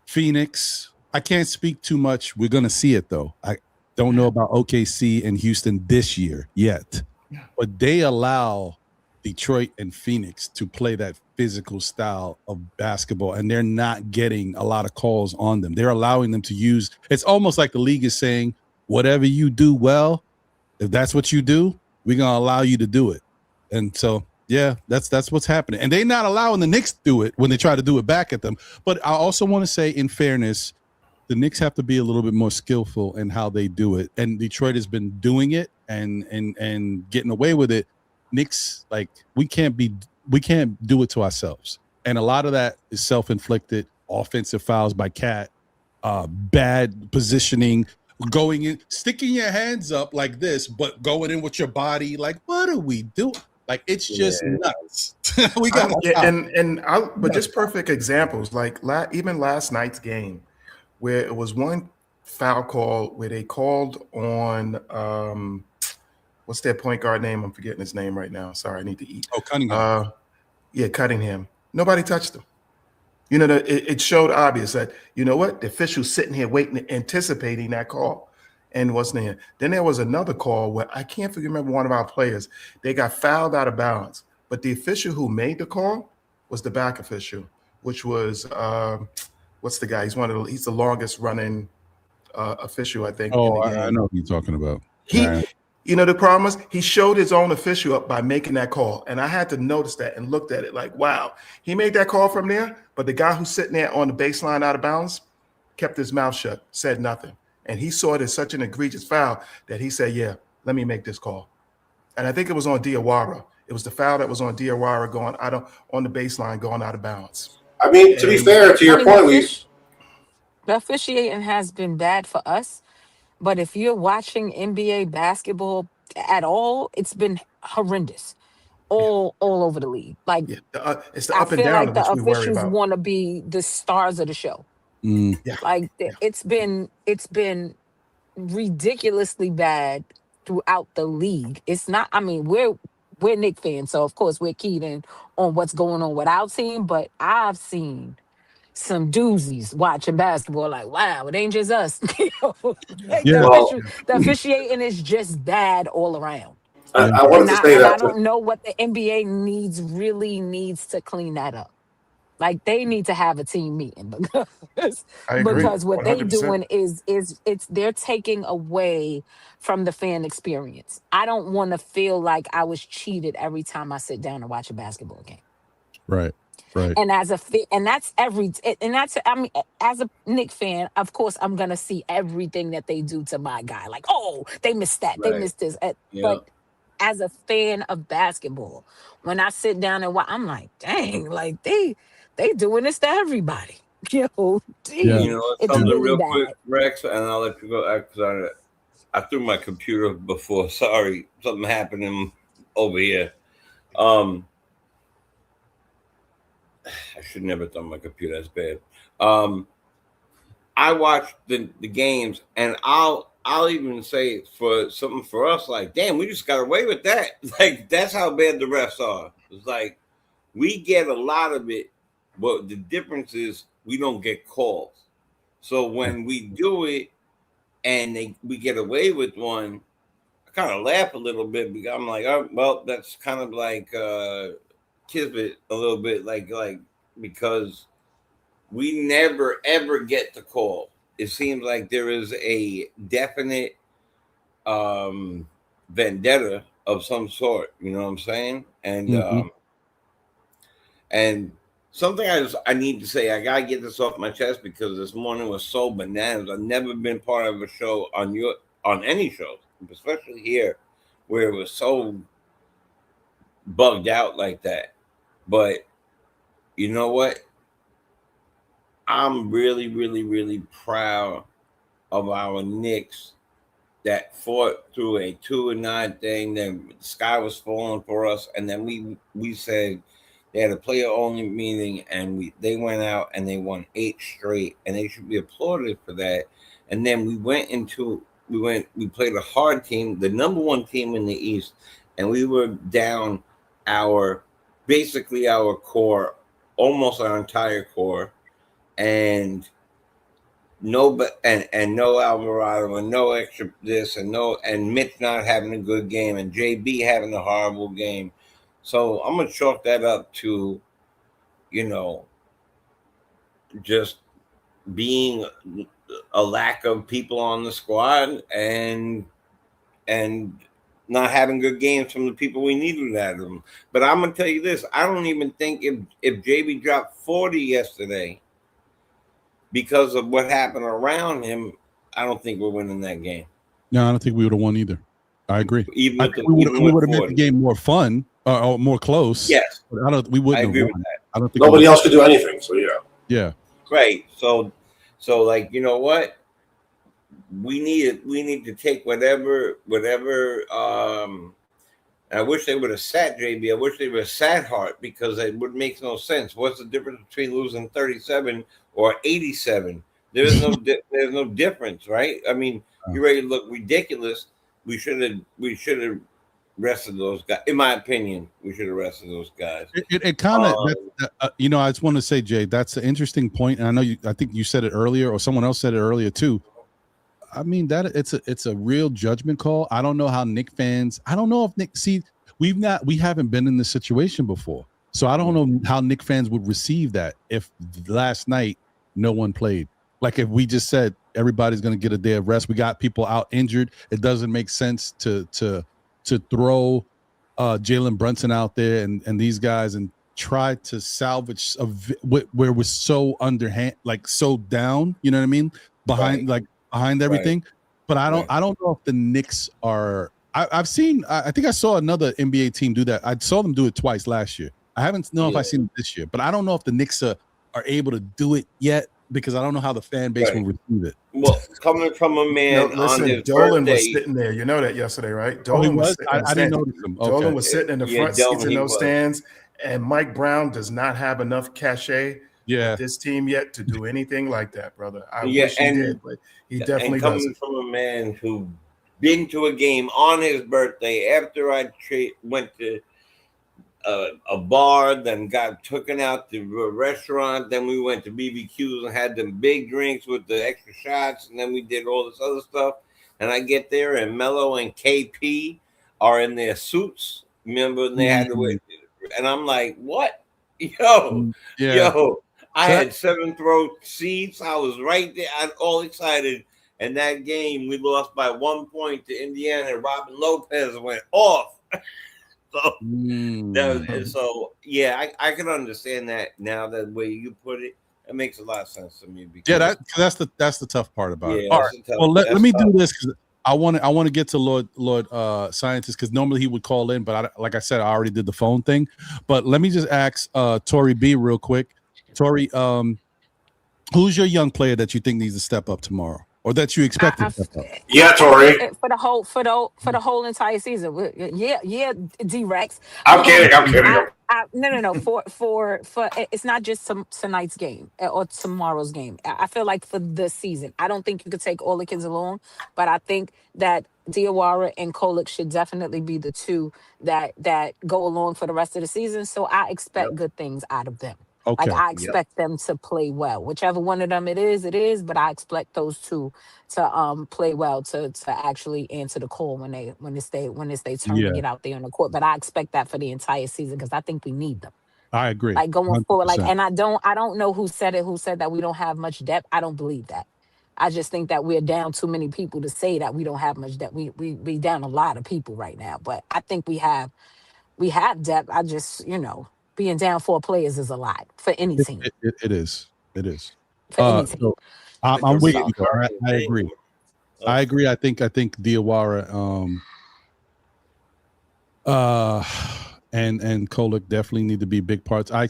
Phoenix. I can't speak too much. We're going to see it, though. I don't know about OKC and Houston this year yet. But they allow Detroit and Phoenix to play that physical style of basketball, and they're not getting a lot of calls on them. They're allowing them to use – it's almost like the league is saying, whatever you do well, if that's what you do, we're going to allow you to do it. And so, yeah, that's what's happening. And they're not allowing the Knicks to do it when they try to do it back at them. But I also want to say, in fairness, the Knicks have to be a little bit more skillful in how they do it. And Detroit has been doing it and getting away with it. Knicks, like, we can't do it to ourselves. And a lot of that is self-inflicted, offensive fouls by Cat, bad positioning, going in, sticking your hands up like this, but going in with your body. Like, what are we doing? Like, it's just nuts. We got but just perfect examples. Like even last night's game, where it was one foul call where they called on what's their point guard name? I'm forgetting his name right now. Sorry, I need to eat. Oh, Cunningham. Cunningham. Nobody touched him. It showed obvious that, you know what, the official's sitting here waiting, anticipating that call, and wasn't there. Then there was another call where I can't remember one of our players. They got fouled out of bounds, but the official who made the call was the back official, which was what's the guy? He's the longest running official, I think. Oh, I know who you're talking about. The problem is he showed his own official up by making that call. And I had to notice that and looked at it like, wow, he made that call from there. But the guy who's sitting there on the baseline out of bounds kept his mouth shut, said nothing. And he saw it as such an egregious foul that he said, yeah, let me make this call. And I think it was on Diawara. It was the foul that was on Diawara going out on the baseline, going out of bounds. I mean, to be fair to your point, the officiating has been bad for us. But if you're watching NBA basketball at all, it's been horrendous all over the league. Like, it's the up and I feel down like the which we worry officials about. want to be the stars of the show. Yeah. Like it's been ridiculously bad throughout the league. It's not. I mean, we're Knicks fans, so of course we're keyed in on what's going on with our team. But I've seen some doozies watching basketball. Like, wow, it ain't just us. Like Yeah. the officiating is just bad all around. I wanted to say And that. I don't know what the NBA really needs to clean that up. Like they need to have a team meeting because I agree, what they 100%. doing is it's they're taking away from the fan experience. I don't want to feel like I was cheated every time I sit down and watch a basketball game. Right. Right. And and that's I mean, as a Knicks fan, of course I'm gonna see everything that they do to my guy. Like, oh, they missed that, they missed this. But as a fan of basketball, when I sit down and watch, I'm like, dang, like they doing this to everybody. Yo, Yeah. You know, it's something really real bad. quick, Rex, and I'll let you go because I threw my computer before. Sorry, something happened over here. I should never throw my computer. That's bad. I watched the games, and I'll even say for something for us, like, damn, we just got away with that. Like, that's how bad the refs are. It's like we get a lot of it, but the difference is we don't get calls. So when we do it and we get away with one, I kind of laugh a little bit because I'm like, oh, well, that's kind of like Kismet a little bit, like because we never ever get the call. It seems like there is a definite vendetta of some sort. You know what I'm saying? And and something I need to say, I gotta get this off my chest because this morning was so bananas. I've never been part of a show on any show, especially here, where it was so bugged out like that. But you know what? I'm really, really, really proud of our Knicks that fought through a 2-9 thing. Then the sky was falling for us, and then we said they had a player only meeting, and they went out and they won 8 straight, and they should be applauded for that. And then we played a hard team, the number 1 team in the East, and we were down basically our core, almost our entire core, and no Alvarado and no extra this and Mitch not having a good game and JB having a horrible game. So I'm gonna chalk that up to, just being a lack of people on the squad and not having good games from the people we needed out of them. But I'm gonna tell you this: I don't even think if JB dropped 40 yesterday, because of what happened around him, I don't think we're winning that game. No, I don't think we would have won either. I agree. Even we would have made the game more fun or more close. Yes, we wouldn't I agree have with won. that. I don't think Nobody else could do anything. So yeah. Yeah. Right. So like, you know what? We need to take whatever. I wish they would have sat JB. I wish they would have sat Hart because it would make no sense. What's the difference between losing 37 or 87? There's no difference, right? I mean, you're ready to look ridiculous. We should have rested those guys. In my opinion, we should have rested those guys. It kind of, I just want to say, Jay, that's an interesting point, and I think you said it earlier, or someone else said it earlier too. I mean, that it's a real judgment call. I don't know how Knicks fans. I don't know if we haven't been in this situation before, so I don't know how Knicks fans would receive that if last night no one played. Like if we just said everybody's going to get a day of rest, we got people out injured. It doesn't make sense to throw Jalen Brunson out there and these guys and try to salvage where we're so underhand, like so down. You know what I mean? Behind everything. Right. But I don't know if the Knicks are. I've seen. I think I saw another NBA team do that. I saw them do it twice last year. I haven't know if I've seen it this year, but I don't know if the Knicks are able to do it yet because I don't know how the fan base will receive it. Well, coming from a man listen, on his Dolan birthday, was sitting there. You know that yesterday, right? Dolan was sitting I didn't notice him. Okay. Dolan was sitting in the front seats in those stands, and Mike Brown does not have enough cachet Yeah. with this team yet to do anything like that, brother. I wish he did, but he definitely and coming doesn't. from a man who been to a game on his birthday after I went to a bar, then got taken out to a restaurant, then we went to BBQs and had them big drinks with the extra shots, and then we did all this other stuff. And I get there, and Melo and KP are in their suits. Remember, and they had to wait. And I'm like, what? Yo, I had 7th row seats. I was right there. I'm all excited. And that game, we lost by 1 point to Indiana. Robin Lopez went off. So I can understand that now. That way you put it, it makes a lot of sense to me. Because, that's the tough part about it. Yeah, All right. Well, let me do this because I want to get to Lord Scientist, because normally he would call in, but like I said, I already did the phone thing. But let me just ask Tori B real quick. Tori, who's your young player that you think needs to step up tomorrow, or that you expect to step up? Yeah, Tori. For the whole entire season. Yeah, D-Rex. I'm kidding. No. For it's not just tonight's game or tomorrow's game. I feel like for the season, I don't think you could take all the kids along, but I think that Diawara and Kolek should definitely be the two that go along for the rest of the season. So I expect good things out of them. Okay. Like I expect them to play well. Whichever one of them it is, but I expect those two to play well to actually answer the call when it's their turn to get out there on the court. But I expect that for the entire season because I think we need them. I agree. Like going forward, 100%. and I don't know who said that we don't have much depth. I don't believe that. I just think that we're down too many people to say that we don't have much depth. We down a lot of people right now, but I think we have depth. I just, being down 4 players is a lot for any team. It is. For any team. So I'm with you. I agree. I agree. I think Diawara and Kolek definitely need to be big parts. I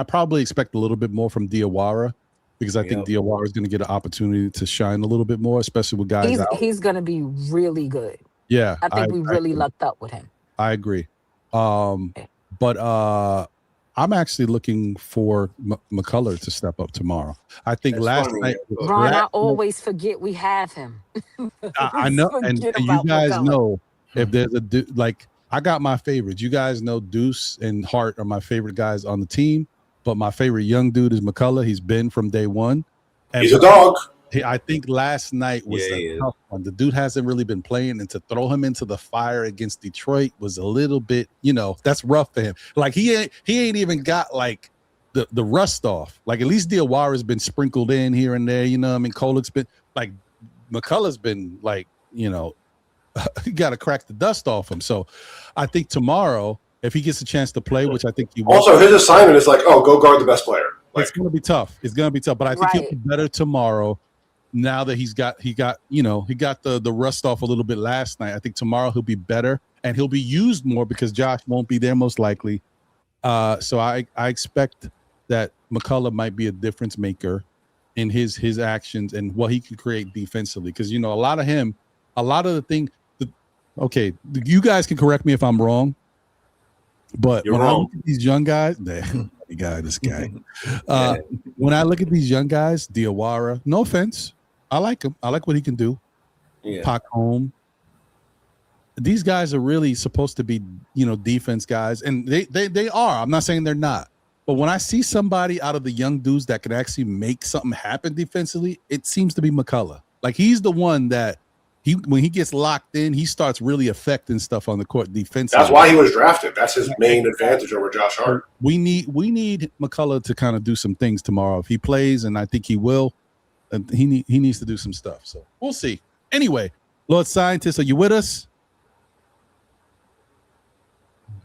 probably expect a little bit more from Diawara because I think Diawara is going to get an opportunity to shine a little bit more, especially with guys out. He's going to be really good. Yeah. I think we really lucked up with him. I agree. But I'm actually looking for McCullough to step up tomorrow. I think last night, Ron, I always forget we have him. I know, and you guys know if there's a like I got my favorites. You guys know Deuce and Hart are my favorite guys on the team, but my favorite young dude is McCullough. He's been from day one. And he's a dog. I think last night was a tough one. The dude hasn't really been playing, and to throw him into the fire against Detroit was a little bit, that's rough for him. Like he ain't even got like the rust off. Like at least Diawara's been sprinkled in here and there. Kolek's been like McCullough's been like, you got to crack the dust off him. So I think tomorrow, if he gets a chance to play, which I think he will. Also, his assignment is like, go guard the best player. It's going to be tough. But I think he'll be better tomorrow. Now that he got the rust off a little bit last night, I think tomorrow he'll be better and he'll be used more because Josh won't be there most likely. So I expect that McCullough might be a difference maker in his actions and what he can create defensively. Because a lot of the thing. Okay, you guys can correct me if I'm wrong, but when I look at these young guys, this guy. When I look at these young guys, Diawara, no offense. I like him. I like what he can do. Yeah. Pac home. These guys are really supposed to be, defense guys, and they are. I'm not saying they're not. But when I see somebody out of the young dudes that can actually make something happen defensively, it seems to be McCullough. Like he's the one that when he gets locked in, he starts really affecting stuff on the court defensively. That's why he was drafted. That's his main advantage over Josh Hart. We need McCullough to kind of do some things tomorrow. If he plays, and I think he will, he needs to do some stuff. So we'll see. Anyway, Lord Scientist, are you with us?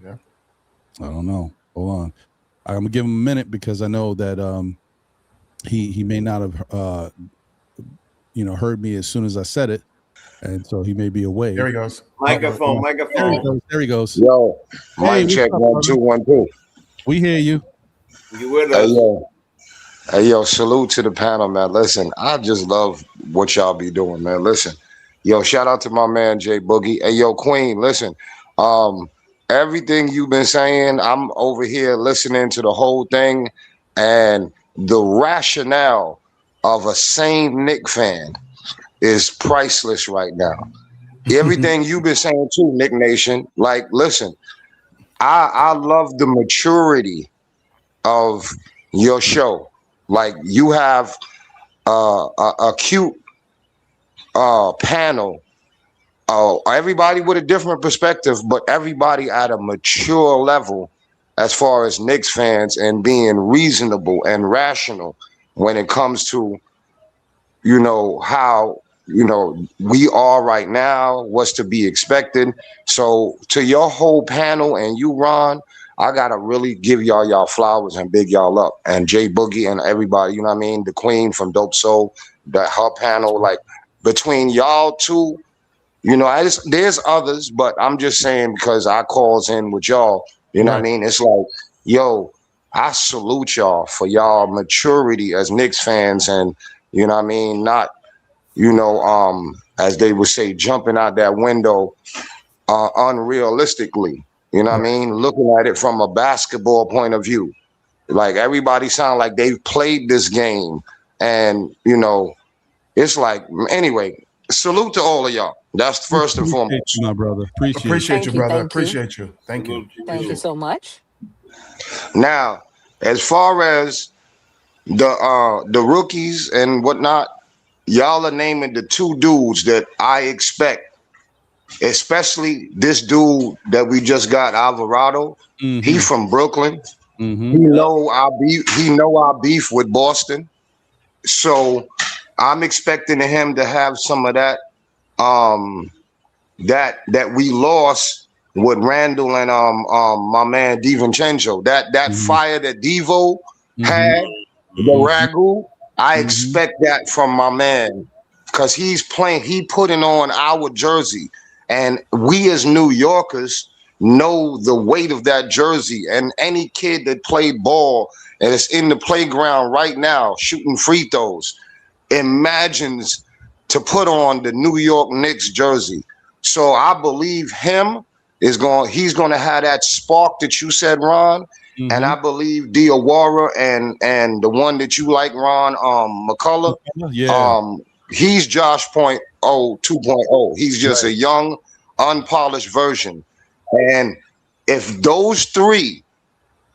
Yeah. I don't know. Hold on. I'm gonna give him a minute because I know that he may not have heard me as soon as I said it. And so he may be away. There he goes. Microphone. There he goes. Yo, mic check 1 2 1 2. We hear you. You with us? Hey yo, salute to the panel, man. Listen, I just love what y'all be doing, man. Listen, yo, shout out to my man Jay Boogie. Hey yo, Queen, listen. Everything you've been saying, I'm over here listening to the whole thing, and the rationale of a sane Knicks fan is priceless right now. Everything you've been saying too, Knick Nation. Like, listen, I love the maturity of your show. Like, you have a cute panel. Everybody with a different perspective, but everybody at a mature level as far as Knicks fans and being reasonable and rational when it comes to, you know, how, you know, we are right now, what's to be expected. So to your whole panel and you, Ron, I gotta really give y'all flowers and big y'all up. And Jay Boogie and everybody, you know what I mean? The Queen from Dope Soul, her panel, like between y'all two, you know, there's others, but I'm just saying because I calls in with y'all, you know what I mean? It's like, yo, I salute y'all for y'all maturity as Knicks fans, and you know what I mean, not, you know, as they would say, jumping out that window unrealistically. You know what I mean? Looking at it from a basketball point of view. Like, everybody sound like they've played this game, and you know, it's like, anyway, salute to all of y'all. That's first and foremost. Appreciate you, my brother. Appreciate you, brother. Appreciate you. Thank you. Thank you so much. Now, as far as the rookies and whatnot, y'all are naming the two dudes that I expect, especially this dude that we just got, Alvarado. He from Brooklyn. He know our beef with Boston. So I'm expecting him to have some of that that we lost with Randall and my man DiVincenzo. That fire that Devo had, the Ragu, I expect that from my man, because he putting on our jersey, and we as New Yorkers know the weight of that jersey. And any kid that played ball and is in the playground right now shooting free throws imagines to put on the New York Knicks jersey. So I believe he's going to have that spark that you said, Ron. And I believe Diawara and the one that you like, Ron, McCullough. He's Josh Point 2.0. He's just a young, unpolished version. And if those three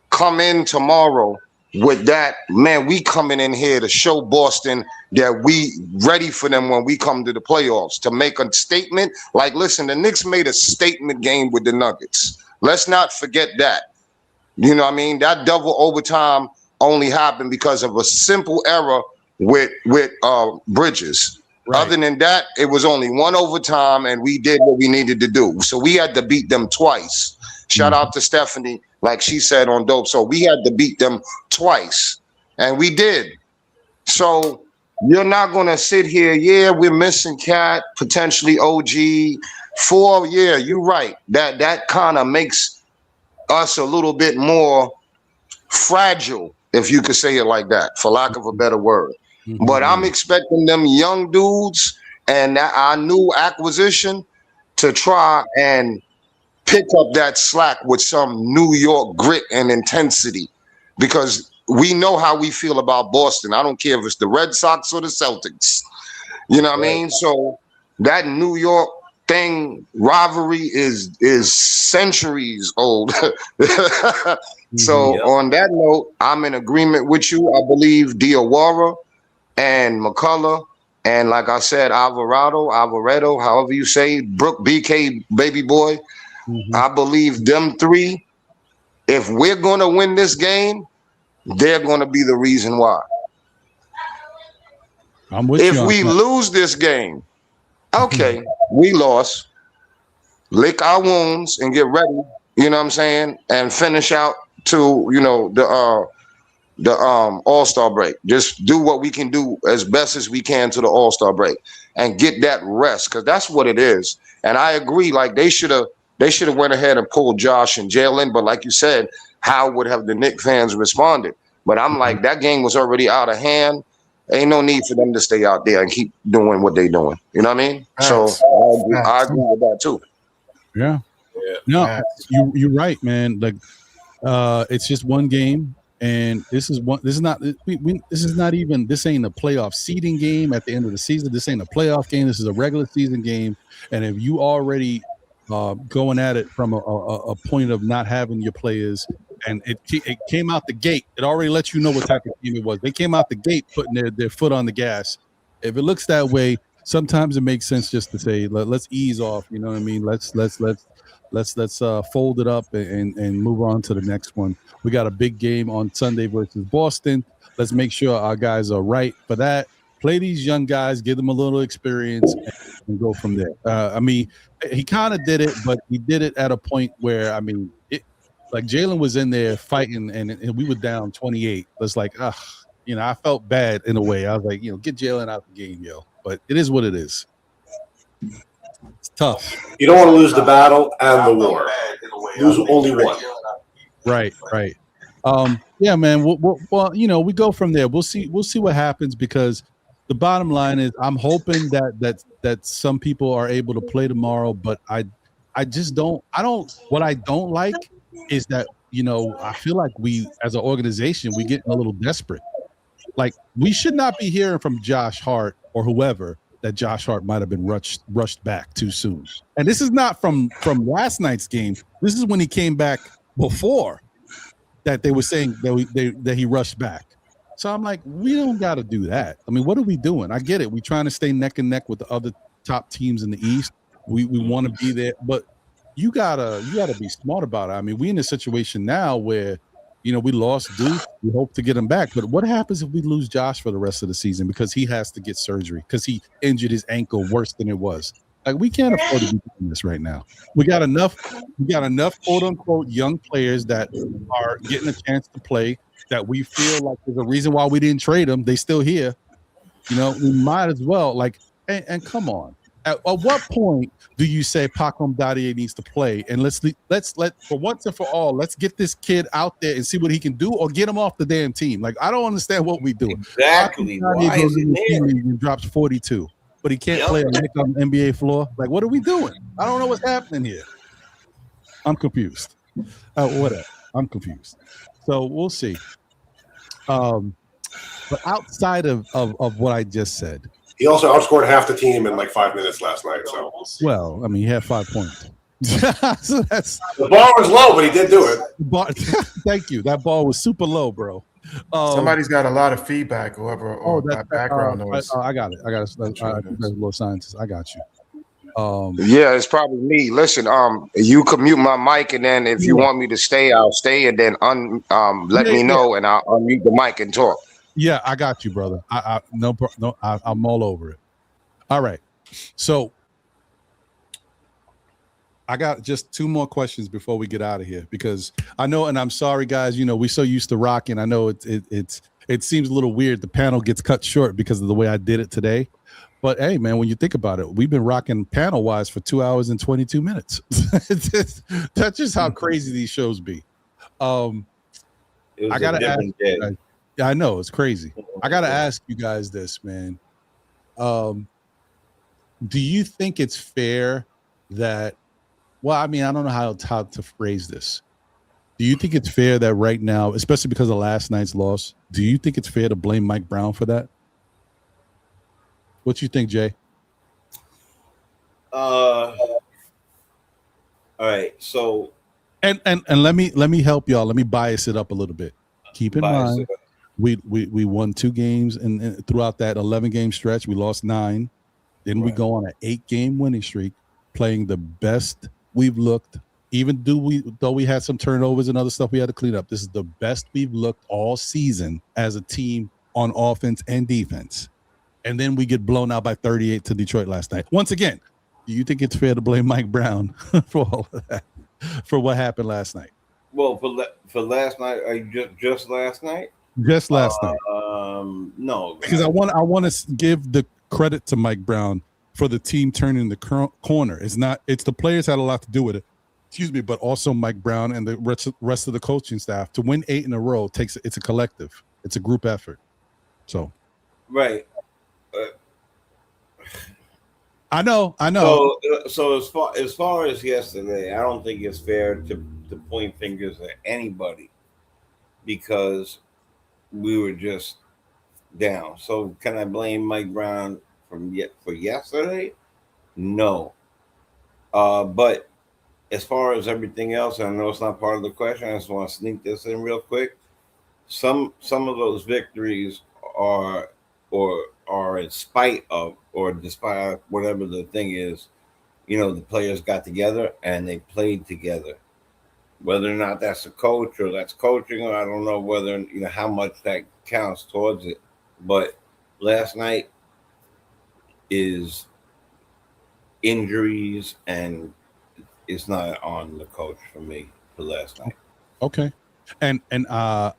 come in tomorrow with that, man, we coming in here to show Boston that we ready for them when we come to the playoffs, to make a statement. Like, listen, the Knicks made a statement game with the Nuggets. Let's not forget that. You know what I mean? That double overtime only happened because of a simple error with Bridges. Other than that, it was only one overtime, and we did what we needed to do. So we had to beat them twice. Shout out to Stephanie, like she said on Dope. So we had to beat them twice, and we did. So you're not going to sit here, we're missing Cat, potentially OG, 4, you're right. That kind of makes us a little bit more fragile, if you could say it like that, for lack of a better word. But I'm expecting them young dudes and our new acquisition to try and pick up that slack with some New York grit and intensity, because we know how we feel about Boston. I don't care if it's the Red Sox or the Celtics. You know what I mean? So that New York rivalry is centuries old. So on that note, I'm in agreement with you. I believe Diawara and McCullough, and like I said, Alvarado, however you say, Brooke BK, baby boy. I believe them three, if we're going to win this game, they're going to be the reason why. I'm with if you we lose this game, okay, we lost. Lick our wounds and get ready, you know what I'm saying, and finish out to, you know, the All-Star break. Just do what we can do as best as we can to the All-Star break and get that rest, because that's what it is. And I agree, like they should have went ahead and pulled Josh and Jalen, but like you said, how would have the Knicks fans responded? But I'm like, that game was already out of hand. Ain't no need for them to stay out there and keep doing what they doing. You know what I mean? So I agree with that too. Yeah. No, you're right, man. Like, it's just one game. And this is not even, this ain't a playoff seeding game at the end of the season. This ain't a playoff game. This is a regular season game. And if you already going at it from a point of not having your players, and it came out the gate, it already lets you know what type of team it was. They came out the gate putting their foot on the gas. If it looks that way, sometimes it makes sense just to say, let's ease off. You know what I mean? Let's fold it up and move on to the next one. We got a big game on Sunday versus Boston. Let's make sure our guys are right for that. Play these young guys, give them a little experience, and go from there. I mean, he kind of did it, but he did it at a point where, I mean, like Jalen was in there fighting, and we were down 28. It's like, I felt bad in a way. I was like, get Jalen out of the game, yo. But it is what it is. It's tough. You don't want to lose the battle and the war. Lose only one. Right. Yeah, man. Well, we go from there. We'll see what happens, because the bottom line is, I'm hoping that some people are able to play tomorrow, but I don't like is that, I feel like we as an organization, we getting a little desperate. Like, we should not be hearing from Josh Hart or whoever that Josh Hart might have been rushed back too soon. And this is not from last night's game. This is when he came back before that they were saying that he rushed back. So I'm like, we don't got to do that. I mean, what are we doing? I get it. We're trying to stay neck and neck with the other top teams in the East. We want to be there, but you gotta be smart about it. I mean, we in a situation now where, we lost Duke. We hope to get him back. But what happens if we lose Josh for the rest of the season because he has to get surgery because he injured his ankle worse than it was? Like, we can't afford to be doing this right now. We got enough quote unquote young players that are getting a chance to play, that we feel like there's a reason why we didn't trade them. They still here. We might as well, and come on. At what point do you say Pacom Dadier needs to play, and let's let for once and for all, let's get this kid out there and see what he can do, or get him off the damn team? Like, I don't understand what we do. Exactly. Why is he there? And drops 42, but he can't play on the NBA floor. Like, what are we doing? I don't know what's happening here. I'm confused. Whatever. I'm confused. So we'll see. But outside of what I just said. He also outscored half the team in like 5 minutes last night. So, well, I mean, he had 5 points. So that's, the bar was low, but he did do it. Thank you. That ball was super low, bro. Somebody's got a lot of feedback, or that background noise. I got it. I little scientist. I got you. Yeah, it's probably me. Listen, you can mute my mic, and then if you want me to stay, I'll stay, and then let me know, and I'll unmute the mic and talk. Yeah, I got you, brother. I'm all over it. All right. So I got just 2 more questions before we get out of here, because I know, and I'm sorry, guys, we're so used to rocking. I know it seems a little weird. The panel gets cut short because of the way I did it today. But hey, man, when you think about it, we've been rocking panel wise for 2 hours and 22 minutes. That's just how crazy these shows be. I gotta ask. Yeah, I know, it's crazy. I gotta ask you guys this, man. Do you think it's fair that? Well, I mean, I don't know how to phrase this. Do you think it's fair that right now, especially because of last night's loss, do you think it's fair to blame Mike Brown for that? What you think, Jay? All right. So, and let me help y'all. Let me bias it up a little bit. Keep in mind, we won 2 games, and throughout that 11-game stretch, we lost 9. Then we go on an 8-game winning streak, playing the best we've looked. Even though we had some turnovers and other stuff we had to clean up, this is the best we've looked all season as a team on offense and defense. And then we get blown out by 38 to Detroit last night. Once again, do you think it's fair to blame Mike Brown for all of that, for what happened last night? Well, for last night, just last night? Just last night. No, because I want to give the credit to Mike Brown for the team turning the corner. It's the players had a lot to do with it. Excuse me, but also Mike Brown and the rest of the coaching staff. To win 8 in a row it's a collective. It's a group effort. So, right. I know. So as far as yesterday, I don't think it's fair to point fingers at anybody. because we were just down. So can I blame Mike Brown for yesterday? No. But as far as everything else, I know it's not part of the question. I just want to sneak this in real quick. Some of those victories are in spite of or despite whatever the thing is. The players got together and they played together. Whether or not that's a coach or that's coaching, or I don't know whether how much that counts towards it. But last night is injuries, and it's not on the coach for me for last night. Okay, and I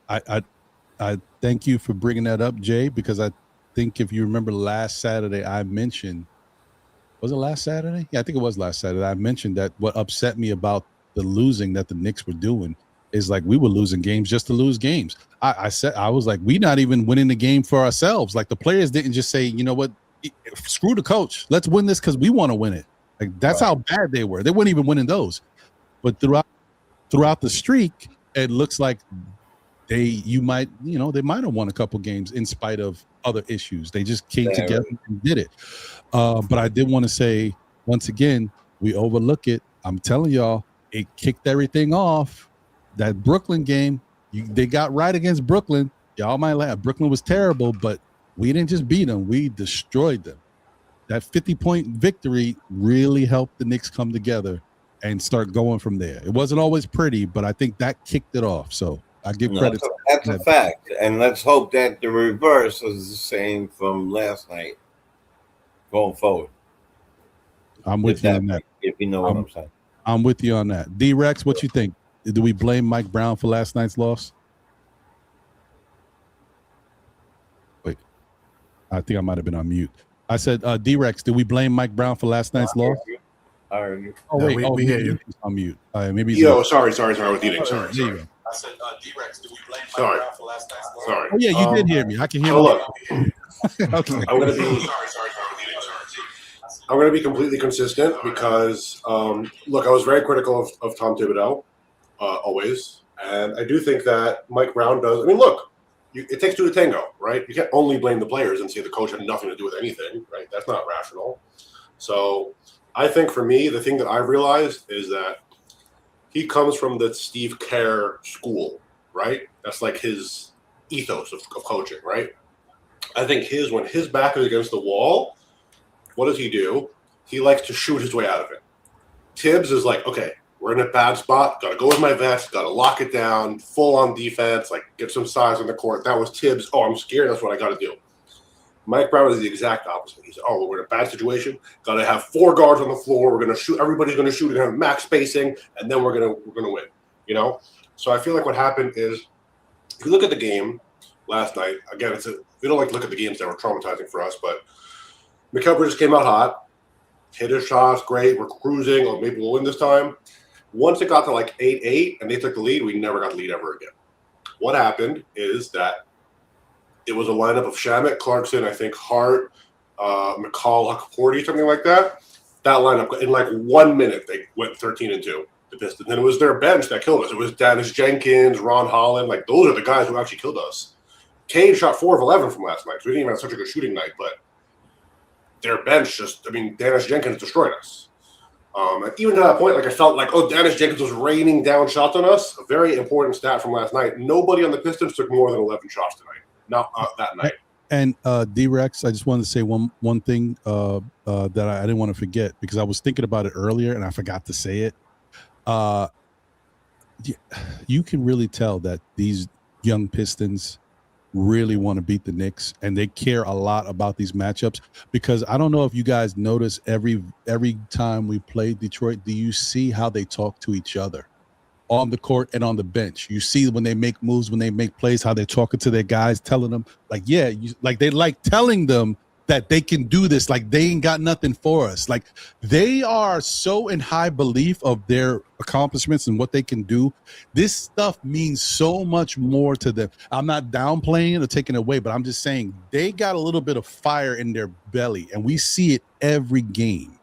thank you for bringing that up, Jay, because I think if you remember last Saturday, I mentioned. Was it last Saturday? Yeah, I think it was last Saturday. I mentioned that what upset me about the losing that the Knicks were doing is like we were losing games just to lose games. I said, I was like, we're not even winning the game for ourselves. Like the players didn't just say, you know what, screw the coach. Let's win this because we want to win it. Like that's how bad they were. They weren't even winning those. But throughout the streak, it looks like they might have won a couple games in spite of other issues. They just came together and did it. But I did want to say, once again, we overlook it. I'm telling y'all, it kicked everything off. That Brooklyn game, they got right against Brooklyn. Y'all might laugh. Brooklyn was terrible, but we didn't just beat them. We destroyed them. That 50-point victory really helped the Knicks come together and start going from there. It wasn't always pretty, but I think that kicked it off. So I give credit. That's a fact. And let's hope that the reverse is the same from last night going forward. I'm with you on that. If you know what I'm saying. I'm with you on that. D-Rex, what you think? Do we blame Mike Brown for last night's loss? Wait, I think I might have been on mute. I said, D-Rex, do we blame Mike Brown for last night's loss? I heard you. Oh, wait. We hear you. On mute. Maybe. Sorry with eating. Sorry. I said, D-Rex, do we blame Mike Brown for last night's loss? Sorry. Oh, yeah, you did hear me. I can hear you. Look, okay. I'm going to be. I'm going to be completely consistent because, look, I was very critical of Tom Thibodeau, always, and I do think that Mike Brown does. I mean, look, it takes two to tango, right? You can't only blame the players and say the coach had nothing to do with anything, right? That's not rational. So I think for me, the thing that I've realized is that he comes from the Steve Kerr school, right? That's like his ethos of coaching, right? I think when his back is against the wall, what does he do? He likes to shoot his way out of it. Tibbs is like, okay, we're in a bad spot. Got to go with my vest. Got to lock it down. Full on defense. Like get some size on the court. That was Tibbs. Oh, I'm scared. That's what I got to do. Mike Brown is the exact opposite. He said, oh, we're in a bad situation. Got to have 4 guards on the floor. We're going to shoot. Everybody's going to shoot and have max spacing, and then we're going to win. You know. So I feel like what happened is, if you look at the game last night, again, we don't like to look at the games that were traumatizing for us, but Mikal Bridges came out hot, hit his shots, great. We're cruising, or maybe we'll win this time. Once it got to like 8-8 and they took the lead, we never got the lead ever again. What happened is that it was a lineup of Shamet, Clarkson, I think Hart, McCall, Huckporty, something like that. That lineup, in like 1 minute, they went 13-2, the Pistons. And it was their bench that killed us. It was Dennis Jenkins, Ron Holland. Like, those are the guys who actually killed us. Cade shot 4 of 11 from last night, so we didn't even have such a good shooting night, but their bench Dennis Jenkins destroyed us. And even to that point, like I felt like, Dennis Jenkins was raining down shots on us. A very important stat from last night. Nobody on the Pistons took more than 11 shots tonight. Not that night. And D-Rex, I just wanted to say one thing that I didn't want to forget because I was thinking about it earlier and I forgot to say it. You can really tell that these young Pistons really want to beat the Knicks and they care a lot about these matchups because I don't know if you guys notice every time we play Detroit, do you see how they talk to each other on the court and on the bench? You see when they make moves, when they make plays, how they're talking to their guys, telling them like, yeah, they like telling them that they can do this. Like they ain't got nothing for us. Like they are so in high belief of their accomplishments and what they can do. This stuff means so much more to them. I'm not downplaying it or taking it away, but I'm just saying they got a little bit of fire in their belly and we see it every game.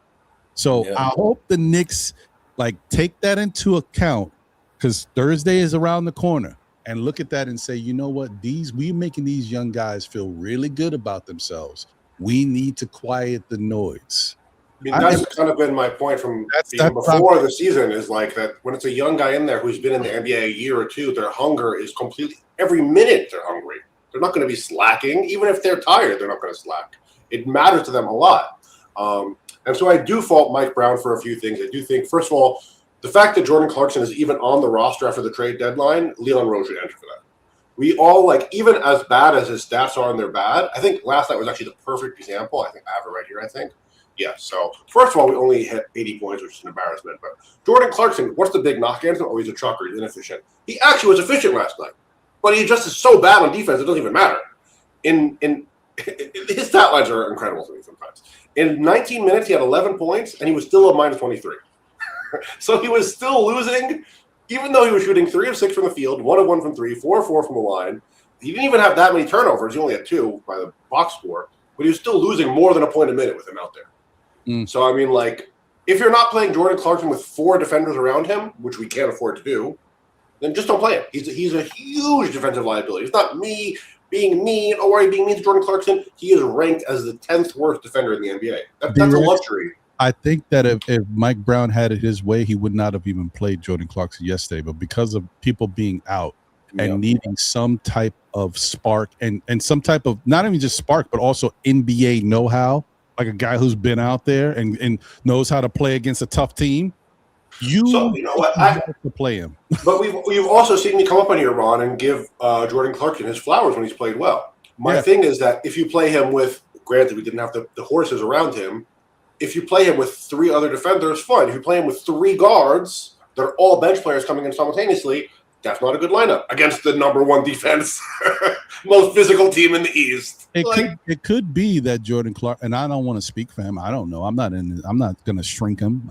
So I hope the Knicks like take that into account because Thursday is around the corner and look at that and say, you know what, we're making these young guys feel really good about themselves. We need to quiet the noise. I mean, that's kind of been my point from even before the season, is like that when it's a young guy in there who's been in the NBA a year or two, their hunger is completely, every minute they're hungry. They're not going to be slacking. Even if they're tired, they're not going to slack. It matters to them a lot. And so I do fault Mike Brown for a few things. I do think, first of all, the fact that Jordan Clarkson is even on the roster after the trade deadline, Leon Rose should enter for that. We all, like, even as bad as his stats are and they're bad, I think last night was actually the perfect example. I think I have it right here, I think. Yeah, so first of all, we only hit 80 points, which is an embarrassment. But Jordan Clarkson, what's the big knock against him? Oh, he's a trucker. He's inefficient. He actually was efficient last night. But he just is so bad on defense, it doesn't even matter. His stat lines are incredible to me sometimes. In 19 minutes, he had 11 points, and he was still a minus 23. So he was still losing, even though he was shooting 3 of 6 from the field, 1 of 1 from 3, 4 of 4 from the line. He didn't even have that many turnovers. He only had 2 by the box score. But he was still losing more than a point a minute with him out there. So, I mean, like, if you're not playing Jordan Clarkson with 4 defenders around him, which we can't afford to do, then just don't play him. He's a huge defensive liability. It's not me being mean. Oh, are you being mean to Jordan Clarkson? He is ranked as the 10th worst defender in the NBA. That's a luxury. I think that if Mike Brown had it his way, he would not have even played Jordan Clarkson yesterday. But because of people being out and needing some type of spark and some type of, not even just spark, but also NBA know-how, like a guy who's been out there and knows how to play against a tough team, you know what? I have to play him. But we've also seen me come up on here, Ron, and give Jordan Clarkson his flowers when he's played well. My thing is that if you play him with, granted we didn't have the horses around him, if you play him with 3 other defenders, fine. If you play him with 3 guards that are all bench players coming in simultaneously, that's not a good lineup against the number 1 defense, most physical team in the East. It could be that Jordan Clark, and I don't want to speak for him. I don't know. I'm not going to shrink him.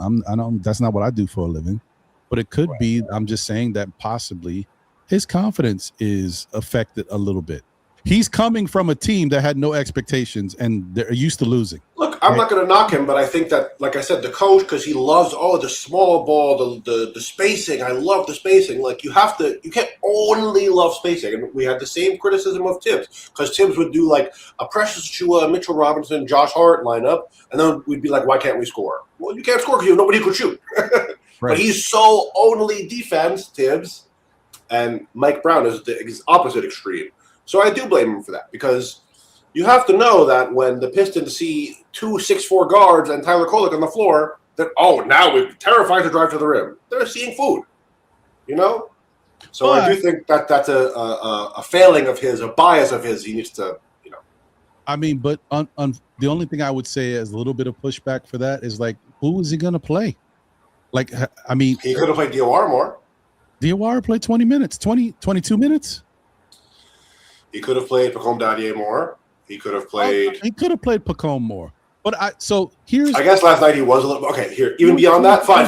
That's not what I do for a living. But it could be. I'm just saying that possibly his confidence is affected a little bit. He's coming from a team that had no expectations and they're used to losing. Look, I'm not going to knock him, but I think that, like I said, the coach, because he loves the small ball, the spacing. I love the spacing. Like you can't only love spacing. And we had the same criticism of Tibbs, because Tibbs would do like a Precious Achiuwa, Mitchell Robinson, Josh Hart lineup, and then we'd be like, why can't we score? Well, you can't score because you have nobody who could shoot. But he's so only defense, Tibbs, and Mike Brown is the opposite extreme. So I do blame him for that, because you have to know that when the Pistons see 2 6'4" guards and Tyler Kolek on the floor, that now we're terrified to drive to the rim. They're seeing food, you know. So I do think that that's a failing of his, a bias of his. He needs to, you know. I mean, but the only thing I would say as a little bit of pushback for that is like, who is he going to play? Like, I mean, he could have played Diawara more. Diawara played 20 minutes, 22 minutes. He could have played Pacome Dadier more. He could have played. He could have played Pacome more. But I guess last night he was a little. Okay, here. Even beyond that, fine.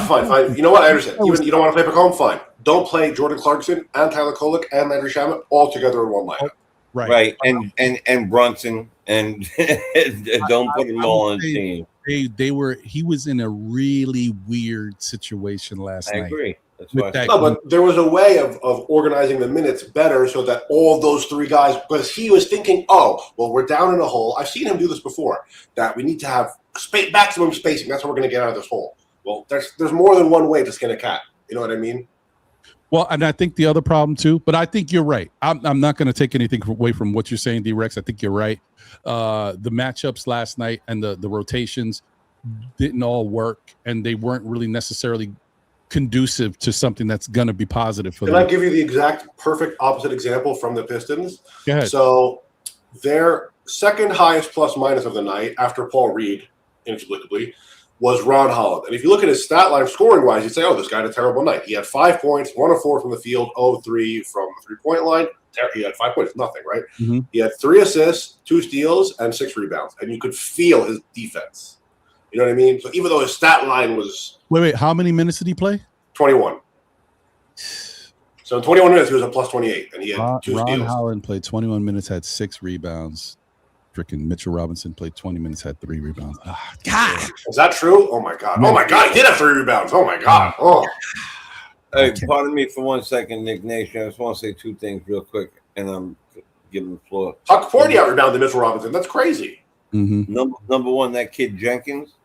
You know what? I understand. Even you don't want to play Pacome, fine. Don't play Jordan Clarkson and Tyler Kolek and Landry Shamet all together in one lineup. Right. And Brunson and don't put them all on the team. He was in a really weird situation last night. I agree. But there was a way of organizing the minutes better so that all those 3 guys, because he was thinking, we're down in a hole. I've seen him do this before, that we need to have maximum spacing. That's how we're going to get out of this hole. Well, there's more than one way to skin a cat. You know what I mean? Well, and I think the other problem too, but I think you're right. I'm not going to take anything away from what you're saying, D-Rex. I think you're right. The matchups last night and the rotations didn't all work, and they weren't really necessarily conducive to something that's going to be positive for them. Can I give you the exact perfect opposite example from the Pistons? Go ahead. So their second highest plus minus of the night after Paul Reed, inexplicably, was Ron Holland. And if you look at his stat line scoring wise, you'd say, this guy had a terrible night. He had 5 points, 1 of 4 from the field, 0 of 3 from the 3-point line. He had 5 points, nothing, right? Mm-hmm. He had 3 assists, 2 steals, and 6 rebounds. And you could feel his defense. You know what I mean? So even though his stat line was... Wait, how many minutes did he play? 21. So in 21 minutes, he was a plus 28, and he had 2 steals. Ron Holland played 21 minutes, had 6 rebounds. Freaking Mitchell Robinson played 20 minutes, had 3 rebounds. God. Is that true? Oh, my God. Oh, my God. He did have 3 rebounds. Oh, my God. Oh. Hey, pardon me for 1 second, Nick Nation. I just want to say two things real quick, and I'm giving the floor. Huck 40 out rebounded Mitchell Robinson. That's crazy. Mm-hmm. Number one, that kid Jenkins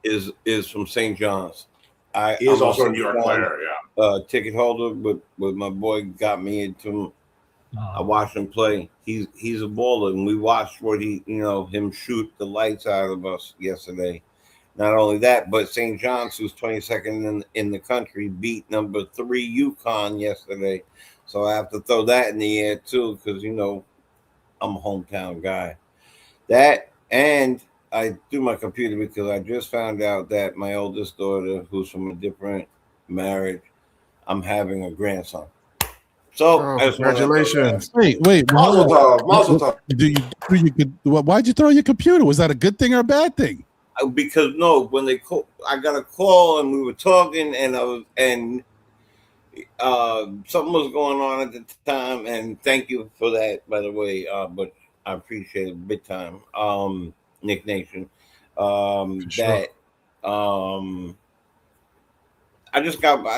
is from St. John's. He is also a New York player, yeah. Ticket holder, but my boy got me into him. I watched him play. He's a baller, and we watched what him shoot the lights out of us yesterday. Not only that, but St. John's, who's 22nd in the country, beat number 3 UConn yesterday. So I have to throw that in the air too, because I'm a hometown guy. That, and I threw my computer because I just found out that my oldest daughter, who's from a different marriage, I'm having a grandson. So congratulations! Wait, Mazel tov. Why'd you throw your computer? Was that a good thing or a bad thing? Because when they call, I got a call and we were talking, and something was going on at the time. And thank you for that, by the way. But I appreciate it big time, Nick Nation. Sure. I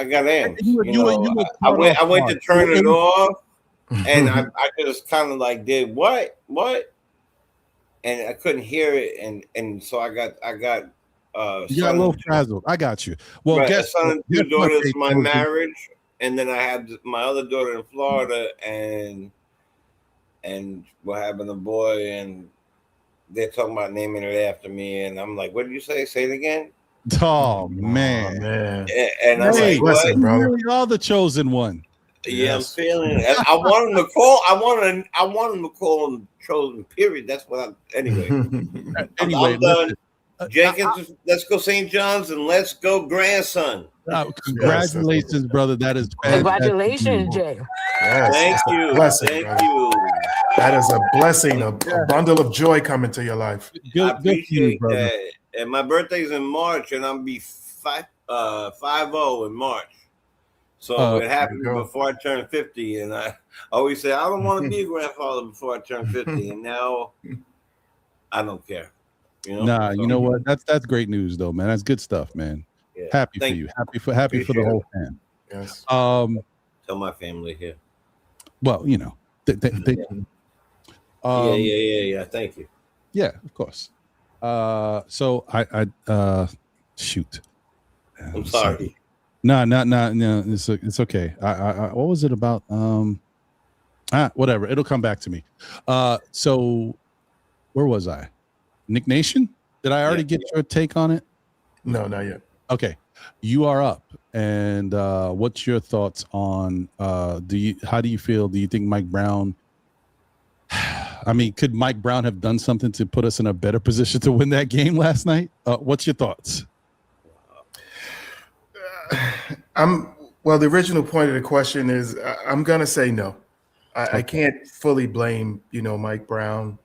got in. I went to turn it off, and I just kind of like did what, and I couldn't hear it, and so I got. You got a little frazzled. I got you. Well, guess son and two daughters, my marriage, and then I have my other daughter in Florida, and we're having a boy, and they're talking about naming it after me, and I'm like, what did you say? Say it again. Oh man. And I'm like, what? You're all the chosen one. Yeah, I'm feeling it. I want him to call. I want him to call him chosen. Period. That's what anyway. Anyway, I'm done. Jenkins, let's go St. John's and let's go grandson. Congratulations, brother. That is fantastic. Congratulations, Jay. Yes, Thank you. Blessing, Thank you. That is a blessing, a bundle of joy coming to your life. I appreciate that. And my birthday's in March, and I'm be 50 in March. So it happened before I turned 50, and I always say I don't want to be a grandfather before I turn 50, and now I don't care. Nah, you know what? That's great news, though, man. That's good stuff, man. Yeah. Happy for you. Happy for the whole fam. Yes. Tell my family here. Well, yeah. Thank you. Yeah, of course. So I shoot. I'm sorry. No. It's okay. What was it about? Whatever. It'll come back to me. So where was I? Nick Nation? Did I already get your take on it? No, not yet. Okay. You are up. And what's your thoughts on how do you feel? Do you think Mike Brown could Mike Brown have done something to put us in a better position to win that game last night? What's your thoughts? The original point of the question is I'm gonna say no. I can't fully blame Mike Brown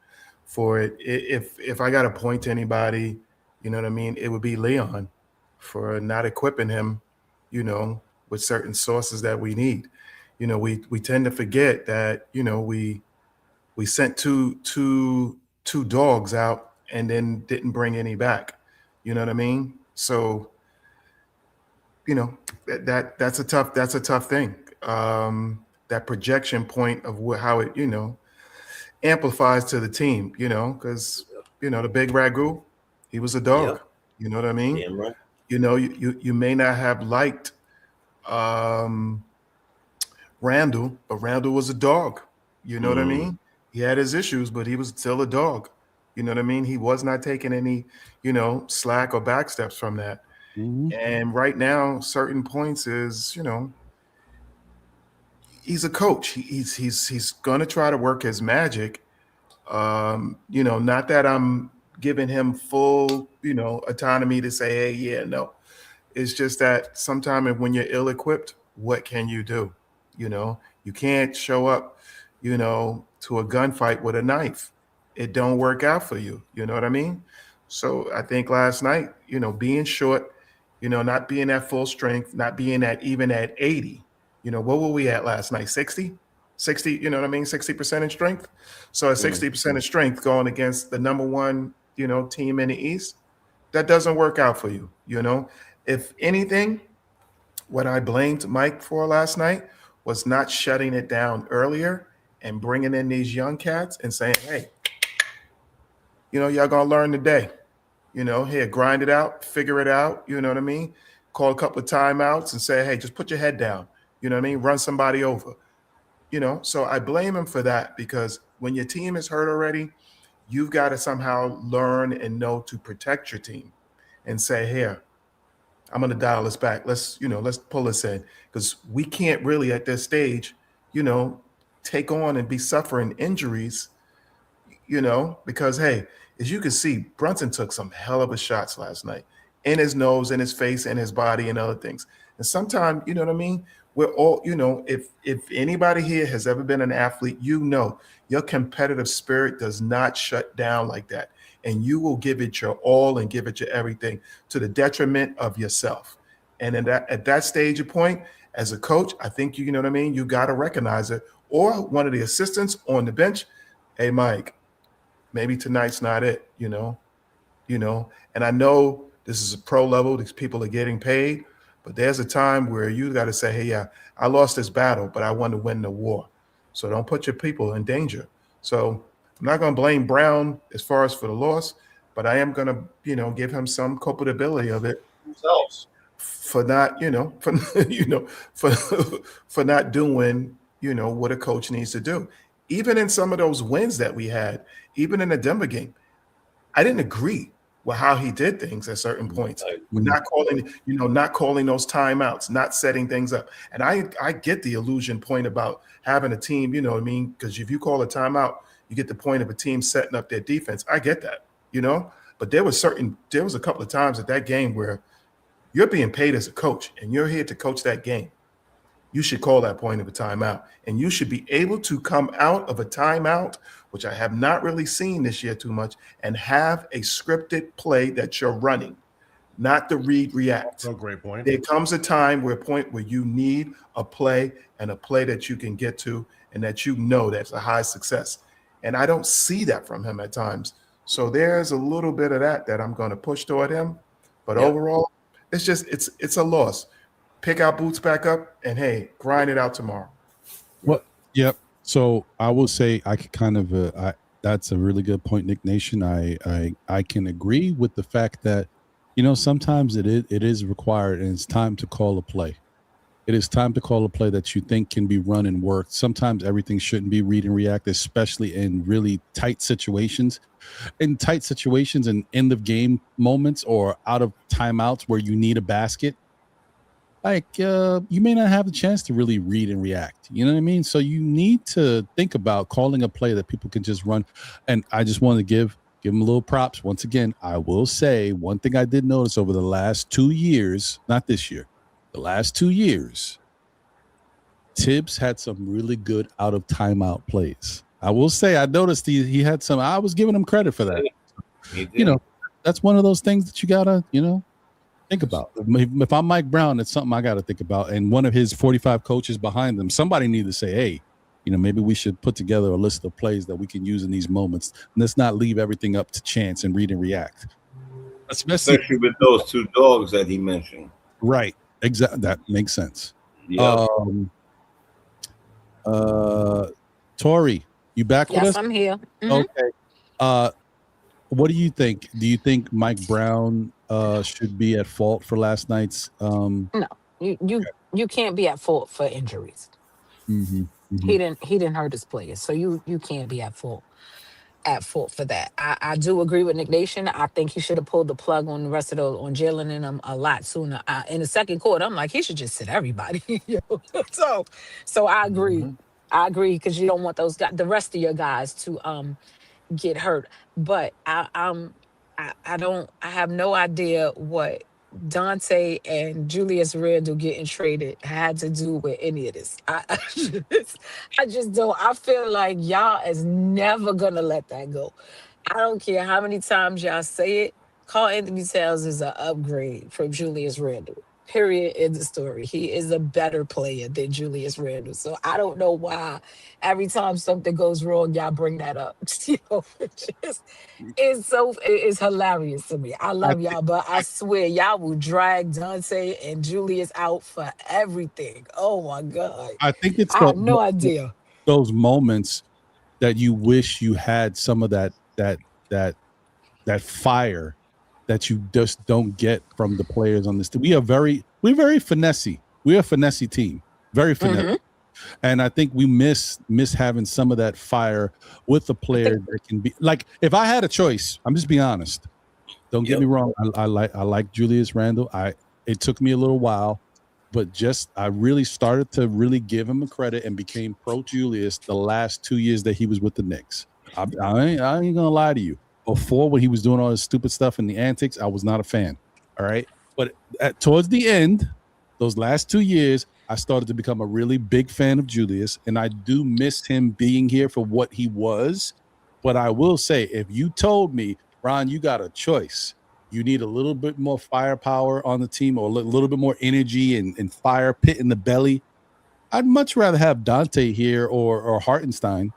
for it. If I got to point to anybody, you know what I mean, it would be Leon for not equipping him, with certain sources that we need. We tend to forget that we sent two dogs out and then didn't bring any back. You know what I mean? So that's a tough thing. That projection point of how it amplifies to the team, because the big Ragu, he was a dog. Yep. You know what I mean? Damn right. You may not have liked Randall, but Randall was a dog. You know what I mean? He had his issues, but he was still a dog. You know what I mean? He was not taking any, slack or back steps from that. Mm-hmm. And right now, certain points is, he's a coach. He's going to try to work his magic. Not that I'm giving him full, autonomy to say, hey, yeah, no. It's just that sometimes when you're ill-equipped, what can you do? You can't show up, to a gunfight with a knife. It don't work out for you. You know what I mean? So I think last night, being short, not being at full strength, not being even at 80, what were we at last night? 60, you know what I mean? 60% in strength. So at 60% of strength going against the number one, team in the East, that doesn't work out for you. If anything, what I blamed Mike for last night was not shutting it down earlier and bringing in these young cats and saying, hey, y'all gonna learn today. Here, grind it out, figure it out. You know what I mean? Call a couple of timeouts and say, hey, just put your head down. You know what I mean? Run somebody over. So I blame him for that, because when your team is hurt already, you've got to somehow learn and know to protect your team and say, here, I'm going to dial this back. Let's pull this in, because we can't really at this stage, take on and be suffering injuries, because, hey, as you can see, Brunson took some hell of a shots last night in his nose, in his face, in his body, and other things. And sometimes, you know what I mean? We're all, if anybody here has ever been an athlete, your competitive spirit does not shut down like that. And you will give it your all and give it your everything to the detriment of yourself. And at that stage of point, as a coach, I think, you know what I mean? You got to recognize it. Or one of the assistants on the bench, hey, Mike, maybe tonight's not it, and I know this is a pro level, these people are getting paid, but there's a time where you got to say, hey, yeah, I lost this battle, but I want to win the war. So don't put your people in danger. So I'm not going to blame Brown as far as for the loss, but I am going to, give him some culpability of it for not, for not doing, what a coach needs to do. Even in some of those wins that we had, even in the Denver game, I didn't agree with how he did things at certain points. Not calling those timeouts, not setting things up. And I get the illusion point about having a team, you know what I mean? Because if you call a timeout, you get the point of a team setting up their defense. I get that, But there was a couple of times at that game where you're being paid as a coach and you're here to coach that game. You should call that point of a timeout. And you should be able to come out of a timeout, which I have not really seen this year too much, and have a scripted play that you're running, not the read react. Oh, great point. There comes a time where you need a play, and a play that you can get to and that that's a high success. And I don't see that from him at times. So there's a little bit of that I'm going to push toward him. But overall, it's a loss. Pick our boots back up and, hey, grind it out tomorrow. Well, yep. So I will say I could kind of that's a really good point, Nick Nation. I can agree with the fact that, sometimes it is required, and it's time to call a play. It is time to call a play that you think can be run and worked. Sometimes everything shouldn't be read and react, especially in really tight situations. In tight situations and end of game moments or out of timeouts where you need a basket, you may not have the chance to really read and react. You know what I mean? So you need to think about calling a play that people can just run. And I just want to give them a little props. Once again, I will say one thing I did notice over the last 2 years, not this year, the last 2 years, Tibbs had some really good out of timeout plays. I will say I noticed he had some. I was giving him credit for that. That's one of those things that you gotta, think about. If I'm Mike Brown, it's something I got to think about. And one of his 45 coaches behind them, somebody need to say, hey, maybe we should put together a list of plays that we can use in these moments. And let's not leave everything up to chance and read and react. Especially with those two dogs that he mentioned. Right. Exactly. That makes sense. Yeah. Tori, you back with us? Yes, I'm here. Okay. What do you think? Do you think Mike Brown should be at fault for last night's? No, you can't be at fault for injuries. He didn't hurt his players, so you can't be at fault for that. I do agree with Nick Nation. I think he should have pulled the plug on the rest of on Jalen and them a lot sooner. In the second quarter, I'm like, he should just sit everybody. So I agree. I agree, because you don't want those guys, the rest of your guys, to get hurt. But I have no idea what Dante and Julius Randle getting traded had to do with any of this. I just don't. I feel like y'all is never gonna let that go. I don't care how many times y'all say it. Carl Anthony Towns is an upgrade from Julius Randle. Period in the story. He is a better player than Julius Randle. So I don't know why every time something goes wrong, y'all bring that up. You know, it's hilarious to me. I I love think y'all, but I swear y'all will drag Dante and Julius out for everything. Oh my God. I think it's I had no idea. those moments that you wish you had some of that fire that you just don't get from the players on this team. We're very finessey. We're a finessey team. Very finesse. Mhm. And I think we miss having some of that fire with the players that can be like, if I had a choice, I'm just being honest. Don't get me wrong. I like Julius Randle. It took me a little while, but I really started to really give him a credit and became pro Julius the last 2 years that he was with the Knicks. I ain't gonna lie to you. Before, when he was doing all his stupid stuff and the antics, I was not a fan. All right, but towards the end, those last 2 years, I started to become a really big fan of Julius, and I do miss him being here for what he was. But I will say, if you told me, Ron, you got a choice. You need a little bit more firepower on the team, or a little bit more energy and fire pit in the belly, I'd much rather have Dante here or Hartenstein,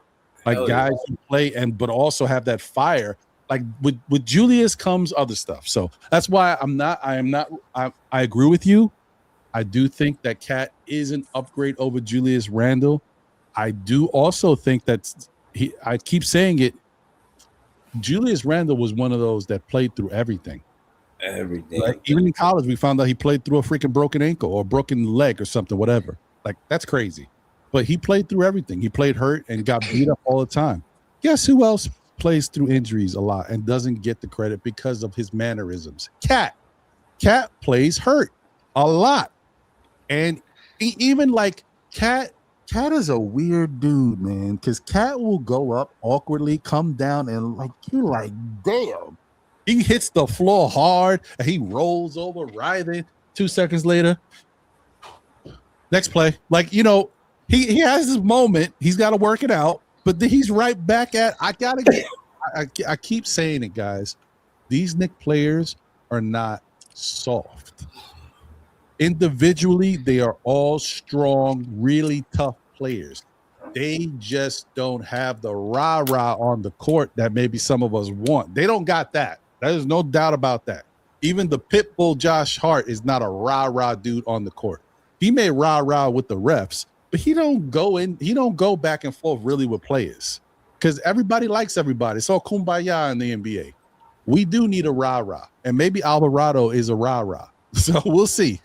like guys who play but also have that fire. Like with Julius comes other stuff. So that's why I agree with you. I do think that Cat is an upgrade over Julius Randle. I do also think that I keep saying it. Julius Randle was one of those that played through everything. Everything. Right? Even in college, we found out he played through a freaking broken ankle or broken leg or something, whatever. Like, that's crazy. But he played through everything. He played hurt and got beat up all the time. Guess who else plays through injuries a lot and doesn't get the credit because of his mannerisms? Cat. Cat plays hurt a lot. And even like Cat is a weird dude, man, because Cat will go up awkwardly, come down, and you're like, damn. He hits the floor hard and he rolls over, writhing. 2 seconds later, next play. He has his moment. He's got to work it out, but then he's right back at. I keep saying it, guys. These Knicks players are not soft. Individually, they are all strong, really tough players. They just don't have the rah-rah on the court that maybe some of us want. They don't got that. There's no doubt about that. Even the pit bull Josh Hart is not a rah-rah dude on the court. He may rah-rah with the refs, but he don't go back and forth really with players because everybody likes everybody. It's all kumbaya in the NBA. We do need a rah-rah, and maybe Alvarado is a rah-rah. So we'll see.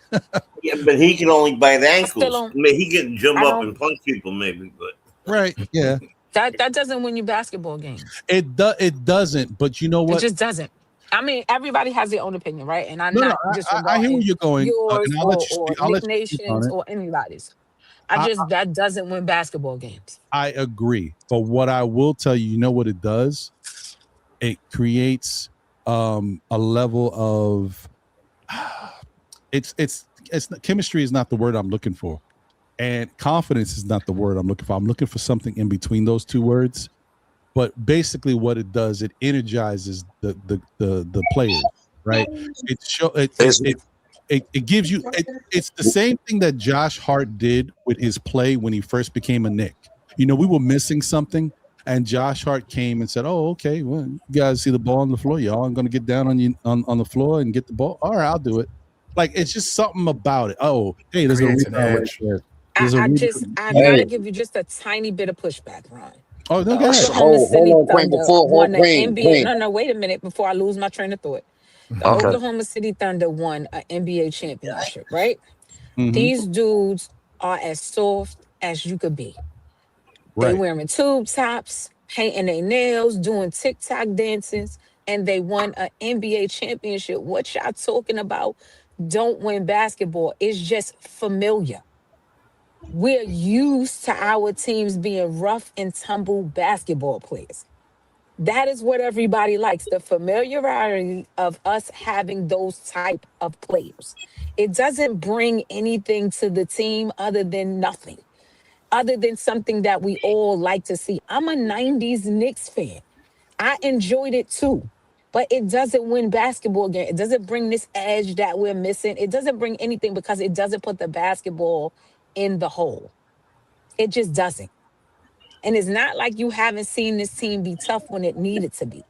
Yeah, but he can only bite ankles. I mean, he can jump up and punch people, maybe, but right, yeah. That doesn't win you basketball games. It doesn't, but you know what? It just doesn't. I mean, everybody has their own opinion, right? And I'm No, not just I hear where you're going. yours And I'll or let Nick you speak on Nation's it. or anybody's. That doesn't win basketball games. I agree. But what I will tell you, you know what it does? It creates a level of it's chemistry is not the word I'm looking for. And confidence is not the word I'm looking for. I'm looking for something in between those two words. But basically what it does, it energizes the players, right? It gives you it's the same thing that Josh Hart did with his play when he first became a Knick. We were missing something, and Josh Hart came and said, "Oh, okay, well, you guys see the ball on the floor, y'all. I'm gonna get down on the floor and get the ball. All right, I'll do it." Like, it's just something about it. Oh, hey, there's Creates a an rebound right edge. there. I gotta give you just a tiny bit of pushback, Ron. Oh, no, go ahead. Oklahoma City Hold on, Thunder won the NBA. No, wait a minute before I lose my train of thought. The Okay. Oklahoma City Thunder won an NBA championship, right? Mm-hmm. These dudes are as soft as you could be. They Right. wearing tube tops, painting their nails, doing TikTok dances, and they won an NBA championship. What y'all talking about? Don't win basketball. It's just familiar. We're used to our teams being rough and tumble basketball players. That is what everybody likes, the familiarity of us having those type of players. It doesn't bring anything to the team other than nothing, other than something that we all like to see. I'm a 90s Knicks fan. I enjoyed it too. but it doesn't win basketball games. It doesn't bring this edge that we're missing. It doesn't bring anything because it doesn't put the basketball in the hole. It just doesn't. And it's not like you haven't seen this team be tough when it needed to be,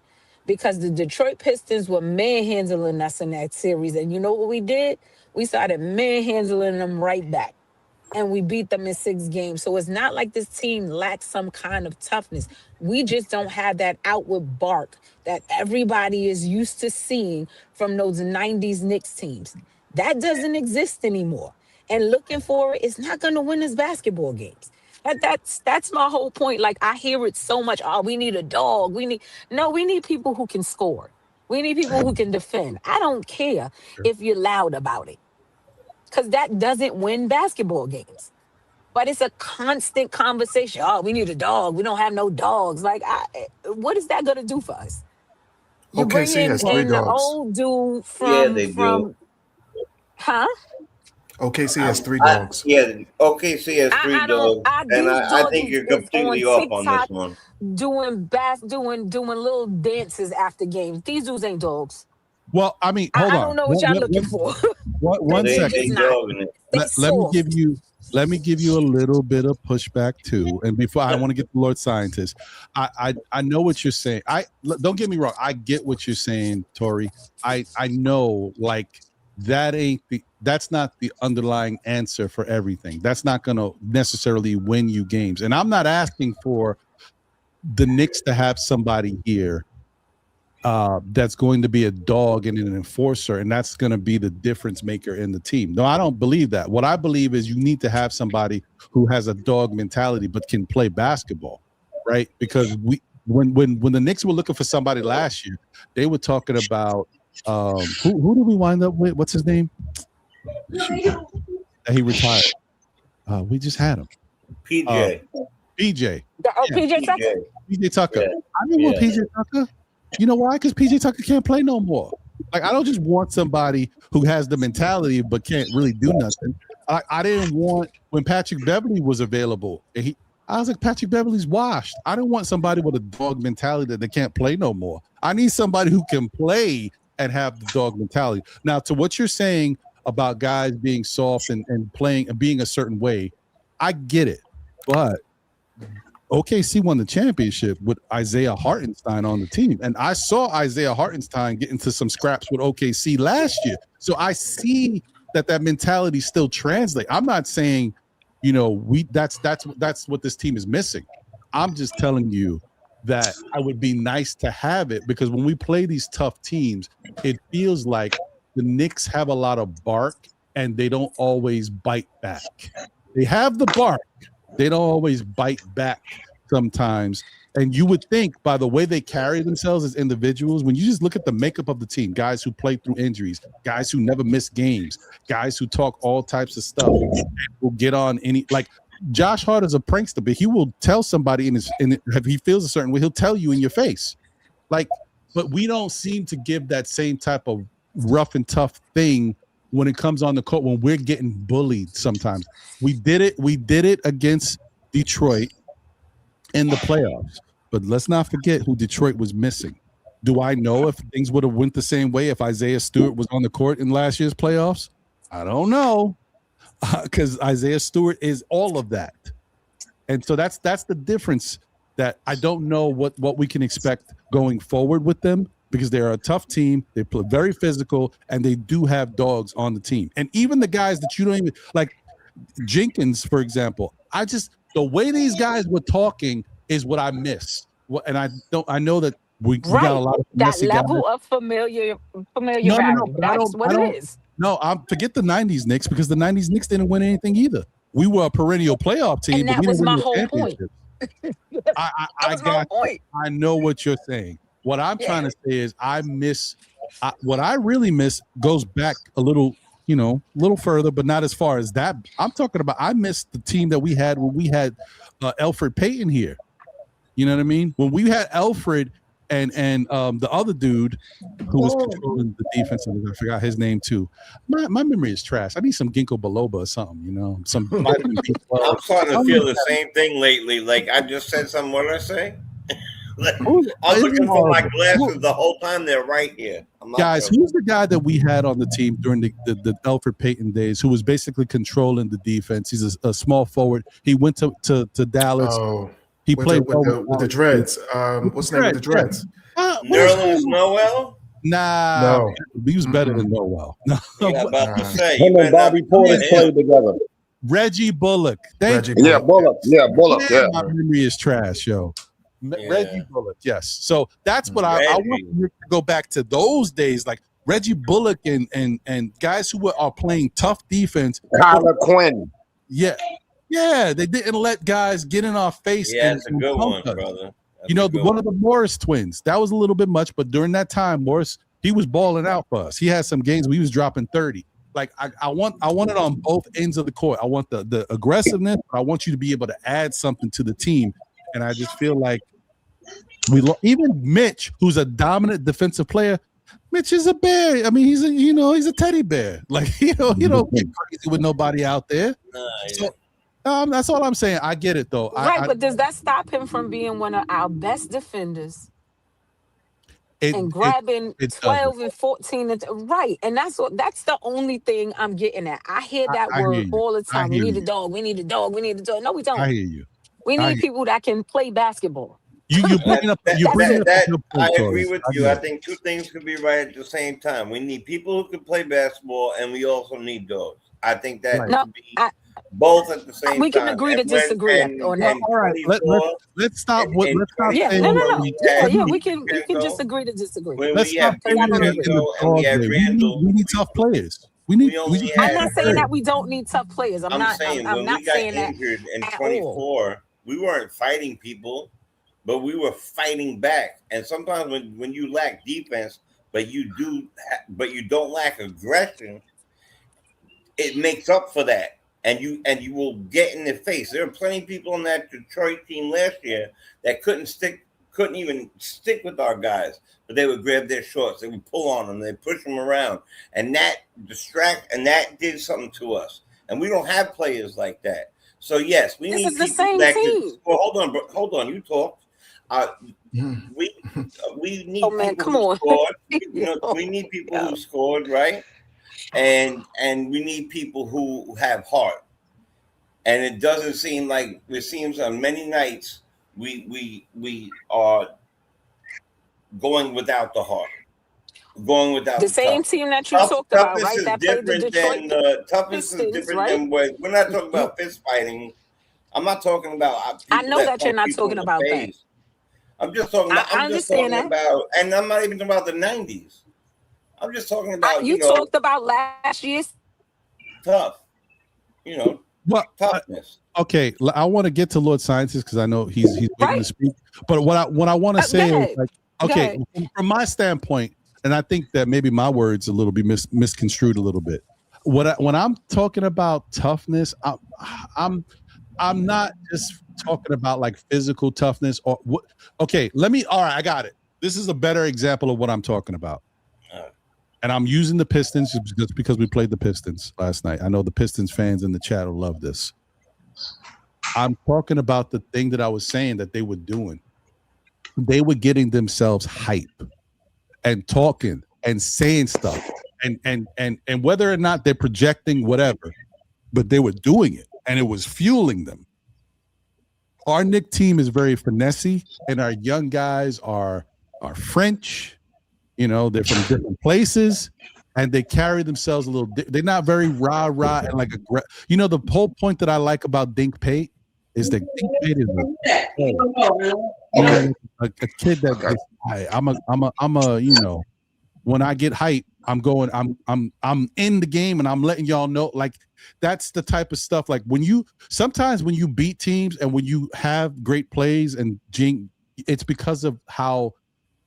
because the Detroit Pistons were manhandling us in that series. And you know what we did? We started manhandling them right back. And we beat them in 6 games. So it's not like this team lacks some kind of toughness. We just don't have that outward bark that everybody is used to seeing from those 90s Knicks teams. That doesn't exist anymore. And looking for it, it's not going to win us basketball games. That's my whole point. Like, I hear it so much. Oh, we need a dog. We need people who can score. We need people who can defend. I don't care if you're loud about it, because that doesn't win basketball games. But it's a constant conversation. Oh, we need a dog. We don't have no dogs. Like, what is that going to do for us? You bring OKC has 3 in the dogs. old dude from huh? OKC has 3 dogs. OKC has 3 dogs, and I think you're completely off on this one. Doing little dances after games. These dudes ain't dogs. Well, I mean, hold on. I don't know what y'all looking for. One second. Let me give you a little bit of pushback too. And before I want to get the Lord Scientist, I know what you're saying. Don't get me wrong. I get what you're saying, Tori. I know, like, that's not the underlying answer for everything. That's not going to necessarily win you games. And I'm not asking for the Knicks to have somebody here that's going to be a dog and an enforcer, and that's going to be the difference maker in the team. No, I don't believe that. What I believe is you need to have somebody who has a dog mentality but can play basketball, right? Because when the Knicks were looking for somebody last year, they were talking about who did we wind up with? What's his name? He retired. We just had him. PJ. PJ. PJ Tucker. PJ Tucker. Yeah. I didn't want PJ Tucker. You know why? Because PJ Tucker can't play no more. Like, I don't just want somebody who has the mentality but can't really do nothing. I didn't want, when Patrick Beverley was available, I was like, Patrick Beverley's washed. I didn't want somebody with a dog mentality that they can't play no more. I need somebody who can play and have the dog mentality. Now, to what you're saying about guys being soft and playing and being a certain way, I get it. But OKC won the championship with Isaiah Hartenstein on the team. And I saw Isaiah Hartenstein get into some scraps with OKC last year. So I see that mentality still translates. I'm not saying, that's what this team is missing. I'm just telling you that I would be nice to have it, because when we play these tough teams, it feels like the Knicks have a lot of bark and they don't always bite back. They have the bark. They don't always bite back sometimes. And you would think, by the way they carry themselves as individuals, when you just look at the makeup of the team, guys who play through injuries, guys who never miss games, guys who talk all types of stuff, will get on any, like, Josh Hart is a prankster, but he will tell somebody if he feels a certain way, he'll tell you in your face. Like, but we don't seem to give that same type of rough and tough thing when it comes on the court, when we're getting bullied sometimes. We did it against Detroit in the playoffs, but let's not forget who Detroit was missing. Do I know if things would have went the same way if Isaiah Stewart was on the court in last year's playoffs? I don't know, because Isaiah Stewart is all of that. And so that's the difference, that I don't know what we can expect going forward with them, because they're a tough team. They play very physical, and they do have dogs on the team. And even the guys that you don't even like, Jenkins, for example, the way these guys were talking is what I miss. And I know that we got a lot of that level of familiarity. No, That's what it is. No, forget the 90s Knicks, because the 90s Knicks didn't win anything either. We were a perennial playoff team. And that was my whole point. I know what you're saying. What I'm trying to say is what I really miss goes back a little further, but not as far as that. I'm talking about, I miss the team that we had when we had Elfrid Payton here. You know what I mean? When we had Elfrid and the other dude who was controlling the defense, I forgot his name too. My memory is trash. I need some ginkgo biloba or something, some vitamin B12. I'm starting to feel the same thing lately. Like, I just said something. What did I say? I'm looking for my glasses the whole time. They're right here. Guys, who's the guy that we had on the team during the Alfred Payton days who was basically controlling the defense? He's a small forward. He went to Dallas. Oh, he with played with the dreads. What's the name of the dreads? Nerlens Noel? Nah, No. He was better than Noel. No. Yeah, about to say. Him and Bobby Portis played together. Reggie Bullock. Yeah, Bullock. Yeah, Bullock. Man, Yeah. my memory is trash, yo. Reggie Bullock. Yes. So that's what I want to go back to those days, like Reggie Bullock and guys who are playing tough defense. Tyler Quinn. Yeah. Yeah, they didn't let guys get in our face. Yeah, that's a good one, brother. One of the Morris twins. That was a little bit much, but during that time, Morris, he was balling out for us. He had some games where he was dropping 30. Like I want it on both ends of the court. I want the aggressiveness. I want you to be able to add something to the team. And I just feel like even Mitch, who's a dominant defensive player, Mitch is a bear. I mean, he's a teddy bear. Like he don't get crazy with nobody out there. So, that's all I'm saying. I get it though. Right, but does that stop him from being one of our best defenders and grabbing 12 and 14? Right, and that's the only thing I'm getting at. I hear that word all the time. We need a dog. We need a dog. We need a dog. No, we don't. I hear you. We need people that can play basketball. You bring up. I agree with you. I think two things could be right at the same time. We need people who can play basketball, and we also need dogs. I think that could be both at the same time. We can agree to disagree on that. All right, let's stop. Let's stop. Yeah, no. Yeah, we can just agree to disagree. Let's stop. We need tough players. I'm not saying that we don't need tough players. I'm not saying that. Injured in 24, we weren't fighting people, but we were fighting back. And sometimes when you lack defense, but you don't lack aggression, it makes up for that. And you will get in the face. There are plenty of people on that Detroit team last year that couldn't even stick with our guys, but they would grab their shorts, they would pull on them, they push them around, and that did something to us. And we don't have players like that. So yes, we need people that can score. Hold on, you talk. We need people who scored. We need people who scored, right? And we need people who have heart. And it doesn't seem like it seems on many nights we are going without the heart. Going without the same team that you talked about, right? That played the Detroit toughness is different than what we're not talking about fist fighting. I'm not talking about. I know that you're not talking about that. I'm just talking about. I'm just talking about, and I'm not even talking about the 90s. I'm just talking about. You talked about last year's tough. Toughness. Okay, I want to get to Lord Scientist because I know he's waiting to speak. But what I want to say is, like, okay, from my standpoint, and I think that maybe my words a little bit misconstrued a little bit. When I'm talking about toughness, I'm not just talking about like physical toughness or what. Okay, all right, I got it. This is a better example of what I'm talking about. And I'm using the Pistons just because we played the Pistons last night. I know the Pistons fans in the chat will love this. I'm talking about the thing that I was saying that they were doing. They were getting themselves hype and talking and saying stuff and whether or not they're projecting whatever, but they were doing it and it was fueling them. Our Knicks team is very finessey and our young guys are French. They're from different places and they carry themselves a little. They're not very rah and like the whole point that I like about Dink Pate is that Dink Pate is a kid that I'm when I get hype, I'm in the game and I'm letting y'all know, like, that's the type of stuff. Like sometimes when you beat teams and when you have great plays and it's because of how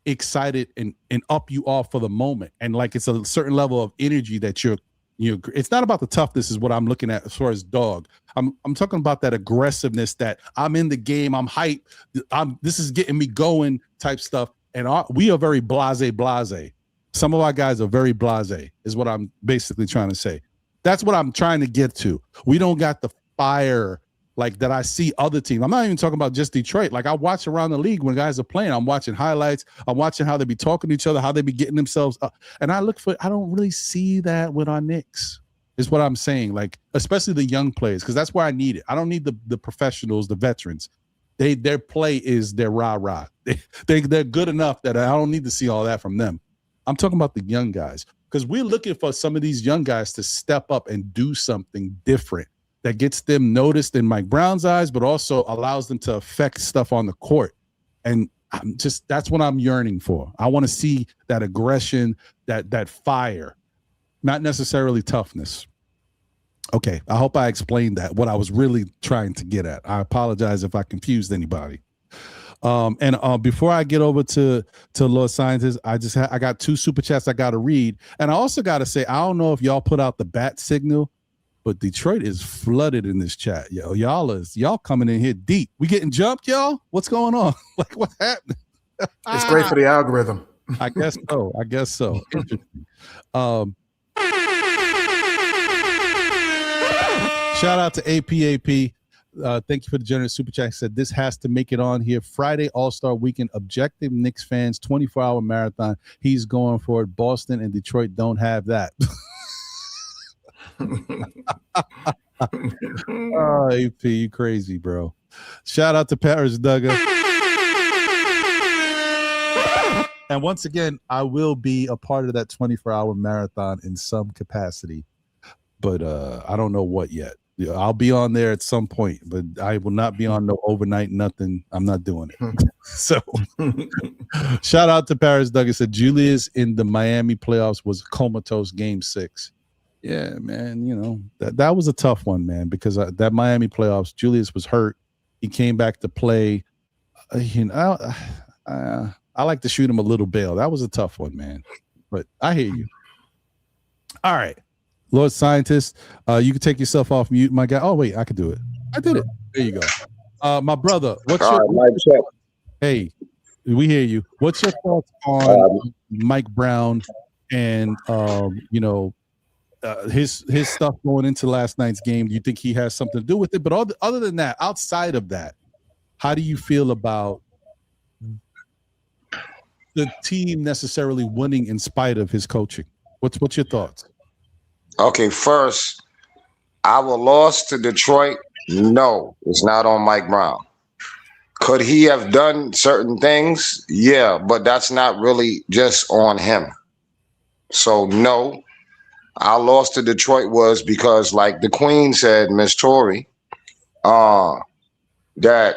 excited and up you are for the moment, and like it's a certain level of energy that you're it's not about the toughness is what I'm looking at as far as dog. I'm talking about that aggressiveness that I'm in the game, I'm hyped, this is getting me going type stuff. And we are very blase. Some of our guys are very blase is what I'm basically trying to say. That's what I'm trying to get to. We don't got the fire like that I see other teams. I'm not even talking about just Detroit. Like I watch around the league when guys are playing. I'm watching highlights. I'm watching how they be talking to each other, how they be getting themselves up. And I don't really see that with our Knicks, is what I'm saying. Like, especially the young players, because that's where I need it. I don't need the professionals, the veterans. Their play is their rah-rah. They're good enough that I don't need to see all that from them. I'm talking about the young guys, because we're looking for some of these young guys to step up and do something different that gets them noticed in Mike Brown's eyes, but also allows them to affect stuff on the court. And that's what I'm yearning for. I want to see that aggression, that fire, not necessarily toughness. Okay, I hope I explained that, what I was really trying to get at. I apologize if I confused anybody. And before I get over to Lord Scientist, I got 2 super chats I got to read. And I also got to say, I don't know if y'all put out the bat signal, but Detroit is flooded in this chat. Yo, y'all coming in here deep. We getting jumped, y'all? What's going on? Like, what's happening? It's great for the algorithm. I guess so. Interesting. Shout out to APAP. Thank you for the generous super chat. Said this has to make it on here. Friday All-Star Weekend. Objective Knicks fans 24-hour marathon. He's going for it. Boston and Detroit don't have that. Oh, AP, you crazy, bro. Shout out to Paris Duggar. And once again, I will be a part of that 24-hour marathon in some capacity, but I don't know what yet. I'll be on there at some point, but I will not be on no overnight nothing. I'm not doing it. So shout out to Paris Duggar. Said Julius in the Miami playoffs was comatose game 6. Yeah, man, you know, that was a tough one, man, because that Miami playoffs, Julius was hurt. He came back to play. I like to shoot him a little bail. That was a tough one, man. But I hear you. All right. Lord Scientist, you can take yourself off mute, my guy. Oh, wait, I could do it. I did it. There you go. My brother, hey, we hear you. What's your thoughts on Mike Brown and, his stuff going into last night's game? Do you think he has something to do with it? But other than that, outside of that, how do you feel about the team necessarily winning in spite of his coaching? What's your thoughts? Okay, first, our loss to Detroit, no, it's not on Mike Brown. Could he have done certain things? Yeah, but that's not really just on him. So, no, our loss to Detroit was because, like the Queen said, Miss Tory, that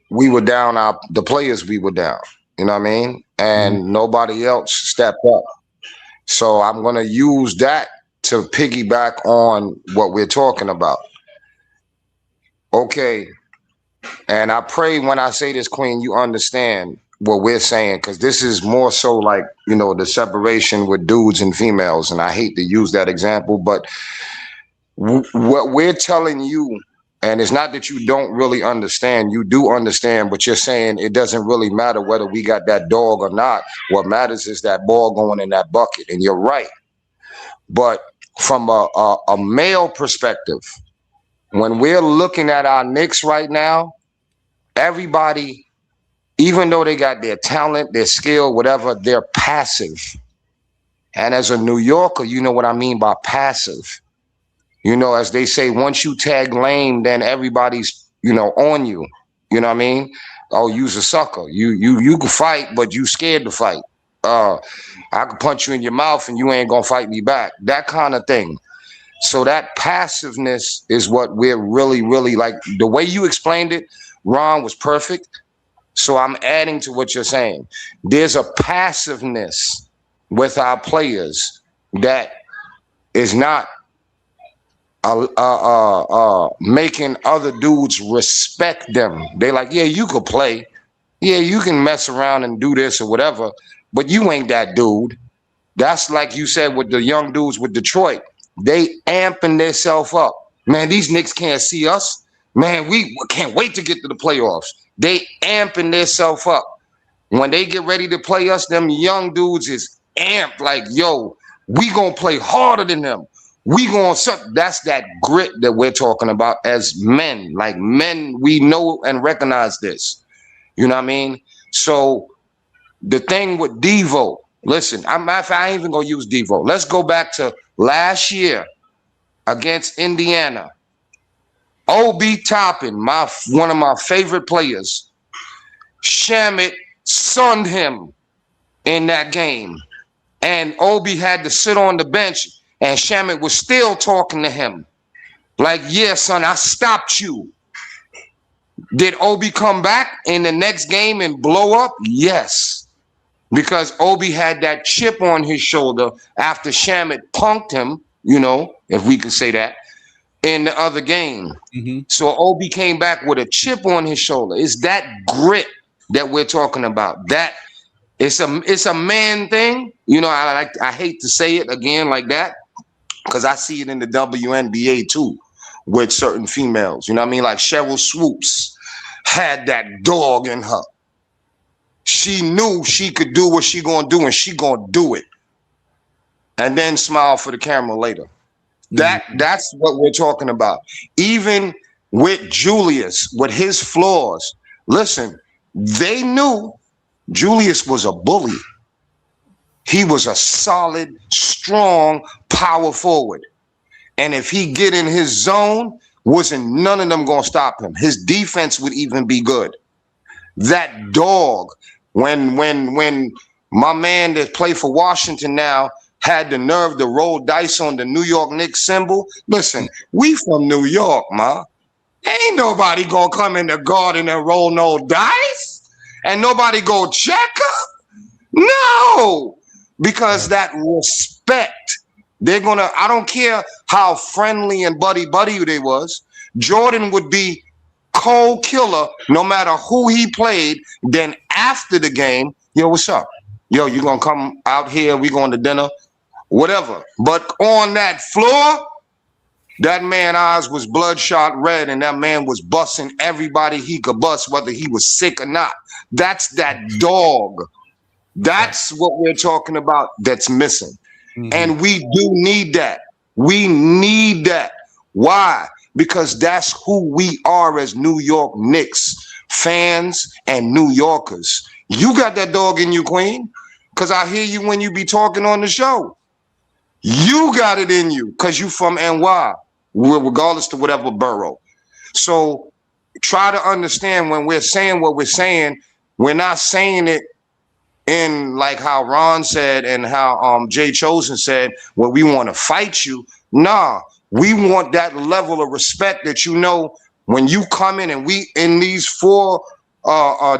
we were down, the players we were down, you know what I mean? And nobody else stepped up. So I'm going to use that to piggyback on what we're talking about. Okay. And I pray when I say this, Queen, you understand what we're saying, because this is more so like, the separation with dudes and females. And I hate to use that example, but what we're telling you, and it's not that you don't really understand, you do understand, but you're saying it doesn't really matter whether we got that dog or not. What matters is that ball going in that bucket. And you're right. But from a male perspective, when we're looking at our Knicks right now, everybody, even though they got their talent, their skill, whatever, they're passive. And as a New Yorker, you know what I mean by passive. As they say, once you tag lame, then everybody's, on you. You know what I mean? Oh, you's a sucker. You can fight, but you scared to fight. I could punch you in your mouth and you ain't gonna fight me back. That kind of thing. So that passiveness is what we're really, really like. The way you explained it, Ron, was perfect. So I'm adding to what you're saying. There's a passiveness with our players that is not making other dudes respect them. They like, yeah, you could play. Yeah, you can mess around and do this or whatever, but you ain't that dude. That's like you said with the young dudes with Detroit. They amping themselves up. Man, these Knicks can't see us. Man, we can't wait to get to the playoffs. They amping themselves up. When they get ready to play us, them young dudes is amped like, yo, we gonna play harder than them. That's that grit that we're talking about as men. Like men, we know and recognize this. You know what I mean? So the thing with Devo, listen, I ain't even gonna use Devo. Let's go back to last year against Indiana. Obi Toppin, one of my favorite players, Shamet sunned him in that game. And Obi had to sit on the bench, and Shamet was still talking to him. Like, yeah, son, I stopped you. Did Obi come back in the next game and blow up? Yes. Because Obi had that chip on his shoulder after Shamet punked him, you know, if we could say that, in the other game. Mm-hmm. So Obi came back with a chip on his shoulder. It's that grit that we're talking about. That it's a man thing. You know, I hate to say it again like that, because I see it in the WNBA too with certain females. You know what I mean? Like Cheryl Swoops had that dog in her. She knew she could do what she gonna do, and she gonna do it. And then smile for the camera later. That's what we're talking about. Even with Julius, with his flaws, listen, they knew Julius was a bully. He was a solid, strong power forward. And if he get in his zone, wasn't none of them gonna stop him. His defense would even be good. That dog, when my man that play for Washington now had the nerve to roll dice on the New York Knicks symbol. Listen, we from New York, ma. Ain't nobody gonna come in the garden and roll no dice, and nobody go check up. No, because that respect, they're gonna. I don't care how friendly and buddy they was. Jordan would be cold killer no matter who he played. Then after the game, yo, what's up? Yo, you gonna come out here? We going to dinner? Whatever. But on that floor, that man's eyes was bloodshot red, and that man was busting everybody he could bust, whether he was sick or not. That's that dog. That's what we're talking about that's missing. Mm-hmm. And we do need that. We need that. Why? Because that's who we are as New York Knicks fans and New Yorkers. You got that dog in you, Queen, because I hear you when you be talking on the show. You got it in you because you from NY, regardless to whatever borough. So try to understand when we're saying what we're saying, we're not saying it in like how Ron said and how Jay Chosen said, well, we want to fight you. Nah, we want that level of respect that, you know, when you come in and we in these four,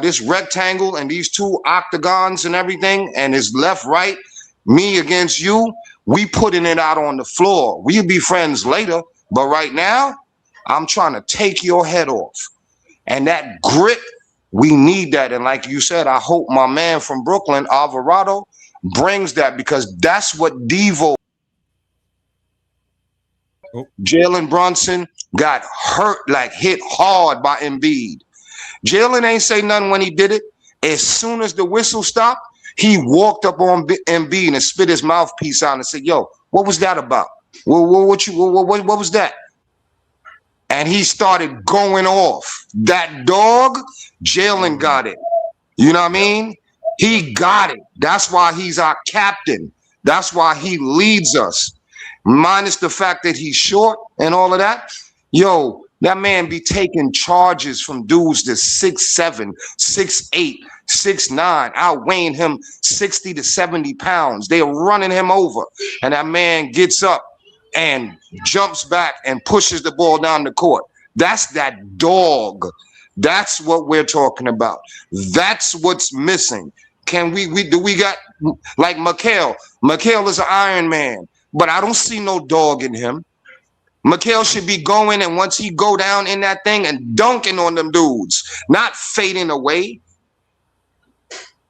this rectangle and these two octagons and everything, and it's left, right, me against you, we putting it out on the floor. We'll be friends later, but right now, I'm trying to take your head off. And that grit, we need that. And like you said, I hope my man from Brooklyn, Alvarado, brings that, because that's what Devo, Jalen Brunson got hurt, like hit hard by Embiid. Jalen ain't say nothing when he did it. As soon as the whistle stopped, he walked up on Embiid and spit his mouthpiece out and said, yo, what was that about? What was that? And he started going off. That dog, Jalen got it. You know what I mean? He got it. That's why he's our captain. That's why he leads us. Minus the fact that he's short and all of that. Yo, that man be taking charges from dudes that's 6'7", 6'8", 6'9", outweighing him 60 to 70 pounds. They're running him over. And that man gets up and jumps back and pushes the ball down the court. That's that dog. That's what we're talking about. That's what's missing. Can we got like Mikal. Mikal is an Iron Man, but I don't see no dog in him. Mikal should be going, and once he go down in that thing and dunking on them dudes, not fading away.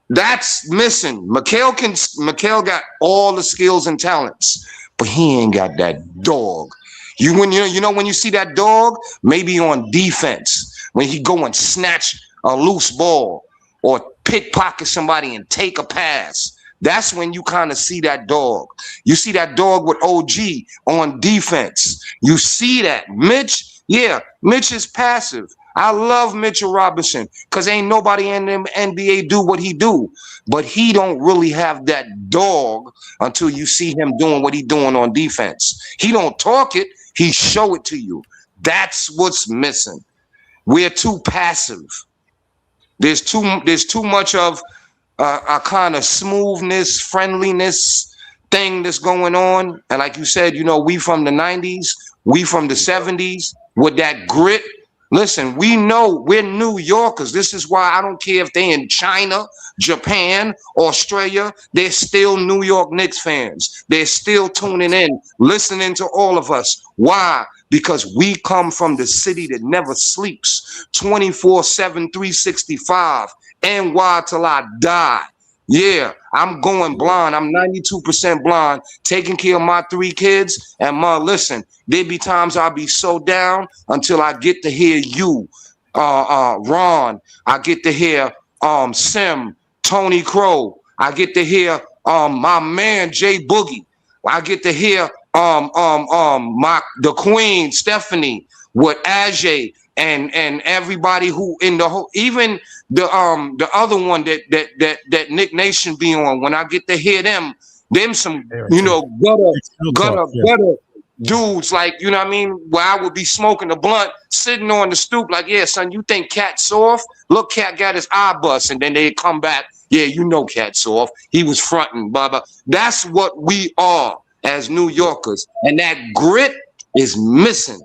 That's missing. Mikal got all the skills and talents, but he ain't got that dog. When you see that dog, maybe on defense, when he go and snatch a loose ball or pickpocket somebody and take a pass. That's when you kind of see that dog. You see that dog with OG on defense. You see that. Mitch, yeah, Mitch is passive. I love Mitchell Robinson because ain't nobody in the NBA do what he do. But he don't really have that dog until you see him doing what he doing on defense. He don't talk it. He show it to you. That's what's missing. We're too passive. There's too much of a kind of smoothness, friendliness thing that's going on. And like you said, you know, we from the 90s, we from the 70s with that grit. Listen, we know we're New Yorkers. This is why I don't care if they're in China, Japan, Australia. They're still New York Knicks fans. They're still tuning in, listening to all of us. Why? Because we come from the city that never sleeps, 24/7, 365, NY till I die. Yeah, I'm going blind. I'm 92% blind, taking care of my 3 kids. And listen, there be times I'll be so down until I get to hear you, Ron. I get to hear Sim, Tony Crow. I get to hear my man Jay Boogie. I get to hear the Queen Stephanie with Ajay and everybody who in the whole, even the other one that Nick Nation be on. When I get to hear them some, you know, gutter dudes, like, you know what I mean, where I would be smoking a blunt, sitting on the stoop, like, yeah, son, you think Cat's soft? Look, Cat got his eye bust, and then they come back, yeah, you know Cat's soft. He was fronting, blah blah. That's what we are as New Yorkers, and that grit is missing.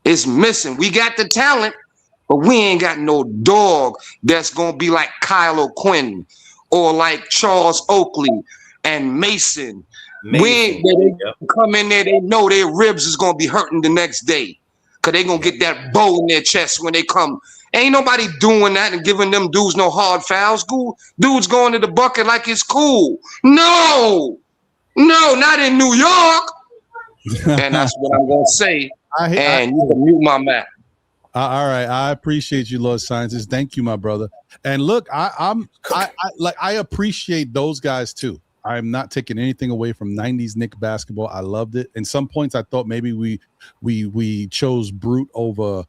It's missing. We got the talent, but we ain't got no dog that's gonna be like Kyle O'Quinn or like Charles Oakley and Mason. They come in there, they know their ribs is gonna be hurting the next day, cause they gonna get that bow in their chest when they come. Ain't nobody doing that and giving them dudes no hard fouls. Dudes going to the bucket like it's cool. No, not in New York. And that's what I'm gonna say. And you can mute my mouth. All right, I appreciate you, Lord Scientist. Thank you, my brother. And look, I appreciate those guys too. I'm not taking anything away from 90s Knicks basketball. I loved it. In some points, I thought maybe we chose brute over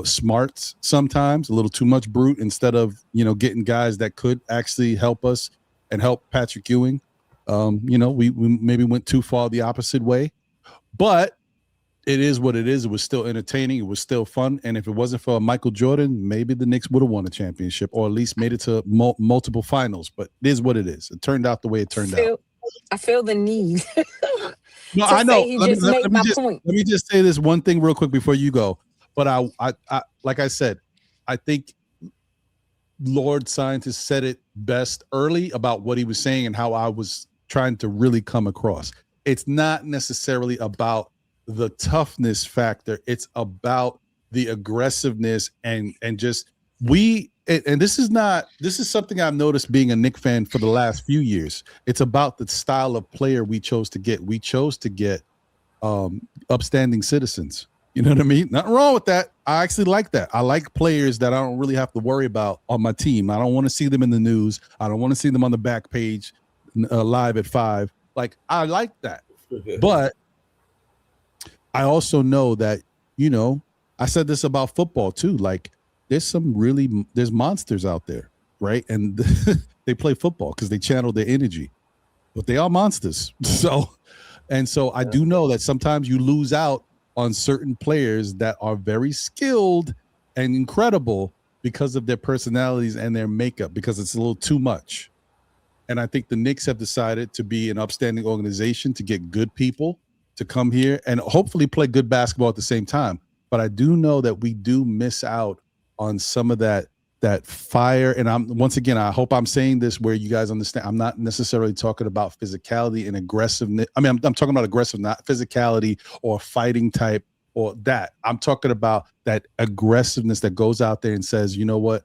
smarts sometimes, a little too much brute instead of, you know, getting guys that could actually help us and help Patrick Ewing. You know, we maybe went too far the opposite way, but it is what it is. It was still entertaining. It was still fun. And if it wasn't for Michael Jordan, maybe the Knicks would have won a championship or at least made it to multiple finals. But it is what it is. It turned out the way it turned out. I feel the need. No, I know. Let me just say this one thing real quick before you go. But I like I said, I think Lord Scientist said it best early about what he was saying and how I was trying to really come across. It's not necessarily about the toughness factor. It's about the aggressiveness and just this is something I've noticed being a Knicks fan for the last few years. It's about the style of player we chose to get. We chose to get upstanding citizens. You know what I mean? Nothing wrong with that. I actually like that. I like players that I don't really have to worry about on my team. I don't want to see them in the news. I don't want to see them on the back page live at 5. Like, I like that. But I also know that, you know, I said this about football too. Like, there's monsters out there, right? And they play football because they channel their energy, but they are monsters. So I do know that sometimes you lose out on certain players that are very skilled and incredible because of their personalities and their makeup, because it's a little too much. And I think the Knicks have decided to be an upstanding organization, to get good people to come here and hopefully play good basketball at the same time. But I do know that we do miss out on some of that fire. And I hope I'm saying this where you guys understand. I'm not necessarily talking about physicality and aggressiveness. I mean, I'm talking about aggressive, not physicality or fighting type or that. I'm talking about that aggressiveness that goes out there and says, you know what,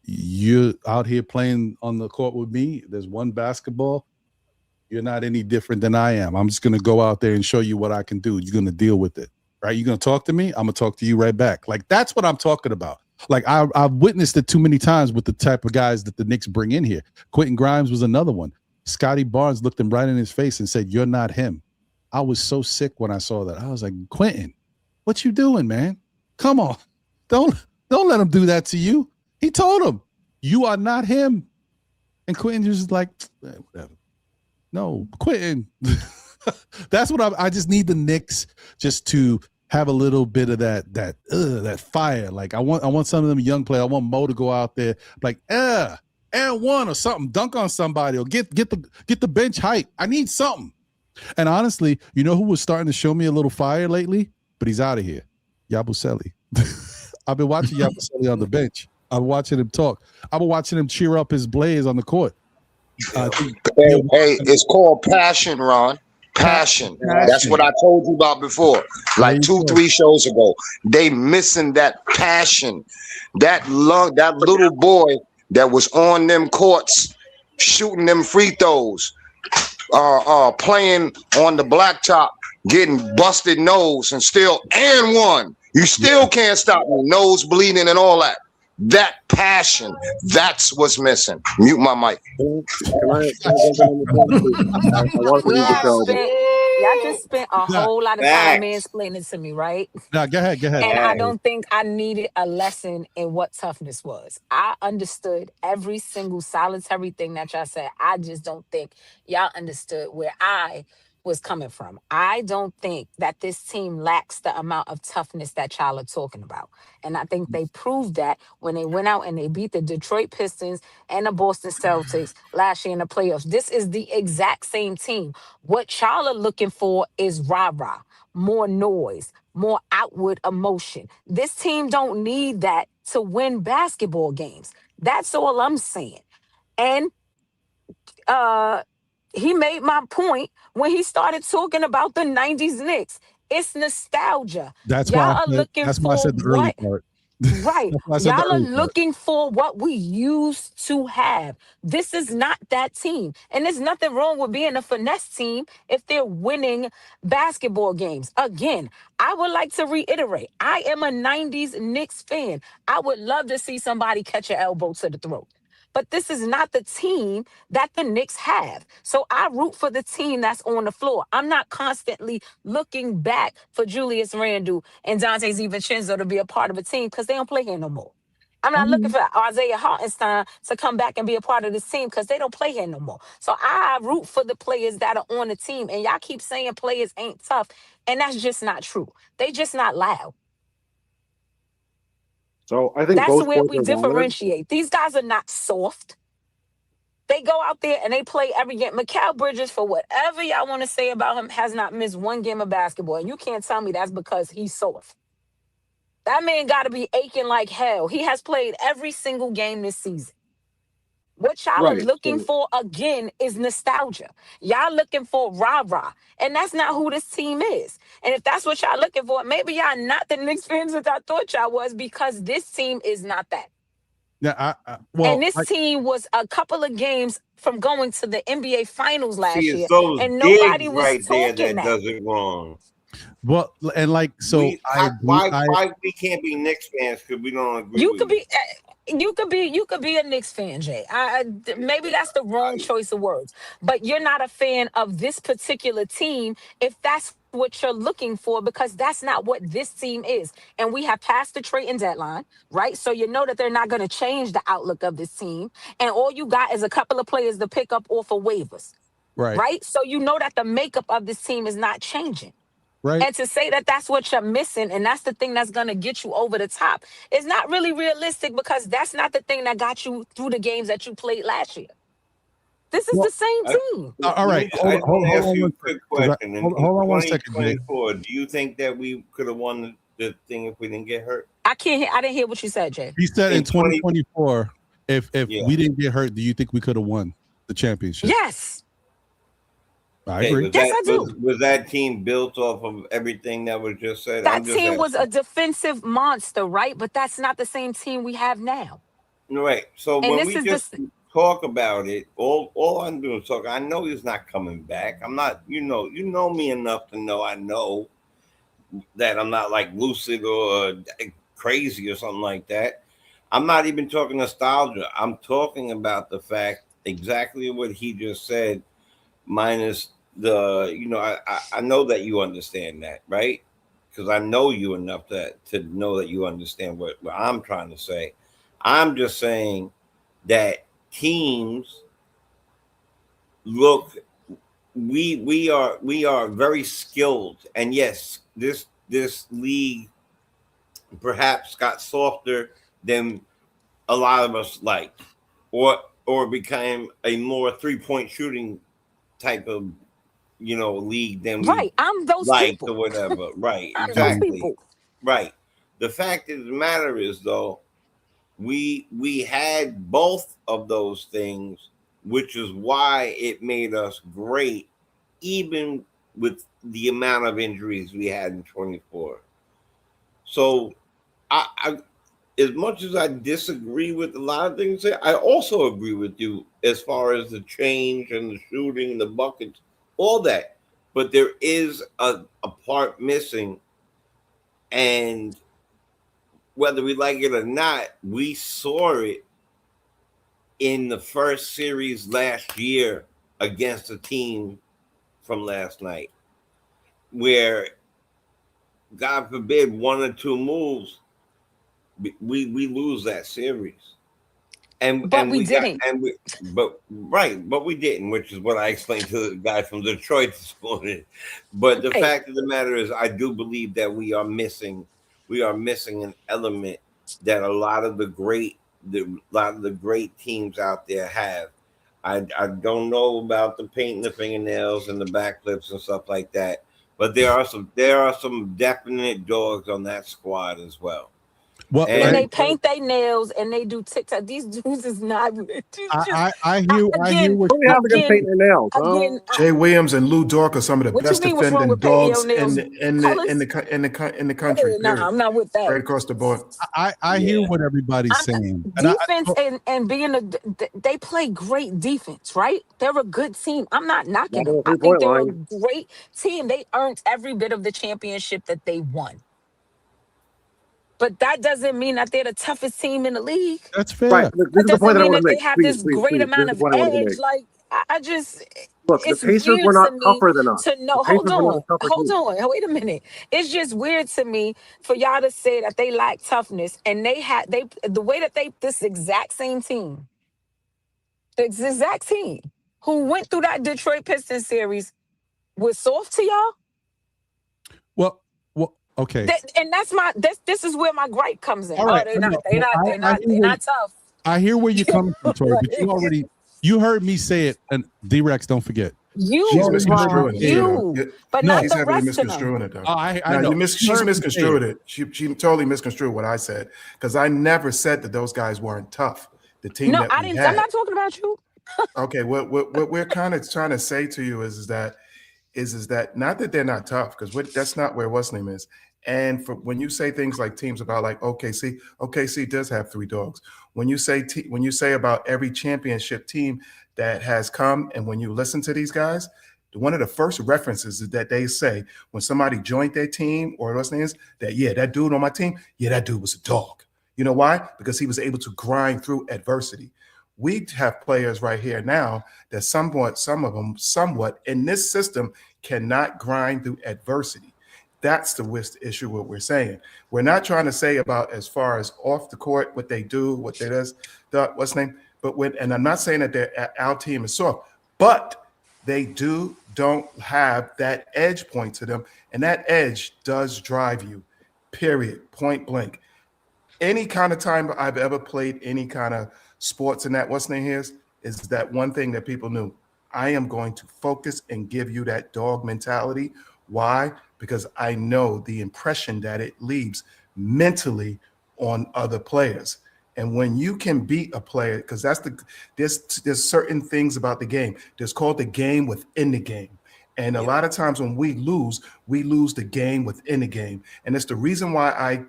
you're out here playing on the court with me. There's one basketball. You're not any different than I am. I'm just going to go out there and show you what I can do. You're going to deal with it, right? You're going to talk to me. I'm going to talk to you right back. Like, that's what I'm talking about. Like, I've witnessed it too many times with the type of guys that the Knicks bring in here. Quentin Grimes was another one. Scotty Barnes looked him right in his face and said, "You're not him." I was so sick when I saw that. I was like, Quentin, what you doing, man? Come on. Don't let him do that to you. He told him, you are not him. And Quentin was just like, whatever. No, Quentin. That's what I just need the Knicks just to have a little bit of that fire. Like I want some of them young players. I want Mo to go out there like, and one or something, dunk on somebody or get the bench height. I need something. And honestly, you know who was starting to show me a little fire lately? But he's out of here. Yabusele. I've been watching Yabusele on the bench. I'm watching him talk. I've been watching him cheer up his Blaze on the court. Hey, it's called passion, Ron. Passion. That's what I told you about before. Like 2-3 shows ago. They missing that passion. That little boy that was on them courts shooting them free throws. Playing on the blacktop, getting busted nose and still and one. You still can't stop me. Nose bleeding and all that. That passion, that's what's missing. Mute my mic. Y'all just spent a whole lot of time mansplaining to me, right? No, go ahead. And I don't think I needed a lesson in what toughness was. I understood every single solitary thing that y'all said. I just don't think y'all understood where I was coming from. I don't think that this team lacks the amount of toughness that y'all are talking about. And I think they proved that when they went out and they beat the Detroit Pistons and the Boston Celtics last year in the playoffs. This is the exact same team. What y'all are looking for is rah-rah, more noise, more outward emotion. This team don't need that to win basketball games. That's all I'm saying. And he made my point when he started talking about the 90s Knicks. It's nostalgia. That's Y'all why are looking that's for why I said the early part. Right. Y'all are looking for what we used to have. This is not that team. And there's nothing wrong with being a finesse team if they're winning basketball games. Again, I would like to reiterate, I am a 90s Knicks fan. I would love to see somebody catch an elbow to the throat. But this is not the team that the Knicks have. So I root for the team that's on the floor. I'm not constantly looking back for Julius Randle and Dante DiVincenzo to be a part of a team because they don't play here no more. I'm not looking for Isaiah Hartenstein to come back and be a part of this team because they don't play here no more. So I root for the players that are on the team. And y'all keep saying players ain't tough. And that's just not true. They just not loud. So I think that's where we differentiate. These guys are not soft. They go out there and they play every game. Mikal Bridges, for whatever y'all want to say about him, has not missed one game of basketball. And you can't tell me that's because he's soft. That man got to be aching like hell. He has played every single game this season. What y'all are looking for, again, is nostalgia. Y'all looking for rah-rah. And that's not who this team is. And if that's what y'all looking for, maybe y'all not the Knicks fans that I thought y'all was, because this team is not that. Yeah, and this team was a couple of games from going to the NBA Finals last year. And nobody was right talking there that that. does it wrong. Well, and like, so why we can't be Knicks fans because we don't agree You with could be... You could be a Knicks fan, Jay. Maybe that's the wrong choice of words, but you're not a fan of this particular team if that's what you're looking for, because that's not what this team is. And we have passed the trading deadline, right? So you know that they're not going to change the outlook of this team. And all you got is a couple of players to pick up off of waivers, right? So you know that the makeup of this team is not changing. Right. And to say that that's what you're missing and that's the thing that's going to get you over the top is not really realistic, because that's not the thing that got you through the games that you played last year. This is the same team. All right. I want to ask you a quick question. Hold on 1 second, Jay. Do you think that we could have won the thing if we didn't get hurt? I didn't hear what you said, Jay. He said in 2024, if we didn't get hurt, do you think we could have won the championship? Yes. I agree. Yes, I do. Was that team built off of everything that was just said? That team was a defensive monster, right? But that's not the same team we have now. Right. So when we just talk about it, all I'm doing is talk. I know he's not coming back. I'm not, you know me enough to know I know that I'm not like lucid or crazy or something like that. I'm not even talking nostalgia. I'm talking about the fact exactly what he just said, minus the, I know that you understand that, right? Because I know you enough to know that you understand what I'm trying to say. I'm just saying that teams look, we are very skilled, and yes, this league perhaps got softer than a lot of us liked, or became a more 3-point shooting type of league than we Right. I'm those liked people. or whatever. Right, I'm those exactly. people. Right. The fact of the matter is, though, we had both of those things, which is why it made us great, even with the amount of injuries we had in 24. So I as much as I disagree with a lot of things, I also agree with you as far as the change and the shooting, the buckets, all that. But there is a part missing, and whether we like it or not, we saw it in the first series last year against a team from last night, where, God forbid, one or two moves, we lose that series. But And we we got didn't. and we but we didn't, which is what I explained to the guy from Detroit this morning. But the Right. fact of the matter is, I do believe that we are missing an element that a lot of the great teams out there have. I don't know about the painting the fingernails and the backflips and stuff like that, but there are some definite dogs on that squad as well. Well, And And they paint their nails and they do TikTok. These dudes is not I hear what What do you have against again, painting their nails? Jay Williams and Lou Dort are some of the what you best mean what's wrong defending with painting your dogs nails in colors? the country. Nah, Period. I'm not with that. Right across the board. I hear what everybody's saying. And Defense and being they play great defense, right? They're a good team. I'm not knocking Not on them. the I think 3-point they're a line. great team. They earned every bit of the championship that they won. But that doesn't mean that they're the toughest team in the league. That's Right. fair. This That is the point doesn't that I mean want that to they make. have Please, this please, great please. This is amount the of point I want to edge. make. Like I just, Look, the it's Pacers weird were to not me tougher than us. to The know. Pacers were not a tougher Hold team. on, wait a minute. It's just weird to me for y'all to say that they lack toughness, and the way that this exact same team, the exact team who went through that Detroit Pistons series was soft to y'all. Well, okay. And this is where my gripe comes in. All Oh, right. I know. Well, they're not tough. I hear where you're coming from, Tori, but Like, you heard me say it, and D-Rex, don't forget. You, Ron, but No, not She's the heavily rest of them. misconstruing it though. I No, know. she's misconstrued it. She totally misconstrued what I said, because I never said that those guys weren't tough. The team No, that I we didn't. had. I'm not talking about you. Okay, what we're kind of trying to say to you is that not that they're not tough, because that's not where what's name is. And for when you say things like teams about like OKC does have three dogs. When you say about every championship team that has come, and when you listen to these guys, one of the first references is that they say when somebody joined their team or what's name is that that dude on my team, that dude was a dog. You know why? Because he was able to grind through adversity. We have players right here now that some of them in this system cannot grind through adversity. That's the issue. What we're saying, we're not trying to say about as far as off the court what they do, what they does, what's name. But and I'm not saying that our team is soft, but they don't have that edge point to them, and that edge does drive you. Period. Point blank. Any kind of time I've ever played any kind of sports in that what's name is that one thing that people knew. I am going to focus and give you that dog mentality. Why? Because I know the impression that it leaves mentally on other players. And when you can beat a player, because there's certain things about the game. There's called the game within the game. And a lot of times when we lose the game within the game. And it's the reason why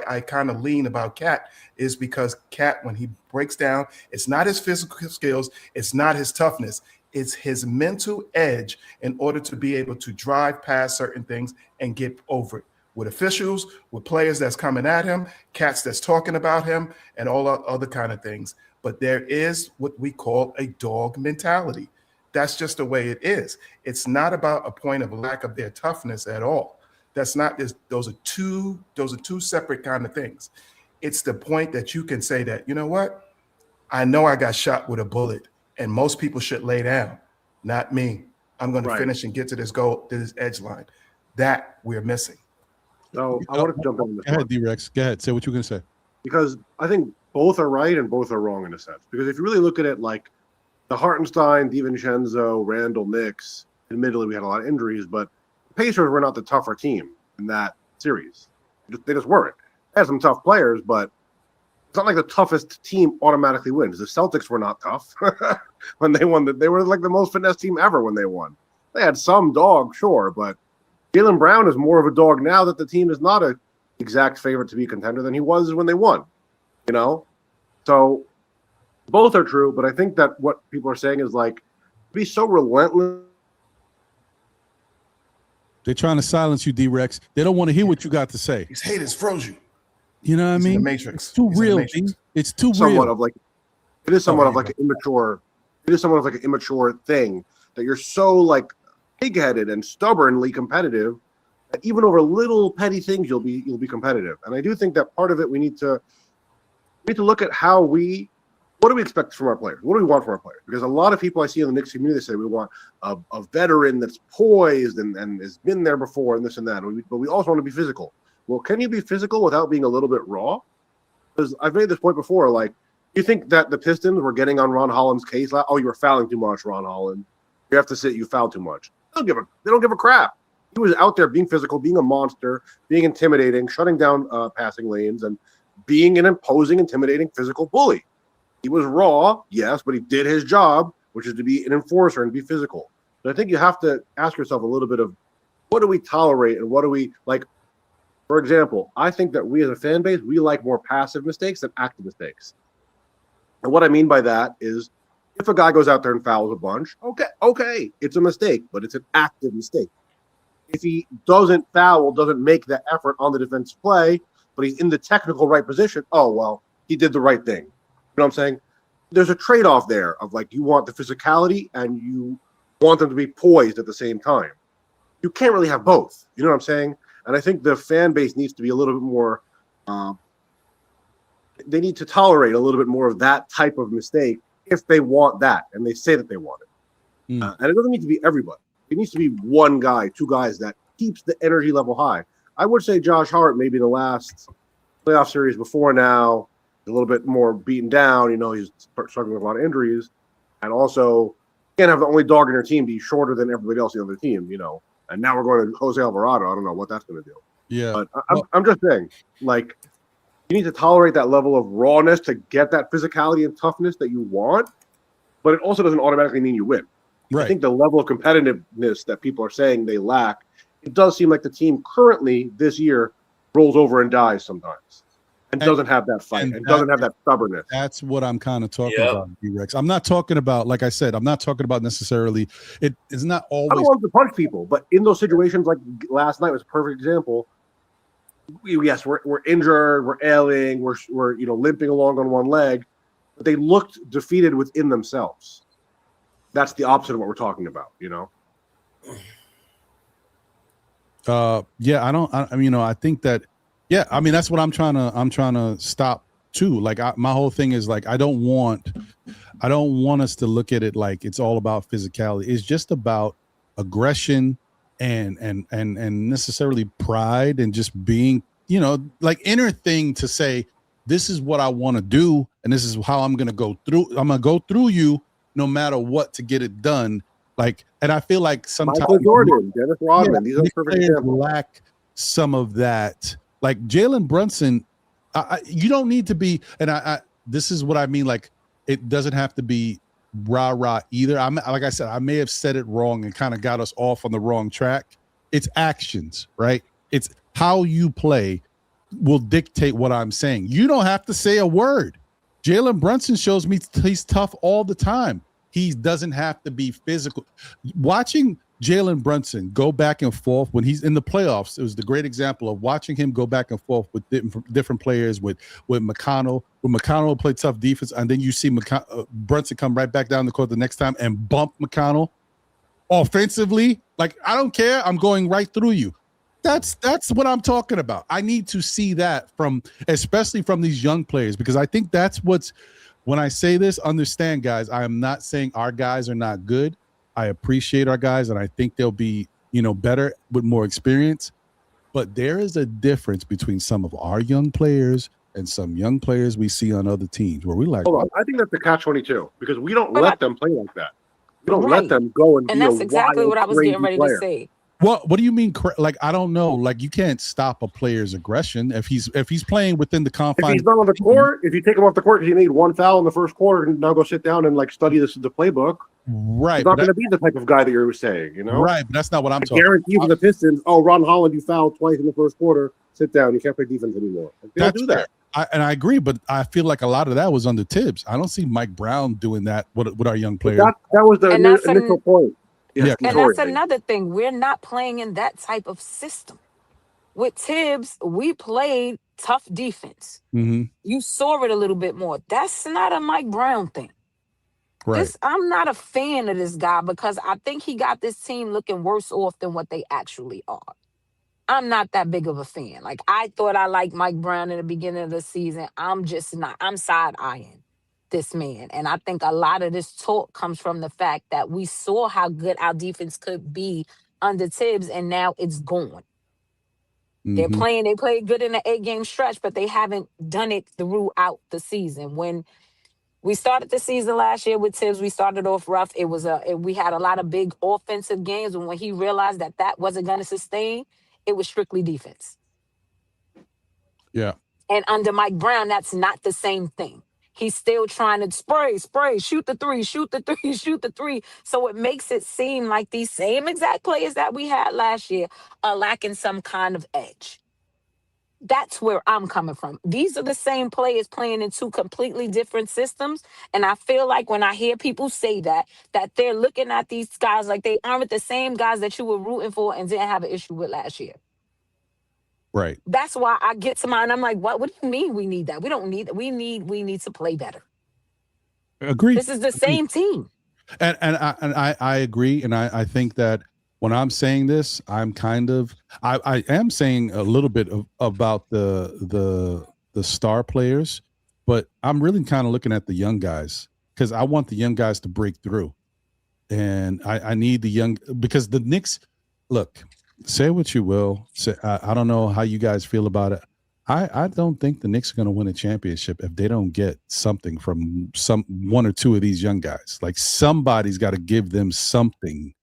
I kind of lean about Cat is because Cat, when he breaks down, it's not his physical skills, it's not his toughness, it's his mental edge in order to be able to drive past certain things and get over it. with officials, with players that's coming at him, cats that's talking about him, and all other kind of things. But there is what we call a dog mentality. That's just the way it is. It's not about a point of lack of their toughness at all. That's not this. Those are two separate kind of things. It's the point that you can say that, you know what? I know I got shot with a bullet, and most people should lay down. Not me. I'm going to finish and get to this goal, to this edge line. That we're missing. So I want to jump in. Go ahead, D-Rex. Go ahead. Say what you're going to say. Because I think both are right and both are wrong in a sense. Because if you really look at it like the Hartenstein, DiVincenzo, Randall, Knicks, admittedly we had a lot of injuries, but the Pacers were not the tougher team in that series. They just weren't. They had some tough players, but it's not like the toughest team automatically wins. The Celtics were not tough when they won. They were like the most finesse team ever when they won. They had some dog, sure, but Jaylen Brown is more of a dog now that the team is not an exact favorite to be a contender than he was when they won. You know? So both are true, but I think that what people are saying is like, be so relentless. They're trying to silence you, D-Rex. They don't want to hear what you got to say. These haters froze you. You know what I mean? The Matrix. It's too real. It's too somewhat real. Of like, it is somewhat of like an immature. It is somewhat of like an immature thing that you're so like pig-headed and stubbornly competitive that even over little petty things you'll be competitive. And I do think that part of it we need to look at what do we expect from our players? What do we want from our players? Because a lot of people I see in the Knicks community say we want a veteran that's poised and has been there before and this and that. But we also want to be physical. Well, can you be physical without being a little bit raw? Because I've made this point before. Like, you think that the Pistons were getting on Ron Holland's case? Like, oh, you were fouling too much, Ron Holland. You have to sit. You fouled too much. They don't give a crap. He was out there being physical, being a monster, being intimidating, shutting down passing lanes, and being an imposing, intimidating physical bully. He was raw, yes, but he did his job, which is to be an enforcer and be physical. But I think you have to ask yourself a little bit of what do we tolerate and what do we like. For example, I think that we as a fan base, we like more passive mistakes than active mistakes. And what I mean by that is if a guy goes out there and fouls a bunch, okay, it's a mistake, but it's an active mistake. If he doesn't foul, doesn't make that effort on the defensive play, but he's in the technical right position, oh, well, he did the right thing. You know what I'm saying? There's a trade-off there of like you want the physicality and you want them to be poised at the same time. You can't really have both. You know what I'm saying? And I think the fan base needs to be a little bit more they need to tolerate a little bit more of that type of mistake if they want that, and they say that they want it. And it doesn't need to be everybody. It needs to be one guy, two guys that keeps the energy level high. I would say Josh Hart maybe the last playoff series before now, a little bit more beaten down. You know, he's struggling with a lot of injuries. And also, you can't have the only dog in your team be shorter than everybody else on the other team, you know. And now we're going to Jose Alvarado. I don't know what that's going to do. Yeah. But I'm just saying, like, you need to tolerate that level of rawness to get that physicality and toughness that you want. But it also doesn't automatically mean you win. Right. I think the level of competitiveness that people are saying they lack, it does seem like the team currently this year rolls over and dies sometimes and doesn't have that fight and doesn't have that stubbornness. That's what I'm kind of talking about, D-Rex. I'm not talking about, like I said, I'm not talking about necessarily, it's not always. I don't want to punch people, but in those situations like last night was a perfect example. Yes, we're injured, we're ailing, we're limping along on one leg, but they looked defeated within themselves. That's the opposite of what we're talking about, you know? I think that, that's what I'm trying to stop too. Like my whole thing is like, I don't want us to look at it like it's all about physicality. It's just about aggression and necessarily pride and just being, like inner thing to say, this is what I want to do. And this is how I'm going to go through. I'm going to go through you no matter what to get it done. Like, and I feel like sometimes Michael Jordan, Dennis Rodman, these are perfect examples. Lack some of that. Like Jalen Brunson, you don't need to be, and this is what I mean. Like, it doesn't have to be rah either. Like I said, I may have said it wrong and kind of got us off on the wrong track. It's actions, right? It's how you play will dictate what I'm saying. You don't have to say a word. Jalen Brunson shows me he's tough all the time. He doesn't have to be physical. Watching Jalen Brunson go back and forth when he's in the playoffs. It was the great example of watching him go back and forth with different players with McConnell. When McConnell will play tough defense, and then you see Brunson come right back down the court the next time and bump McConnell offensively. Like, I don't care. I'm going right through you. That's what I'm talking about. I need to see that especially from these young players, because I think that's when I say this, understand, guys, I am not saying our guys are not good. I appreciate our guys, and I think they'll be, better with more experience. But there is a difference between some of our young players and some young players we see on other teams where we like. Hold on, I think that's the catch-22 because we don't let them play like that. We don't let them go and be that's a exactly wild, what I was getting ready player. to say. What do you mean? Like, I don't know. Like, you can't stop a player's aggression if he's playing within the confines. If he's not on the court, if you take him off the court because he made one foul in the first quarter and now go sit down and study the playbook, right? He's not going to be the type of guy that you're saying, Right, but that's not what I'm talking. Guarantee you for the Pistons. Oh, Ron Holland, you fouled twice in the first quarter. Sit down. You can't play defense anymore. They don't do that. I agree, but I feel like a lot of that was under Tibbs. I don't see Mike Brown doing that with our young players. That was the initial point. Yeah, and that's another thing. We're not playing in that type of system. With Tibbs, we played tough defense. Mm-hmm. You saw it a little bit more. That's not a Mike Brown thing. Right. I'm not a fan of this guy because I think he got this team looking worse off than what they actually are. I'm not that big of a fan. Like, I thought I liked Mike Brown in the beginning of the season. I'm just not. I'm side-eyeing this man. And I think a lot of this talk comes from the fact that we saw how good our defense could be under Tibbs, and now it's gone. Mm-hmm. They played good in the 8-game stretch, but they haven't done it throughout the season. When we started the season last year with Tibbs, we started off rough. We had a lot of big offensive games, and when he realized that wasn't going to sustain, it was strictly defense. Yeah. And under Mike Brown, that's not the same thing. He's still trying to spray, shoot the three. So it makes it seem like these same exact players that we had last year are lacking some kind of edge. That's where I'm coming from. These are the same players playing in two completely different systems. And I feel like when I hear people say that they're looking at these guys like they aren't the same guys that you were rooting for and didn't have an issue with last year. Right. That's why I get to mine. I'm like, what do you mean we need that? We don't need that. We need to play better. Agreed. This is the same team. And I agree. And I think that when I'm saying this, I'm I am saying a little bit about the star players, but I'm really kind of looking at the young guys because I want the young guys to break through. And I need the young, because the Knicks, look, say what you will. I don't know how you guys feel about it. I don't think the Knicks are going to win a championship if they don't get something from one or two of these young guys. Like, somebody's got to give them something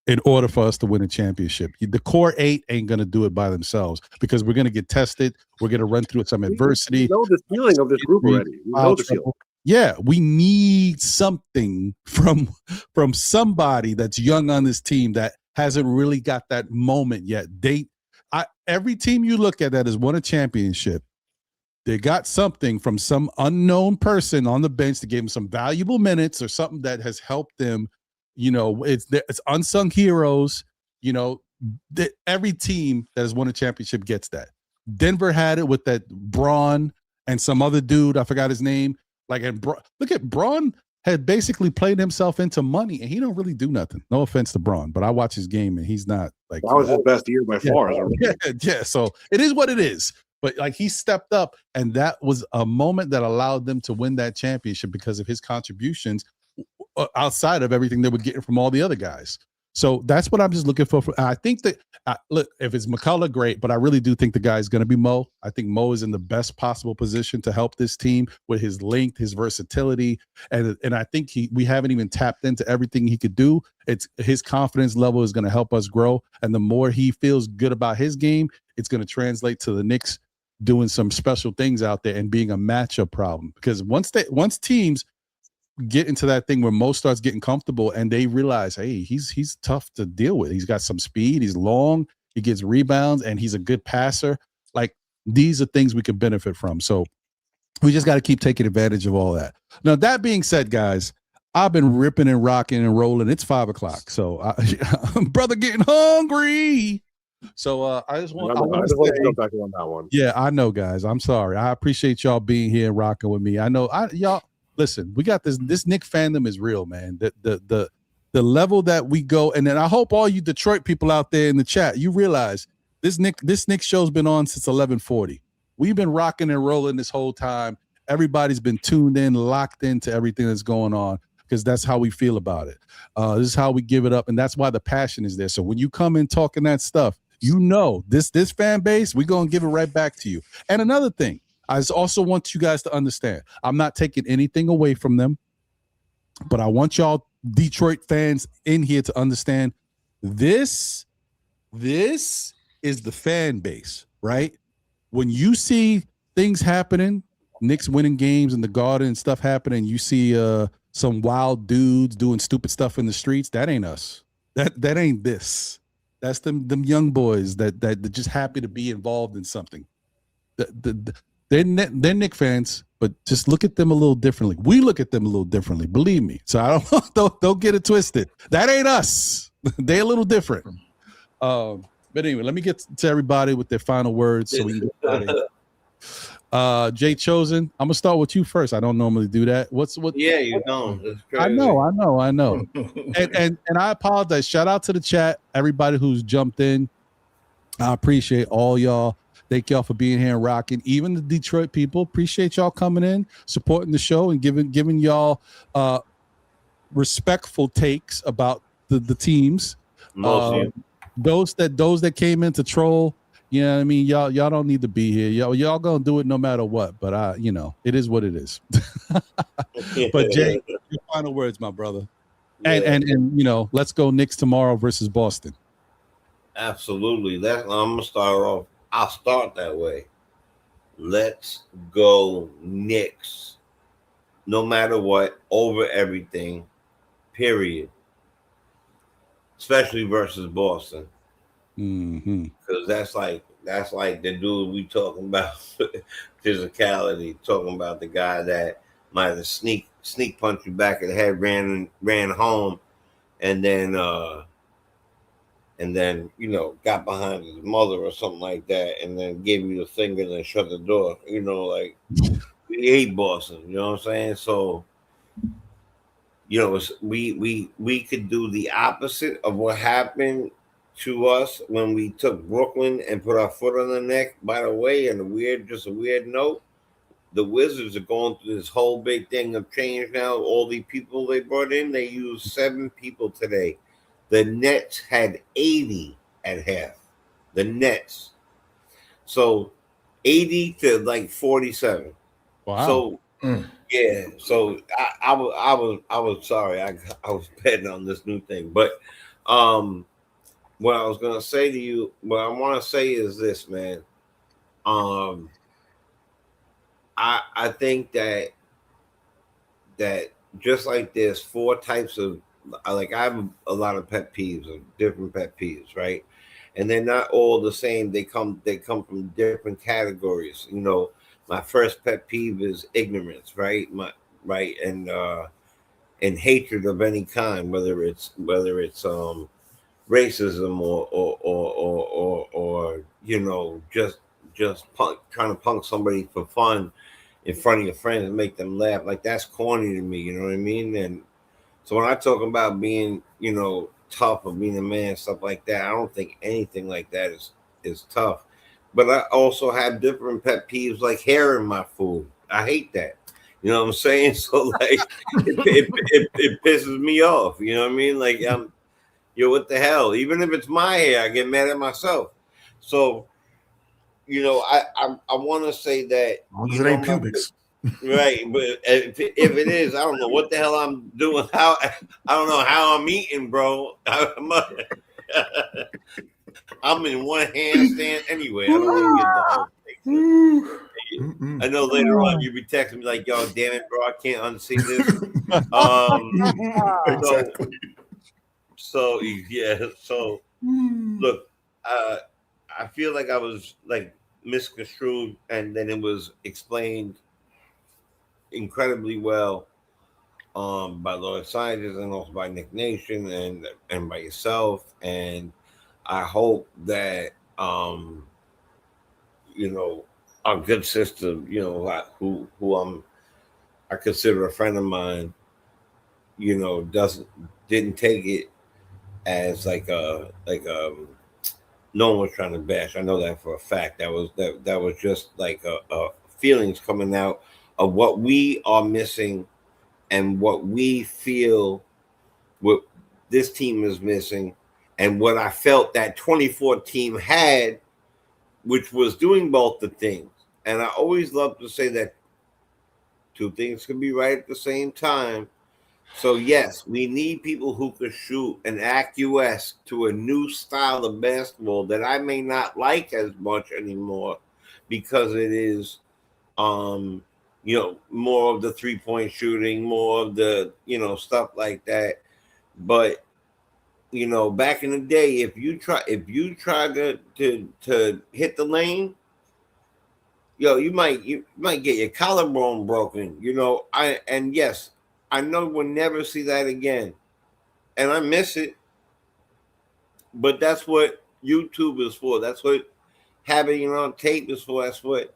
in order for us to win a championship. The core 8 ain't going to do it by themselves because we're going to get tested. We're going to run through some adversity. We know the feeling of this group already. We know the feeling. Yeah, we need something from somebody that's young on this team that hasn't really got that moment yet. Every team you look at that has won a championship, they got something from some unknown person on the bench that gave them some valuable minutes or something that has helped them. It's unsung heroes. Every team that has won a championship gets that. Denver had it with that Braun and some other dude, I forgot his name. Look at Braun had basically played himself into money, and he don't really do nothing. No offense to Braun, but I watch his game, and he's not like that was his best year by far. Yeah. So it is what it is. But he stepped up, and that was a moment that allowed them to win that championship because of his contributions outside of everything they were getting from all the other guys. So that's what I'm just looking for. I think that look, if it's McCullough, great, but I really do think the guy is going to be Mo. I think Mo is in the best possible position to help this team with his length, his versatility, and I think we haven't even tapped into everything he could do. It's his confidence level is going to help us grow, and the more he feels good about his game, it's going to translate to the Knicks doing some special things out there and being a matchup problem. Because once teams get into that thing where Mo starts getting comfortable and they realize, hey, he's tough to deal with. He's got some speed. He's long. He gets rebounds, and he's a good passer. Like, these are things we can benefit from. So we just got to keep taking advantage of all that. Now, that being said, guys, I've been ripping and rocking and rolling. It's 5 o'clock, so brother getting hungry. So I just want to jump back on that one. Yeah, I know, guys. I'm sorry. I appreciate y'all being here and rocking with me. I know, y'all listen. We got this Nick fandom is real, man. The level that we go, and then I hope all you Detroit people out there in the chat, you realize this Nick show's been on since 11:40. We've been rocking and rolling this whole time. Everybody's been tuned in, locked into everything that's going on, because that's how we feel about it. This is how we give it up, and that's why the passion is there. So when you come in talking that stuff, you know this fan base, we're gonna give it right back to you. And another thing, I also want you guys to understand, I'm not taking anything away from them, but I want y'all Detroit fans in here to understand this is the fan base, right? When you see things happening, Knicks winning games in the Garden and stuff happening, you see some wild dudes doing stupid stuff in the streets, that ain't us. That ain't this. That's them young boys that just happy to be involved in something. They're Knick fans, but just look at them a little differently. We look at them a little differently, believe me. So I don't get it twisted. That ain't us. They're a little different. But anyway, let me get to everybody with their final words so we can get out of here. Jay Chosen, I'm gonna start with you first. I don't normally do that. What? Yeah, you don't. That's crazy. I know. and I apologize. Shout out to the chat, everybody who's jumped in. I appreciate all y'all. Thank y'all for being here and rocking. Even the Detroit people, appreciate y'all coming in, supporting the show, and giving y'all respectful takes about the teams. Those that came in to troll, you know what I mean? Y'all don't need to be here. Y'all gonna do it no matter what. But it is what it is. But Jay, your final words, my brother. Yeah. And let's go Knicks tomorrow versus Boston. Absolutely. I'm gonna start off. I'll start that way. Let's go Knicks. No matter what, over everything. Period. Especially versus Boston. Because that's like the dude we talking about physicality, talking about the guy that might have sneak punch you back in the head, ran home, and then got behind his mother or something like that, and then gave you the finger and then shut the door. Like we hate Boston. You know what I'm saying? So we could do the opposite of what happened to us when we took Brooklyn and put our foot on the neck. By the way, and a weird note, the Wizards are going through this whole big thing of change now. All the people they brought in, they used 7 people today. The Nets had 80 at half. The Nets. So 80 to like 47. Wow. So yeah. So I was sorry. I was betting on this new thing. But what I was gonna say to you, what I want to say is this, man. I think that just like there's 4 types of, like, I have a lot of pet peeves, of different pet peeves, right? And they're not all the same. They come from different categories. My first pet peeve is ignorance, right? And hatred of any kind, whether it's racism or just trying to punk somebody for fun in front of your friends and make them laugh. Like, that's corny to me, you know what I mean? And so when I talk about being, tough or being a man, stuff like that, I don't think anything like that is tough. But I also have different pet peeves, like hair in my food. I hate that. You know what I'm saying? So like it pisses me off. You know what I mean? Like, what the hell? Even if it's my hair, I get mad at myself. So, I want to say that. It ain't pubics. Right, but if it is, I don't know what the hell I'm doing. I don't know how I'm eating, bro. I'm in one handstand anyway. I don't really get the whole thing. I know later on you'll be texting me like, "Yo, damn it, bro, I can't unsee this." Exactly. So yeah. So look, I feel like I was like misconstrued, and then it was explained incredibly well. by Lord Scientists and also by Nick Nation and by yourself. And I hope that our good sister, who I consider a friend of mine, didn't take it as no one was trying to bash. I know that for a fact. That was just like a feelings coming out of what we are missing and what we feel what this team is missing, and what I felt that 24 team had, which was doing both the things. And I always love to say that two things can be right at the same time. So yes, we need people who can shoot and acquiesce to a new style of basketball that I may not like as much anymore, because it is more of the 3-point shooting, more of the stuff like that. But back in the day, if you try to hit the lane, you might get your collarbone broken. Yes, I know we'll never see that again, and I miss it. But that's what YouTube is for. That's what having it on tape is for. That's what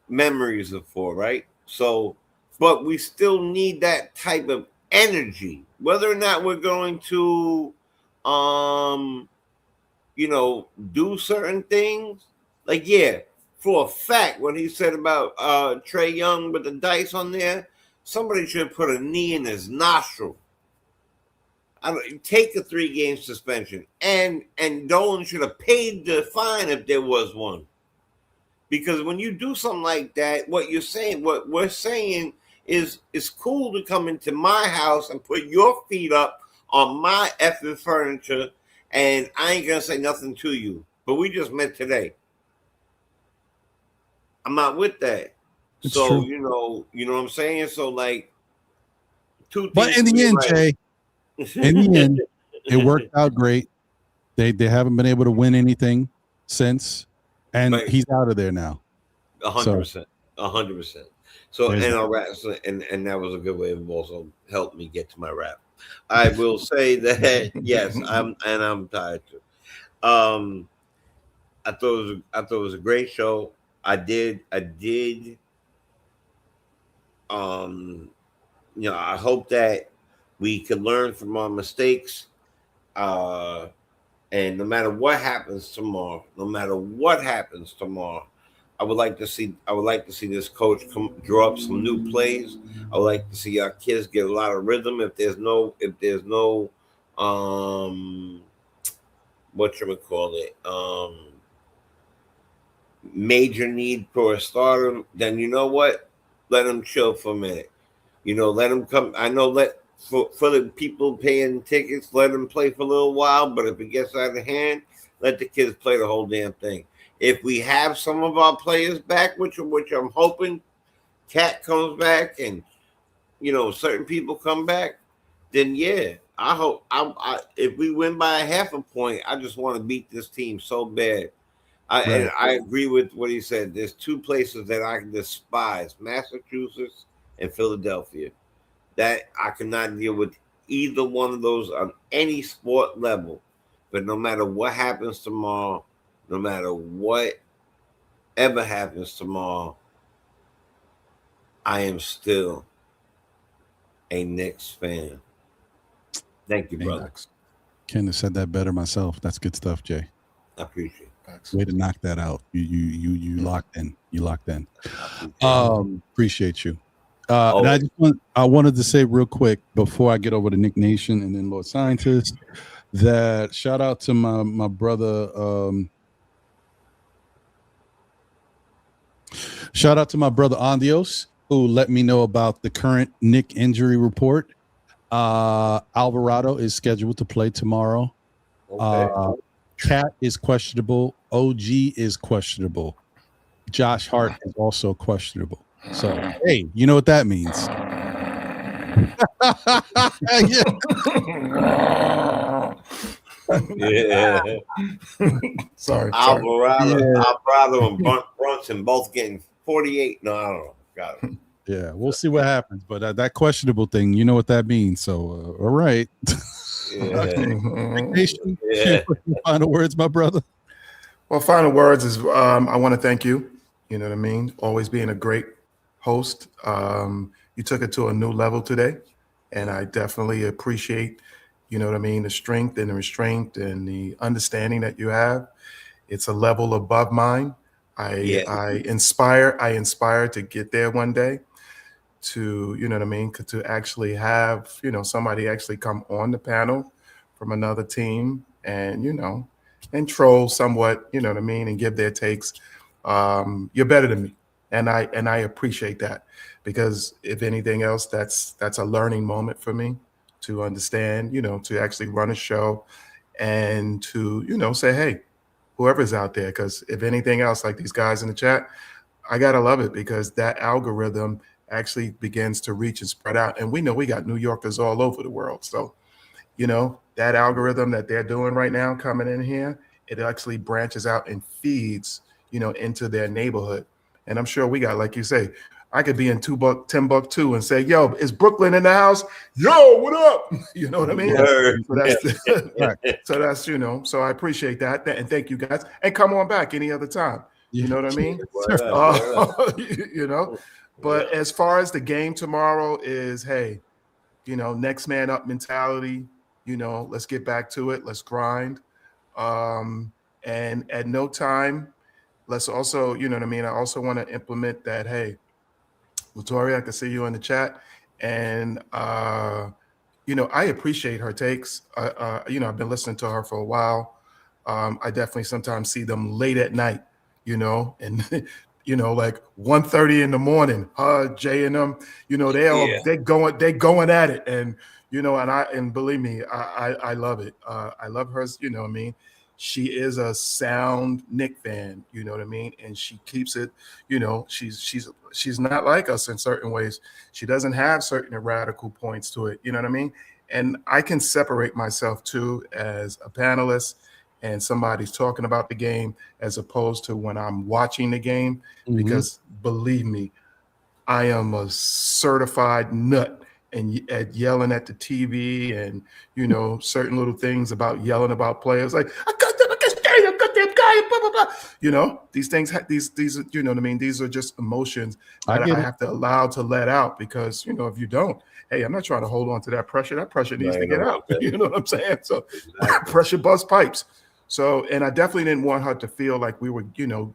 memories are for, right? So, but we still need that type of energy, whether or not we're going to do certain things. Like, yeah, for a fact, what he said about Trae Young with the dice on there, somebody should put a knee in his nostril. Take a 3-game suspension, and Dolan should have paid the fine if there was one. Because when you do something like that, what we're saying is it's cool to come into my house and put your feet up on my effing furniture, and I ain't gonna say nothing to you. But we just met today. I'm not with that. It's so true. you know what I'm saying. So like, but in the end, Jay, in the end, it worked out great. They haven't been able to win anything since, and he's out of there now. 100%, 100%. So and I'll wrap. And that was a good way of also helped me get to my rap. I will say that yes, I'm tired too. I thought it was a great show. I did. I hope that we can learn from our mistakes. And no matter what happens tomorrow, I would like to see this coach draw up some new plays. I would like to see our kids get a lot of rhythm. If there's no major need for a starter, then you know what? Let them chill for a minute. Let them come. I know for the people paying tickets, let them play for a little while. But if it gets out of hand, let the kids play the whole damn thing. If we have some of our players back, which I'm hoping, Cat comes back and certain people come back, then yeah, I hope. If we win by a half a point, I just want to beat this team so bad. And I agree with what he said. There's two places that I despise: Massachusetts and Philadelphia. That I cannot deal with either one of those on any sport level. But no matter what happens tomorrow, no matter what ever happens tomorrow, I am still a Knicks fan. Thank you, brother. Couldn't have said that better myself. That's good stuff, Jay. I appreciate it. Way to knock that out. You locked in. You locked in. Appreciate you. And I wanted to say real quick before I get over to Nick Nation and then Lord Scientist that shout out to my brother. Shout out to my brother Andios, who let me know about the current Nick injury report. Alvarado is scheduled to play tomorrow. Okay. Cat is questionable. OG is questionable. Josh Hart is also questionable. So, hey, you know what that means. Yeah. Sorry. Alvarado and Brunson both getting 48. No, I don't know. Got it. Yeah, we'll see what happens. But that questionable thing, you know what that means. So, all right. Final words, my brother. Well, final words is I want to thank you. You know what I mean? Always being a great host. You took it to a new level today, and I definitely appreciate, you know what I mean, the strength and the restraint and the understanding that you have. It's a level above mine. I inspire to get there one day, to, you know what I mean, to actually have, you know, somebody actually come on the panel from another team and, you know, and troll somewhat, you know what I mean, and give their takes. You're better than me. And I appreciate that, because if anything else, that's a learning moment for me to understand, you know, to actually run a show and to, you know, say, hey, whoever's out there, because if anything else, like these guys in the chat, I got to love it, because that algorithm actually begins to reach and spread out. And we know we got New Yorkers all over the world. So, you know, that algorithm that they're doing right now coming in here, it actually branches out and feeds, you know, into their neighborhood. And I'm sure we got, like you say, I could be in Timbuktu and say, yo, is Brooklyn in the house? Yo, what up? You know what I mean? So that's, you know, so I appreciate that. And thank you guys. And come on back any other time. You know what I mean? You know, but as far as the game tomorrow is, hey, you know, next man up mentality, you know, let's get back to it. Let's grind. And at no time, let's also, you know what I mean? I also want to implement that, hey, Latoria, I can see you in the chat. And, you know, I appreciate her takes. You know, I've been listening to her for a while. I definitely sometimes see them late at night, you know, and, you know, like 1:30 in the morning, Jay and them, you know, they going at it. And, you know, and believe me, I love it. I love her, you know what I mean? She is a sound Knicks fan, you know what I mean? And she keeps it, you know, she's not like us in certain ways. She doesn't have certain radical points to it, you know what I mean? And I can separate myself too as a panelist and somebody's talking about the game as opposed to when I'm watching the game, because believe me, I am a certified nut and at yelling at the TV and, you know, certain little things about yelling about players like, I got them, blah, blah, blah. You know, these things, these, you know what I mean? These are just emotions that I have to allow to let out, because, you know, if you don't, hey, I'm not trying to hold on to that pressure. That pressure needs to get out. You know what I'm saying? So pressure bust pipes. So, and I definitely didn't want her to feel like we were, you know,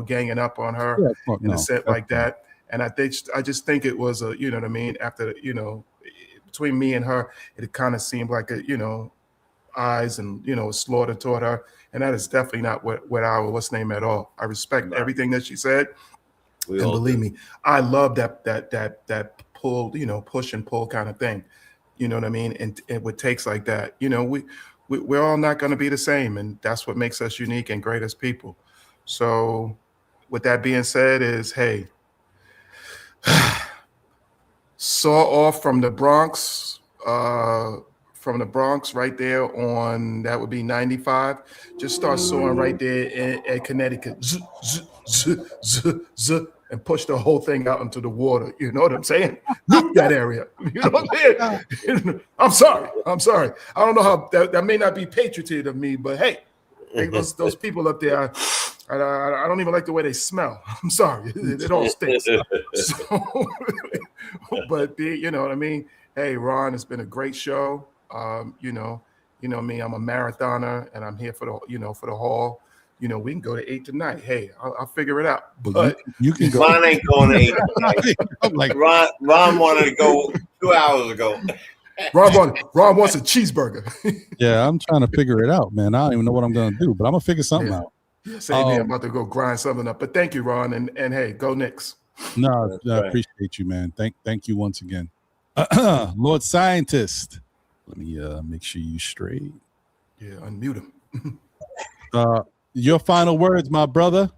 ganging up on her in a set like that. And I just think it was a, you know what I mean? After, you know, between me and her, it kind of seemed like a, you know, eyes and, you know, slaughter toward her. And that is definitely not what our what's name at all. I respect everything that she said. And believe me, I love that pull, you know, push and pull kind of thing. You know what I mean? And with takes like that, you know, we're all not going to be the same. And that's what makes us unique and great as people. So with that being said is, hey, saw off from the Bronx right there on, that would be 95. Just start sawing right there at Connecticut. And push the whole thing out into the water. You know what I'm saying? Nuke that area. You know what I'm saying? I'm sorry. I don't know how that may not be patriotic of me, but hey, those people up there, I don't even like the way they smell. I'm sorry. It all stinks. So, but you know what I mean? Hey, Ron, it's been a great show. You know me, I'm a marathoner and I'm here for the, you know, for the haul. You know, we can go to 8 tonight. Hey, I'll figure it out. But you can go. Ron ain't going to 8 tonight. I'm like, Ron wanted to go 2 hours ago. Ron wants a cheeseburger. Yeah, I'm trying to figure it out, man. I don't even know what I'm going to do, but I'm going to figure something out. Same here. I'm about to go grind something up. But thank you, Ron. And hey, go Knicks. No, I appreciate you, man. Thank you once again. Lord Scientist. Let me make sure you straight. Yeah, unmute him. Your final words, my brother.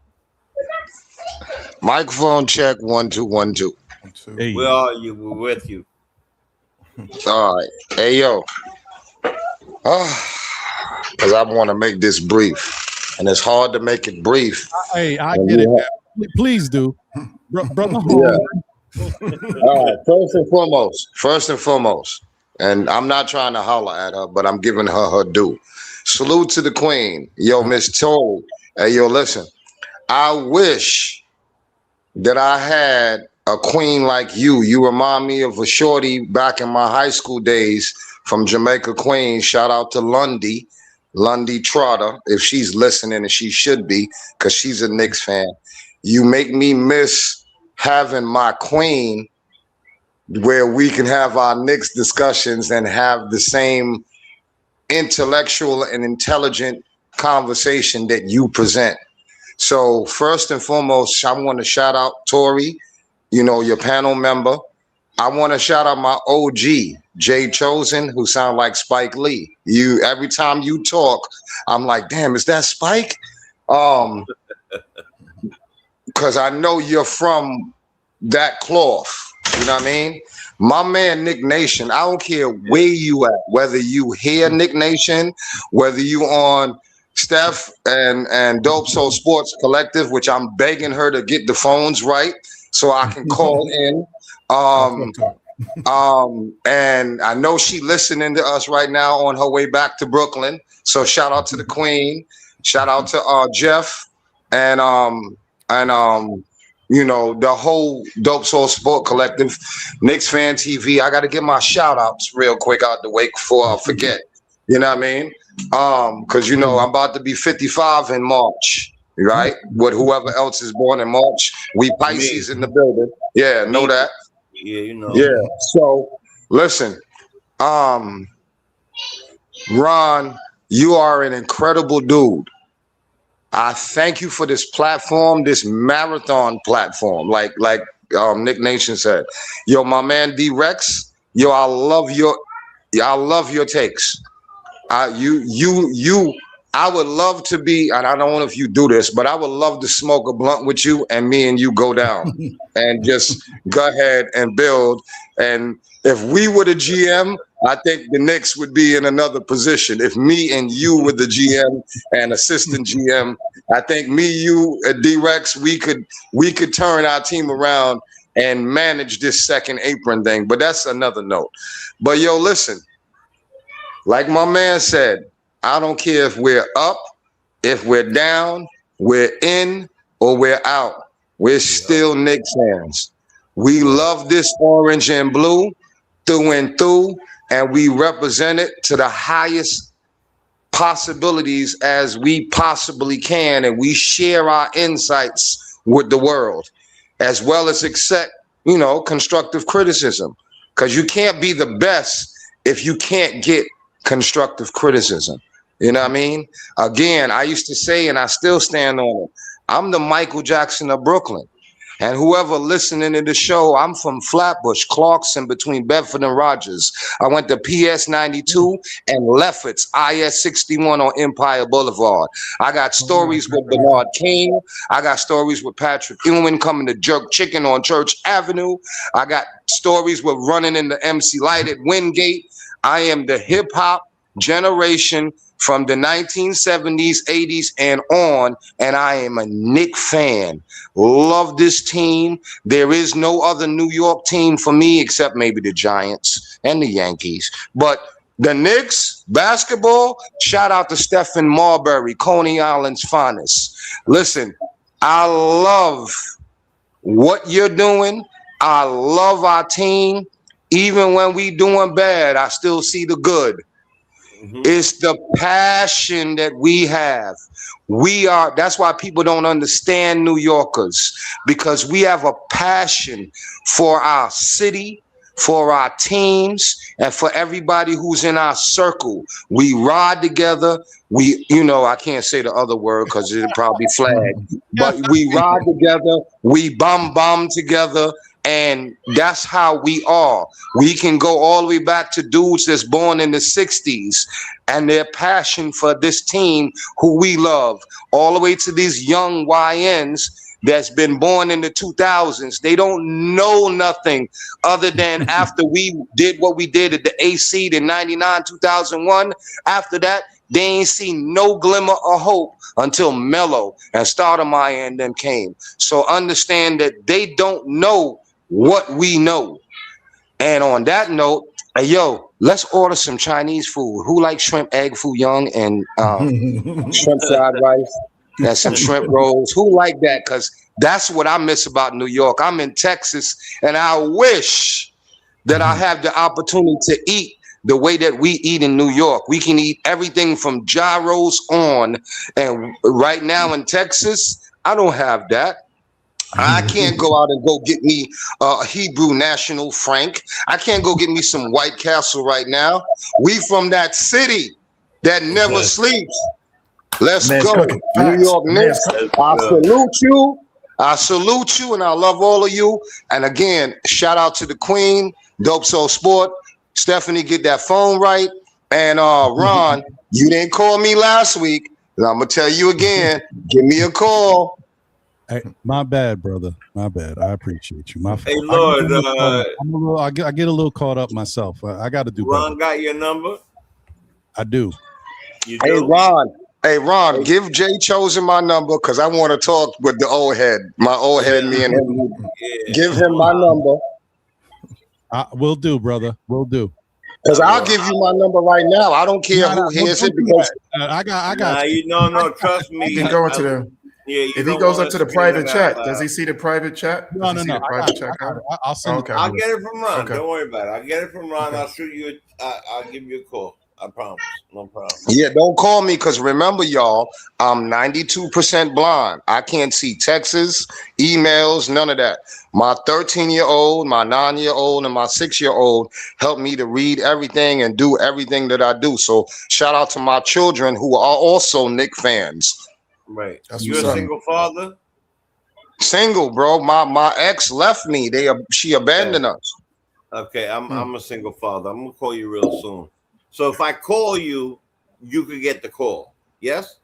Microphone check 1 2 1 2. Hey. Where are you? We're with you. All right. Hey yo. Because I want to make this brief, and it's hard to make it brief. Hey, I get it. Man. Please do, brother. Yeah. All right, first and foremost, and I'm not trying to holler at her, but I'm giving her due. Salute to the queen. Yo, Miss Tori. Hey, yo, listen. I wish that I had a queen like you. You remind me of a shorty back in my high school days from Jamaica, Queens. Shout out to Lundy Trotter, if she's listening, and she should be, because she's a Knicks fan. You make me miss having my queen where we can have our Knicks discussions and have the same intellectual and intelligent conversation that you present. So first and foremost, I want to shout out Tori, your panel member. I want to shout out my OG, Jay Chosen, who sound like Spike Lee. Every time you talk, I'm like, damn, is that Spike? Because I know you're from that cloth. You know what I mean? My man, Nick Nation, I don't care where you at, whether you hear Nick Nation, whether you on Steph and Dope Soul Sports Collective, which I'm begging her to get the phones right so I can call in. And I know she listening to us right now on her way back to Brooklyn. So shout out to the queen. Shout out to Jeff and the whole Dope Soul Sport Collective, Knicks Fan TV. I got to get my shout outs real quick out the way before I forget. You know what I mean? Because I'm about to be 55 in March, right? With whoever else is born in March. We Pisces in the building. Yeah, know that. Yeah, Yeah. So listen, Ron, you are an incredible dude. I thank you for this platform, this marathon platform, like Nick Nation said. Yo, my man D Rex, yo, I love your takes. I would love to be, and I don't know if you do this, but I would love to smoke a blunt with you and me and you go down and just go ahead and build. And if we were the GM, I think the Knicks would be in another position. If me and you were the GM and assistant GM, I think me, you, D-Rex, we could turn our team around and manage this second apron thing. But that's another note. But yo, listen, like my man said, I don't care if we're up, if we're down, we're in, or we're out. We're still Knicks fans. We love this orange and blue through and through, and we represent it to the highest possibilities as we possibly can, and we share our insights with the world, as well as accept, constructive criticism, because you can't be the best if you can't get constructive criticism. You know what I mean? Again, I used to say, and I still stand on it, I'm the Michael Jackson of Brooklyn. And whoever listening to the show, I'm from Flatbush, Clarkson, between Bedford and Rogers. I went to PS 92 and Lefferts, IS 61 on Empire Boulevard. I got stories with Bernard King. I got stories with Patrick Ewing coming to jerk chicken on Church Avenue. I got stories with running in the MC Light at Wingate. I am the hip hop generation from the 1970s, 80s, and on, and I am a Knicks fan. Love this team. There is no other New York team for me except maybe the Giants and the Yankees. But the Knicks, basketball, shout out to Stephen Marbury, Coney Island's finest. Listen, I love what you're doing. I love our team. Even when we doing bad, I still see the good. It's the passion that we have. That's why people don't understand New Yorkers, because we have a passion for our city, for our teams, and for everybody who's in our circle. We ride together. I can't say the other word because it'll probably flag, but we ride together. We bomb together. And that's how we are. We can go all the way back to dudes that's born in the 60s and their passion for this team who we love, all the way to these young YNs that's been born in the 2000s. They don't know nothing other than after we did what we did at the AC in 99, 2001. After that, they ain't seen no glimmer of hope until Melo and Stoudemire and them came. So understand that they don't know what we know. And on that note, hey, yo, let's order some Chinese food. Who likes shrimp, egg foo young, and shrimp fried rice, and some shrimp rolls? Who like that? Because that's what I miss about New York. I'm in Texas, and I wish that I have the opportunity to eat the way that we eat in New York. We can eat everything from gyros on, and right now in Texas, I don't have that. I can't go out and go get me a Hebrew National Frank. I can't go get me some White Castle right now. We from that city that never sleeps. Let's go. New York Knicks. I salute you. I salute you, and I love all of you. And again, shout out to the Queen, Dope Soul Sport. Stephanie, get that phone right. And Ron, you didn't call me last week. And I'm gonna tell you again, give me a call. Hey, my bad, brother. My bad. I appreciate you. My fault. Hey, Lord, I get a little caught up myself. I got to do Ron better. got your number? I do. You Hey, do? Ron, give Jay Chosen my number because I want to talk with the old head. My old head, me and him. Yeah. Give him my number. Will do, brother. Will do. Because I'll give you my number right now. I don't care who hears it because I got. Nah, you no, trust me. He can go into the. Yeah, if he goes up to the private chat, does he see the private chat? No. I'll send it. I'll get it from Ron. Okay. Don't worry about it. I'll get it from Ron. I'll shoot you. I'll give you a call. I promise. No problem. yeah, don't call me because remember, y'all, I'm 92% blind. I can't see texts, emails, none of that. My 13-year-old, my 9-year-old, and my 6-year-old help me to read everything and do everything that I do. So shout out to my children who are also Knicks fans. Right. You're a single father? Single, bro. My ex left me. She abandoned us. Okay, I'm a single father. I'm gonna call you real soon. So if I call you, you could get the call. Yes?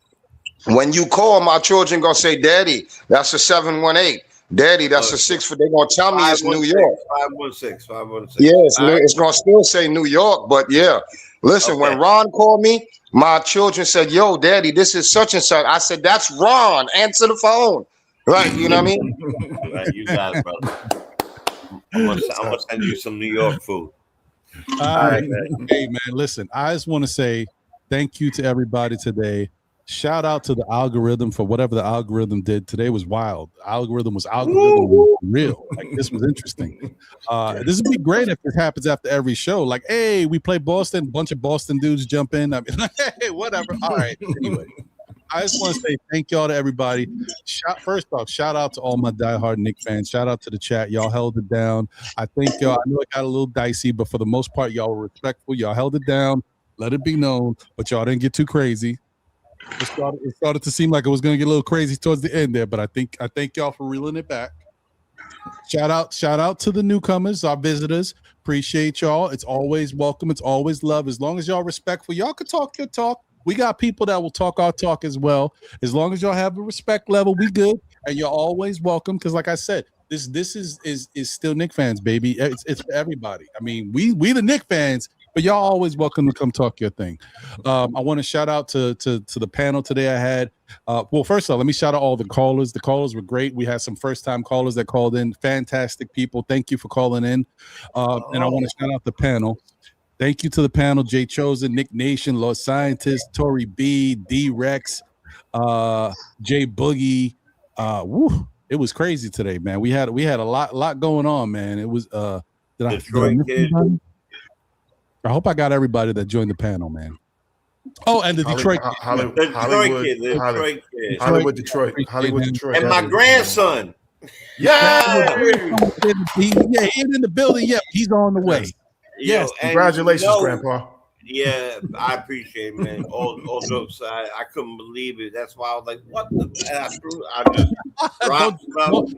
When you call, my children gonna say, Daddy, that's a 718. Daddy, that's a 6 for. They're gonna tell me it's New York. 516. Yes, it's gonna still say New York, but yeah. Listen, when Ron called me, my children said, Yo, Daddy, this is such and such. I said, that's Ron. Answer the phone. Right, you know what I mean? Right, you got it, brother. I'm gonna send you some New York food. All right, man. Hey, man, listen, I just want to say thank you to everybody today. Shout out to the algorithm for whatever the algorithm did. Today was wild. The algorithm was real. Like, this was interesting. This would be great if this happens after every show. Like, hey, we play Boston, bunch of Boston dudes jump in. I mean, hey, whatever. All right. Anyway, I just want to say thank y'all to everybody. First off, shout out to all my diehard Knicks fans. Shout out to the chat. Y'all held it down. I thank y'all. I know it got a little dicey, but for the most part, y'all were respectful. Y'all held it down. Let it be known, but y'all didn't get too crazy. It started to seem like it was going to get a little crazy towards the end there, but I thank y'all for reeling it back. Shout out to the newcomers, our visitors. Appreciate y'all. It's always welcome. It's always love. As long as y'all respectful, y'all can talk your talk. We got people that will talk our talk as well. As long as y'all have a respect level, we good. And you're always welcome. Because like I said, this is still Knicks fans, baby. It's for everybody. I mean, we the Knicks fans, but y'all always welcome to come talk your thing. I want to shout out to the panel today I had. Well, first of all, let me shout out all the callers. The callers were great. We had some first-time callers that called in. Fantastic people. Thank you for calling in. And I want to shout out the panel. Thank you to the panel, Jay Chosen, Nick Nation, Los Scientist, Tori B, D-Rex, Jay Boogie. It was crazy today, man. We had a lot going on, man. It was did I miss anybody? I hope I got everybody that joined the panel, man. Oh, and the Detroit Detroit. And my grandson. Yeah, he ain't in the building yet. He's on the way. Yes, congratulations, Grandpa. Yeah, I appreciate it, man. All jokes aside, I couldn't believe it. That's why I was like, "What the?"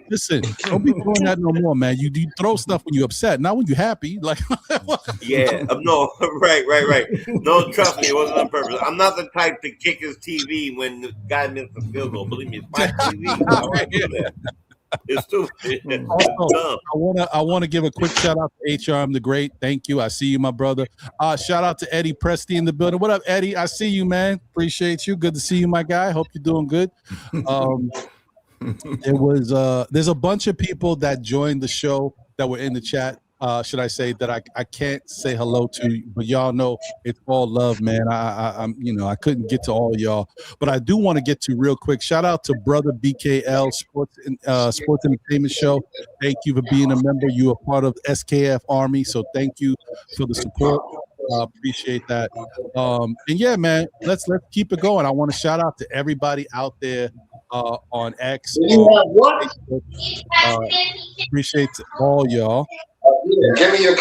Listen, don't be doing that no more, man. You throw stuff when you're upset, not when you're happy. Like, yeah, no, right. No, trust me, it wasn't on purpose. I'm not the type to kick his TV when the guy missed the field goal. Believe me, it's my TV. Why would I do that? It's stupid. Also, I want to give a quick shout out to HRM the Great. Thank you. I see you, my brother. Shout out to Eddie Presti in the building. What up, Eddie? I see you, man. Appreciate you. Good to see you, my guy. Hope you're doing good. There's a bunch of people that joined the show that were in the chat. Should I say that I can't say hello to, but y'all know it's all love, man. I'm I couldn't get to all of y'all, but I do want to get to real quick. Shout out to brother BKL Sports Entertainment Show. Thank you for being a member. You are part of SKF Army, so thank you for the support. Appreciate that. And yeah, man, let's keep it going. I want to shout out to everybody out there on X. Appreciate all y'all. Give me your.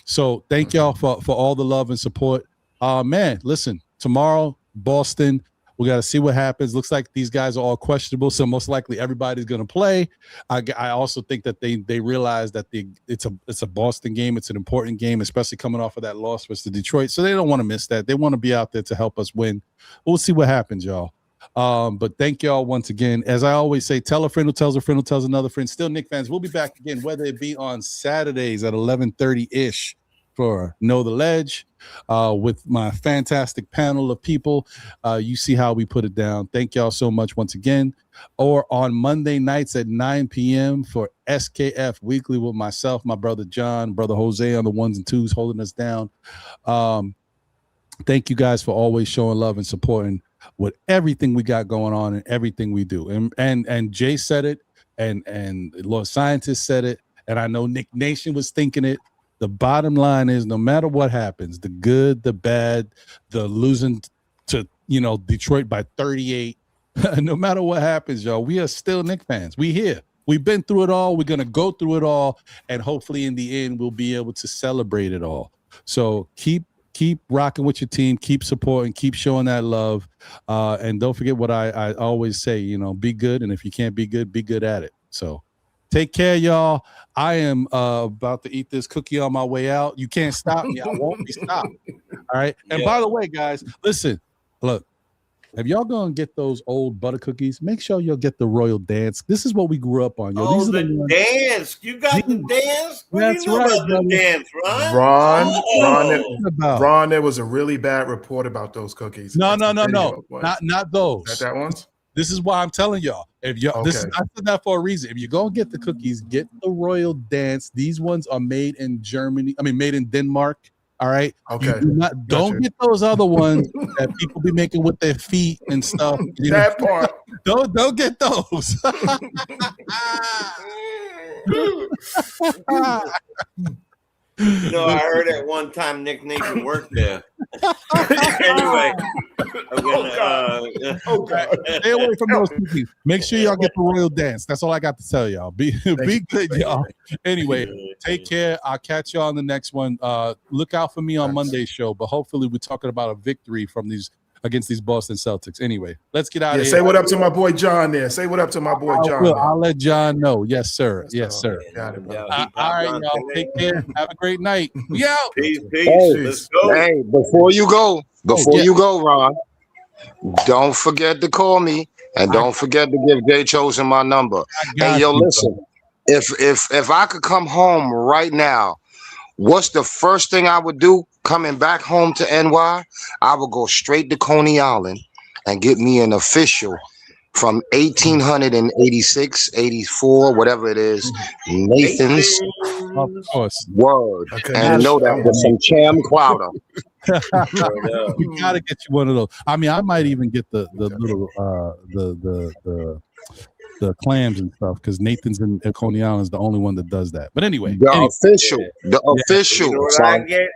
So thank y'all for all the love and support. Man, listen, tomorrow, Boston, we got to see what happens. Looks like these guys are all questionable, so most likely everybody's going to play. I also think that they realize that it's a Boston game. It's an important game, especially coming off of that loss versus Detroit. So they don't want to miss that. They want to be out there to help us win. We'll see what happens, y'all. But thank y'all once again. As I always say, tell a friend who tells a friend who tells another friend. Still, Knicks fans, we'll be back again, whether it be on Saturdays at 11:30-ish for Know the Ledge with my fantastic panel of people. You see how we put it down. Thank y'all so much once again. Or on Monday nights at 9 p.m. for SKF Weekly with myself, my brother John, brother Jose on the ones and twos holding us down. Thank you guys for always showing love and supporting with everything we got going on and everything we do. And Jay said it, and Lord Scientist said it, and I know Nick Nation was thinking it. The bottom line is, no matter what happens, the good, the bad, the losing to Detroit by 38, no matter what happens, y'all, we are still Knicks fans. We here. We've been through it all. We're gonna go through it all, and hopefully in the end we'll be able to celebrate it all. So keep rocking with your team, keep supporting, keep showing that love, and don't forget what I always say, be good, and if you can't be good at it. So take care, y'all. I am about to eat this cookie on my way out. You can't stop me. I won't be stopped. All right. And by the way, guys, listen, look, if y'all gonna get those old butter cookies, make sure you'll get the Royal Dance. This is what we grew up on. Yo. Oh, these are the dance. You got the dance? What That's do you know right, about the dance, Ron? Ron, there was a really bad report about those cookies. No. Not those. Is that ones? This is why I'm telling y'all. If y'all, I said that for a reason. If you're gonna get the cookies, get the Royal Dance. These ones are made in Germany. Made in Denmark. All right. Okay. Don't get those other ones that people be making with their feet and stuff. That part. Don't get those. I heard at one time Nick Nation worked there. Anyway, stay away from those cookies. Make sure y'all get the Royal Dance. That's all I got to tell y'all. Be good, y'all. Anyway, take care. I'll catch y'all on the next one. Look out for me on Monday's show, but hopefully we're talking about a victory from against these Boston Celtics. Anyway, let's get out of here. Say what up to my boy John there. Say what up to my boy John. I'll let John know. Yes, sir. Yes, sir. Got it, bro. All right, y'all. Take care. Have a great night. We out. Peace. Let's go. Hey, before you go, Ron, don't forget to call me, and don't forget to give Jay Chosen my number. Hey, yo, listen. If I could come home right now, what's the first thing I would do coming back home to NY? I would go straight to Coney Island and get me an official from 1886, 84, whatever it is, Nathan's of course. Word. Okay. And know that with some Cham Clouder. You gotta get you one of those. I might even get the little the clams and stuff, because Nathan's in Coney Island is the only one that does that. But anyway, official. You know what I get?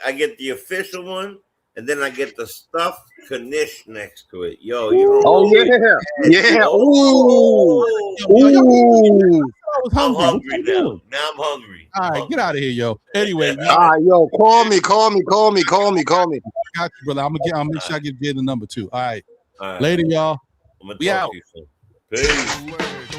I get the official one, and then I get the stuffed knish next to it. Yo, yeah. I'm hungry now. Now I'm hungry. All right, get out of here, yo. Anyway, yo, call me. I got you, brother. I'll make sure I give Jay the number too. All right. Later, y'all. I'm gonna talk to you soon. Peace.